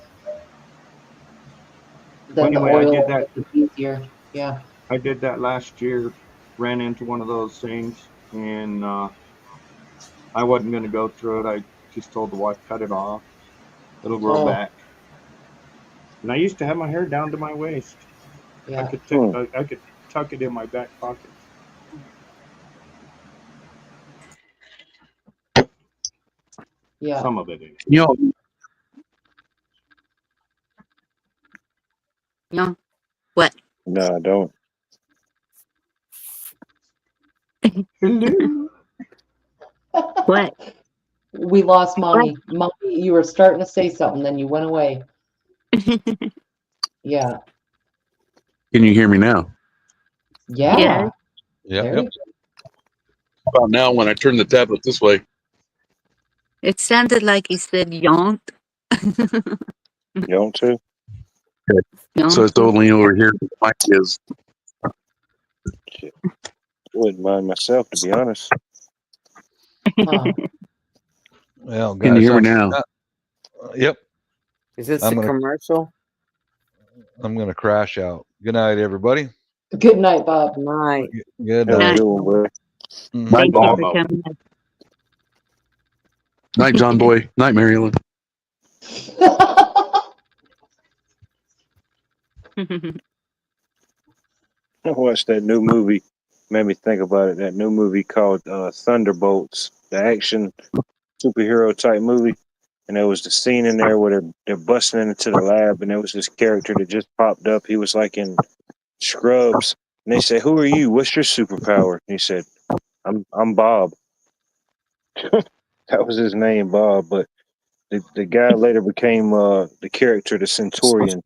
Then anyway, the oil I did that. is easier. Yeah. I did that last year. Ran into one of those things, and I wasn't going to go through it. I just told the wife, cut it off. It'll grow back. And I used to have my hair down to my waist. Yeah. I could tuck it in my back pocket. Yeah. Some of it is. No. What? No, I don't. Hello. What? We lost mommy. Mommy, you were starting to say something, then you went away. Yeah. Can you hear me now? Yeah. Yep. How about now when I turn the tablet this way? It sounded like he said yonk. Yonk too? Okay. So it's only over here the mic is. Shit. Wouldn't mind myself, to be honest. Well, guys, Can you hear me now? Yep. Is this I'm a gonna- commercial? I'm going to crash out. Good night, everybody. Good night, Bob. Night. Good Have a night. good one, boy. Thank you for coming. Night, John Boy. Night, Marilyn. I watched that new movie, made me think about it. That new movie called Thunderbolts, the action superhero type movie. And there was the scene in there where they're busting into the lab, and there was this character that just popped up. He was like in Scrubs, and they said, "Who are you? What's your superpower?" And he said, "I'm Bob." That was his name, Bob. But the guy later became the character, the Centurion.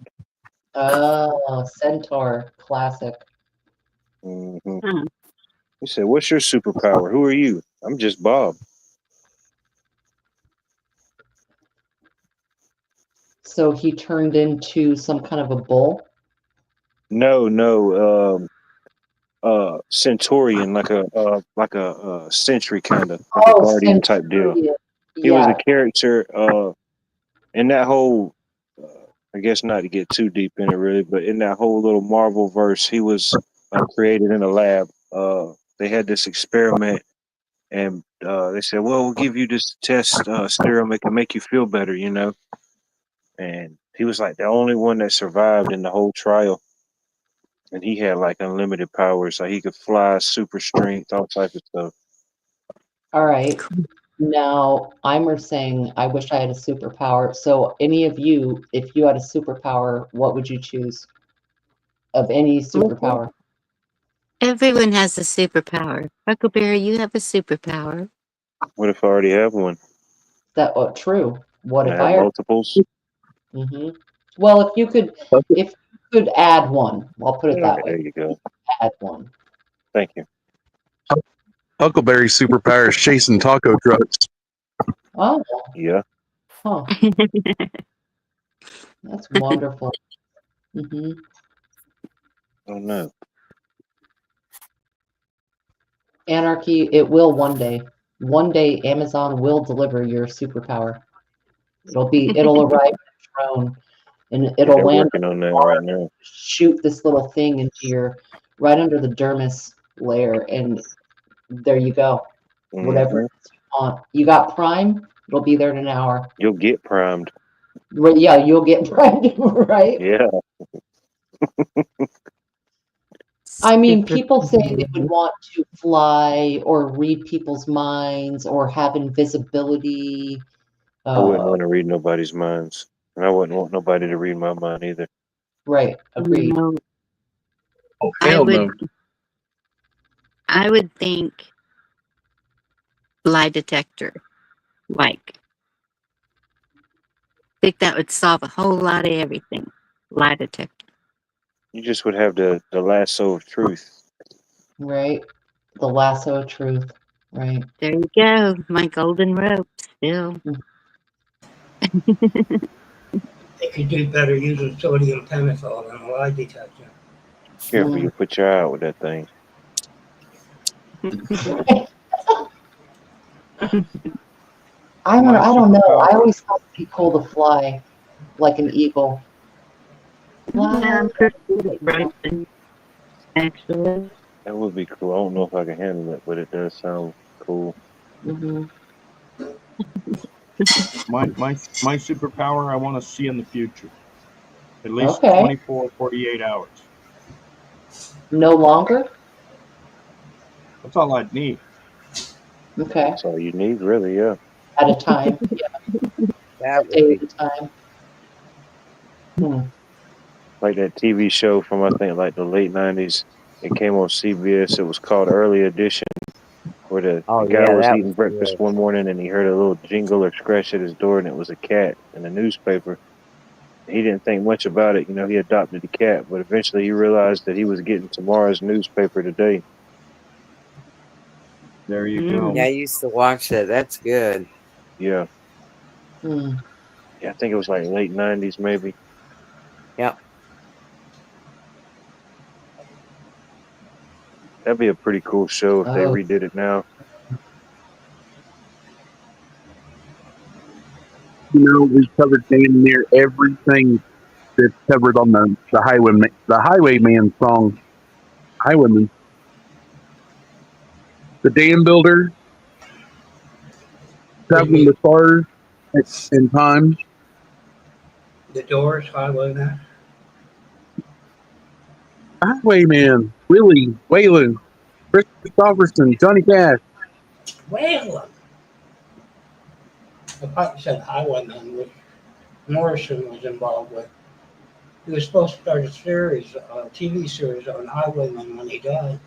Oh, Centaur, classic. Mm-hmm. He said, "What's your superpower? Who are you?" "I'm just Bob." So he turned into some kind of a bull? No, Centurion, like a sentry kind of, like a Oh, guardian type deal. Centurion. He was a Yeah. character in that whole. I guess not to get too deep in it, really, but in that whole little Marvel verse, he was created in a lab. They had this experiment, and they said, "Well, we'll give you this test serum. It can make you feel better, you know." And he was like the only one that survived in the whole trial. And he had like unlimited powers. Like he could fly, super strength, all type of stuff. All right. Now, I'm saying I wish I had a superpower. So, any of you, if you had a superpower, what would you choose? Of any superpower? Everyone has a superpower. Huckleberry, you have a superpower. What if I already have one? True. What I if have I? multiples. Well, if you could add one, I'll put it that way. There you go. Add one. Thank you. Huckleberry's superpower is chasing taco trucks. Oh. Yeah. Huh. That's wonderful. Oh no. Anarchy, it will one day. One day Amazon will deliver your superpower. It'll arrive in a drone and it'll They're land working on that right now. shoot this little thing into right under the dermis layer, and there you go. Whatever you want. You got Prime, it'll be there in an hour. You'll get primed. Right, yeah, you'll get Prime, right? Yeah. I mean, people say they would want to fly or read people's minds or have invisibility. I wouldn't want to read nobody's minds. And I wouldn't want nobody to read my mind either. Right. Agreed. No, Oh, I hell would, no. I would think lie detector. Like, I think that would solve a whole lot of everything. Lie detector. You just would have the lasso of truth. Right. The lasso of truth. Right. There you go. My golden rope still. They could do better using sodium pentothal than a lie detector. Careful, you put your eye out with that thing. I don't know. I always thought it'd be cool to fly like an eagle. Fly. Yeah, I'm pretty good at racing, actually. That would be cool. I don't know if I can handle it, but it does sound cool. My superpower, I want to see in the future. At least Okay. 24, 48 hours. No longer? That's all I'd need. Okay. That's all you need, really, yeah. At a time. Yeah. A day at a time. Like that TV show from, I think, like the late 90s. It came on CBS. It was called Early Edition, where the guy was eating breakfast one morning and he heard a little jingle or scratch at his door, and it was a cat in the newspaper. He didn't think much about it. You know, he adopted the cat, but eventually he realized that he was getting tomorrow's newspaper today. There you go. Yeah, I used to watch that. That's good. Yeah. Yeah, I think it was like late 90s, maybe. Yep. That'd be a pretty cool show if they Oh. redid it now. You know, we've covered damn near everything that's covered on the Highwayman song. Highwayman. The Dam Builder. Traveling the Stars in Time. The Doors, Highwayman. Highwayman. Willie Whalen. Chris Christopherson, Johnny Cash. Well, the part said Highwayman, which Morrison was involved with. He was supposed to start a series, a TV series on Highwayman when he died.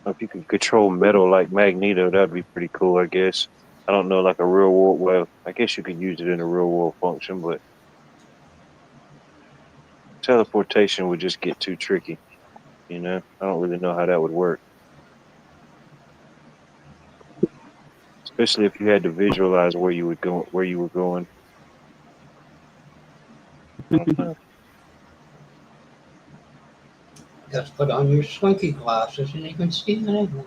If you could control metal like Magneto, that'd be pretty cool, I guess. I don't know, like a real world. Well, I guess you could use it in a real world function, but teleportation would just get too tricky. You know, I don't really know how that would work. Especially if you had to visualize where you would go, where you were going. Just put on your slinky glasses and you can see anything.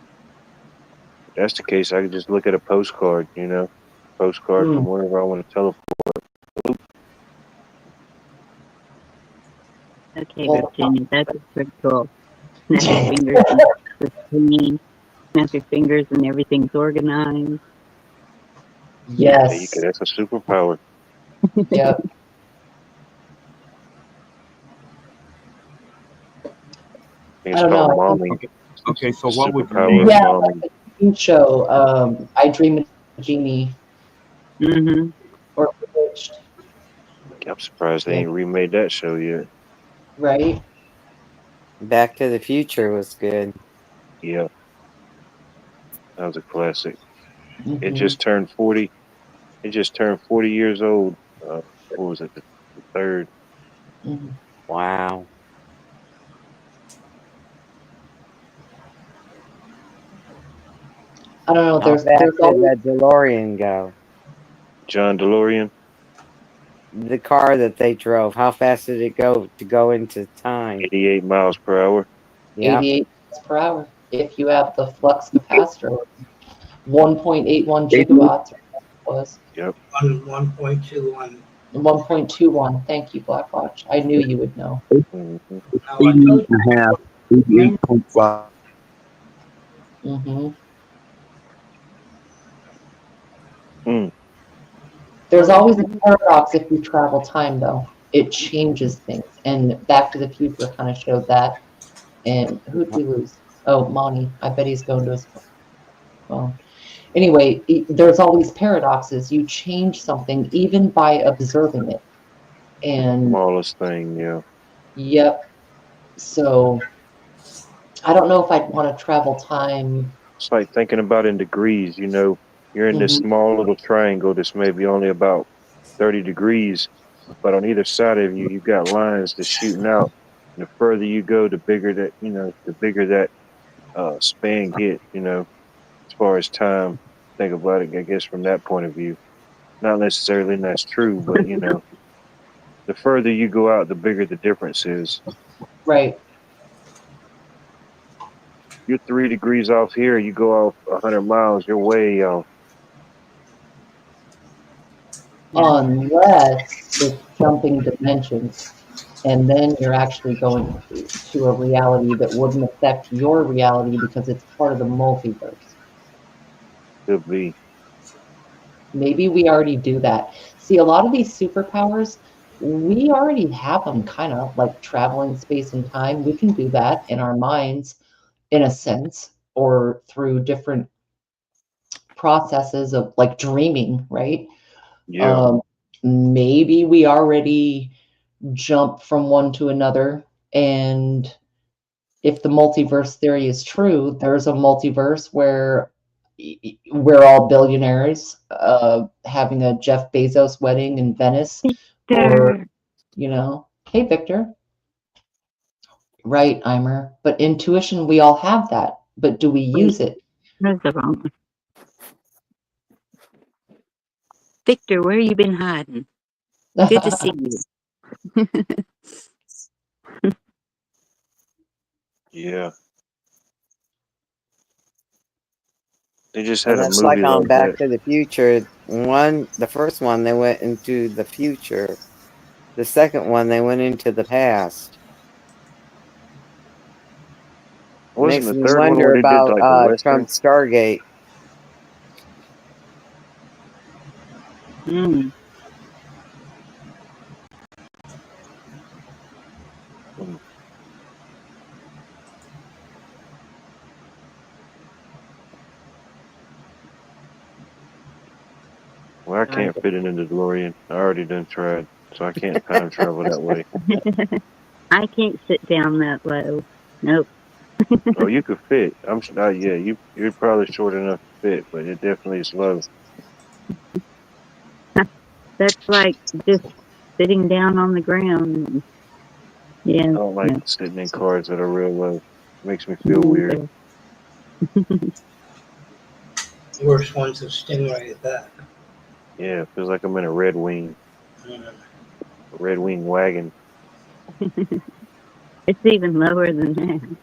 If that's the case, I could just look at a postcard, you know, postcard from wherever I want to teleport. Okay, Virginia, that's pretty cool. Snap your fingers and the screen. Snap your fingers and everything's organized. Yeah, you could. That's a superpower. Yep. It's I don't called know. momming. Okay, so what would you Superpower name is Yeah, momming. like the TV show, I Dream of Jeannie Mm-hmm. or Bewitched, I'm surprised they ain't remade that show yet. right? Back to the Future was good. Yeah, that was a classic. It Mhm. just turned 40. It just turned 40 years old. What was it? The third. Mhm. Wow. I don't know. How There's fast did always, that DeLorean go? John DeLorean. The car that they drove, how fast did it go to go into time? 88 miles per hour. Yeah. 88 miles per hour if you have the flux capacitor. 1.81 gigawatts was. Yep. 1.21. 1.21. Thank you, Blackwatch. I knew you would know. Mm-hmm. Now, I told you, 88.5. Mm-hmm. Mm. There's always a paradox if you travel time, though. It changes things. And Back to the Future kind of showed that. And who'd we lose? Oh, Monty. I bet he's going to his phone. Anyway, there's always paradoxes. You change something even by observing it. And Smallest thing, yeah. yep. So I don't know if I'd want to travel time. It's like thinking about in degrees, you know, you're in this small little triangle that's maybe only about 30 degrees, but on either side of you, you've got lines that's shooting out. And the further you go, the bigger that, you know, the bigger that span get, you know, as far as time. Think about it, I guess, from that point of view. Not necessarily that's true, but, you know, the further you go out, the bigger the difference is. Right. You're 3 degrees off here, you go off 100 miles, you're way off. Unless it's jumping dimensions. And then you're actually going to a reality that wouldn't affect your reality because it's part of the multiverse. Could be. Maybe we already do that. See, a lot of these superpowers, we already have them kind of like traveling space and time. We can do that in our minds, in a sense, or through different processes of like dreaming, right? Yeah. Maybe we already jump from one to another. And if the multiverse theory is true, there's a multiverse where we're all billionaires having a Jeff Bezos wedding in Venice. Or, you know, hey, Victor. Right, Eimer. But intuition, we all have that. But do we use it? That's the wrong one. Victor, where you been hiding? Good to see you. Yeah. They just Well, had a that's like movie on like Back that. to the Future. The first one, they went into the future. The second one, they went into the past. Wasn't Makes the me third one wonder where they did about like the Western? Trump's Stargate. Mm. Well, I can't fit it in the DeLorean. I already done tried, so I can't time travel that way. I can't sit down that low. Nope. Oh, you could fit. Yeah, you're probably short enough to fit, but it definitely is low. That's like just sitting down on the ground. Yeah. I don't like sitting in cars that are real low. It makes me feel weird. Worst one's a Stingray back. Yeah, it feels like I'm in a Red Wing. A Red Wing wagon. It's even lower than that.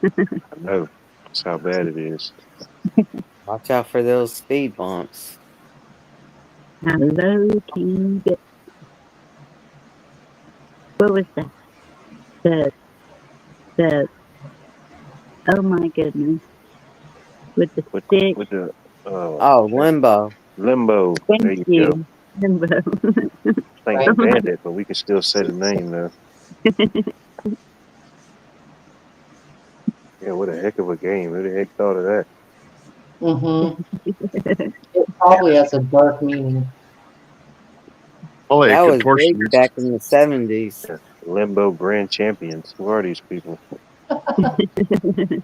I know. That's how bad it is. Watch out for those speed bumps. How low can you get? What was that? The oh my goodness. With the stick. With the Limbo. Limbo. Thank There you you. go. Limbo. Think the bandit, but we can still say the name though. Yeah, what a heck of a game. Who the heck thought of that? It probably has a dark meaning. Oh, That was big back in the 70s. Limbo Grand Champions. Who are these people? It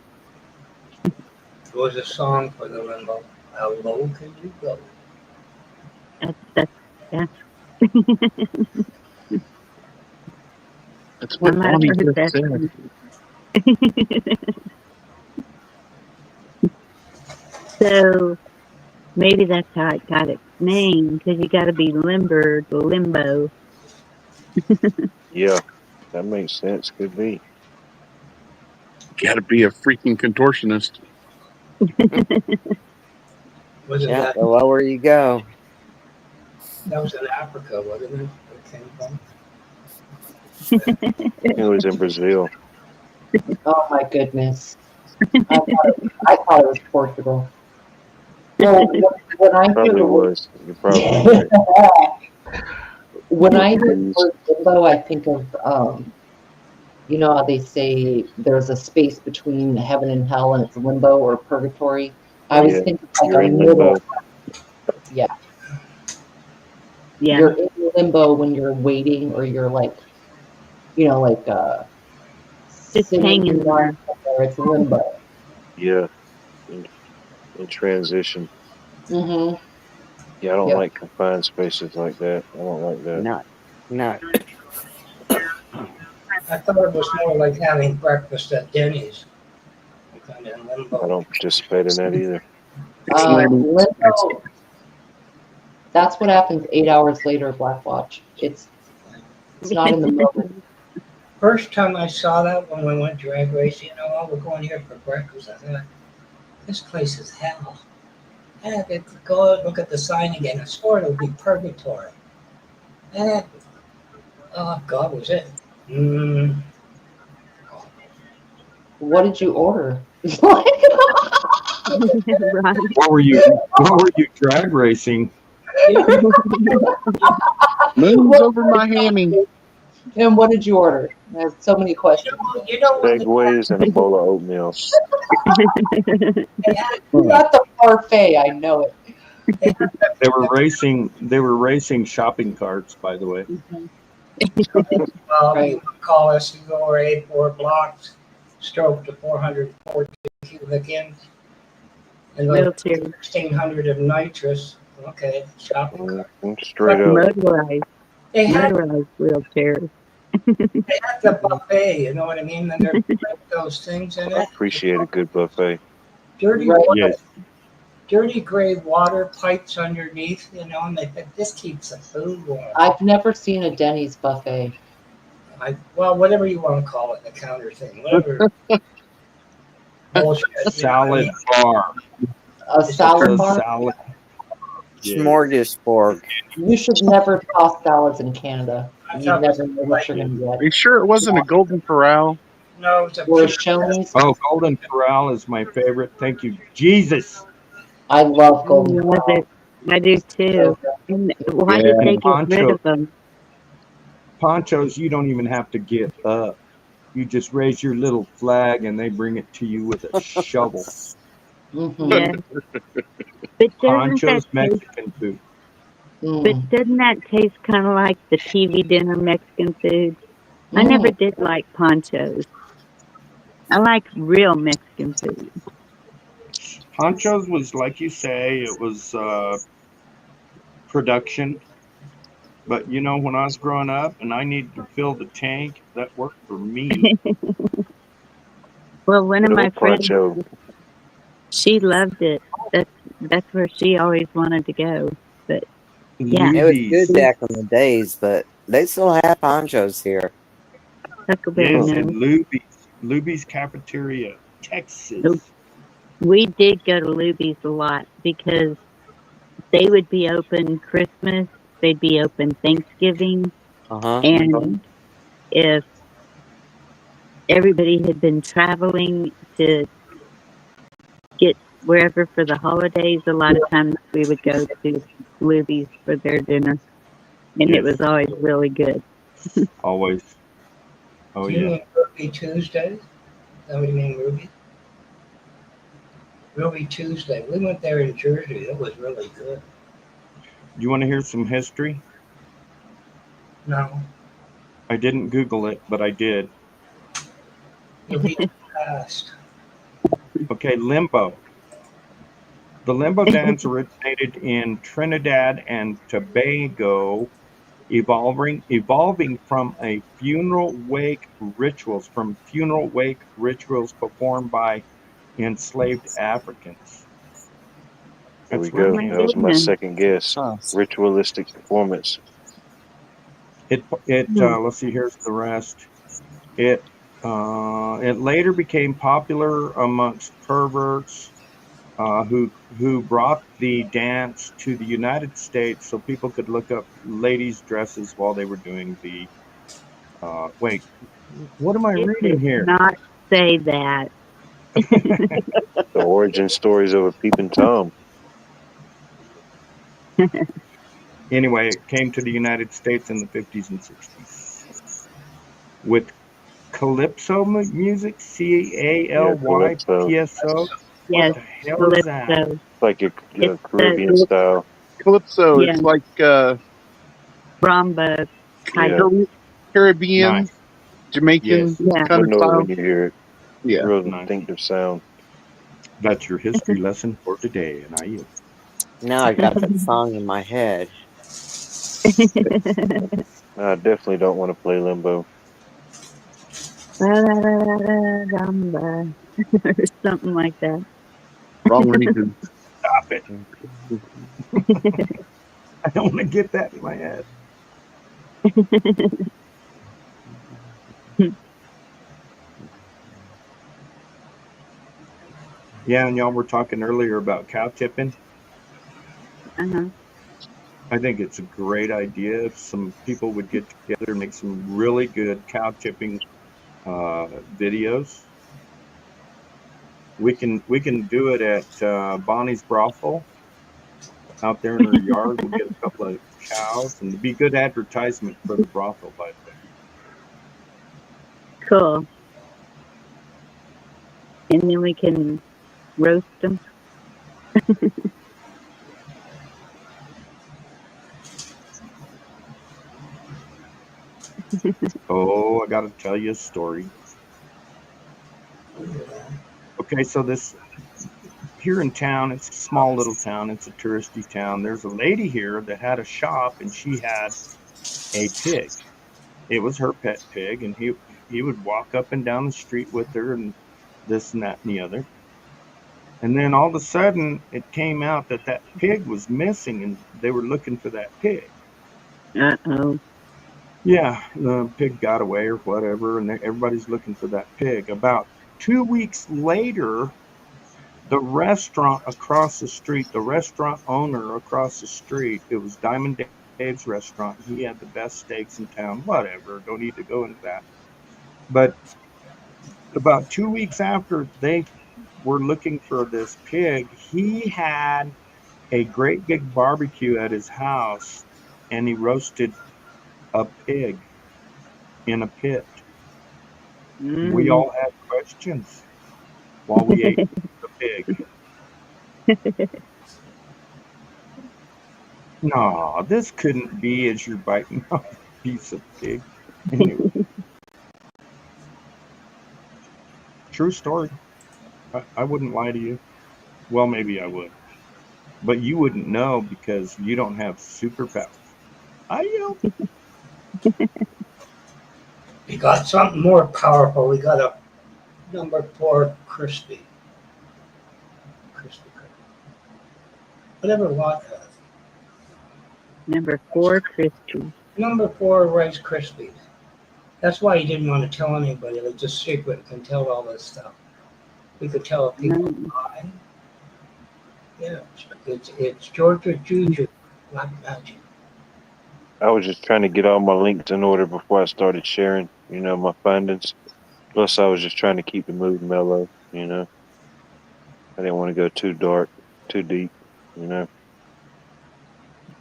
was a song for the Limbo. How low can you go? That's what Bonnie just said. So maybe that's how it got its name, because you got to be limber to limbo. Yeah, that makes sense. Could be. Got to be a freaking contortionist. Wasn't Yeah, that, the lower you go. that was in Africa, wasn't it? Where it came from? It was in Brazil. Oh my goodness. I thought it was Portugal. Well, when I Probably hear was. You're probably right. when I hear the word limbo, I think of you know how they say there's a space between heaven and hell, and it's limbo or purgatory. I was thinking like You're a in middle. limbo. Yeah. Yeah. You're in limbo when you're waiting, or you're like, you know, like Just hanging there. It's limbo. Yeah. In transition. Mm-hmm. Yeah, I don't Yep. like confined spaces like that. I don't like that. Not. I thought it was more like having breakfast at Denny's. Kind of in limbo. I don't participate in that either. Limbo. That's what happens 8 hours later, Black Watch. It's not in the moment. First time I saw that when we went drag racing, we're going here for breakfast. I thought, this place is hell. And I could go look at the sign again. I swore it would be purgatory. And oh God, was it? What did you order? What were you drag racing? Moons over my hammy. And what did you order? I have so many questions. Segways and a bowl of oatmeal. Not the parfait, I know it. They were racing shopping carts, by the way. You call us, you go over 84 blocks, stroke to 414 cubic inch, and like 1,600 of nitrous. Okay, shopping cart. Straight up. Motorized. They had Motorized wheelchairs. They have the buffet, you know what I mean? And there's those things in I it. appreciate a good buffet. Dirty Right. water, Yes. dirty gray water pipes underneath, and they think this keeps the food warm. I've never seen a Denny's buffet. Well, whatever you want to call it, the counter thing, whatever. Bullshit. Salad bar. A salad bar? Salad. Smorgasbord. You should never toss salads in Canada. You never know what you're going to Are get. you sure it wasn't a Golden Corral? No, it's a Or a Shoney's. Oh, Golden Corral is my favorite. Thank you, Jesus. I love Golden Love Corral. it. I do too. And why did they get rid of them? Ponchos, you don't even have to get up. You just raise your little flag and they bring it to you with a shovel. Yeah. But doesn't that Ponchos, taste, Mexican food. but doesn't that taste kind of like the TV dinner Mexican food? I never did like ponchos. I like real Mexican food. Ponchos was, like you say, it was production. But you know, when I was growing up and I needed to fill the tank, that worked for me. Well, one of my friends, Poncho. she loved it. That's where she always wanted to go. But yeah, It was good Luby's. back in the days, but they still have ponchos here. Huckleberry Yes, knows. and Luby's Cafeteria, Texas. We did go to Luby's a lot because they would be open Christmas, they'd be open Thanksgiving, Uh-huh. and if everybody had been traveling to get wherever for the holidays, a lot of times we would go to Luby's for their dinner, and it Yes. was always really good. Always. Oh, Do you yeah. mean Ruby Tuesday? Is that what you mean, Ruby? Ruby Tuesday. We went there in Jersey. It was really good. You want to hear some history? No, I didn't Google it, but I did. you'll be fast. Okay, limbo. The limbo dance originated in Trinidad and Tobago, evolving from funeral wake rituals performed by enslaved Africans. There we That's where go. it came That was my goodness. second guess. Huh. Ritualistic performance. Let's see, here's the rest. It later became popular amongst perverts who brought the dance to the United States so people could look up ladies' dresses while they were doing the. Wait, what am I It reading did here? not say that. The origin stories of a peeping Tom. Anyway, it came to the United States in the 50s and 60s with calypso music, CALYPSO. Yes, What the hell is that? calypso. Like a It's Caribbean the style. Calypso, yeah it's like rumba type. Yeah. Caribbean, Nice. Jamaican Yes. Yeah. kind You'll of know it style. when you hear it. Yeah. Real Nice. distinctive sound. That's your history lesson for today, and I yield. Now I got that song in my head. I definitely don't want to play limbo. Rumba. Or something like that. Wrong reason. Stop it. I don't want to get that in my head. Yeah, and y'all were talking earlier about cow tipping. Uh-huh. I think it's a great idea if some people would get together and make some really good cow tipping videos. We can do it at Bonnie's brothel out there in her yard. We'll get a couple of cows, and it'd be good advertisement for the brothel, by the way. Cool. And then we can roast them. Oh, I got to tell you a story. Okay, so this here in town, it's a small little town. It's a touristy town. There's a lady here that had a shop, and she had a pig. It was her pet pig, and he would walk up and down the street with her, and this and that and the other. And then all of a sudden, it came out that that pig was missing, and they were looking for that pig. Uh-oh. Yeah, the pig got away or whatever, and everybody's looking for that pig. About 2 weeks later, the restaurant across the street, the restaurant owner across the street, it was Diamond Dave's restaurant. He had the best steaks in town, whatever. Don't need to go into that. But about 2 weeks after they were looking for this pig, he had a great big barbecue at his house, and he roasted a pig in a pit. We all had questions while we ate the pig. No, this couldn't be as you're biting off a piece of pig. Anyway, true story. I wouldn't lie to you. Well, maybe I would. But you wouldn't know because you don't have superpowers. I know. We got something more powerful. We got a number 4 crispy. Whatever what. Number 4 crispy. Number 4 Rice Krispies. That's why he didn't want to tell anybody. It was just secret. Can tell all this stuff. We could tell if people lie. Yeah, it's Georgia Juju, Black Magic. I was just trying to get all my links in order before I started sharing, my findings. Plus, I was just trying to keep the mood mellow, I didn't want to go too dark, too deep,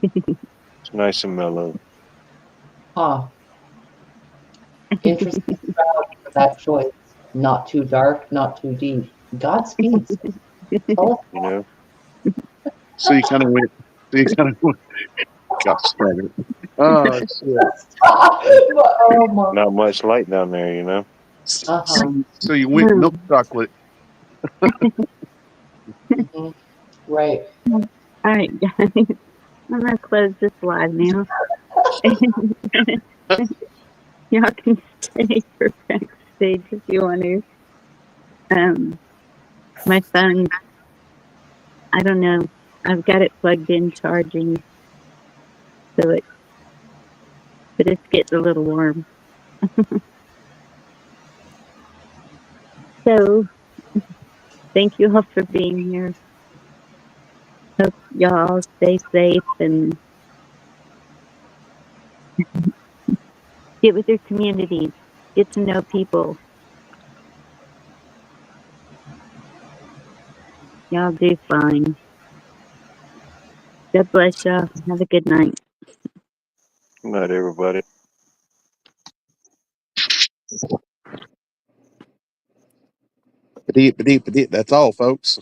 It's nice and mellow. Huh. Interesting that choice. Not too dark, not too deep. Godspeed. Oh. So you kind of went. Got started. Oh shit. Not much light down there, So you went milk chocolate. Right. All right, guys. I'm gonna close this live now. Y'all can stay for backstage if you want to. My phone, I don't know. I've got it plugged in charging, but it's getting a little warm. So, thank you all for being here. Hope y'all stay safe and get with your communities. Get to know people. Y'all do fine. God bless y'all. Have a good night. Good night, everybody. That's all, folks.